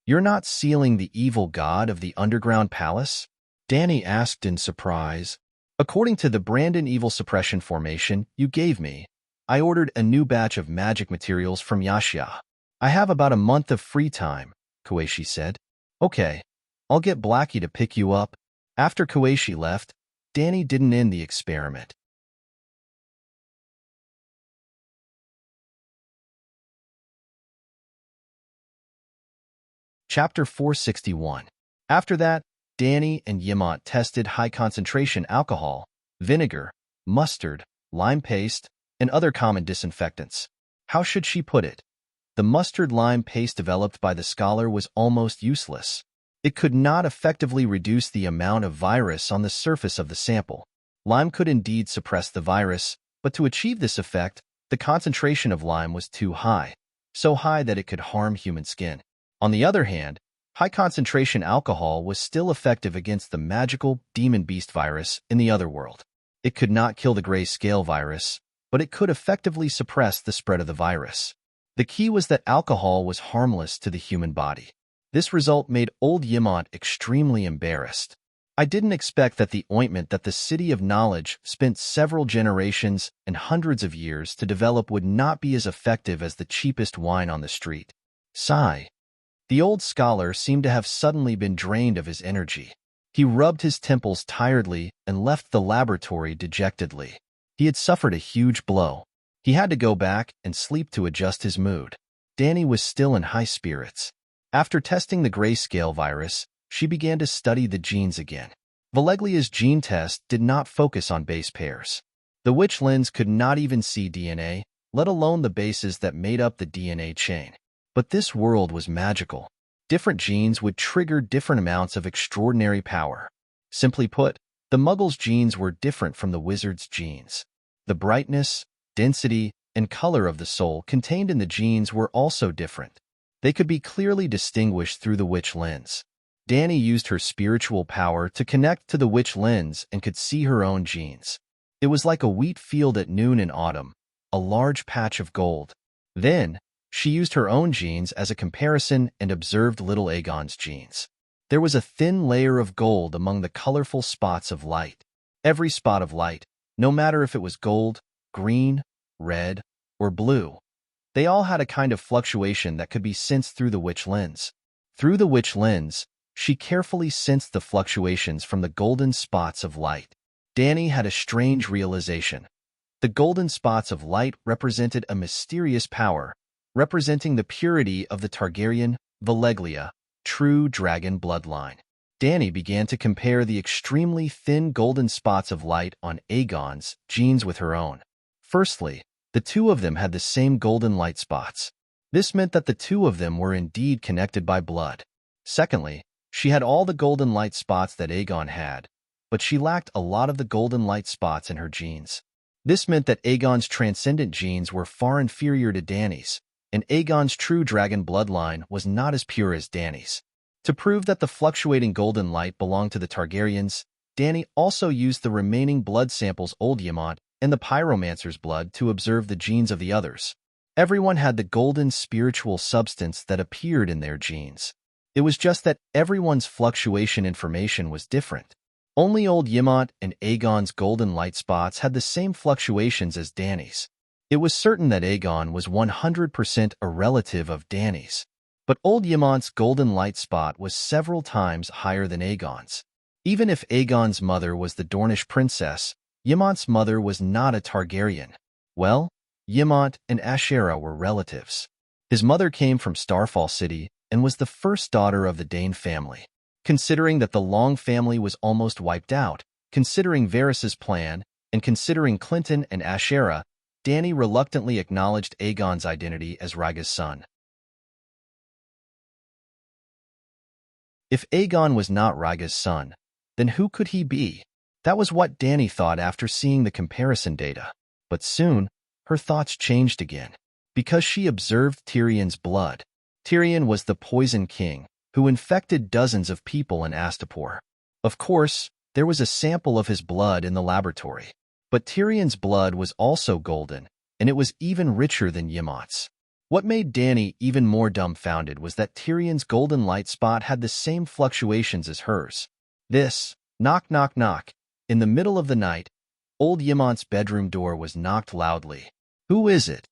"You're not sealing the evil god of the underground palace?" Danny asked in surprise. "According to the Brandon Evil Suppression formation you gave me, I ordered a new batch of magic materials from Yashia. I have about a month of free time," Kueishi said. "Okay, I'll get Blackie to pick you up." After Kueishi left, Danny didn't end the experiment. Chapter 461. After that, Danny and Yimont tested high-concentration alcohol, vinegar, mustard, lime paste, and other common disinfectants. How should she put it? The mustard-lime paste developed by the scholar was almost useless. It could not effectively reduce the amount of virus on the surface of the sample. Lime could indeed suppress the virus, but to achieve this effect, the concentration of lime was too high, so high that it could harm human skin. On the other hand, high-concentration alcohol was still effective against the magical demon beast virus in the other world. It could not kill the gray scale virus, but it could effectively suppress the spread of the virus. The key was that alcohol was harmless to the human body. This result made old Yimont extremely embarrassed. "I didn't expect that the ointment that the City of Knowledge spent several generations and hundreds of years to develop would not be as effective as the cheapest wine on the street." Sigh. The old scholar seemed to have suddenly been drained of his energy. He rubbed his temples tiredly and left the laboratory dejectedly. He had suffered a huge blow. He had to go back and sleep to adjust his mood. Danny was still in high spirits. After testing the grayscale virus, she began to study the genes again. Valeglia's gene test did not focus on base pairs. The witch lens could not even see DNA, let alone the bases that made up the DNA chain. But this world was magical. Different genes would trigger different amounts of extraordinary power. Simply put, the Muggle's genes were different from the Wizard's genes. The brightness, density, and color of the soul contained in the genes were also different. They could be clearly distinguished through the witch lens. Danny used her spiritual power to connect to the witch lens and could see her own genes. It was like a wheat field at noon in autumn, a large patch of gold. Then, she used her own genes as a comparison and observed little Aegon's genes. There was a thin layer of gold among the colorful spots of light. Every spot of light, no matter if it was gold, green, red, or blue. They all had a kind of fluctuation that could be sensed through the witch lens. Through the witch lens, she carefully sensed the fluctuations from the golden spots of light. Dani had a strange realization. The golden spots of light represented a mysterious power, representing the purity of the Targaryen, Valeglia, true dragon bloodline. Dani began to compare the extremely thin golden spots of light on Aegon's genes with her own. Firstly, the two of them had the same golden light spots. This meant that the two of them were indeed connected by blood. Secondly, she had all the golden light spots that Aegon had, but she lacked a lot of the golden light spots in her genes. This meant that Aegon's transcendent genes were far inferior to Dany's, and Aegon's true dragon bloodline was not as pure as Dany's. To prove that the fluctuating golden light belonged to the Targaryens, Dany also used the remaining blood samples Old Ymont and the pyromancer's blood to observe the genes of the others. Everyone had the golden spiritual substance that appeared in their genes. It was just that everyone's fluctuation information was different. Only Old Ymont and Aegon's golden light spots had the same fluctuations as Dany's. It was certain that Aegon was 100% a relative of Dany's, but Old Ymont's golden light spot was several times higher than Aegon's. Even if Aegon's mother was the Dornish princess, Ymont's mother was not a Targaryen. Well, Ymont and Ashera were relatives. His mother came from Starfall City and was the first daughter of the Dane family. Considering that the Long family was almost wiped out, considering Varys's plan, and considering Clinton and Ashera, Dany reluctantly acknowledged Aegon's identity as Rhaega's son. If Aegon was not Rhaega's son, then who could he be? That was what Dany thought after seeing the comparison data. But soon, her thoughts changed again. Because she observed Tyrion's blood. Tyrion was the Poison King, who infected dozens of people in Astapor. Of course, there was a sample of his blood in the laboratory. But Tyrion's blood was also golden, and it was even richer than Ymont's. What made Dany even more dumbfounded was that Tyrion's golden light spot had the same fluctuations as hers. This, knock knock knock, in the middle of the night, Old Ymont's bedroom door was knocked loudly. Who is it?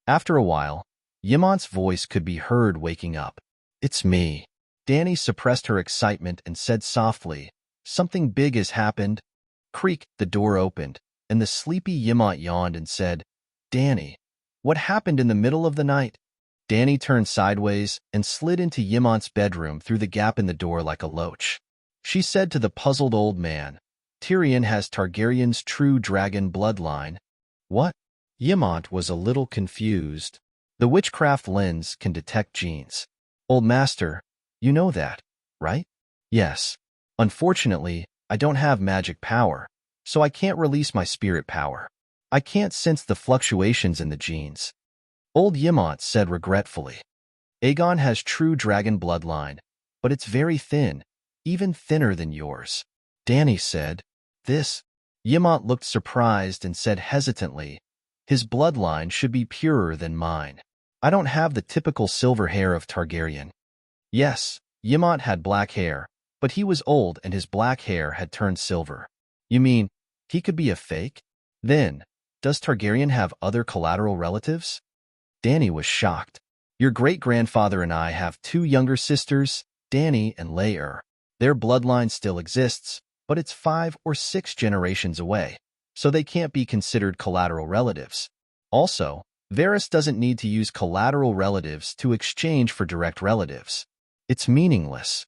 After a while, Ymont's voice could be heard waking up. It's me. Dany suppressed her excitement and said softly, something big has happened. Creak, the door opened, and the sleepy Ymont yawned and said, Dany, what happened in the middle of the night? Dany turned sideways and slid into Ymont's bedroom through the gap in the door like a loach. She said to the puzzled old man, Tyrion has Targaryen's true dragon bloodline. What? Ymont was a little confused. The witchcraft lens can detect genes. Old master, you know that, right? Yes. Unfortunately, I don't have magic power, so I can't release my spirit power. I can't sense the fluctuations in the genes. Old Ymont said regretfully. Aegon has true dragon bloodline, but it's very thin, even thinner than yours. Dany said, This? Ymont looked surprised and said hesitantly, his bloodline should be purer than mine. I don't have the typical silver hair of Targaryen. Yes, Ymont had black hair, but he was old and his black hair had turned silver. You mean, he could be a fake? Then, does Targaryen have other collateral relatives? Dany was shocked. Your great-grandfather and I have two younger sisters, Dany and Laer. Their bloodline still exists, but it's 5 or 6 generations away, so they can't be considered collateral relatives. Also, Varys doesn't need to use collateral relatives to exchange for direct relatives. It's meaningless.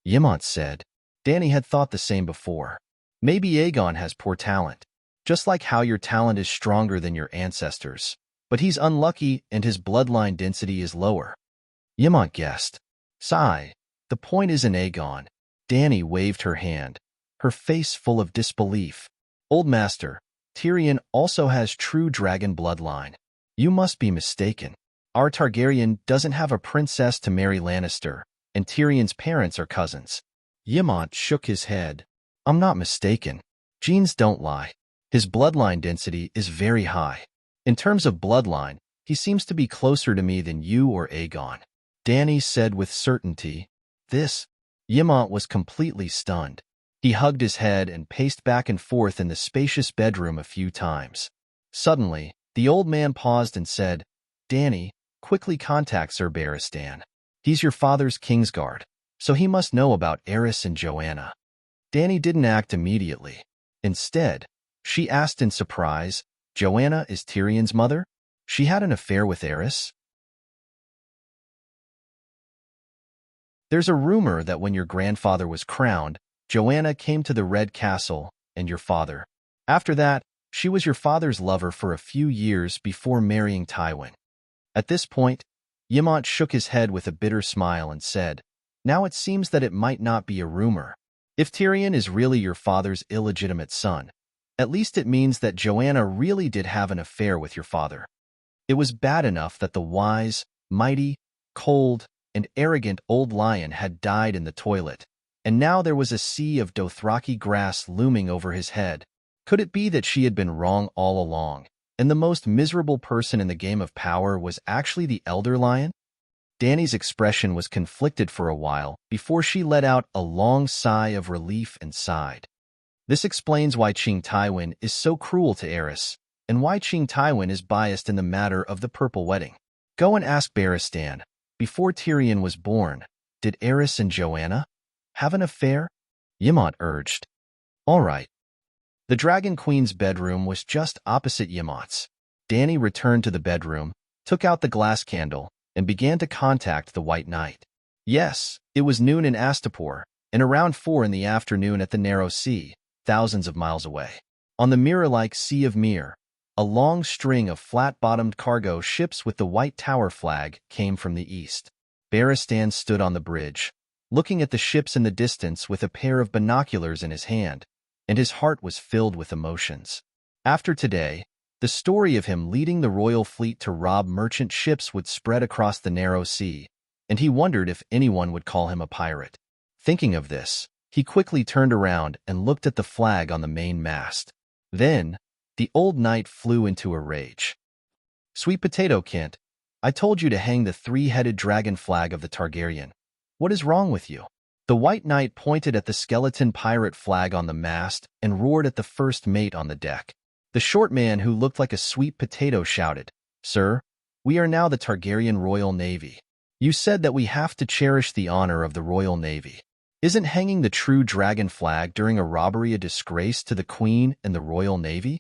Ymont said. Dany had thought the same before. Maybe Aegon has poor talent, just like how your talent is stronger than your ancestors. But he's unlucky and his bloodline density is lower. Ymont guessed. Sigh. The point isn't Aegon. Dany waved her hand, her face full of disbelief. Old master, Tyrion also has true dragon bloodline. You must be mistaken. Our Targaryen doesn't have a princess to marry Lannister, and Tyrion's parents are cousins. Ymont shook his head. I'm not mistaken. Genes don't lie. His bloodline density is very high. In terms of bloodline, he seems to be closer to me than you or Aegon. Dany said with certainty. This? Ymont was completely stunned. He hugged his head and paced back and forth in the spacious bedroom a few times. Suddenly, the old man paused and said, Danny, quickly contact Sir Barristan. He's your father's Kingsguard, so he must know about Eris and Joanna. Danny didn't act immediately. Instead, she asked in surprise, Joanna is Tyrion's mother? She had an affair with Eris? There's a rumor that when your grandfather was crowned, Joanna came to the Red Castle and your father. After that, she was your father's lover for a few years before marrying Tywin. At this point, Ymont shook his head with a bitter smile and said, Now it seems that it might not be a rumor. If Tyrion is really your father's illegitimate son, at least it means that Joanna really did have an affair with your father. It was bad enough that the wise, mighty, cold, and arrogant old lion had died in the toilet, and now there was a sea of Dothraki grass looming over his head. Could it be that she had been wrong all along, and the most miserable person in the game of power was actually the elder lion? Dany's expression was conflicted for a while before she let out a long sigh of relief and sighed. This explains why King Tywin is so cruel to Eris, and why King Tywin is biased in the matter of the Purple Wedding. Go and ask Barristan, before Tyrion was born, did Eris and Joanna have an affair? Ymont urged. All right. The Dragon Queen's bedroom was just opposite Ymont's. Dany returned to the bedroom, took out the glass candle, and began to contact the White Knight. Yes, it was noon in Astapor, and around 4 in the afternoon at the Narrow Sea, thousands of miles away. On the mirror-like Sea of Myr, a long string of flat-bottomed cargo ships with the White Tower flag came from the east. Barristan stood on the bridge, looking at the ships in the distance with a pair of binoculars in his hand, and his heart was filled with emotions. After today, the story of him leading the royal fleet to rob merchant ships would spread across the Narrow Sea, and he wondered if anyone would call him a pirate. Thinking of this, he quickly turned around and looked at the flag on the main mast. Then, the old knight flew into a rage. Sweet potato, Kent, I told you to hang the 3-headed dragon flag of the Targaryen. What is wrong with you? The White Knight pointed at the skeleton pirate flag on the mast and roared at the first mate on the deck. The short man who looked like a sweet potato shouted, Sir, we are now the Targaryen Royal Navy. You said that we have to cherish the honor of the Royal Navy. Isn't hanging the true dragon flag during a robbery a disgrace to the Queen and the Royal Navy?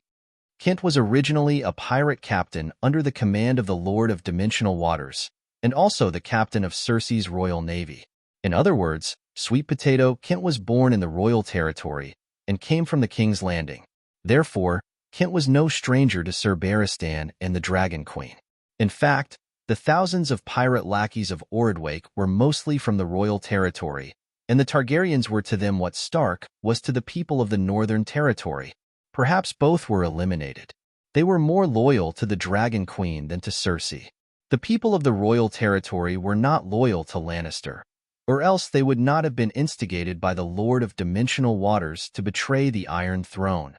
Kent was originally a pirate captain under the command of the Lord of Dimensional Waters, and also the captain of Cersei's Royal Navy. In other words, Sweet Potato, Kent was born in the royal territory and came from the King's Landing. Therefore, Kent was no stranger to Sir Barristan and the Dragon Queen. In fact, the thousands of pirate lackeys of Ordwake were mostly from the royal territory, and the Targaryens were to them what Stark was to the people of the Northern Territory. Perhaps both were eliminated. They were more loyal to the Dragon Queen than to Cersei. The people of the royal territory were not loyal to Lannister, or else they would not have been instigated by the Lord of Dimensional Waters to betray the Iron Throne.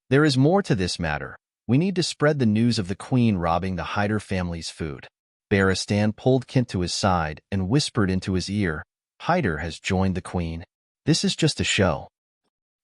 There is more to this matter. We need to spread the news of the Queen robbing the Hyder family's food. Barristan pulled Kent to his side and whispered into his ear, Hyder has joined the Queen. This is just a show.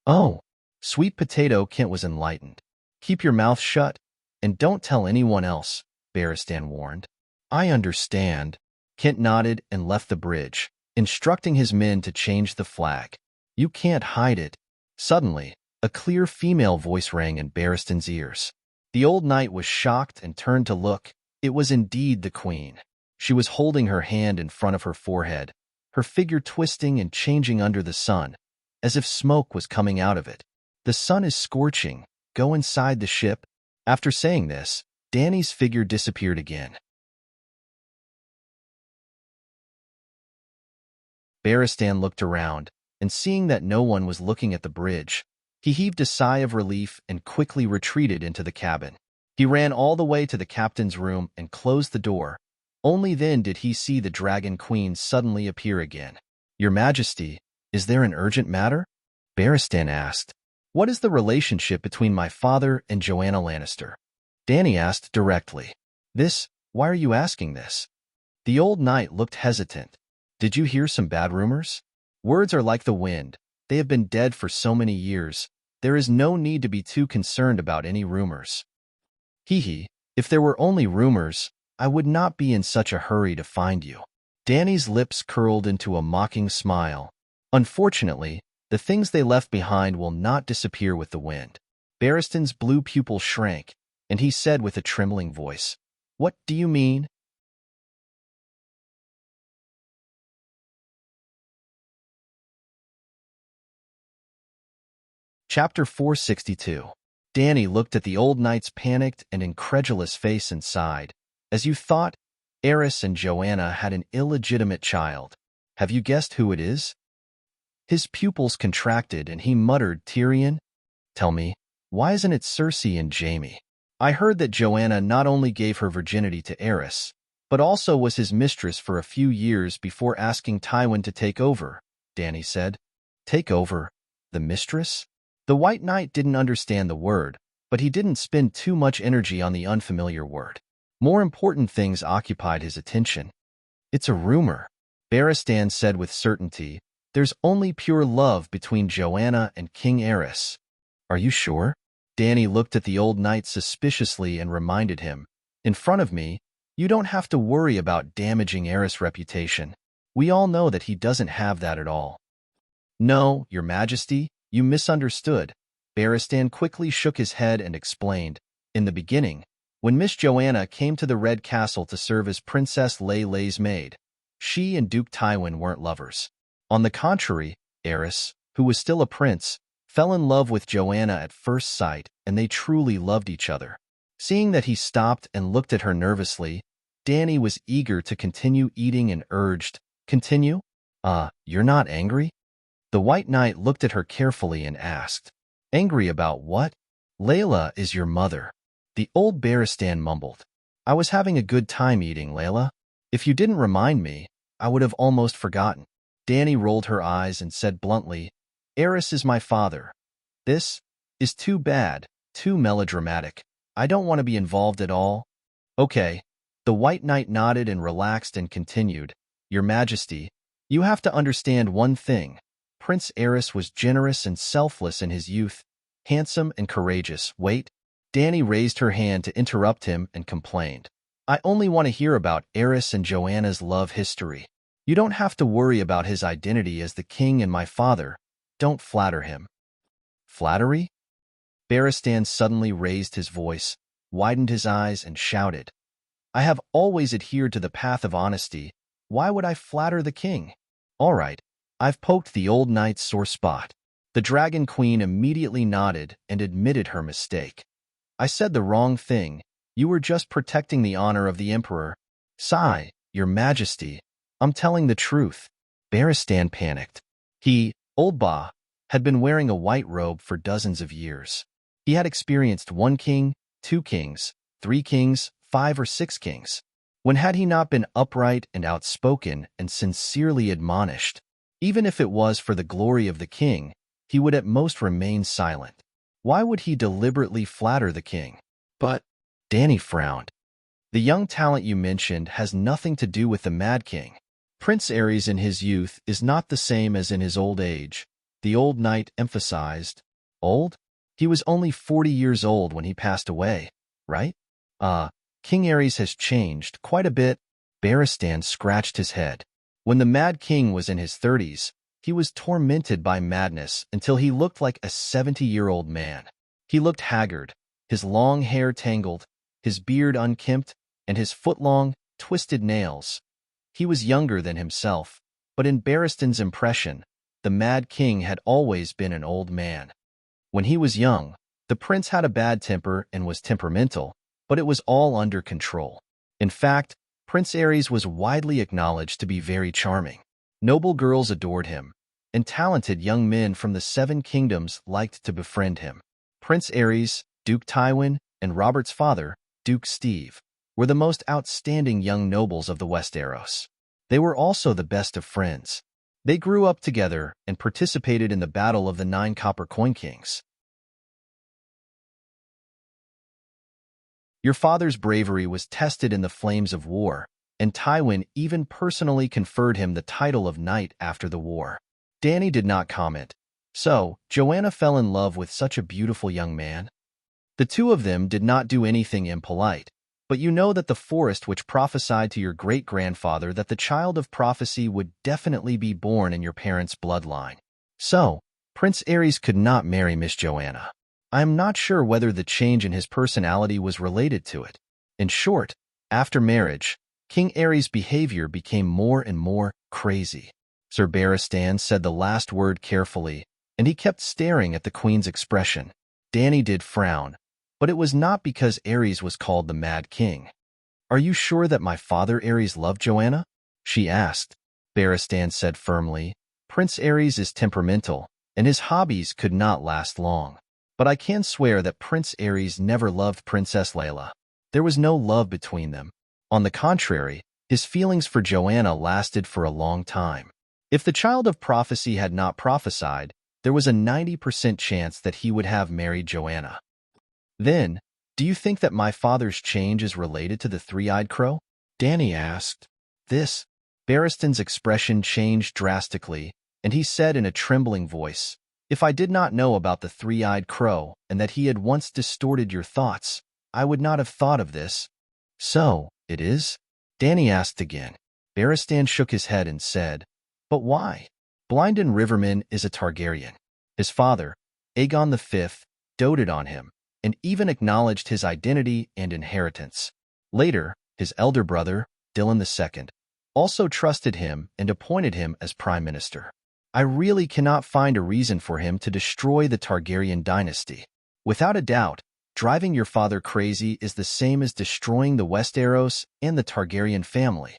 Oh. Sweet Potato, Kent was enlightened. Keep your mouth shut, and don't tell anyone else, Barristan warned. I understand. Kent nodded and left the bridge, instructing his men to change the flag. You can't hide it. Suddenly, a clear female voice rang in Barristan's ears. The old knight was shocked and turned to look. It was indeed the Queen. She was holding her hand in front of her forehead, her figure twisting and changing under the sun, as if smoke was coming out of it. The sun is scorching. Go inside the ship. After saying this, Dany's figure disappeared again. Barristan looked around, and seeing that no one was looking at the bridge, he heaved a sigh of relief and quickly retreated into the cabin. He ran all the way to the captain's room and closed the door. Only then did he see the Dragon Queen suddenly appear again. Your Majesty, is there an urgent matter? Barristan asked. What is the relationship between my father and Joanna Lannister? Dany asked directly. Why are you asking this? The old knight looked hesitant. Did you hear some bad rumors? Words are like the wind. They have been dead for so many years. There is no need to be too concerned about any rumors. Hee hee, if there were only rumors, I would not be in such a hurry to find you. Danny's lips curled into a mocking smile. Unfortunately, the things they left behind will not disappear with the wind. Barristan's blue pupil shrank, and he said with a trembling voice, "What do you mean?" Chapter 462. Danny looked at the old knight's panicked and incredulous face and sighed. As you thought, Eris and Joanna had an illegitimate child. Have you guessed who it is? His pupils contracted and he muttered, Tyrion? Tell me, why isn't it Cersei and Jaime? I heard that Joanna not only gave her virginity to Eris, but also was his mistress for a few years before asking Tywin to take over, Danny said. Take over? The mistress? The White Knight didn't understand the word, but he didn't spend too much energy on the unfamiliar word. More important things occupied his attention. It's a rumor, Barristan said with certainty. There's only pure love between Joanna and King Eris. Are you sure? Danny looked at the old knight suspiciously and reminded him, in front of me, you don't have to worry about damaging Eris' reputation. We all know that he doesn't have that at all. No, Your Majesty, you misunderstood. Barristan quickly shook his head and explained. In the beginning, when Miss Joanna came to the Red Castle to serve as Princess Lei's maid, she and Duke Tywin weren't lovers. On the contrary, Eris, who was still a prince, fell in love with Joanna at first sight, and they truly loved each other. Seeing that he stopped and looked at her nervously, Danny was eager to continue eating and urged, Continue? You're not angry? The White Knight looked at her carefully and asked, Angry about what? Layla is your mother. The old Barristan mumbled. I was having a good time eating, Layla. If you didn't remind me, I would have almost forgotten. Danny rolled her eyes and said bluntly, Eris is my father. This is too bad, too melodramatic. I don't want to be involved at all. Okay. The White Knight nodded and relaxed and continued, Your Majesty, you have to understand one thing. Prince Eris was generous and selfless in his youth, handsome and courageous. Wait. Danny raised her hand to interrupt him and complained. I only want to hear about Eris and Joanna's love history. You don't have to worry about his identity as the king and my father. Don't flatter him. Flattery? Barristan suddenly raised his voice, widened his eyes, and shouted. I have always adhered to the path of honesty. Why would I flatter the king? All right, I've poked the old knight's sore spot. The Dragon Queen immediately nodded and admitted her mistake. I said the wrong thing. You were just protecting the honor of the Emperor. Sigh, Your Majesty. I'm telling the truth. Barristan panicked. He, Old Ba, had been wearing a white robe for dozens of years. He had experienced 1 king, 2 kings, 3 kings, 5 or 6 kings. When had he not been upright and outspoken and sincerely admonished? Even if it was for the glory of the king, he would at most remain silent. Why would he deliberately flatter the king? But, Danny frowned. The young talent you mentioned has nothing to do with the Mad King. Prince Aerys in his youth is not the same as in his old age, the old knight emphasized. Old? He was only 40 years old when he passed away, right? King Aerys has changed quite a bit. Barristan scratched his head. When the Mad King was in his 30s, he was tormented by madness until he looked like a 70-year-old man. He looked haggard, his long hair tangled, his beard unkempt, and his foot-long, twisted nails. He was younger than himself, but in Barristan's impression, the Mad King had always been an old man. When he was young, the prince had a bad temper and was temperamental, but it was all under control. In fact, Prince Aerys was widely acknowledged to be very charming. Noble girls adored him, and talented young men from the 7 kingdoms liked to befriend him. Prince Aerys, Duke Tywin, and Robert's father, Duke Steve, were the most outstanding young nobles of the Westeros. They were also the best of friends. They grew up together and participated in the Battle of the 9 Copper Coin Kings. Your father's bravery was tested in the flames of war, and Tywin even personally conferred him the title of knight after the war. Danny did not comment. So, Joanna fell in love with such a beautiful young man? The two of them did not do anything impolite, but you know that the forest which prophesied to your great-grandfather that the child of prophecy would definitely be born in your parents' bloodline. So, Prince Aries could not marry Miss Joanna. I am not sure whether the change in his personality was related to it. In short, after marriage, King Aries' behavior became more and more crazy. Sir Barristan said the last word carefully, and he kept staring at the Queen's expression. Dany did frown, but it was not because Aries was called the Mad King. "Are you sure that my father Aries loved Joanna?" she asked. Barristan said firmly, "Prince Aries is temperamental, and his hobbies could not last long. But I can swear that Prince Aries never loved Princess Layla. There was no love between them. On the contrary, his feelings for Joanna lasted for a long time. If the child of prophecy had not prophesied, there was a 90% chance that he would have married Joanna." "Then, do you think that my father's change is related to the three-eyed crow?" Dany asked. Barristan's expression changed drastically, and he said in a trembling voice, "If I did not know about the three-eyed crow and that he had once distorted your thoughts, I would not have thought of this." "So, it is?" Dany asked again. Barristan shook his head and said, "But why? Blynden Riverman is a Targaryen. His father, Aegon V, doted on him, and even acknowledged his identity and inheritance. Later, his elder brother, Dylan II, also trusted him and appointed him as prime minister. I really cannot find a reason for him to destroy the Targaryen dynasty. Without a doubt, driving your father crazy is the same as destroying the Westeros and the Targaryen family."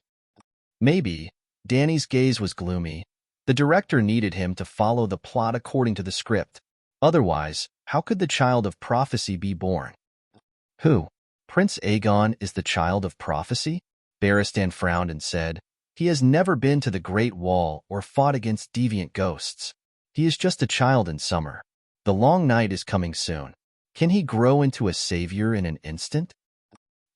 Maybe. Dany's gaze was gloomy. The director needed him to follow the plot according to the script. Otherwise, how could the child of prophecy be born? "Who? Prince Aegon is the child of prophecy?" Barristan frowned and said, "He has never been to the Great Wall or fought against deviant ghosts. He is just a child in summer. The long night is coming soon. Can he grow into a savior in an instant?"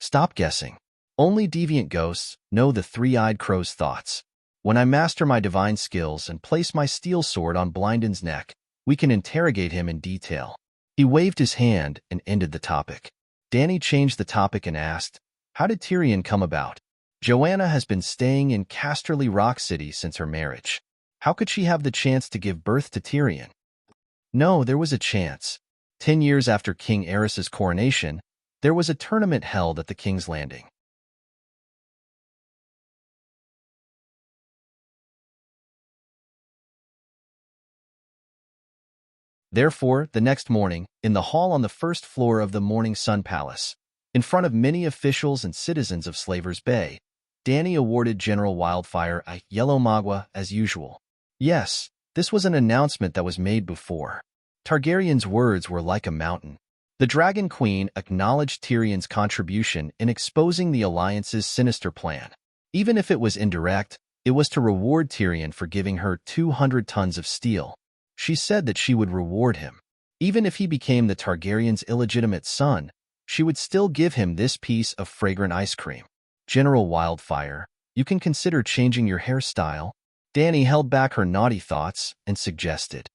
"Stop guessing. Only deviant ghosts know the three-eyed crow's thoughts. When I master my divine skills and place my steel sword on Blynden's neck, we can interrogate him in detail." He waved his hand and ended the topic. Dany changed the topic and asked, "How did Tyrion come about?" "Joanna has been staying in Casterly Rock City since her marriage. How could she have the chance to give birth to Tyrion?" "No, there was a chance. 10 years after King Aerys's coronation, there was a tournament held at the King's Landing. Therefore, the next morning, in the hall on the first floor of the Morning Sun Palace, in front of many officials and citizens of Slaver's Bay, Dany awarded General Wildfire a yellow magua as usual. Yes, this was an announcement that was made before. Targaryen's words were like a mountain. The Dragon Queen acknowledged Tyrion's contribution in exposing the Alliance's sinister plan. Even if it was indirect, it was to reward Tyrion for giving her 200 tons of steel. She said that she would reward him. Even if he became the Targaryen's illegitimate son, she would still give him this piece of fragrant ice cream. "General Wildfire, you can consider changing your hairstyle." Dany held back her naughty thoughts and suggested.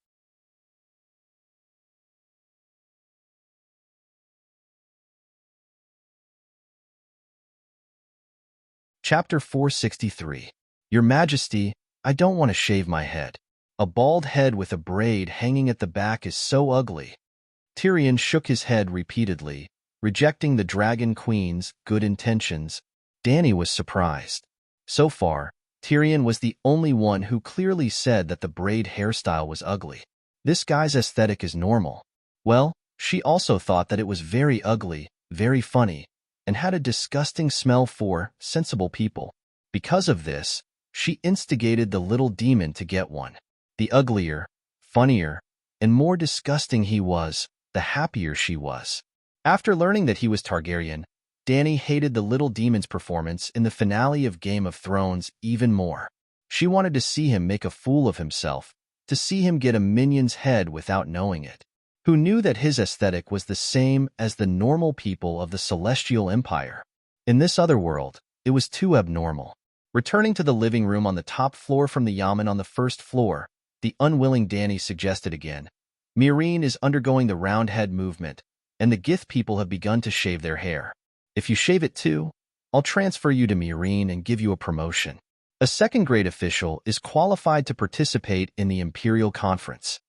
Chapter 463. Your Majesty, I don't want to shave my head. A bald head with a braid hanging at the back is so ugly. Tyrion shook his head repeatedly, rejecting the Dragon Queen's good intentions. Dany was surprised. So far, Tyrion was the only one who clearly said that the braid hairstyle was ugly. This guy's aesthetic is normal. Well, she also thought that it was very ugly, very funny, and had a disgusting smell for sensible people. Because of this, she instigated the little demon to get one. The uglier, funnier, and more disgusting he was, the happier she was. After learning that he was Targaryen, Dany hated the little demon's performance in the finale of Game of Thrones even more. She wanted to see him make a fool of himself, to see him get a minion's head without knowing it. Who knew that his aesthetic was the same as the normal people of the Celestial Empire? In this other world, it was too abnormal. Returning to the living room on the top floor from the yamen on the first floor, the unwilling Dany suggested again, "Meereen is undergoing the roundhead movement. and the Gith people have begun to shave their hair. If you shave it too, I'll transfer you to Meereen and give you a promotion. A second-grade official is qualified to participate in the Imperial Conference.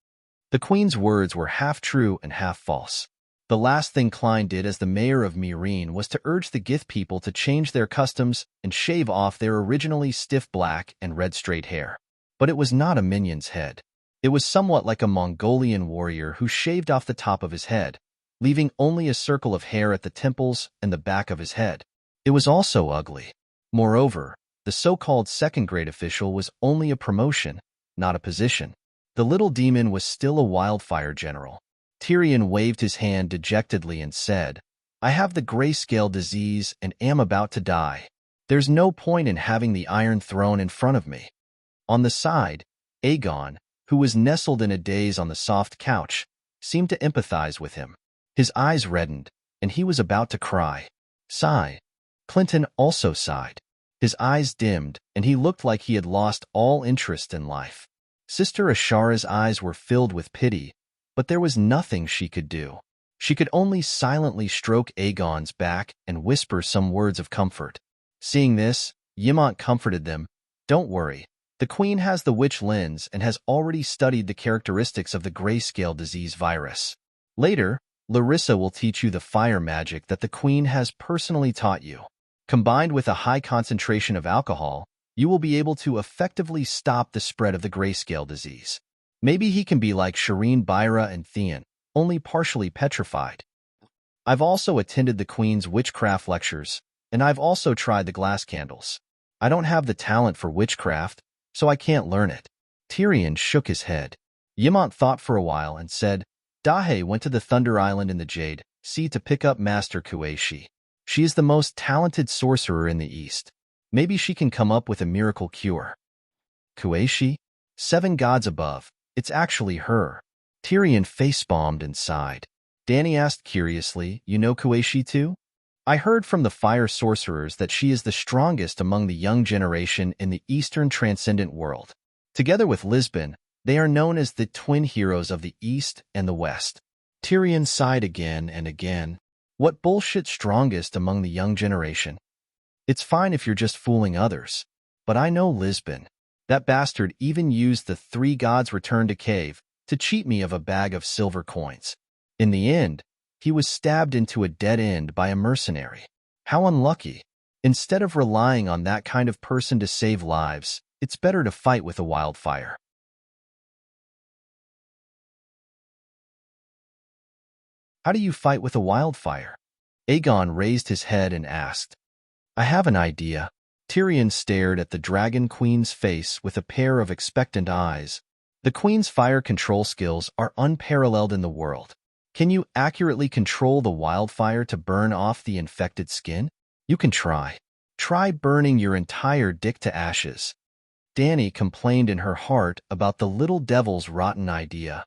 The Queen's words were half true and half false. The last thing Klein did as the mayor of Meereen was to urge the Gith people to change their customs and shave off their originally stiff black and red straight hair. But it was not a minion's head. It was somewhat like a Mongolian warrior who shaved off the top of his head, leaving only a circle of hair at the temples and the back of his head. It was also ugly. Moreover, the so-called second-grade official was only a promotion, not a position. The little demon was still a wildfire general. Tyrion waved his hand dejectedly and said, I have the grayscale disease and am about to die. There's no point in having the Iron Throne in front of me. On the side, Aegon, who was nestled in a daze on the soft couch, seemed to empathize with him. His eyes reddened, and he was about to cry. Sigh. Clinton also sighed. His eyes dimmed, and he looked like he had lost all interest in life. Sister Ashara's eyes were filled with pity, but there was nothing she could do. She could only silently stroke Aegon's back and whisper some words of comfort. Seeing this, Ymont comforted them. Don't worry. The Queen has the witch lens and has already studied the characteristics of the grayscale disease virus. Later, Larissa will teach you the fire magic that the Queen has personally taught you. Combined with a high concentration of alcohol, you will be able to effectively stop the spread of the grayscale disease. Maybe he can be like Shireen Byra and Theon, only partially petrified. I've also attended the Queen's witchcraft lectures, and I've also tried the glass candles. I don't have the talent for witchcraft, so I can't learn it. Tyrion shook his head. Ymont thought for a while and said, Dahe went to the Thunder Island in the Jade Sea to pick up Master Kueishi. She is the most talented sorcerer in the East. Maybe she can come up with a miracle cure. Kueishi? 7 gods above. It's actually her. Tyrion facepalmed and sighed. Dany asked curiously, You know Kueishi too? I heard from the fire sorcerers that she is the strongest among the young generation in the Eastern Transcendent world. Together with Lisbon, they are known as the twin heroes of the East and the West. Tyrion sighed again and again. What bullshit strongest among the young generation? It's fine if you're just fooling others. But I know Lisbon. That bastard even used the 3 gods returned to cave to cheat me of a bag of silver coins. In the end, he was stabbed into a dead end by a mercenary. How unlucky. Instead of relying on that kind of person to save lives, it's better to fight with a wildfire. How do you fight with a wildfire? Aegon raised his head and asked. I have an idea. Tyrion stared at the Dragon Queen's face with a pair of expectant eyes. The Queen's fire control skills are unparalleled in the world. Can you accurately control the wildfire to burn off the infected skin? You can try. Try burning your entire dick to ashes. Dany complained in her heart about the little devil's rotten idea.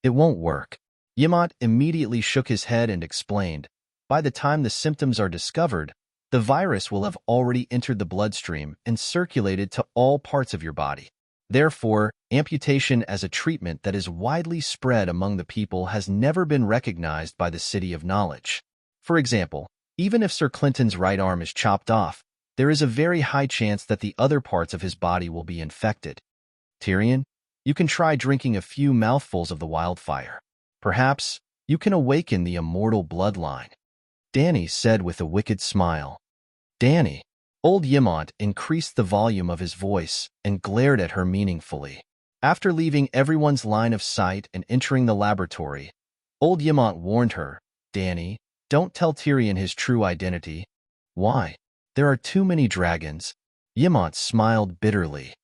It won't work. Ymont immediately shook his head and explained, By the time the symptoms are discovered, the virus will have already entered the bloodstream and circulated to all parts of your body. Therefore, amputation as a treatment that is widely spread among the people has never been recognized by the City of Knowledge. For example, even if Sir Clinton's right arm is chopped off, there is a very high chance that the other parts of his body will be infected. Tyrion, you can try drinking a few mouthfuls of the wildfire. Perhaps you can awaken the immortal bloodline. Dany said with a wicked smile. Dany. Old Ymont increased the volume of his voice and glared at her meaningfully. After leaving everyone's line of sight and entering the laboratory, old Ymont warned her, Dany, don't tell Tyrion his true identity. Why? There are too many dragons. Ymont smiled bitterly.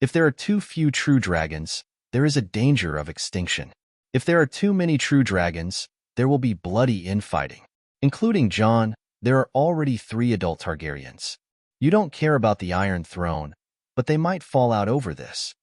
If there are too few true dragons, there is a danger of extinction. If there are too many true dragons, there will be bloody infighting. Including Jon, there are already 3 adult Targaryens. You don't care about the Iron Throne, but they might fall out over this.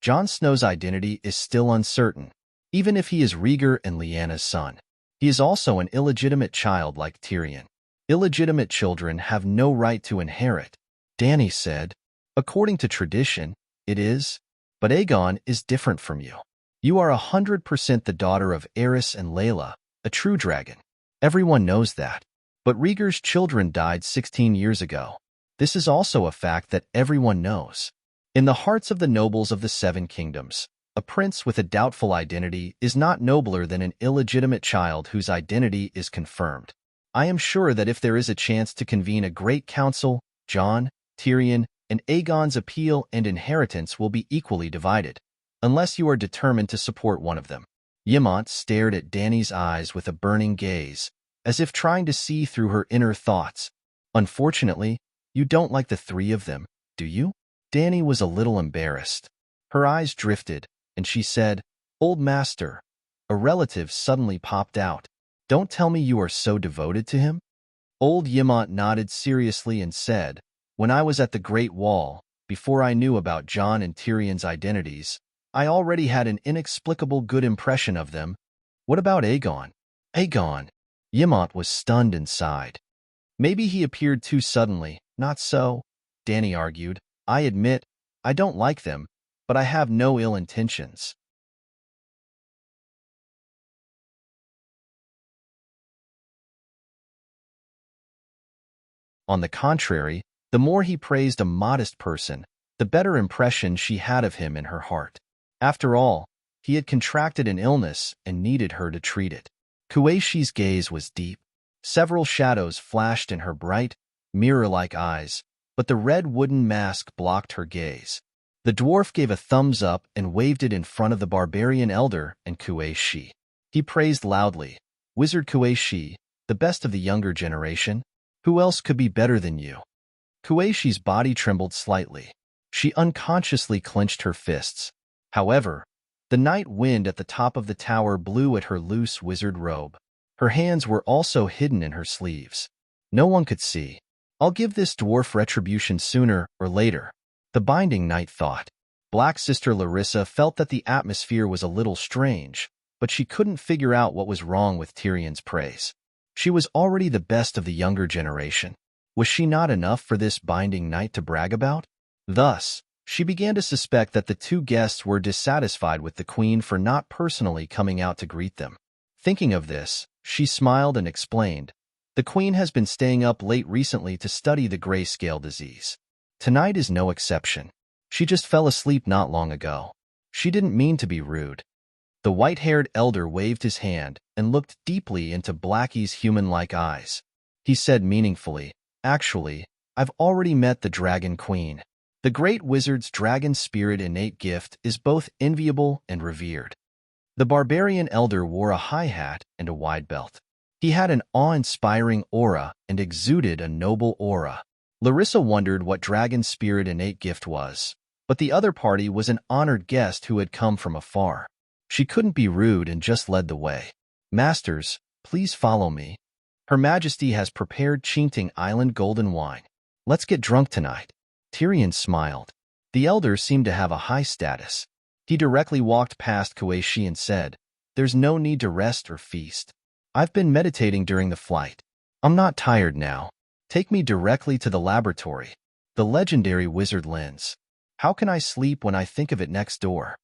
Jon Snow's identity is still uncertain, even if he is Rhaegar and Lyanna's son. He is also an illegitimate child like Tyrion. Illegitimate children have no right to inherit. Dany said, According to tradition, it is. But Aegon is different from you. You are 100% the daughter of Aerys and Layla, a true dragon. Everyone knows that. But Rhaegar's children died 16 years ago. This is also a fact that everyone knows. In the hearts of the nobles of the Seven Kingdoms, a prince with a doubtful identity is not nobler than an illegitimate child whose identity is confirmed. I am sure that if there is a chance to convene a great council, Jon, Tyrion, and Aegon's appeal and inheritance will be equally divided, unless you are determined to support one of them. Ymont stared at Dany's eyes with a burning gaze, as if trying to see through her inner thoughts. Unfortunately, you don't like the three of them, do you? Dany was a little embarrassed. Her eyes drifted, and she said, "Old Master." A relative suddenly popped out. "Don't tell me you are so devoted to him?" Old Ymont nodded seriously and said, "When I was at the Great Wall, before I knew about Jon and Tyrion's identities, I already had an inexplicable good impression of them. What about Aegon?" Aegon? Ymont was stunned and sighed. "Maybe he appeared too suddenly, not so," Dany argued. "I admit, I don't like them, but I have no ill intentions." On the contrary, the more he praised a modest person, the better impression she had of him in her heart. After all, he had contracted an illness and needed her to treat it. Kueishi's gaze was deep. Several shadows flashed in her bright, mirror-like eyes, but the red wooden mask blocked her gaze. The dwarf gave a thumbs up and waved it in front of the barbarian elder and Kueishi. He praised loudly, "Wizard Kueishi, the best of the younger generation. Who else could be better than you?" Kueishi's body trembled slightly. She unconsciously clenched her fists. However, the night wind at the top of the tower blew at her loose wizard robe. Her hands were also hidden in her sleeves. No one could see. "I'll give this dwarf retribution sooner or later," the binding knight thought. Black Sister Larissa felt that the atmosphere was a little strange, but she couldn't figure out what was wrong with Tyrion's praise. She was already the best of the younger generation. Was she not enough for this binding knight to brag about? Thus, she began to suspect that the two guests were dissatisfied with the queen for not personally coming out to greet them. Thinking of this, she smiled and explained, "The queen has been staying up late recently to study the grayscale disease. Tonight is no exception. She just fell asleep not long ago." She didn't mean to be rude. The white-haired elder waved his hand and looked deeply into Blackie's human-like eyes. He said meaningfully, "Actually, I've already met the Dragon Queen. The great wizard's dragon spirit innate gift is both enviable and revered." The barbarian elder wore a high hat and a wide belt. He had an awe-inspiring aura and exuded a noble aura. Larissa wondered what dragon spirit innate gift was, but the other party was an honored guest who had come from afar. She couldn't be rude and just led the way. "Masters, please follow me. Her Majesty has prepared Enchanting Island golden wine. Let's get drunk tonight." Tyrion smiled. The elder seemed to have a high status. He directly walked past Kueishi and said, "There's no need to rest or feast. I've been meditating during the flight. I'm not tired now. Take me directly to the laboratory, the legendary wizard lens. How can I sleep when I think of it next door?"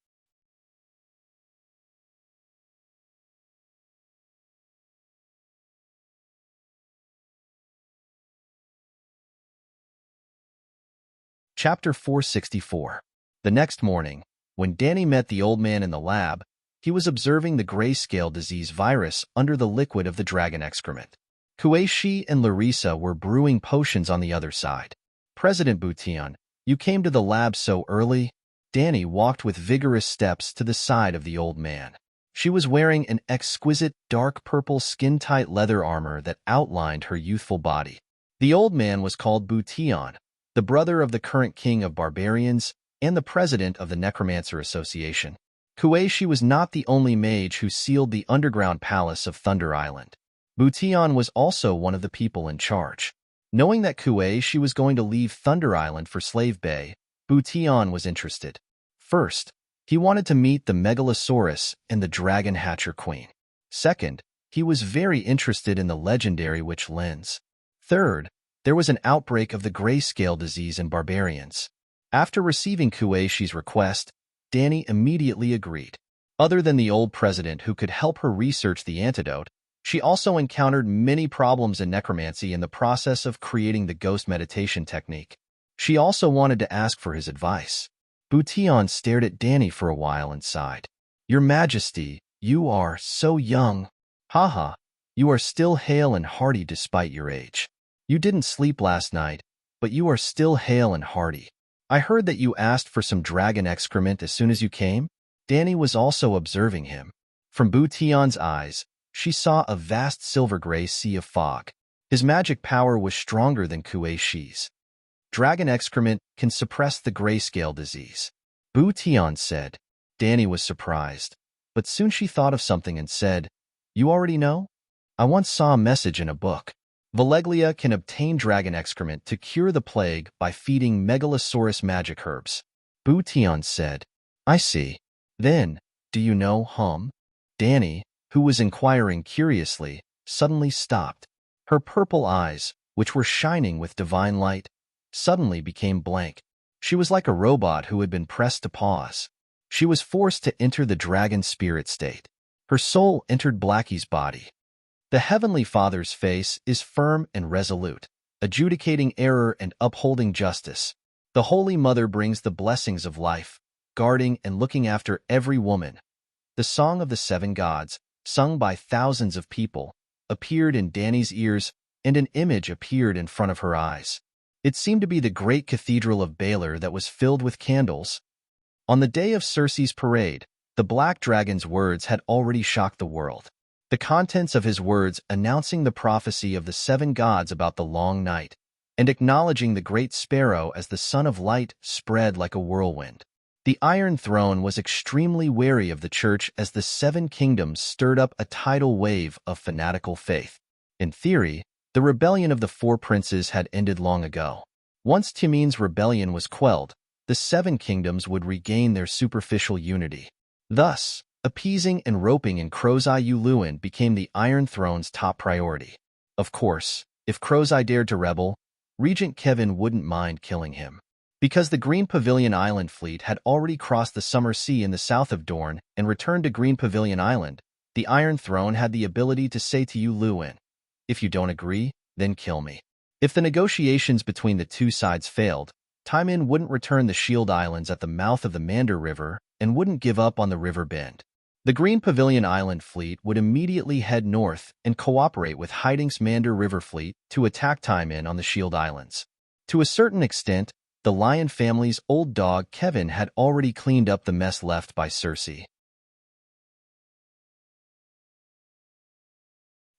Chapter 464. The next morning, when Dany met the old man in the lab, he was observing the grayscale disease virus under the liquid of the dragon excrement. Kueishi and Larissa were brewing potions on the other side. "President Boution, you came to the lab so early?" Dany walked with vigorous steps to the side of the old man. She was wearing an exquisite dark purple skin-tight leather armor that outlined her youthful body. The old man was called Boution, the brother of the current king of barbarians and the president of the Necromancer Association. Kueishi was not the only mage who sealed the underground palace of Thunder Island. Boution was also one of the people in charge. Knowing that Kueishi was going to leave Thunder Island for Slave Bay, Boution was interested. First, he wanted to meet the Megalosaurus and the Dragon Hatcher Queen. Second, he was very interested in the legendary witch lens. Third, there was an outbreak of the grayscale disease in barbarians. After receiving Kueishi's request, Dany immediately agreed. Other than the old president who could help her research the antidote, She also encountered many problems in necromancy in the process of creating the ghost meditation technique. She also wanted to ask for his advice. Bution stared at Danny for a while and sighed. "Your Majesty, you are so young. Haha, you are still hale and hearty despite your age. You didn't sleep last night, but you are still hale and hearty. I heard that you asked for some dragon excrement as soon as you came." Danny was also observing him. From Bution's eyes, she saw a vast silver-gray sea of fog. His magic power was stronger than Kuei-shi's. Dragon excrement can suppress the grayscale disease, Bution said. Danny was surprised, but soon she thought of something and said, "You already know? I once saw a message in a book. Valeglia can obtain dragon excrement to cure the plague by feeding Megalosaurus magic herbs." Bution said, "I see. Then, do you know, Danny, who was inquiring curiously, suddenly stopped. Her purple eyes, which were shining with divine light, suddenly became blank. She was like a robot who had been pressed to pause. She was forced to enter the dragon spirit state. Her soul entered Blackie's body. The Heavenly Father's face is firm and resolute, adjudicating error and upholding justice. The Holy Mother brings the blessings of life, guarding and looking after every woman. The Song of the Seven Gods, sung by thousands of people, appeared in Danny's ears, and an image appeared in front of her eyes. It seemed to be the great cathedral of Baylor that was filled with candles. On the day of Circe's parade, the Black Dragon's words had already shocked the world. The contents of his words announcing the prophecy of the seven gods about the long night, and acknowledging the great sparrow as the son of light spread like a whirlwind. The Iron Throne was extremely wary of the church as the seven kingdoms stirred up a tidal wave of fanatical faith. In theory, the rebellion of the four princes had ended long ago. Once Timin's rebellion was quelled, the seven kingdoms would regain their superficial unity. Thus, appeasing and roping in Crozai Yuluin became the Iron Throne's top priority. Of course, if Crozai dared to rebel, Regent Kevin wouldn't mind killing him. Because the Green Pavilion Island fleet had already crossed the Summer Sea in the south of Dorne and returned to Green Pavilion Island, the Iron Throne had the ability to say to Yuluin, "If you don't agree, then kill me." If the negotiations between the two sides failed, Timon wouldn't return the Shield Islands at the mouth of the Mander River and wouldn't give up on the river bend. The Green Pavilion Island fleet would immediately head north and cooperate with Hyding's Mander River fleet to attack Timon on the Shield Islands. To a certain extent, the Lion family's old dog Kevin had already cleaned up the mess left by Circe.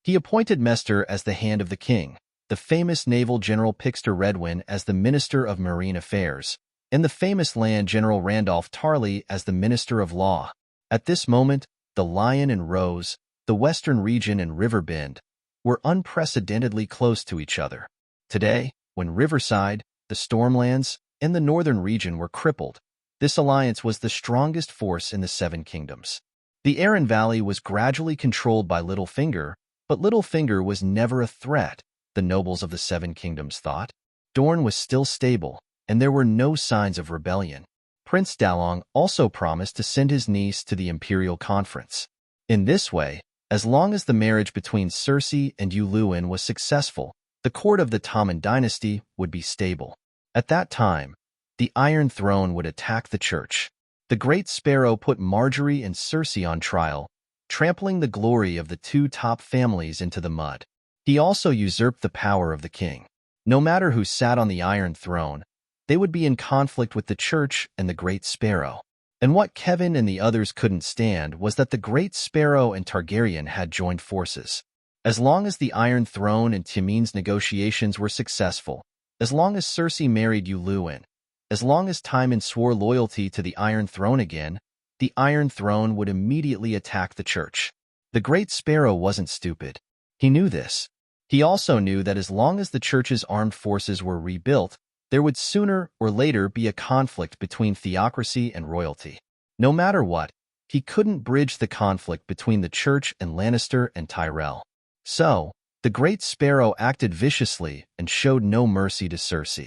He appointed Mester as the Hand of the King, the famous naval General Pixter Redwin as the Minister of Marine Affairs, and the famous Land General Randolph Tarley as the Minister of Law. At this moment, the Lion and Rose, the Western region and Riverbend, were unprecedentedly close to each other. Today, when Riverside, the Stormlands, and the Northern region were crippled, this alliance was the strongest force in the Seven Kingdoms. The Aran Valley was gradually controlled by Littlefinger, but Littlefinger was never a threat, the nobles of the Seven Kingdoms thought. Dorne was still stable, and there were no signs of rebellion. Prince Dalong also promised to send his niece to the Imperial Conference. In this way, as long as the marriage between Circe and Yuluin was successful, the court of the Tommen dynasty would be stable. At that time, the Iron Throne would attack the church. The Great Sparrow put Marjorie and Circe on trial, trampling the glory of the two top families into the mud. He also usurped the power of the king. No matter who sat on the Iron Throne, they would be in conflict with the church and the Great Sparrow. And what Kevin and the others couldn't stand was that the Great Sparrow and Targaryen had joined forces. As long as the Iron Throne and Timin's negotiations were successful, as long as Circe married Yuluin, as long as Timon swore loyalty to the Iron Throne again, the Iron Throne would immediately attack the church. The Great Sparrow wasn't stupid. He knew this. He also knew that as long as the church's armed forces were rebuilt, there would sooner or later be a conflict between theocracy and royalty. No matter what, he couldn't bridge the conflict between the church and Lannister and Tyrell. So, the Great Sparrow acted viciously and showed no mercy to Circe.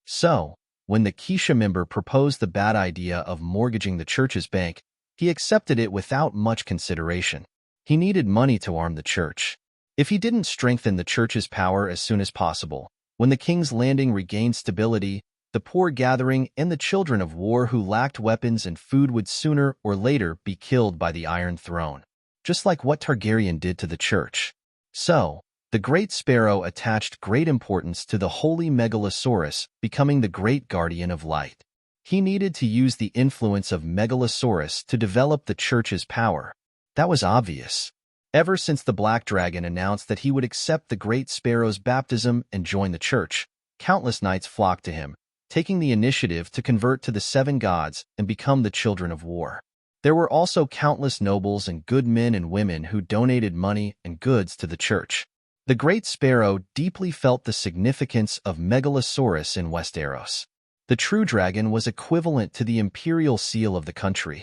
So, when the Keisha member proposed the bad idea of mortgaging the church's bank, he accepted it without much consideration. He needed money to arm the church. If he didn't strengthen the church's power as soon as possible, when the King's Landing regained stability, the poor gathering and the children of war who lacked weapons and food would sooner or later be killed by the Iron Throne, just like what Targaryen did to the church. So, the Great Sparrow attached great importance to the holy Megalosaurus becoming the great guardian of light. He needed to use the influence of Megalosaurus to develop the church's power. That was obvious. Ever since the Black Dragon announced that he would accept the Great Sparrow's baptism and join the church, countless knights flocked to him, taking the initiative to convert to the seven gods and become the children of war. There were also countless nobles and good men and women who donated money and goods to the church. The Great Sparrow deeply felt the significance of Megalosaurus in Westeros. The true dragon was equivalent to the imperial seal of the country.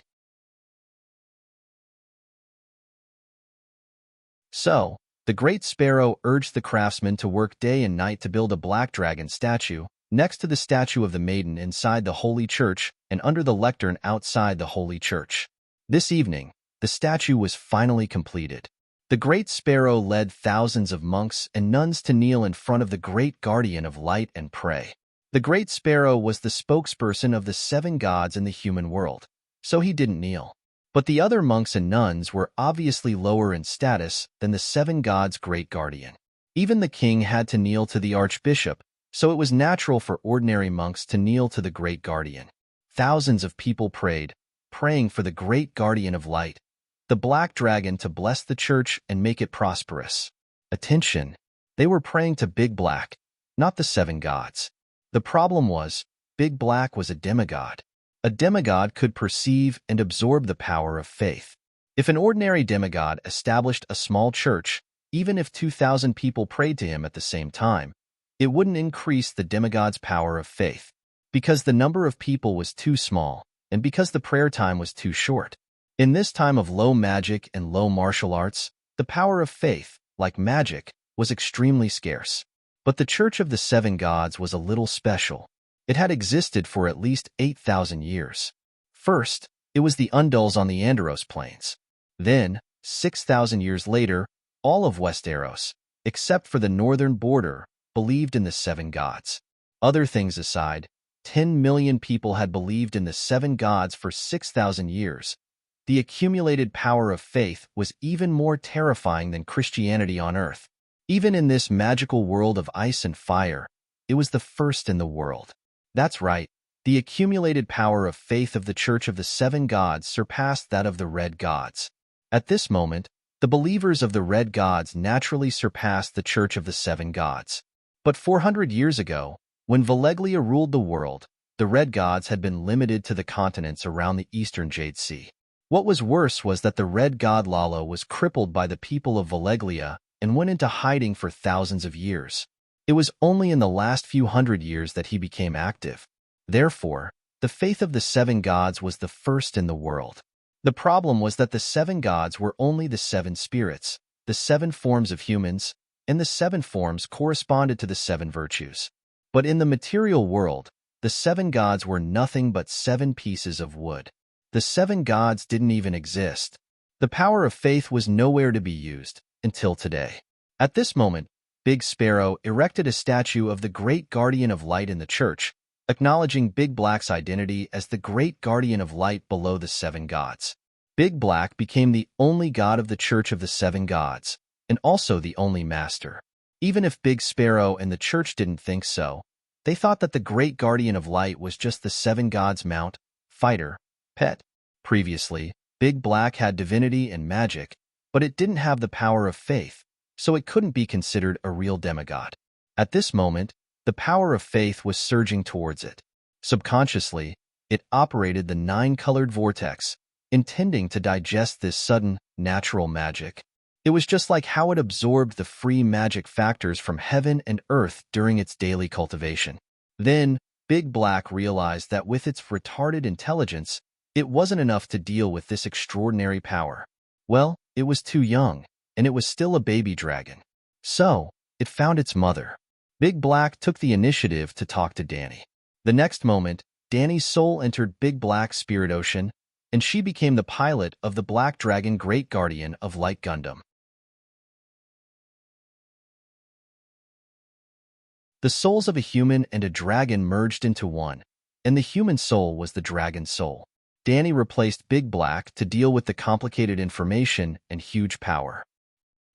So, the Great Sparrow urged the craftsmen to work day and night to build a black dragon statue, next to the statue of the maiden inside the Holy Church and under the lectern outside the Holy Church. This evening, the statue was finally completed. The Great Sparrow led thousands of monks and nuns to kneel in front of the great guardian of light and pray. The Great Sparrow was the spokesperson of the seven gods in the human world, so he didn't kneel. But the other monks and nuns were obviously lower in status than the seven gods' great guardian. Even the king had to kneel to the archbishop, so it was natural for ordinary monks to kneel to the great guardian. Thousands of people prayed, praying for the great guardian of light, the black dragon, to bless the church and make it prosperous. Attention! They were praying to Big Black, not the seven gods. The problem was, Big Black was a demigod. A demigod could perceive and absorb the power of faith. If an ordinary demigod established a small church, even if 2,000 people prayed to him at the same time, it wouldn't increase the demigod's power of faith, because the number of people was too small, and because the prayer time was too short. In this time of low magic and low martial arts, the power of faith, like magic, was extremely scarce. But the Church of the Seven Gods was a little special. It had existed for at least 8,000 years. First, it was the Undulls on the Andros Plains. Then, 6,000 years later, all of Westeros, except for the northern border, believed in the seven gods. Other things aside, 10 million people had believed in the seven gods for 6,000 years. The accumulated power of faith was even more terrifying than Christianity on Earth. Even in this magical world of ice and fire, it was the first in the world. That's right, the accumulated power of faith of the Church of the Seven Gods surpassed that of the Red Gods. At this moment, the believers of the Red Gods naturally surpassed the Church of the Seven Gods. But 400 years ago, when Valeglia ruled the world, the Red Gods had been limited to the continents around the eastern Jade Sea. What was worse was that the Red God Lalo was crippled by the people of Valeglia and went into hiding for thousands of years. It was only in the last few hundred years that he became active. Therefore, the faith of the seven gods was the first in the world. The problem was that the seven gods were only the seven spirits, the seven forms of humans, and the seven forms corresponded to the seven virtues. But in the material world, the seven gods were nothing but seven pieces of wood. The seven gods didn't even exist. The power of faith was nowhere to be used, until today. At this moment, Big Sparrow erected a statue of the great guardian of light in the church, acknowledging Big Black's identity as the great guardian of light below the seven gods. Big Black became the only god of the Church of the Seven Gods, and also the only master. Even if Big Sparrow and the church didn't think so, they thought that the great guardian of light was just the seven gods' mount, fighter, pet. Previously, Big Black had divinity and magic, but it didn't have the power of faith, so it couldn't be considered a real demigod. At this moment, the power of faith was surging towards it. Subconsciously, it operated the nine-colored vortex, intending to digest this sudden, natural magic. It was just like how it absorbed the free magic factors from heaven and earth during its daily cultivation. Then, Big Black realized that with its retarded intelligence, it wasn't enough to deal with this extraordinary power. Well, it was too young, and it was still a baby dragon. So, it found its mother. Big Black took the initiative to talk to Dany. The next moment, Dany's soul entered Big Black's spirit ocean, and she became the pilot of the Black Dragon Great Guardian of Light Gundam. The souls of a human and a dragon merged into one, and the human soul was the dragon soul. Danny replaced Big Black to deal with the complicated information and huge power.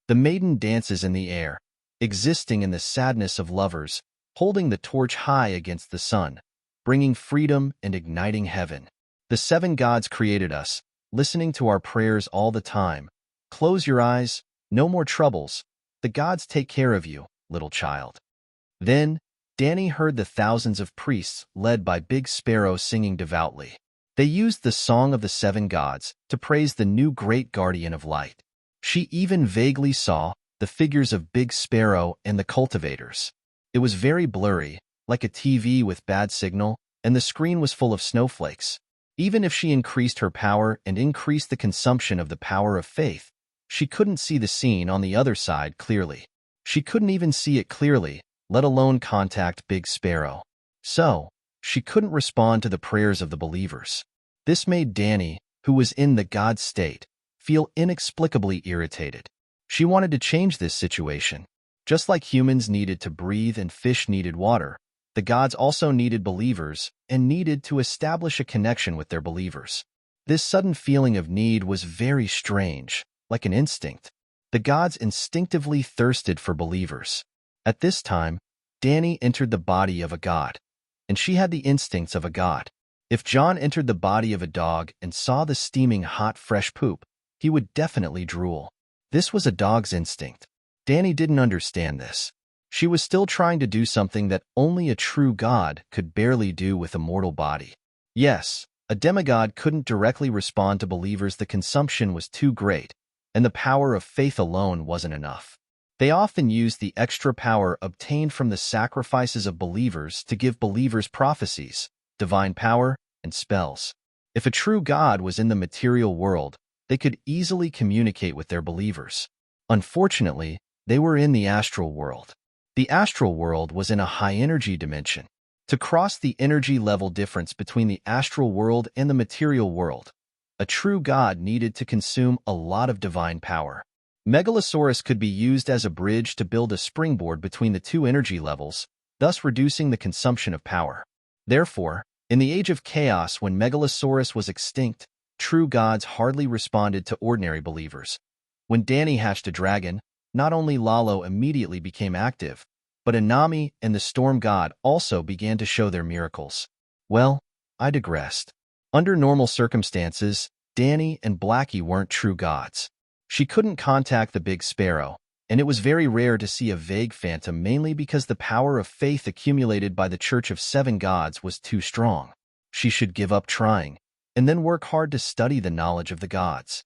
The maiden dances in the air, existing in the sadness of lovers, holding the torch high against the sun, bringing freedom and igniting heaven. The seven gods created us, listening to our prayers all the time. Close your eyes, no more troubles. The gods take care of you, little child. Then, Danny heard the thousands of priests led by Big Sparrow singing devoutly. They used the Song of the Seven Gods to praise the new great guardian of light. She even vaguely saw the figures of Big Sparrow and the cultivators. It was very blurry, like a TV with bad signal, and the screen was full of snowflakes. Even if she increased her power and increased the consumption of the power of faith, she couldn't see the scene on the other side clearly. She couldn't even see it clearly, let alone contact Big Sparrow. So, she couldn't respond to the prayers of the believers. This made Danny, who was in the God state, feel inexplicably irritated. She wanted to change this situation. Just like humans needed to breathe and fish needed water, the gods also needed believers and needed to establish a connection with their believers. This sudden feeling of need was very strange, like an instinct. The gods instinctively thirsted for believers. At this time, Danny entered the body of a god, and she had the instincts of a god. If John entered the body of a dog and saw the steaming hot fresh poop, he would definitely drool. This was a dog's instinct. Danny didn't understand this. She was still trying to do something that only a true god could barely do with a mortal body. Yes, a demigod couldn't directly respond to believers. The consumption was too great, and the power of faith alone wasn't enough. They often used the extra power obtained from the sacrifices of believers to give believers prophecies, divine power, and spells. If a true god was in the material world, they could easily communicate with their believers. Unfortunately, they were in the astral world. The astral world was in a high-energy dimension. To cross the energy level difference between the astral world and the material world, a true god needed to consume a lot of divine power. Megalosaurus could be used as a bridge to build a springboard between the two energy levels, thus reducing the consumption of power. Therefore, in the Age of Chaos, when Megalosaurus was extinct, true gods hardly responded to ordinary believers. When Danny hatched a dragon, not only Lalo immediately became active, but Inami and the storm god also began to show their miracles. Well, I digressed. Under normal circumstances, Danny and Blackie weren't true gods. She couldn't contact the Big Sparrow, and it was very rare to see a vague phantom, mainly because the power of faith accumulated by the Church of Seven Gods was too strong. She should give up trying, and then work hard to study the knowledge of the gods.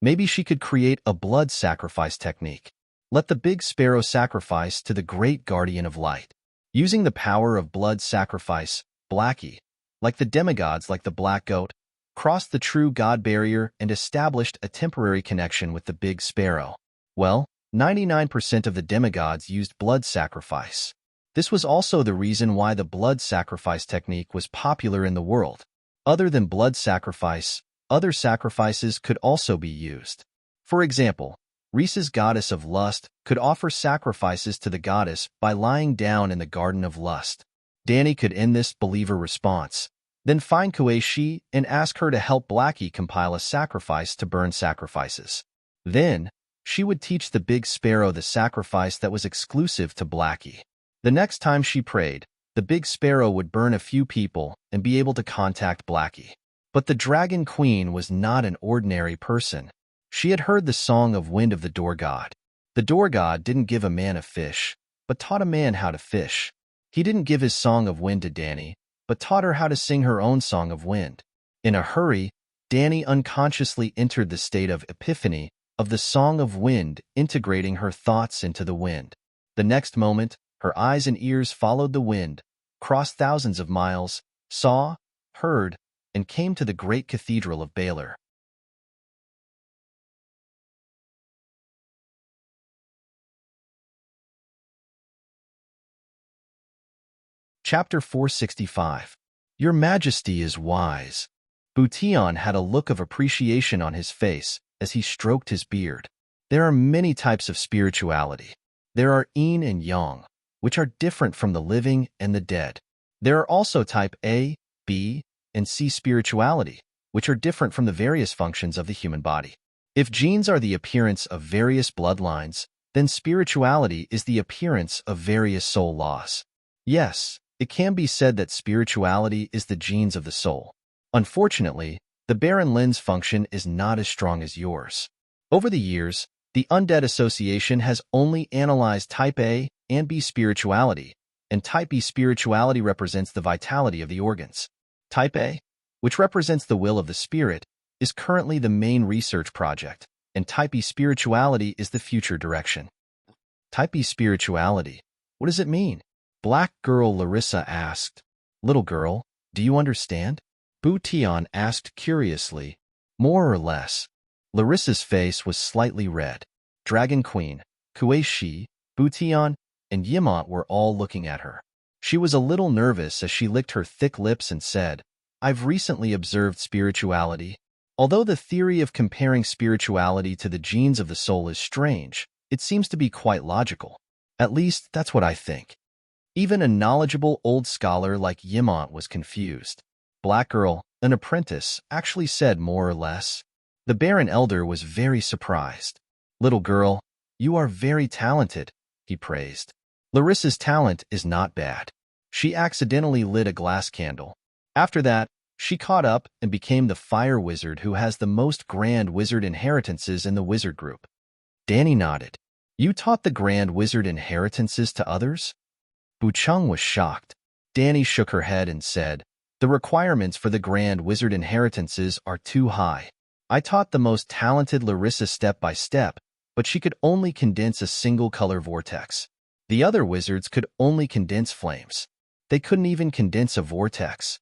Maybe she could create a blood sacrifice technique. Let the Big Sparrow sacrifice to the great guardian of light. Using the power of blood sacrifice, Blackie, like the demigods like the black goat, crossed the true god barrier and established a temporary connection with the Big Sparrow. Well, 99% of the demigods used blood sacrifice. This was also the reason why the blood sacrifice technique was popular in the world. Other than blood sacrifice, other sacrifices could also be used. For example, Reese's goddess of lust could offer sacrifices to the goddess by lying down in the garden of lust. Danny could end this believer response, then find Kuei-shi and ask her to help Blackie compile a sacrifice to burn sacrifices. Then, she would teach the Big Sparrow the sacrifice that was exclusive to Blackie. The next time she prayed, the Big Sparrow would burn a few people and be able to contact Blackie. But the Dragon Queen was not an ordinary person. She had heard the song of wind of the door god. The door god didn't give a man a fish, but taught a man how to fish. He didn't give his song of wind to Danny, but taught her how to sing her own song of wind. In a hurry, Danny unconsciously entered the state of epiphany of the song of wind, integrating her thoughts into the wind. The next moment, her eyes and ears followed the wind, crossed thousands of miles, saw, heard, and came to the great cathedral of Baylor. Chapter 465. Your Majesty is wise. Bution had a look of appreciation on his face as he stroked his beard. There are many types of spirituality. There are yin and yang, which are different from the living and the dead. There are also type A, B, and C spirituality, which are different from the various functions of the human body. If genes are the appearance of various bloodlines, then spirituality is the appearance of various soul laws. Yes, it can be said that spirituality is the genes of the soul. Unfortunately, the Baron Lin's function is not as strong as yours. Over the years, the Undead Association has only analyzed Type A and B spirituality, and Type B spirituality represents the vitality of the organs. Type A, which represents the will of the spirit, is currently the main research project, and Type B spirituality is the future direction. Type B spirituality, what does it mean? Black girl Larissa asked. Little girl, do you understand? Bu Tian asked curiously. More or less. Larissa's face was slightly red. Dragon Queen, Kuei Shi, Bu Tian, and Yimont were all looking at her. She was a little nervous as she licked her thick lips and said, I've recently observed spirituality. Although the theory of comparing spirituality to the genes of the soul is strange, it seems to be quite logical. At least, that's what I think. Even a knowledgeable old scholar like Yimont was confused. Black girl, an apprentice, actually said more or less. The Baron Elder was very surprised. Little girl, you are very talented, he praised. Larissa's talent is not bad. She accidentally lit a glass candle. After that, she caught up and became the fire wizard who has the most grand wizard inheritances in the wizard group. Danny nodded. You taught the grand wizard inheritances to others? Bu Chung was shocked. Danny shook her head and said, the requirements for the grand wizard inheritances are too high. I taught the most talented Larissa step by step, but she could only condense a single color vortex. The other wizards could only condense flames. They couldn't even condense a vortex.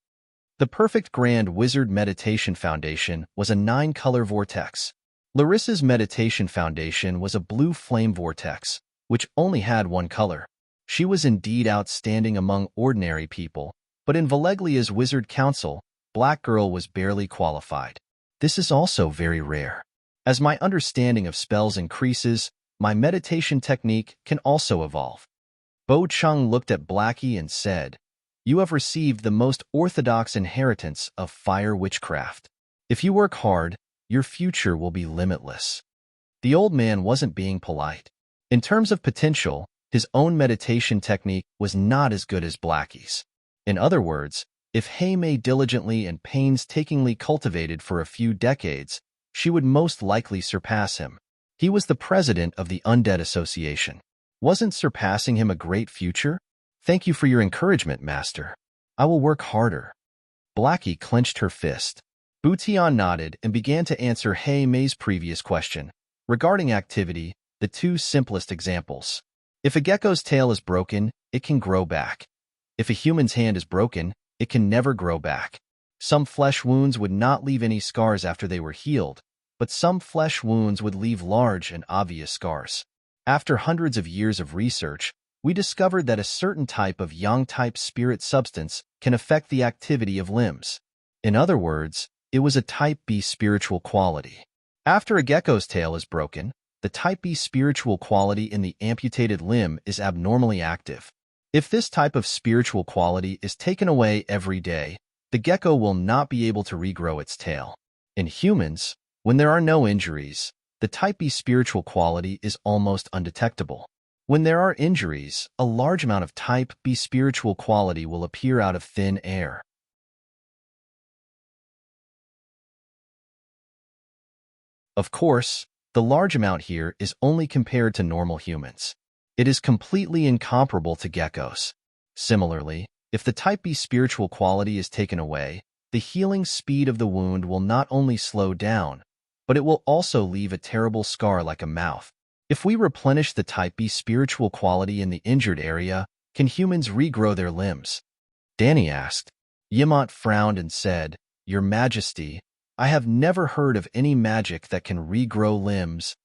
The perfect Grand Wizard Meditation Foundation was a 9-color vortex. Larissa's Meditation Foundation was a blue flame vortex, which only had one color. She was indeed outstanding among ordinary people, but in Valeglia's Wizard Council, Black Girl was barely qualified. This is also very rare. As my understanding of spells increases, my meditation technique can also evolve. Bo Chung looked at Blackie and said, You have received the most orthodox inheritance of fire witchcraft. If you work hard, your future will be limitless. The old man wasn't being polite. In terms of potential, his own meditation technique was not as good as Blackie's. In other words, if Hei Mei diligently and painstakingly cultivated for a few decades, she would most likely surpass him. He was the president of the Undead Association. Wasn't surpassing him a great future? Thank you for your encouragement, Master. I will work harder. Blackie clenched her fist. Bu Tian nodded and began to answer Hei Mei's previous question. Regarding activity, the two simplest examples. If a gecko's tail is broken, it can grow back. If a human's hand is broken, it can never grow back. Some flesh wounds would not leave any scars after they were healed, but some flesh wounds would leave large and obvious scars. After hundreds of years of research, we discovered that a certain type of yang-type spirit substance can affect the activity of limbs. In other words, it was a type B spiritual quality. After a gecko's tail is broken, the type B spiritual quality in the amputated limb is abnormally active. If this type of spiritual quality is taken away every day, the gecko will not be able to regrow its tail. In humans, when there are no injuries, the type B spiritual quality is almost undetectable. When there are injuries, a large amount of type B spiritual quality will appear out of thin air. Of course, the large amount here is only compared to normal humans. It is completely incomparable to geckos. Similarly, if the type B spiritual quality is taken away, the healing speed of the wound will not only slow down, but it will also leave a terrible scar like a mouth. If we replenish the type B spiritual quality in the injured area, can humans regrow their limbs? Danny asked. Yimont frowned and said, Your Majesty, I have never heard of any magic that can regrow limbs.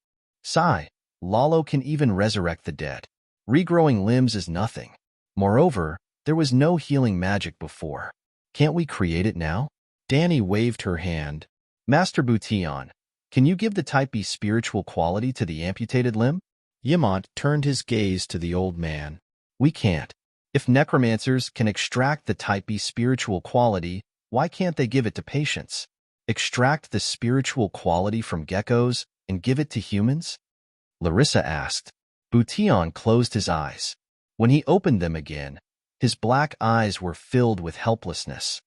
Sigh, Lalo can even resurrect the dead. Regrowing limbs is nothing. Moreover, there was no healing magic before. Can't we create it now? Danny waved her hand. Master Bu Tian, Can you give the type B spiritual quality to the amputated limb? Yamant turned his gaze to the old man. We can't. If necromancers can extract the type B spiritual quality, why can't they give it to patients? Extract the spiritual quality from geckos and give it to humans? Larissa asked. Bution closed his eyes. When he opened them again, his black eyes were filled with helplessness.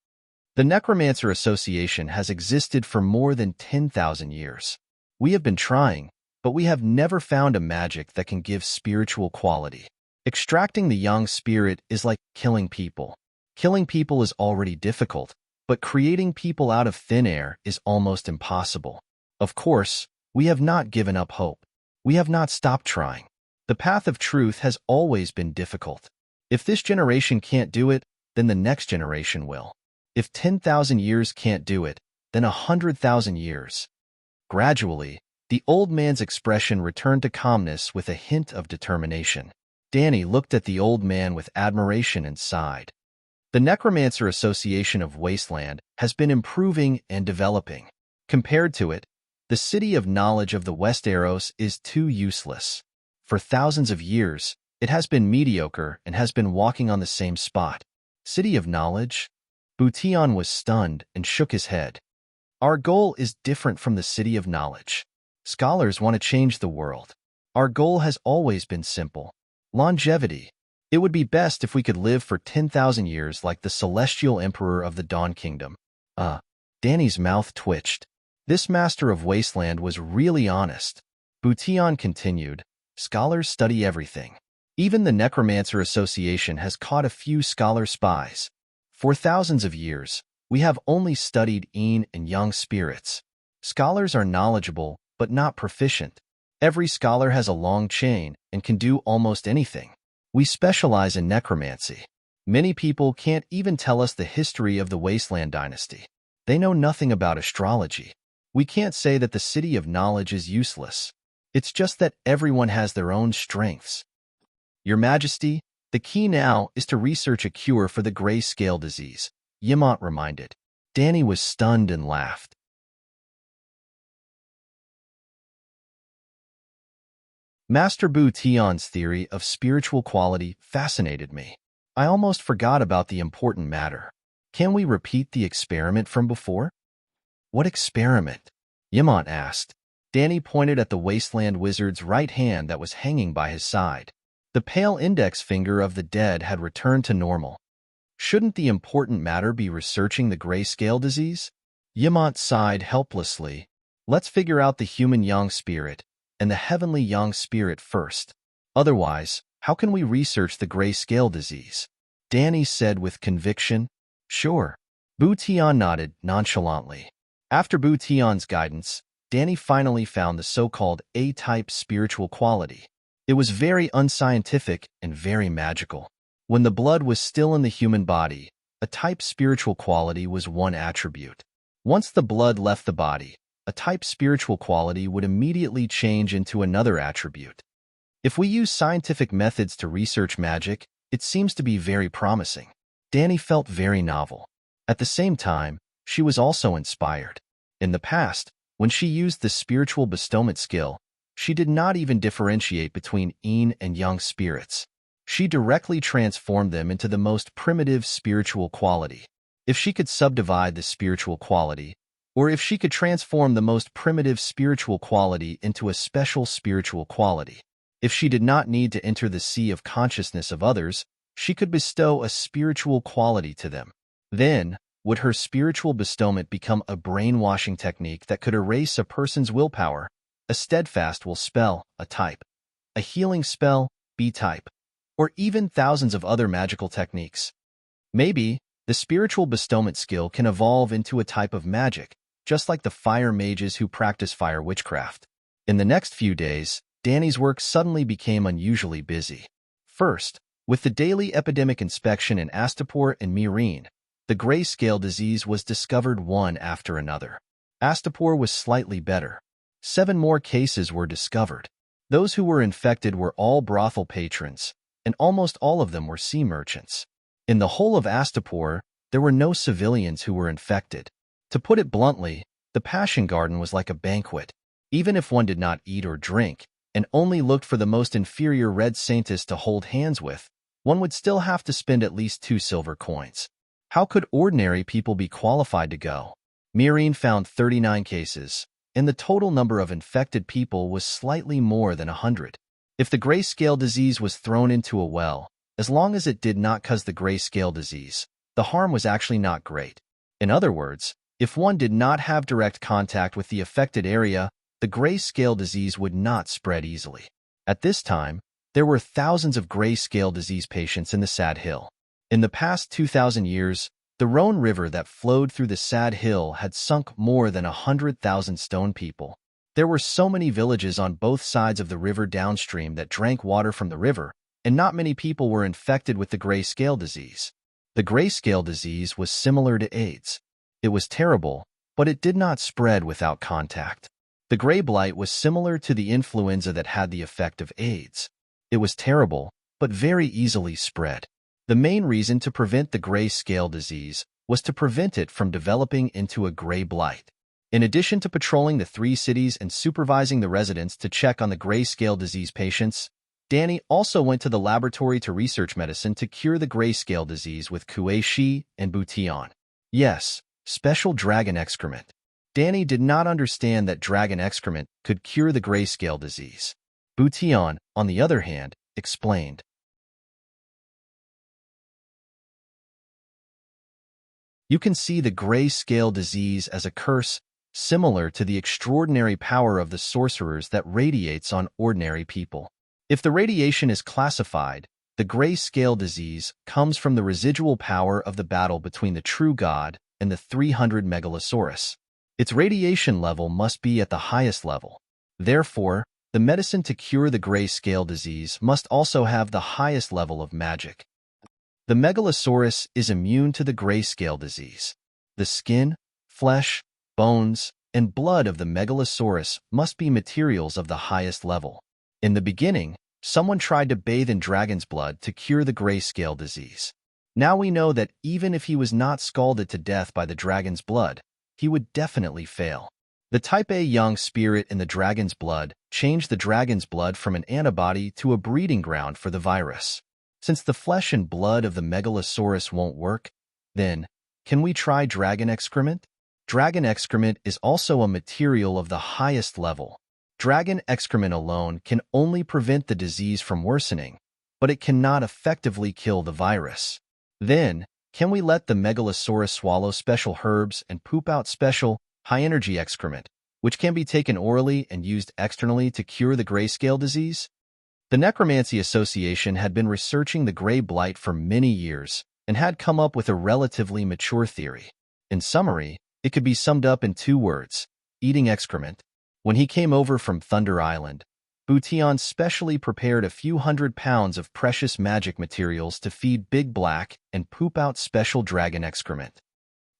The Necromancer Association has existed for more than 10,000 years. We have been trying, but we have never found a magic that can give spiritual quality. Extracting the young spirit is like killing people. Killing people is already difficult, but creating people out of thin air is almost impossible. Of course, we have not given up hope. We have not stopped trying. The path of truth has always been difficult. If this generation can't do it, then the next generation will. If 10,000 years can't do it, then 100,000 years. Gradually, the old man's expression returned to calmness with a hint of determination. Danny looked at the old man with admiration and sighed. The Necromancer Association of Wasteland has been improving and developing. Compared to it, the City of Knowledge of the Westeros is too useless. For thousands of years, it has been mediocre and has been walking on the same spot. City of Knowledge? Bution was stunned and shook his head. Our goal is different from the City of Knowledge. Scholars want to change the world. Our goal has always been simple. Longevity. It would be best if we could live for 10,000 years like the Celestial Emperor of the Dawn Kingdom. Danny's mouth twitched. This master of Wasteland was really honest. Bution continued, scholars study everything. Even the Necromancer Association has caught a few scholar spies. For thousands of years, we have only studied Een and young spirits. Scholars are knowledgeable, but not proficient. Every scholar has a long chain and can do almost anything. We specialize in necromancy. Many people can't even tell us the history of the Wasteland dynasty. They know nothing about astrology. We can't say that the City of Knowledge is useless. It's just that everyone has their own strengths. Your Majesty, the key now is to research a cure for the gray scale disease, Yamant reminded. Danny was stunned and laughed. Master Bution's theory of spiritual quality fascinated me. I almost forgot about the important matter. Can we repeat the experiment from before? What experiment? Yamant asked. Danny pointed at the Wasteland Wizard's right hand that was hanging by his side. The pale index finger of the dead had returned to normal. Shouldn't the important matter be researching the grayscale disease? Yamant sighed helplessly. Let's figure out the human young spirit and the heavenly young spirit first. Otherwise, how can we research the grayscale disease? Danny said with conviction. Sure. Bution nodded nonchalantly. After Bution's guidance, Danny finally found the so-called A-type spiritual quality. It was very unscientific and very magical. When the blood was still in the human body, a type spiritual quality was one attribute. Once the blood left the body, a type spiritual quality would immediately change into another attribute. If we use scientific methods to research magic, it seems to be very promising. Danny felt very novel. At the same time, she was also inspired. In the past, when she used the spiritual bestowment skill, she did not even differentiate between Een and young spirits. She directly transformed them into the most primitive spiritual quality. If she could subdivide the spiritual quality, or if she could transform the most primitive spiritual quality into a special spiritual quality, if she did not need to enter the sea of consciousness of others, she could bestow a spiritual quality to them. Then, would her spiritual bestowment become a brainwashing technique that could erase a person's willpower? A steadfast will spell, a type. A healing spell, B-type. Or even thousands of other magical techniques. Maybe, the spiritual bestowment skill can evolve into a type of magic, just like the fire mages who practice fire witchcraft. In the next few days, Danny's work suddenly became unusually busy. First, with the daily epidemic inspection in Astapor and Meereen, the grayscale disease was discovered one after another. Astapor was slightly better. 7 more cases were discovered. Those who were infected were all brothel patrons, and almost all of them were sea merchants. In the whole of Astapor, there were no civilians who were infected. To put it bluntly, The Passion Garden was like a banquet. Even if one did not eat or drink, and only looked for the most inferior red saintess to hold hands with, one would still have to spend at least 2 silver coins. How could ordinary people be qualified to go? Myrene found 39 cases, and the total number of infected people was slightly more than 100. If the grayscale disease was thrown into a well, as long as it did not cause the grayscale disease, the harm was actually not great. In other words, if one did not have direct contact with the affected area, the grayscale disease would not spread easily. At this time, there were thousands of grayscale disease patients in the Sad Hill. In the past 2,000 years, the Rhone River that flowed through the Sad Hill had sunk more than 100,000 stone people. There were so many villages on both sides of the river downstream that drank water from the river, and not many people were infected with the grayscale disease. The grayscale disease was similar to AIDS. It was terrible, but it did not spread without contact. The gray blight was similar to the influenza that had the effect of AIDS. It was terrible, but very easily spread. The main reason to prevent the grayscale disease was to prevent it from developing into a gray blight. In addition to patrolling the 3 cities and supervising the residents to check on the grayscale disease patients, Danny also went to the laboratory to research medicine to cure the grayscale disease with Kuei-shi and Bouillon. Yes, special dragon excrement. Danny did not understand that dragon excrement could cure the grayscale disease. Bouillon, on the other hand, explained. You can see the grayscale disease as a curse similar to the extraordinary power of the sorcerers that radiates on ordinary people. If the radiation is classified, the grayscale disease comes from the residual power of the battle between the true god and the 300 Megalosaurus. Its radiation level must be at the highest level. Therefore, the medicine to cure the grayscale disease must also have the highest level of magic. The Megalosaurus is immune to the grayscale disease. The skin, flesh, bones, and blood of the Megalosaurus must be materials of the highest level. In the beginning, someone tried to bathe in dragon's blood to cure the grayscale disease. Now we know that even if he was not scalded to death by the dragon's blood, he would definitely fail. The type A young spirit in the dragon's blood changed the dragon's blood from an antibody to a breeding ground for the virus. Since the flesh and blood of the Megalosaurus won't work, then, can we try dragon excrement? Dragon excrement is also a material of the highest level. Dragon excrement alone can only prevent the disease from worsening, but it cannot effectively kill the virus. Then, can we let the Megalosaurus swallow special herbs and poop out special, high-energy excrement, which can be taken orally and used externally to cure the grayscale disease? The Necromancy Association had been researching the gray blight for many years and had come up with a relatively mature theory. In summary, it could be summed up in 2 words: eating excrement. When he came over from Thunder Island, Bouillon specially prepared a few 100 pounds of precious magic materials to feed Big Black and poop out special dragon excrement.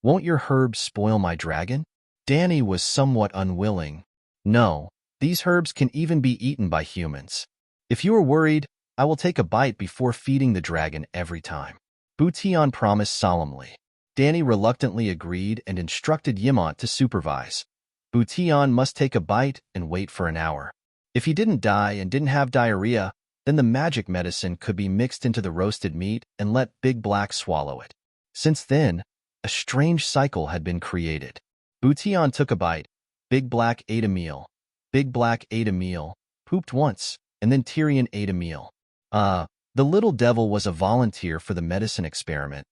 Won't your herbs spoil my dragon? Danny was somewhat unwilling. No, these herbs can even be eaten by humans. If you are worried, I will take a bite before feeding the dragon every time. Bouillon promised solemnly. Danny reluctantly agreed and instructed Yimont to supervise. Bouillon must take a bite and wait for an hour. If he didn't die and didn't have diarrhea, then the magic medicine could be mixed into the roasted meat and let Big Black swallow it. Since then, a strange cycle had been created. Bouillon took a bite, Big Black ate a meal, Big Black ate a meal, pooped once, and then Tyrion ate a meal. The little devil was a volunteer for the medicine experiment.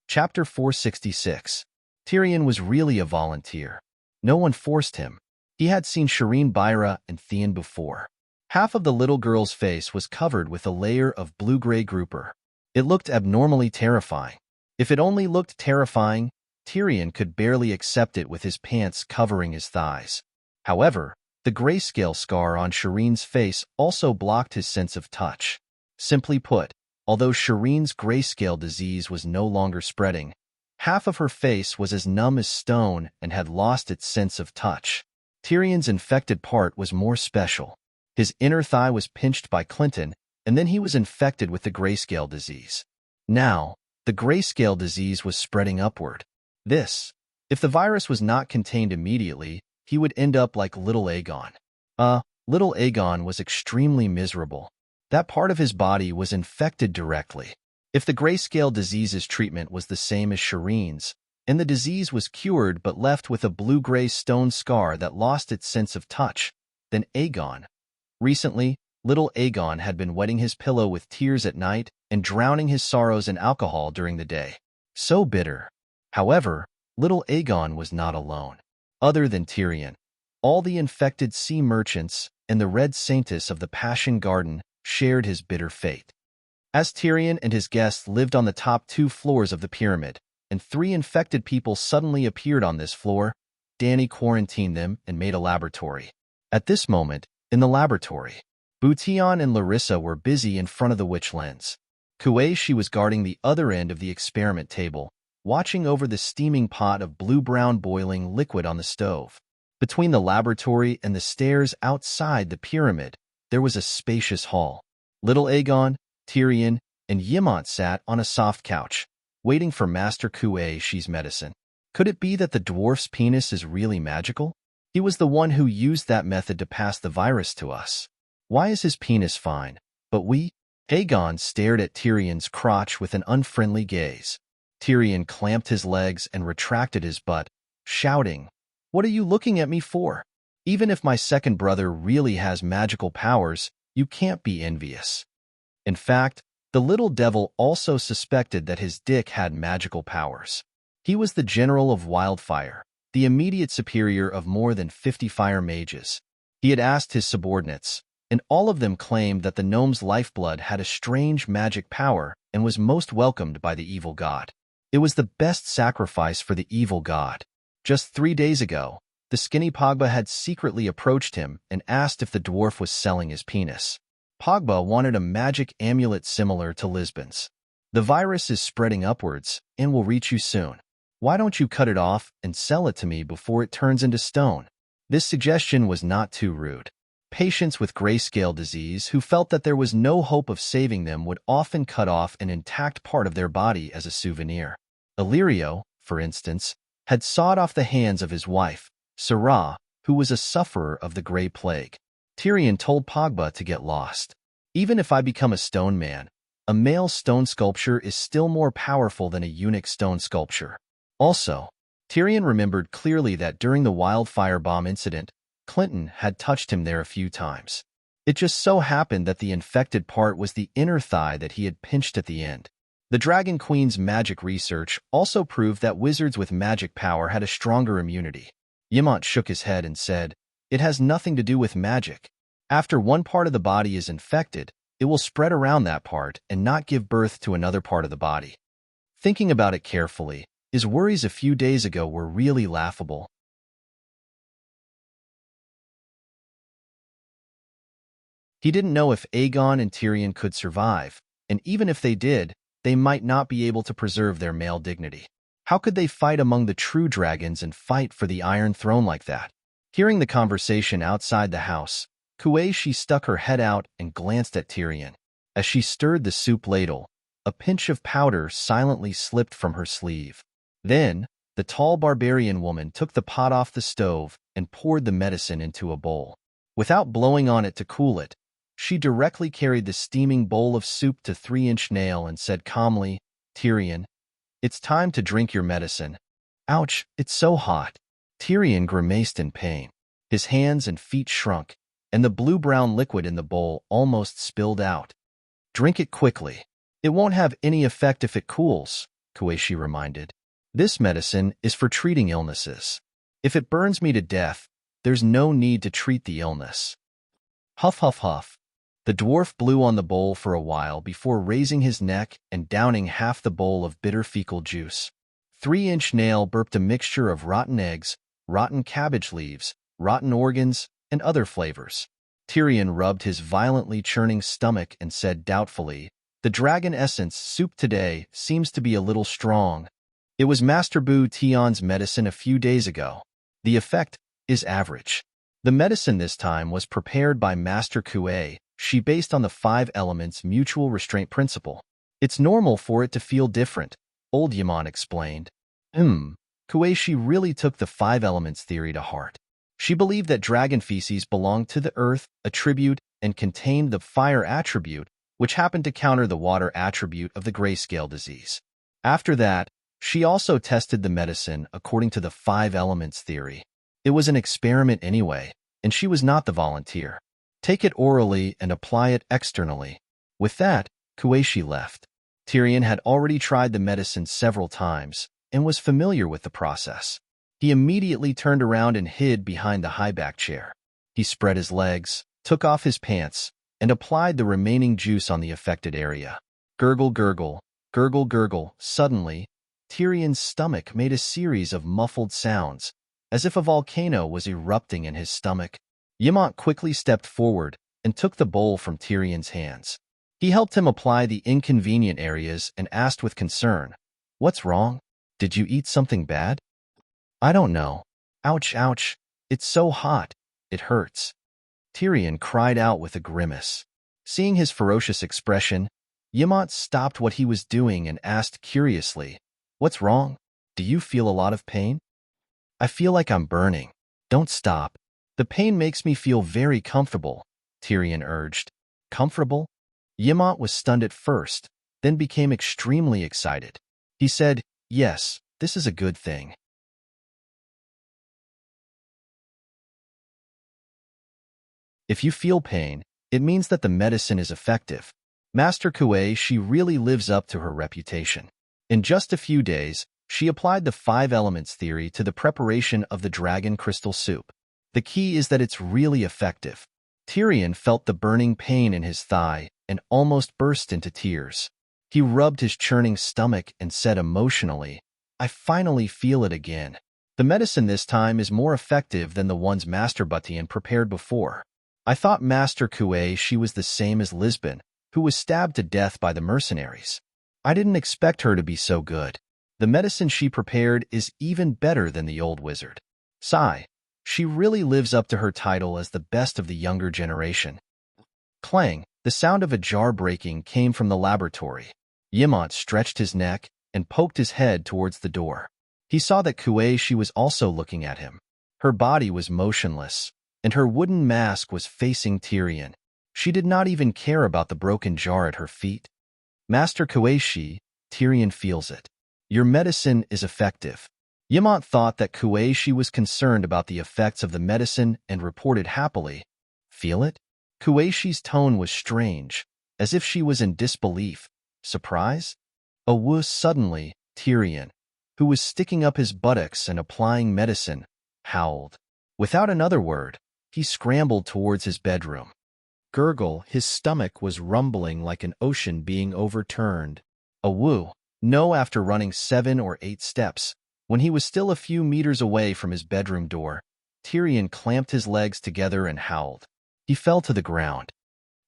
Chapter 466. Tyrion was really a volunteer. No one forced him. He had seen Shireen Byra and Theon before. Half of the little girl's face was covered with a layer of blue-gray grouper. It looked abnormally terrifying. If it only looked terrifying, Tyrion could barely accept it with his pants covering his thighs. However, the grayscale scar on Shireen's face also blocked his sense of touch. Simply put, although Shireen's grayscale disease was no longer spreading, half of her face was as numb as stone and had lost its sense of touch. Tyrion's infected part was more special. His inner thigh was pinched by Clinton, and then he was infected with the grayscale disease. Now, the grayscale disease was spreading upward. If the virus was not contained immediately, he would end up like little Aegon. Little Aegon was extremely miserable. That part of his body was infected directly. If the grayscale disease's treatment was the same as Shireen's, and the disease was cured but left with a blue-gray stone scar that lost its sense of touch, then Aegon. Recently, little Aegon had been wetting his pillow with tears at night and drowning his sorrows in alcohol during the day. So bitter. However, little Aegon was not alone. Other than Tyrion, all the infected sea merchants and the Red Saintess of the Passion Garden shared his bitter fate. As Tyrion and his guests lived on the top 2 floors of the pyramid, and 3 infected people suddenly appeared on this floor, Dany quarantined them and made a laboratory. At this moment, in the laboratory, Bution and Larissa were busy in front of the witch lens. Kueishi was guarding the other end of the experiment table, watching over the steaming pot of blue-brown boiling liquid on the stove. Between the laboratory and the stairs outside the pyramid, there was a spacious hall. Little Aegon, Tyrion, and Ymont sat on a soft couch, waiting for Master Kueishi's medicine. Could it be that the dwarf's penis is really magical? He was the one who used that method to pass the virus to us. Why is his penis fine, but we? Aegon stared at Tyrion's crotch with an unfriendly gaze. Tyrion clamped his legs and retracted his butt, shouting, "What are you looking at me for? Even if my second brother really has magical powers, you can't be envious." In fact, the little devil also suspected that his dick had magical powers. He was the general of Wildfire, the immediate superior of more than 50 fire mages. He had asked his subordinates, and all of them claimed that the gnome's lifeblood had a strange magic power and was most welcomed by the evil god. It was the best sacrifice for the evil god. Just 3 days ago, the skinny Pogba had secretly approached him and asked if the dwarf was selling his penis. Pogba wanted a magic amulet similar to Lisbon's. "The virus is spreading upwards and will reach you soon. Why don't you cut it off and sell it to me before it turns into stone?" This suggestion was not too rude. Patients with grayscale disease who felt that there was no hope of saving them would often cut off an intact part of their body as a souvenir. Illyrio, for instance, had sawed off the hands of his wife, Sarah, who was a sufferer of the Grey Plague. Tyrion told Pogba to get lost. "Even if I become a stone man, a male stone sculpture is still more powerful than a eunuch stone sculpture." Also, Tyrion remembered clearly that during the wildfire bomb incident, Clinton had touched him there a few times. It just so happened that the infected part was the inner thigh that he had pinched at the end. The Dragon Queen's magic research also proved that wizards with magic power had a stronger immunity. Ymont shook his head and said, "It has nothing to do with magic. After one part of the body is infected, it will spread around that part and not give birth to another part of the body." Thinking about it carefully, his worries a few days ago were really laughable. He didn't know if Aegon and Tyrion could survive, and even if they did, they might not be able to preserve their male dignity. How could they fight among the true dragons and fight for the Iron Throne like that? Hearing the conversation outside the house, Kueishi stuck her head out and glanced at Tyrion. As she stirred the soup ladle, a pinch of powder silently slipped from her sleeve. Then, the tall barbarian woman took the pot off the stove and poured the medicine into a bowl. Without blowing on it to cool it, she directly carried the steaming bowl of soup to 3-inch Nail and said calmly, "Tyrion, it's time to drink your medicine." "Ouch, it's so hot." Tyrion grimaced in pain. His hands and feet shrunk, and the blue-brown liquid in the bowl almost spilled out. "Drink it quickly. It won't have any effect if it cools," Kueishi reminded. "This medicine is for treating illnesses. If it burns me to death, there's no need to treat the illness." Huff, huff, huff. The dwarf blew on the bowl for a while before raising his neck and downing half the bowl of bitter fecal juice. 3-inch Nail burped a mixture of rotten eggs, rotten cabbage leaves, rotten organs, and other flavors. Tyrion rubbed his violently churning stomach and said doubtfully, "The dragon essence soup today seems to be a little strong. It was Master Bution's medicine a few days ago. The effect is average." The medicine this time was prepared by Master Kuei. She based on the 5 elements mutual restraint principle. It's normal for it to feel different, old Yaman explained. Kuei really took the 5 elements theory to heart. She believed that dragon feces belonged to the earth attribute and contained the fire attribute, which happened to counter the water attribute of the grayscale disease. After that, she also tested the medicine according to the 5 elements theory. It was an experiment anyway, and she was not the volunteer. Take it orally and apply it externally. With that, Kuei left. Tyrion had already tried the medicine several times and was familiar with the process. He immediately turned around and hid behind the high-back chair. He spread his legs, took off his pants, and applied the remaining juice on the affected area. Gurgle, gurgle, gurgle, gurgle. Suddenly, Tyrion's stomach made a series of muffled sounds, as if a volcano was erupting in his stomach. Ymont quickly stepped forward and took the bowl from Tyrion's hands. He helped him apply the inconvenient areas and asked with concern, "What's wrong? Did you eat something bad?" "I don't know. Ouch, ouch. It's so hot. It hurts." Tyrion cried out with a grimace. Seeing his ferocious expression, Ymont stopped what he was doing and asked curiously, "What's wrong? Do you feel a lot of pain?" "I feel like I'm burning." "Don't stop. The pain makes me feel very comfortable," Tyrion urged. "Comfortable?" Ymont was stunned at first, then became extremely excited. He said, "Yes, this is a good thing." If you feel pain, it means that the medicine is effective. Master Kuei, she really lives up to her reputation. In just a few days, she applied the 5 elements theory to the preparation of the dragon crystal soup. The key is that it's really effective. Tyrion felt the burning pain in his thigh and almost burst into tears. He rubbed his churning stomach and said emotionally, "I finally feel it again." The medicine this time is more effective than the ones Master Butian prepared before. "I thought Master Kuei, she was the same as Lisbon, who was stabbed to death by the mercenaries. I didn't expect her to be so good. The medicine she prepared is even better than the old wizard. Sigh. She really lives up to her title as the best of the younger generation." Clang, the sound of a jar breaking came from the laboratory. Ymont stretched his neck and poked his head towards the door. He saw that Kuei, she was also looking at him. Her body was motionless, and her wooden mask was facing Tyrion. She did not even care about the broken jar at her feet. "Master Kuei, Tyrion feels it. Your medicine is effective." Ymont thought that Kuei, she was concerned about the effects of the medicine and reported happily, "Feel it?" Kuei-shi's tone was strange, as if she was in disbelief. Surprise? A woo. Suddenly, Tyrion, who was sticking up his buttocks and applying medicine, howled. Without another word, he scrambled towards his bedroom. Gurgle, his stomach was rumbling like an ocean being overturned. A woo. No, after running 7 or 8 steps, when he was still a few meters away from his bedroom door, Tyrion clamped his legs together and howled. He fell to the ground.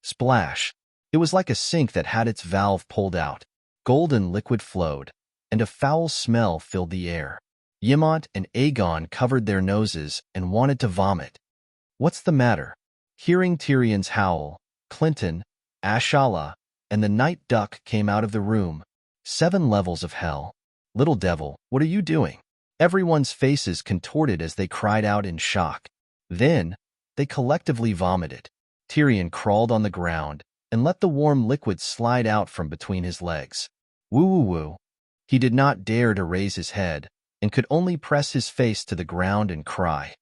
Splash! It was like a sink that had its valve pulled out. Golden liquid flowed, and a foul smell filled the air. Ymont and Aegon covered their noses and wanted to vomit. "What's the matter?" Hearing Tyrion's howl, Clinton, Ashala, and the night duck came out of the room. 7 levels of hell. "Little devil, what are you doing?" Everyone's faces contorted as they cried out in shock. Then, they collectively vomited. Tyrion crawled on the ground and let the warm liquid slide out from between his legs. Woo-woo-woo. He did not dare to raise his head and could only press his face to the ground and cry.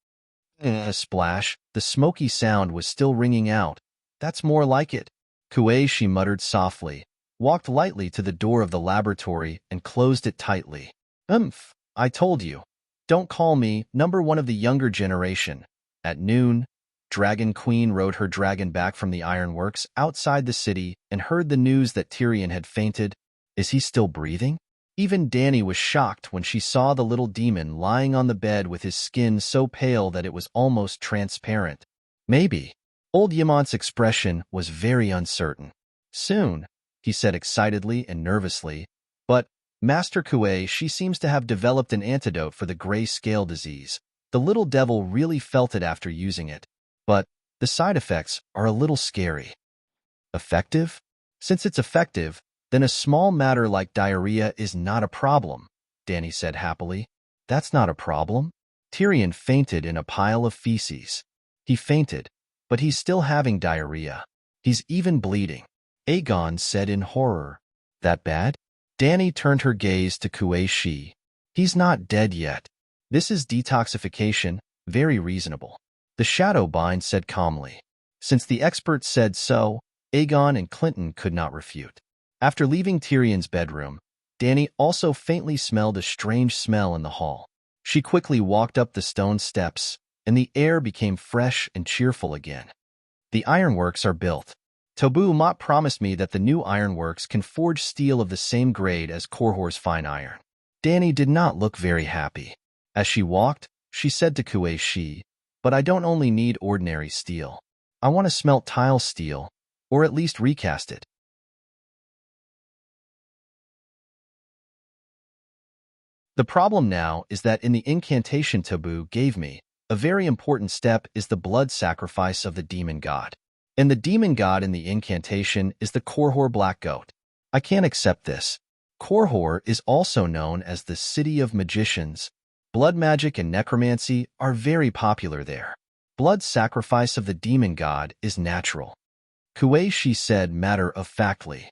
A splash, the smoky sound was still ringing out. "That's more like it." Kuei, she muttered softly, walked lightly to the door of the laboratory and closed it tightly. I told you. Don't call me number 1 of the younger generation." At noon, Dragon Queen rode her dragon back from the ironworks outside the city and heard the news that Tyrion had fainted. Is he still breathing? Even Dany was shocked when she saw the little demon lying on the bed with his skin so pale that it was almost transparent. Maybe. Old Yamont's expression was very uncertain. "Soon," he said excitedly and nervously, "but Master Kuei, she seems to have developed an antidote for the gray scale disease. The little devil really felt it after using it, but the side effects are a little scary. Effective? Since it's effective, then a small matter like diarrhea is not a problem, Danny said happily. That's not a problem? Tyrion fainted in a pile of feces. He fainted, but he's still having diarrhea. He's even bleeding. Aegon said in horror. That bad? Danny turned her gaze to Kuei Shi. He's not dead yet. This is detoxification, very reasonable. The Shadowbind said calmly. Since the experts said so, Aegon and Clinton could not refute. After leaving Tyrion's bedroom, Danny also faintly smelled a strange smell in the hall. She quickly walked up the stone steps, and the air became fresh and cheerful again. The ironworks are built. Tobu Mott promised me that the new ironworks can forge steel of the same grade as Korhor's fine iron. Danny did not look very happy. As she walked, she said to Kuei Shi, but I don't only need ordinary steel. I want to smelt tile steel, or at least recast it. The problem now is that in the incantation Tobu gave me, a very important step is the blood sacrifice of the demon god. And the demon god in the incantation is the Korhor Black Goat. I can't accept this. Korhor is also known as the City of Magicians. Blood magic and necromancy are very popular there. Blood sacrifice of the demon god is natural. Kuei Shi said matter-of-factly.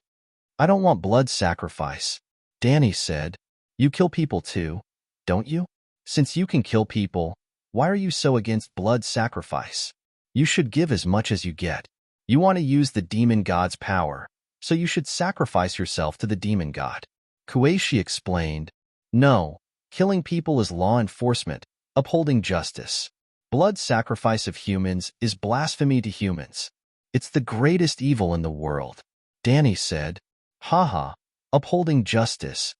I don't want blood sacrifice. Danny said, you kill people too, don't you? Since you can kill people, why are you so against blood sacrifice? You should give as much as you get. You want to use the demon god's power, so you should sacrifice yourself to the demon god. Kuei Shi explained, no, killing people is law enforcement, upholding justice. Blood sacrifice of humans is blasphemy to humans. It's the greatest evil in the world. Danny said, haha, upholding justice.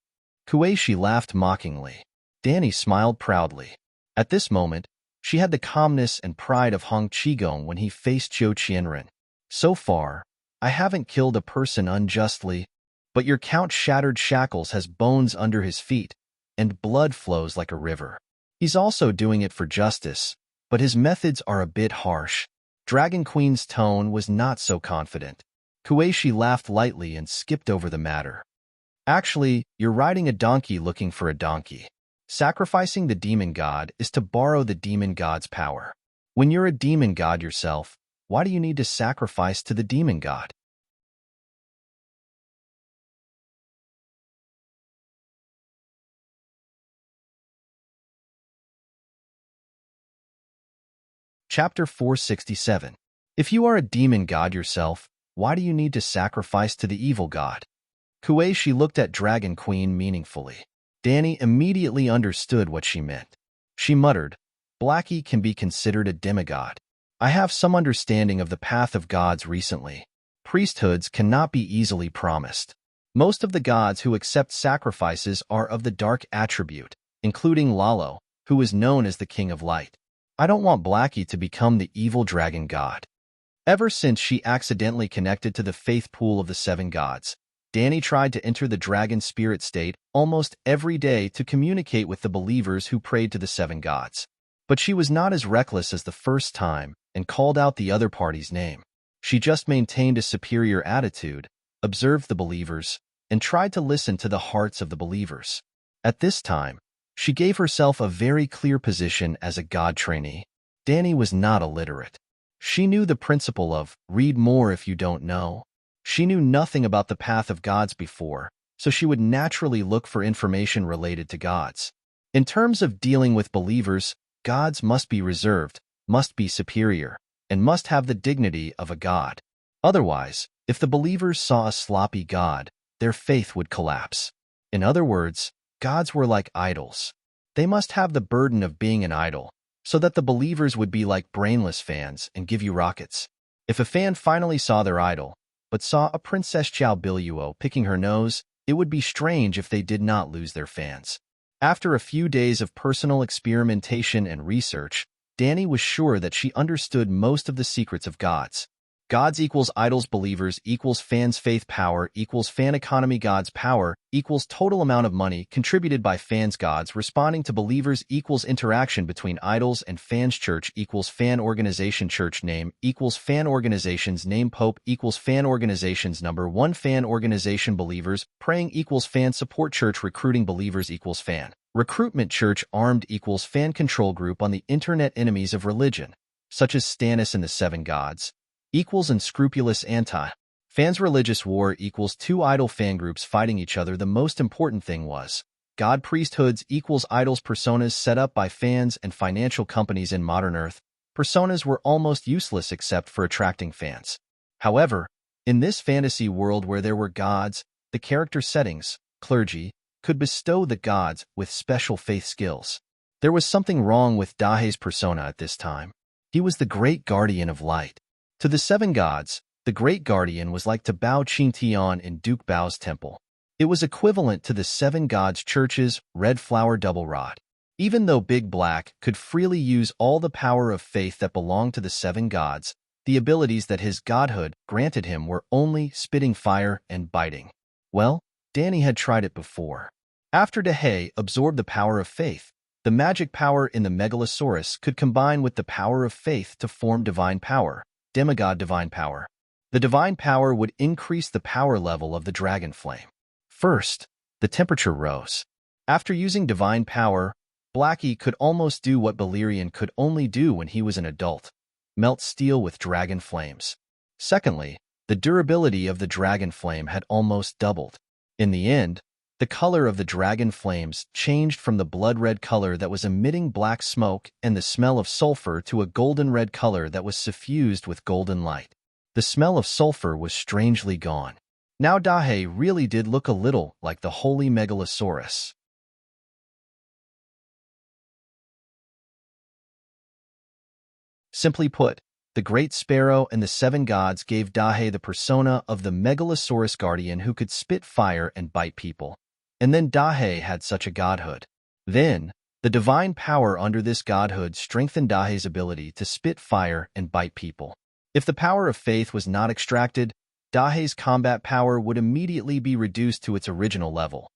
Kuei Shi laughed mockingly. Danny smiled proudly. At this moment, she had the calmness and pride of Hong Qigong when he faced Zhou Qianren. So far, I haven't killed a person unjustly, but your Count Shattered Shackles has bones under his feet, and blood flows like a river. He's also doing it for justice, but his methods are a bit harsh. Dragon Queen's tone was not so confident. Kuei Shi laughed lightly and skipped over the matter. Actually, you're riding a donkey looking for a donkey. Sacrificing the demon god is to borrow the demon god's power. When you're a demon god yourself, why do you need to sacrifice to the demon god? Chapter 467. If you are a demon god yourself, why do you need to sacrifice to the evil god? Kuei Shi looked at Dragon Queen meaningfully. Danny immediately understood what she meant. She muttered, Blackie can be considered a demigod. I have some understanding of the path of gods recently. Priesthoods cannot be easily promised. Most of the gods who accept sacrifices are of the dark attribute, including Lalo, who is known as the King of Light. I don't want Blackie to become the evil dragon god. Ever since she accidentally connected to the faith pool of the seven gods, Danny tried to enter the dragon spirit state almost every day to communicate with the believers who prayed to the seven gods. But she was not as reckless as the first time and called out the other party's name. She just maintained a superior attitude, observed the believers, and tried to listen to the hearts of the believers. At this time, she gave herself a very clear position as a god trainee. Danny was not illiterate. She knew the principle of read more if you don't know. She knew nothing about the path of gods before, so she would naturally look for information related to gods. In terms of dealing with believers, gods must be reserved, must be superior, and must have the dignity of a god. Otherwise, if the believers saw a sloppy god, their faith would collapse. In other words, gods were like idols. They must have the burden of being an idol, so that the believers would be like brainless fans and give you rockets. If a fan finally saw their idol, but saw a Princess Chow Biluo picking her nose, it would be strange if they did not lose their fans. After a few days of personal experimentation and research, Danny was sure that she understood most of the secrets of gods. Gods equals idols believers equals fans faith power equals fan economy gods power equals total amount of money contributed by fans gods responding to believers equals interaction between idols and fans church equals fan organization church name equals fan organization's name pope equals fan organization's number 1 fan organization believers praying equals fan support church recruiting believers equals fan recruitment church armed equals fan control group on the internet enemies of religion such as Stannis and the Seven Gods equals unscrupulous anti-fans religious war equals 2 idol fan groups fighting each other. The most important thing was God priesthoods equals idols personas set up by fans and financial companies in modern Earth. Personas were almost useless except for attracting fans. However, in this fantasy world where there were gods, the character settings, clergy, could bestow the gods with special faith skills. There was something wrong with Dahe's persona at this time. He was the great guardian of light. To the Seven Gods, the Great Guardian was like to Bao Qingtian in Duke Bao's temple. It was equivalent to the Seven Gods Church's Red Flower Double Rod. Even though Big Black could freely use all the power of faith that belonged to the Seven Gods, the abilities that his godhood granted him were only spitting fire and biting. Well, Danny had tried it before. After Dahe absorbed the power of faith, the magic power in the Megalosaurus could combine with the power of faith to form divine power. Demigod divine power. The divine power would increase the power level of the dragon flame. First, the temperature rose. After using divine power, Blackie could almost do what Balerion could only do when he was an adult, melt steel with dragon flames. Secondly, the durability of the dragon flame had almost doubled. In the end, the color of the dragon flames changed from the blood-red color that was emitting black smoke and the smell of sulfur to a golden-red color that was suffused with golden light. The smell of sulfur was strangely gone. Now Dahe really did look a little like the holy Megalosaurus. Simply put, the Great Sparrow and the Seven Gods gave Dahe the persona of the Megalosaurus guardian who could spit fire and bite people. And then Dahe had such a godhood. Then, the divine power under this godhood strengthened Dahe's ability to spit fire and bite people. If the power of faith was not extracted, Dahe's combat power would immediately be reduced to its original level.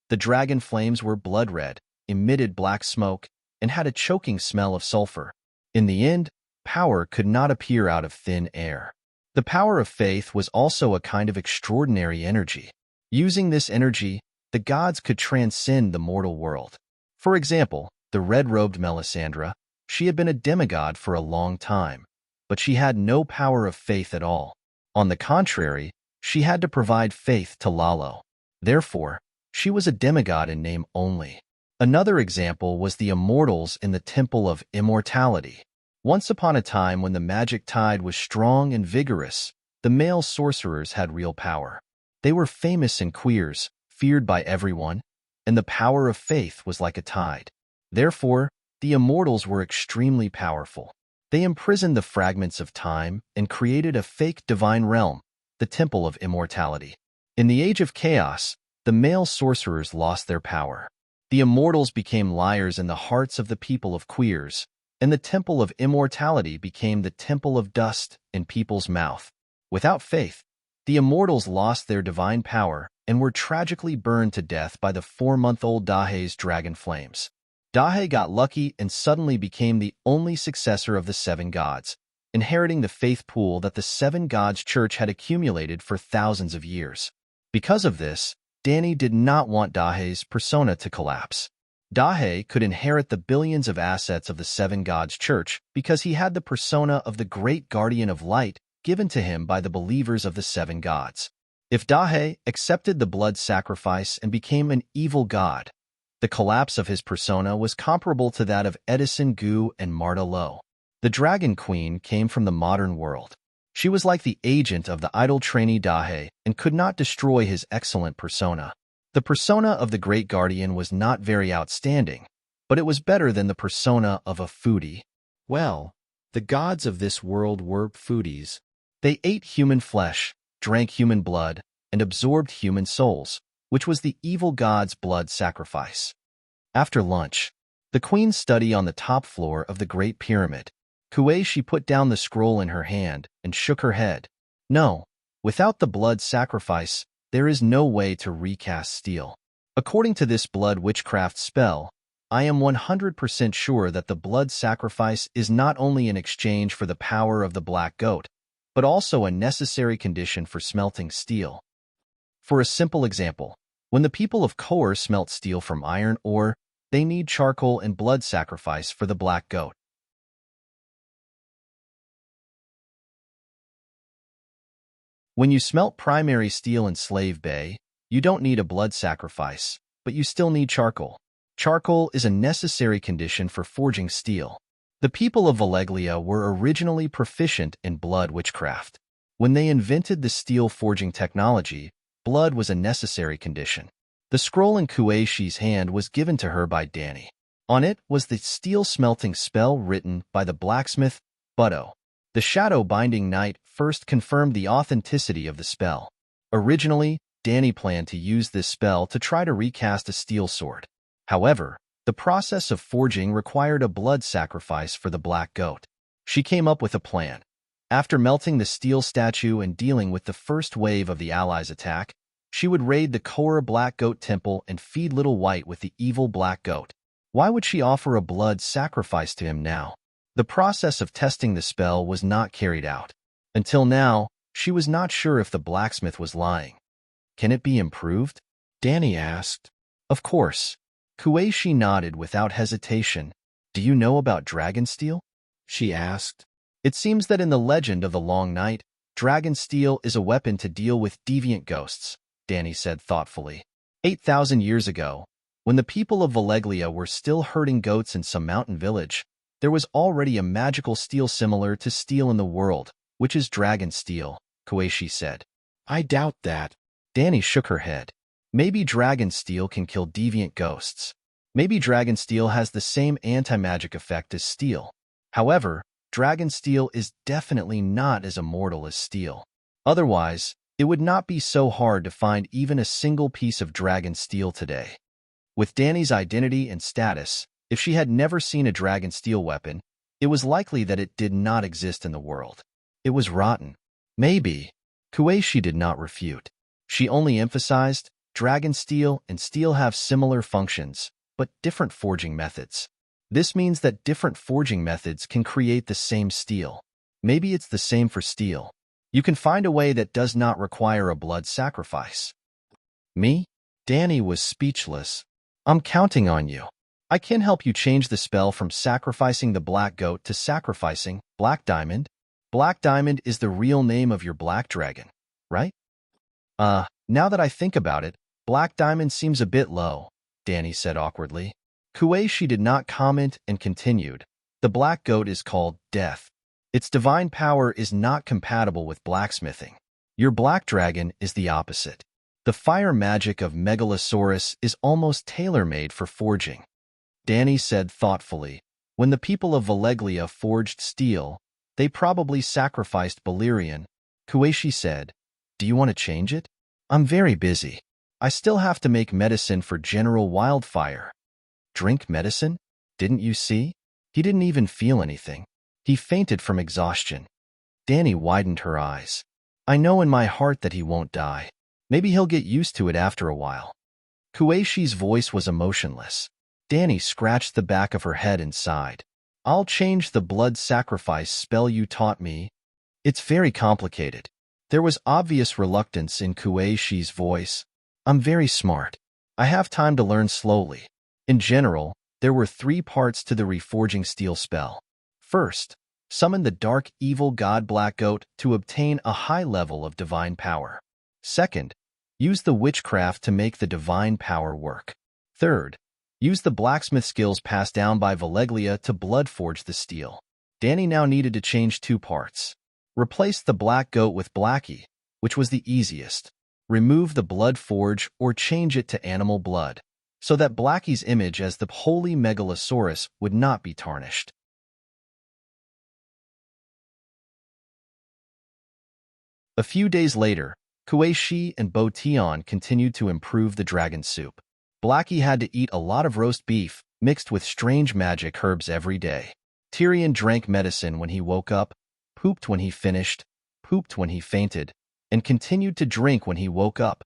The dragon flames were blood-red, emitted black smoke, and had a choking smell of sulfur. In the end, power could not appear out of thin air. The power of faith was also a kind of extraordinary energy. Using this energy, the gods could transcend the mortal world. For example, the red-robed Melisandre, she had been a demigod for a long time, but she had no power of faith at all. On the contrary, she had to provide faith to Lalo. Therefore, she was a demigod in name only. Another example was the immortals in the Temple of Immortality. Once upon a time when the magic tide was strong and vigorous, the male sorcerers had real power. They were famous and queers, feared by everyone, and the power of faith was like a tide. Therefore, the immortals were extremely powerful. They imprisoned the fragments of time and created a fake divine realm, the Temple of Immortality. In the Age of Chaos, the male sorcerers lost their power. The immortals became liars in the hearts of the people of queers, and the Temple of Immortality became the Temple of Dust in people's mouth. Without faith, the immortals lost their divine power and were tragically burned to death by the 4-month-old Dahe's dragon flames. Dahe got lucky and suddenly became the only successor of the Seven Gods, inheriting the faith pool that the Seven Gods Church had accumulated for thousands of years. Because of this, Danny did not want Dahe's persona to collapse. Dahe could inherit the billions of assets of the Seven Gods Church because he had the persona of the Great Guardian of Light given to him by the believers of the Seven Gods. If Dahe accepted the blood sacrifice and became an evil god, the collapse of his persona was comparable to that of Edison Gu and Marta Lo. The Dragon Queen came from the modern world. She was like the agent of the idol trainee Dahe and could not destroy his excellent persona. The persona of the Great Guardian was not very outstanding, but it was better than the persona of a foodie. Well, the gods of this world were foodies. They ate human flesh, drank human blood, and absorbed human souls, which was the evil god's blood sacrifice. After lunch, the queen studied on the top floor of the Great Pyramid. She put down the scroll in her hand and shook her head. No, without the blood sacrifice, there is no way to recast steel. According to this blood witchcraft spell, I am 100% sure that the blood sacrifice is not only in exchange for the power of the black goat, but also a necessary condition for smelting steel. For a simple example, when the people of Kor smelt steel from iron ore, they need charcoal and blood sacrifice for the black goat. When you smelt primary steel in Slave Bay, you don't need a blood sacrifice, but you still need charcoal. Charcoal is a necessary condition for forging steel. The people of Valeglia were originally proficient in blood witchcraft. When they invented the steel forging technology, blood was a necessary condition. The scroll in Kueishi's hand was given to her by Danny. On it was the steel smelting spell written by the blacksmith, Butto. The shadow-binding knight first confirmed the authenticity of the spell. Originally, Danny planned to use this spell to try to recast a steel sword. However, the process of forging required a blood sacrifice for the black goat. She came up with a plan. After melting the steel statue and dealing with the first wave of the Allies' attack, she would raid the Korra Black Goat Temple and feed Little White with the evil black goat. Why would she offer a blood sacrifice to him now? The process of testing the spell was not carried out. Until now, she was not sure if the blacksmith was lying. Can it be improved? Danny asked. Of course. Kueishi nodded without hesitation. Do you know about dragon steel? She asked. It seems that in the legend of the Long Night, dragon steel is a weapon to deal with deviant ghosts, Danny said thoughtfully. 8,000 years ago, when the people of Valeglia were still herding goats in some mountain village, there was already a magical steel similar to steel in the world, which is dragon steel, Kueishi said. I doubt that. Danny shook her head. Maybe dragon steel can kill deviant ghosts. Maybe dragon steel has the same anti-magic effect as steel. However, dragon steel is definitely not as immortal as steel. Otherwise, it would not be so hard to find even a single piece of dragon steel today. With Danny's identity and status, if she had never seen a dragon steel weapon, it was likely that it did not exist in the world. It was rotten. Maybe. Kueishi did not refute. She only emphasized, dragon steel and steel have similar functions, but different forging methods. This means that different forging methods can create the same steel. Maybe it's the same for steel. You can find a way that does not require a blood sacrifice. Me? Danny was speechless. I'm counting on you. I can help you change the spell from sacrificing the black goat to sacrificing Black Diamond. Black Diamond is the real name of your black dragon, right? Now that I think about it, Black Diamond seems a bit low, Danny said awkwardly. Kueishi did not comment and continued. The black goat is called Death. Its divine power is not compatible with blacksmithing. Your black dragon is the opposite. The fire magic of Megalosaurus is almost tailor-made for forging. Danny said thoughtfully, when the people of Valeglia forged steel, they probably sacrificed Balerion. Kueishi said, do you want to change it? I'm very busy. I still have to make medicine for General Wildfire. Drink medicine? Didn't you see? He didn't even feel anything. He fainted from exhaustion. Danny widened her eyes. I know in my heart that he won't die. Maybe he'll get used to it after a while. Kueishi's voice was emotionless. Danny scratched the back of her head and sighed. I'll change the blood sacrifice spell you taught me. It's very complicated. There was obvious reluctance in Kueishi's voice. I'm very smart. I have time to learn slowly. In general, there were 3 parts to the reforging steel spell. First, summon the dark evil god Black Goat to obtain a high level of divine power. Second, use the witchcraft to make the divine power work. Third, use the blacksmith skills passed down by Valeglia to blood forge the steel. Danny now needed to change 2 parts. Replace the black goat with Blackie, which was the easiest. Remove the blood forge or change it to animal blood, so that Blackie's image as the holy Megalosaurus would not be tarnished. A few days later, Kueishi and Botion continued to improve the dragon soup. Blackie had to eat a lot of roast beef mixed with strange magic herbs every day. Tyrion drank medicine when he woke up, pooped when he finished, pooped when he fainted, and continued to drink when he woke up.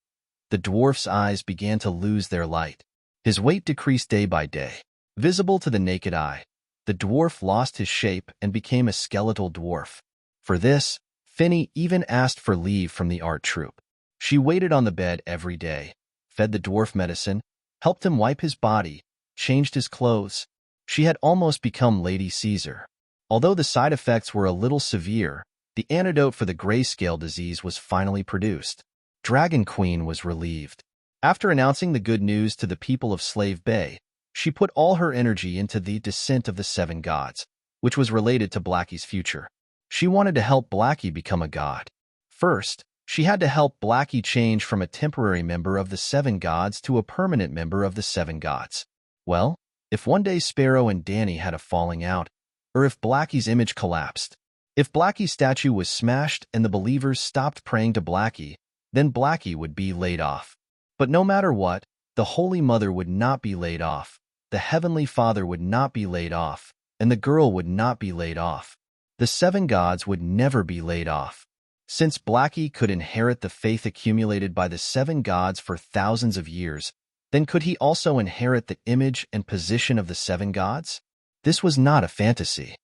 The dwarf's eyes began to lose their light. His weight decreased day by day. Visible to the naked eye, the dwarf lost his shape and became a skeletal dwarf. For this, Finny even asked for leave from the art troupe. She waited on the bed every day, fed the dwarf medicine, helped him wipe his body, changed his clothes. She had almost become Lady Caesar. Although the side effects were a little severe, the antidote for the grayscale disease was finally produced. Dragon Queen was relieved. After announcing the good news to the people of Slave Bay, she put all her energy into the descent of the seven gods, which was related to Blackie's future. She wanted to help Blackie become a god. First, she had to help Blackie change from a temporary member of the seven gods to a permanent member of the seven gods. Well, if one day Sparrow and Danny had a falling out, or if Blackie's image collapsed, if Blackie's statue was smashed and the believers stopped praying to Blackie, then Blackie would be laid off. But no matter what, the Holy Mother would not be laid off, the Heavenly Father would not be laid off, and the girl would not be laid off. The seven gods would never be laid off. Since Blackie could inherit the faith accumulated by the seven gods for thousands of years, then could he also inherit the image and position of the seven gods? This was not a fantasy.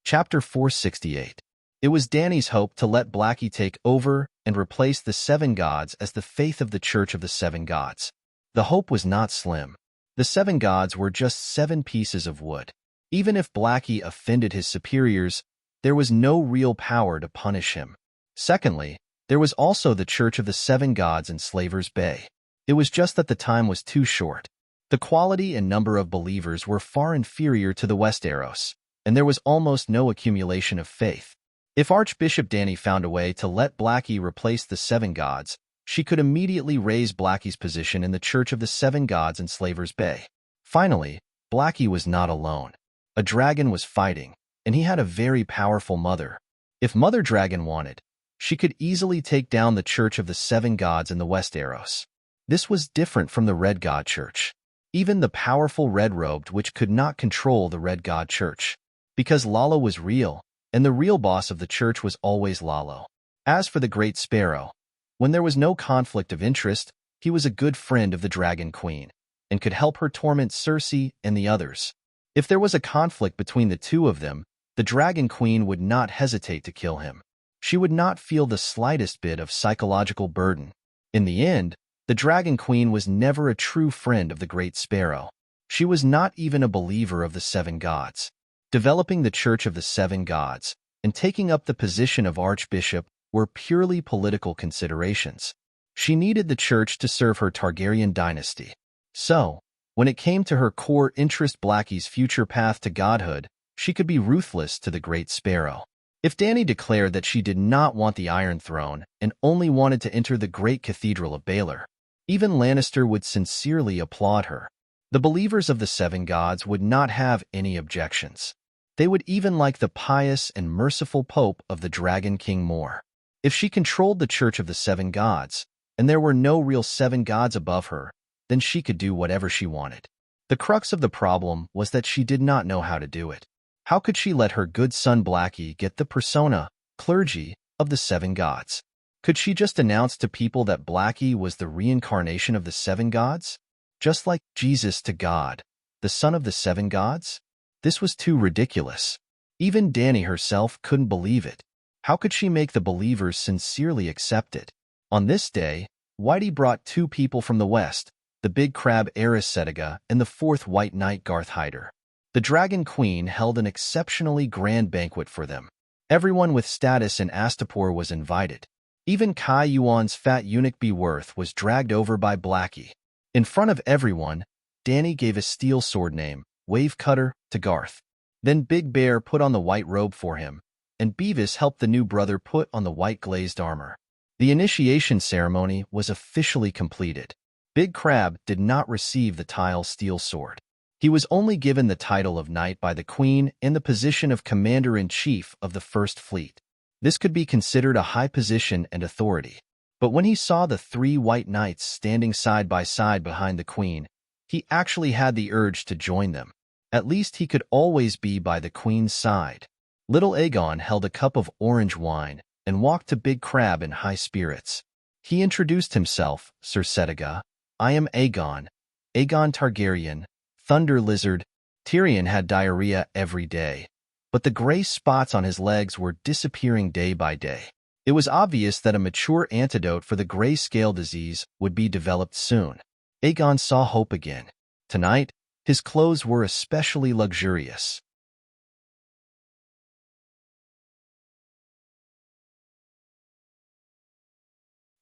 Chapter 468. It was Danny's hope to let Blackie take over and replace the seven gods as the faith of the Church of the Seven Gods. The hope was not slim. The seven gods were just 7 pieces of wood. Even if Blackie offended his superiors, there was no real power to punish him. Secondly, there was also the Church of the Seven Gods in Slavers Bay. It was just that the time was too short. The quality and number of believers were far inferior to the Westeros, and there was almost no accumulation of faith. If Archbishop Danny found a way to let Blackie replace the seven gods, she could immediately raise Blackie's position in the Church of the Seven Gods in Slavers Bay. Finally, Blackie was not alone. A dragon was fighting, and he had a very powerful mother. If Mother Dragon wanted, she could easily take down the Church of the Seven Gods in the Westeros. This was different from the Red God Church. Even the powerful Red-Robed Witch could not control the Red God Church. Because Lalo was real, and the real boss of the church was always Lalo. As for the Great Sparrow, when there was no conflict of interest, he was a good friend of the Dragon Queen, and could help her torment Cersei and the others. If there was a conflict between the two of them, the Dragon Queen would not hesitate to kill him. She would not feel the slightest bit of psychological burden. In the end, the Dragon Queen was never a true friend of the Great Sparrow. She was not even a believer of the seven gods. Developing the Church of the Seven Gods and taking up the position of Archbishop were purely political considerations. She needed the church to serve her Targaryen dynasty. So, when it came to her core interest, Blackie's future path to godhood, she could be ruthless to the Great Sparrow. If Danny declared that she did not want the Iron Throne and only wanted to enter the great cathedral of Baelor, even Lannister would sincerely applaud her. The believers of the seven gods would not have any objections. They would even like the pious and merciful Pope of the Dragon King more. If she controlled the Church of the Seven Gods, and there were no real seven gods above her, then she could do whatever she wanted. The crux of the problem was that she did not know how to do it. How could she let her good son Blackie get the persona, clergy, of the seven gods? Could she just announce to people that Blackie was the reincarnation of the seven gods? Just like Jesus to God, the son of the seven gods? This was too ridiculous. Even Danny herself couldn't believe it. How could she make the believers sincerely accept it? On this day, Whitey brought 2 people from the west, the big crab Eris Setiga and the 4th White Knight Garth Hyder. The Dragon Queen held an exceptionally grand banquet for them. Everyone with status in Astapor was invited. Even Kai Yuan's fat eunuch Beworth was dragged over by Blackie. In front of everyone, Danny gave a steel sword name, Wave Cutter, to Garth. Then Big Bear put on the white robe for him, and Beavis helped the new brother put on the white glazed armor. The initiation ceremony was officially completed. Big Crab did not receive the tile steel sword. He was only given the title of knight by the Queen and the position of commander-in-chief of the First Fleet. This could be considered a high position and authority. But when he saw the 3 white knights standing side by side behind the queen, he actually had the urge to join them. At least he could always be by the queen's side. Little Aegon held a cup of orange wine and walked to Big Crab in high spirits. He introduced himself, Sir Setiga. I am Aegon Targaryen, Thunder Lizard. Tyrion had diarrhea every day, but the gray spots on his legs were disappearing day by day. It was obvious that a mature antidote for the grayscale disease would be developed soon. Aegon saw hope again. Tonight, his clothes were especially luxurious.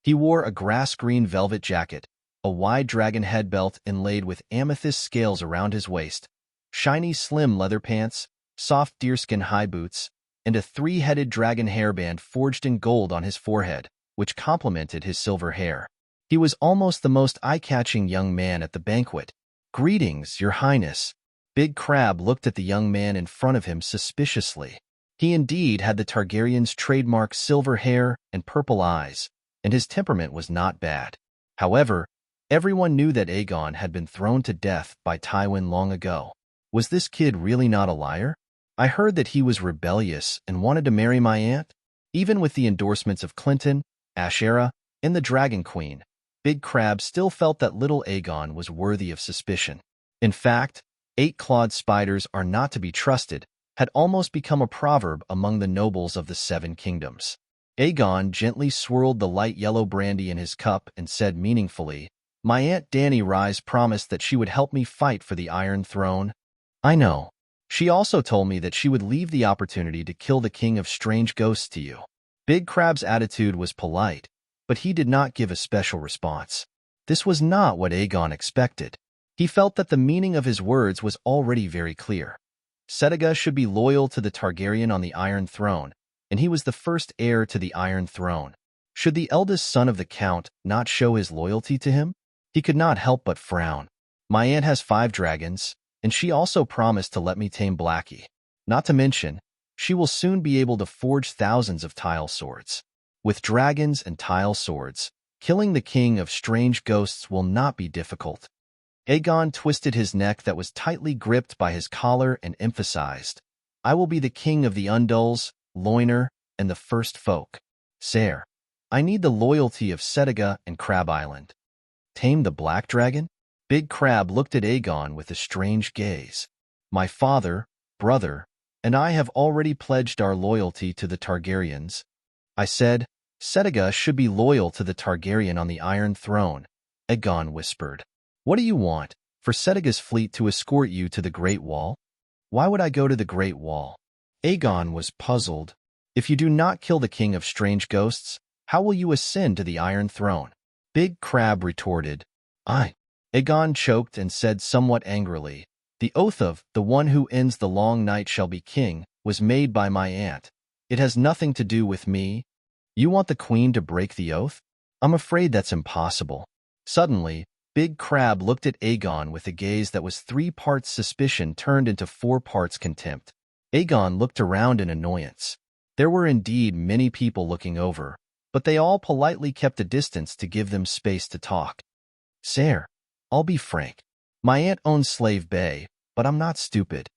He wore a grass-green velvet jacket, a wide dragon head belt inlaid with amethyst scales around his waist, shiny slim leather pants, soft deerskin high boots, and a 3-headed dragon hairband forged in gold on his forehead, which complemented his silver hair. He was almost the most eye-catching young man at the banquet. "Greetings, Your Highness." Big Crab looked at the young man in front of him suspiciously. He indeed had the Targaryen's trademark silver hair and purple eyes, and his temperament was not bad. However, everyone knew that Aegon had been thrown to death by Tywin long ago. Was this kid really not a liar? I heard that he was rebellious and wanted to marry my aunt. Even with the endorsements of Clinton, Ashera, and the Dragon Queen, Big Crab still felt that little Aegon was worthy of suspicion. In fact, 8-clawed spiders are not to be trusted had almost become a proverb among the nobles of the 7 kingdoms. Aegon gently swirled the light yellow brandy in his cup and said meaningfully, "My Aunt Dany Rise promised that she would help me fight for the Iron Throne. I know. She also told me that she would leave the opportunity to kill the King of Strange Ghosts to you." Big Crab's attitude was polite, but he did not give a special response. This was not what Aegon expected. He felt that the meaning of his words was already very clear. Setiga should be loyal to the Targaryen on the Iron Throne, and he was the first heir to the Iron Throne. Should the eldest son of the Count not show his loyalty to him? He could not help but frown. My aunt has 5 dragons, and she also promised to let me tame Blackie. Not to mention, she will soon be able to forge thousands of tile swords. With dragons and tile swords, killing the King of Strange Ghosts will not be difficult. Aegon twisted his neck that was tightly gripped by his collar and emphasized, "I will be the king of the Undulls, Loiner, and the First Folk. Sire, I need the loyalty of Setiga and Crab Island." Tame the Black Dragon? Big Crab looked at Aegon with a strange gaze. "My father, brother, and I have already pledged our loyalty to the Targaryens." I said, "Setiga should be loyal to the Targaryen on the Iron Throne," Aegon whispered. "What do you want? For Setiga's fleet to escort you to the Great Wall?" "Why would I go to the Great Wall?" Aegon was puzzled. "If you do not kill the King of Strange Ghosts, how will you ascend to the Iron Throne?" Big Crab retorted, Aegon choked and said somewhat angrily, "The oath of the one who ends the long night shall be king was made by my aunt. It has nothing to do with me." "You want the queen to break the oath?" "I'm afraid that's impossible." Suddenly, Big Crab looked at Aegon with a gaze that was 3 parts suspicion turned into 4 parts contempt. Aegon looked around in annoyance. There were indeed many people looking over, but they all politely kept a distance to give them space to talk. "Sire, I'll be frank. My aunt owns Slave Bay, but I'm not stupid.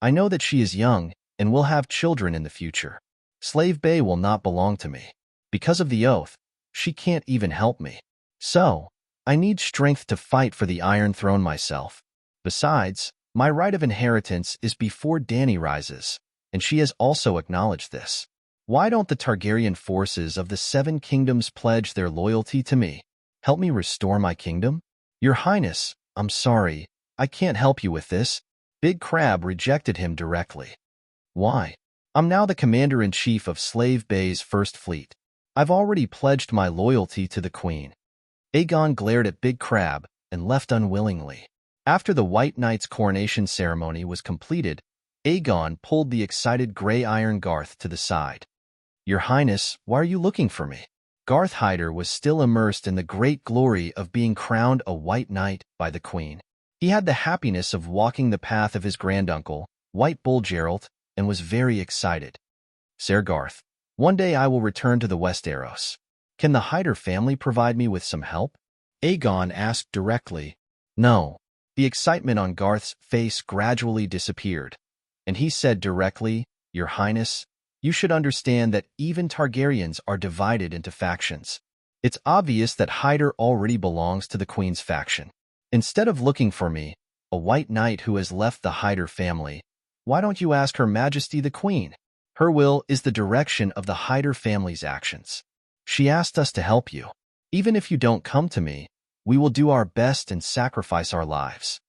I know that she is young and will have children in the future. Slave Bay will not belong to me. Because of the oath, she can't even help me. So, I need strength to fight for the Iron Throne myself. Besides, my right of inheritance is before Dany rises, and she has also acknowledged this. Why don't the Targaryen forces of the 7 kingdoms pledge their loyalty to me? Help me restore my kingdom? Your Highness, I'm sorry, I can't help you with this." Big Crab rejected him directly. "Why? I'm now the commander-in-chief of Slave Bay's First Fleet. I've already pledged my loyalty to the Queen." Aegon glared at Big Crab and left unwillingly. After the White Knight's coronation ceremony was completed, Aegon pulled the excited Grey Iron Garth to the side. "Your Highness, why are you looking for me?" Garth Hyder was still immersed in the great glory of being crowned a White Knight by the Queen. He had the happiness of walking the path of his granduncle, White Bull Geralt, and was very excited. Sir Garth, one day I will return to the Westeros. Can the Hyder family provide me with some help? Aegon asked directly. No. The excitement on Garth's face gradually disappeared, and he said directly, Your Highness, you should understand that even Targaryens are divided into factions. It's obvious that Hyder already belongs to the Queen's faction. Instead of looking for me, a white knight who has left the Hyder family, why don't you ask Her Majesty the Queen? Her will is the direction of the Hyder family's actions. She asked us to help you. Even if you don't come to me, we will do our best and sacrifice our lives.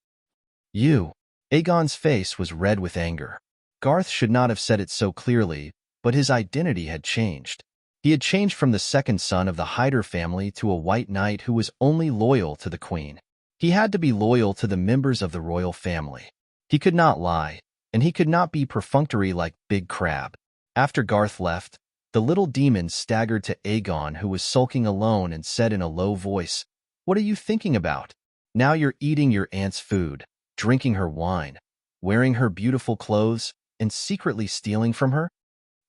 You. Aegon's face was red with anger. Garth should not have said it so clearly, but his identity had changed. He had changed from the second son of the Hyder family to a white knight who was only loyal to the Queen. He had to be loyal to the members of the royal family. He could not lie, and he could not be perfunctory like Big Crab. After Garth left, the little demon staggered to Aegon, who was sulking alone, and said in a low voice, What are you thinking about? Now you're eating your aunt's food, drinking her wine, wearing her beautiful clothes, and secretly stealing from her?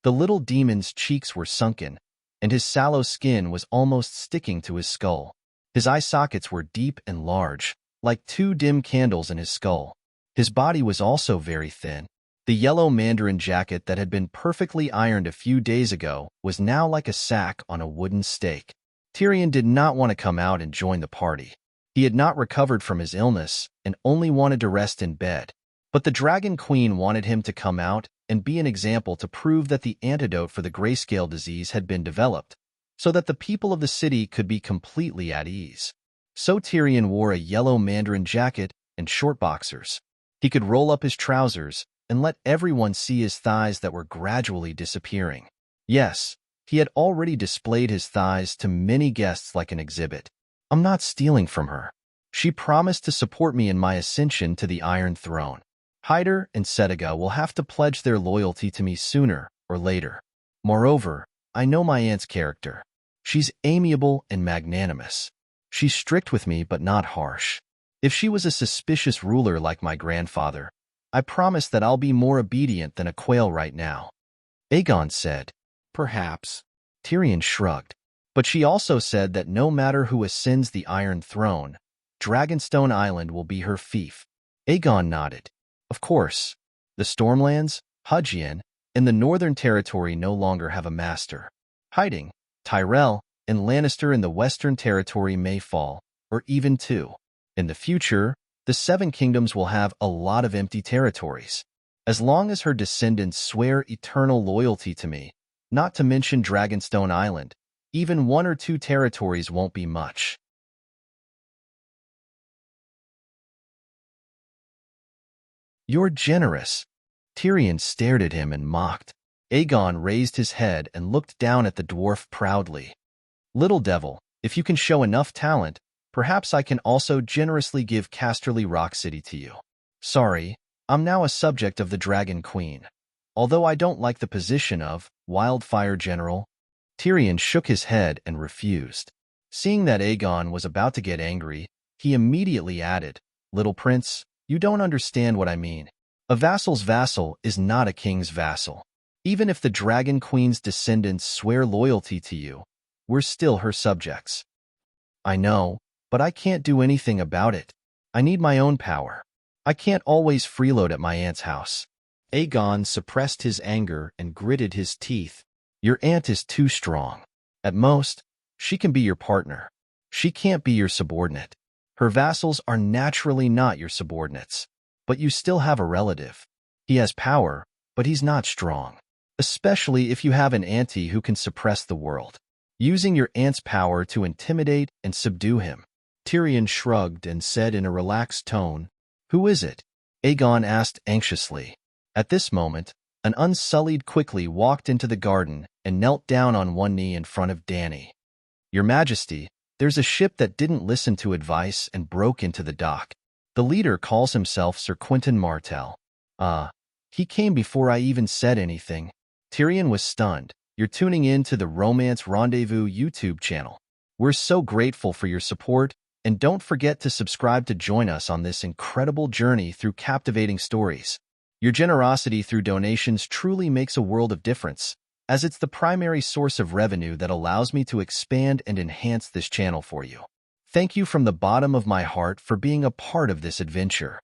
The little demon's cheeks were sunken, and his sallow skin was almost sticking to his skull. His eye sockets were deep and large, like two dim candles in his skull. His body was also very thin. The yellow mandarin jacket that had been perfectly ironed a few days ago was now like a sack on a wooden stake. Tyrion did not want to come out and join the party. He had not recovered from his illness and only wanted to rest in bed. But the Dragon Queen wanted him to come out and be an example to prove that the antidote for the grayscale disease had been developed, so that the people of the city could be completely at ease. So Tyrion wore a yellow mandarin jacket and short boxers. He could roll up his trousers and let everyone see his thighs that were gradually disappearing. Yes, he had already displayed his thighs to many guests like an exhibit. I'm not stealing from her. She promised to support me in my ascension to the Iron Throne. Hyder and Settiga will have to pledge their loyalty to me sooner or later. Moreover, I know my aunt's character. She's amiable and magnanimous. She's strict with me but not harsh. If she was a suspicious ruler like my grandfather, I promise that I'll be more obedient than a quail right now. Aegon said, Perhaps. Tyrion shrugged. But she also said that no matter who ascends the Iron Throne, Dragonstone Island will be her fief. Aegon nodded. Of course. The Stormlands, Huggian, and the Northern Territory no longer have a master. Hiding, Tyrell, and Lannister in the Western Territory may fall, or even two. In the future, the Seven Kingdoms will have a lot of empty territories. As long as her descendants swear eternal loyalty to me, not to mention Dragonstone Island, even one or two territories won't be much. You're generous. Tyrion stared at him and mocked. Aegon raised his head and looked down at the dwarf proudly. Little devil, if you can show enough talent, perhaps I can also generously give Casterly Rock City to you. Sorry, I'm now a subject of the Dragon Queen. Although I don't like the position of Wildfire General. Tyrion shook his head and refused. Seeing that Aegon was about to get angry, he immediately added, Little Prince, you don't understand what I mean. A vassal's vassal is not a king's vassal. Even if the Dragon Queen's descendants swear loyalty to you, we're still her subjects. I know, but I can't do anything about it. I need my own power. I can't always freeload at my aunt's house. Aegon suppressed his anger and gritted his teeth. Your aunt is too strong. At most, she can be your partner. She can't be your subordinate. Her vassals are naturally not your subordinates. But you still have a relative. He has power, but he's not strong. Especially if you have an auntie who can suppress the world, using your aunt's power to intimidate and subdue him. Tyrion shrugged and said in a relaxed tone, Who is it? Aegon asked anxiously. At this moment, an unsullied quickly walked into the garden and knelt down on one knee in front of Dany. Your Majesty, there's a ship that didn't listen to advice and broke into the dock. The leader calls himself Sir Quentyn Martell. He came before I even said anything. Tyrion was stunned. You're tuning in to the Romance Rendezvous YouTube channel. We're so grateful for your support. And don't forget to subscribe to join us on this incredible journey through captivating stories. Your generosity through donations truly makes a world of difference, as it's the primary source of revenue that allows me to expand and enhance this channel for you. Thank you from the bottom of my heart for being a part of this adventure.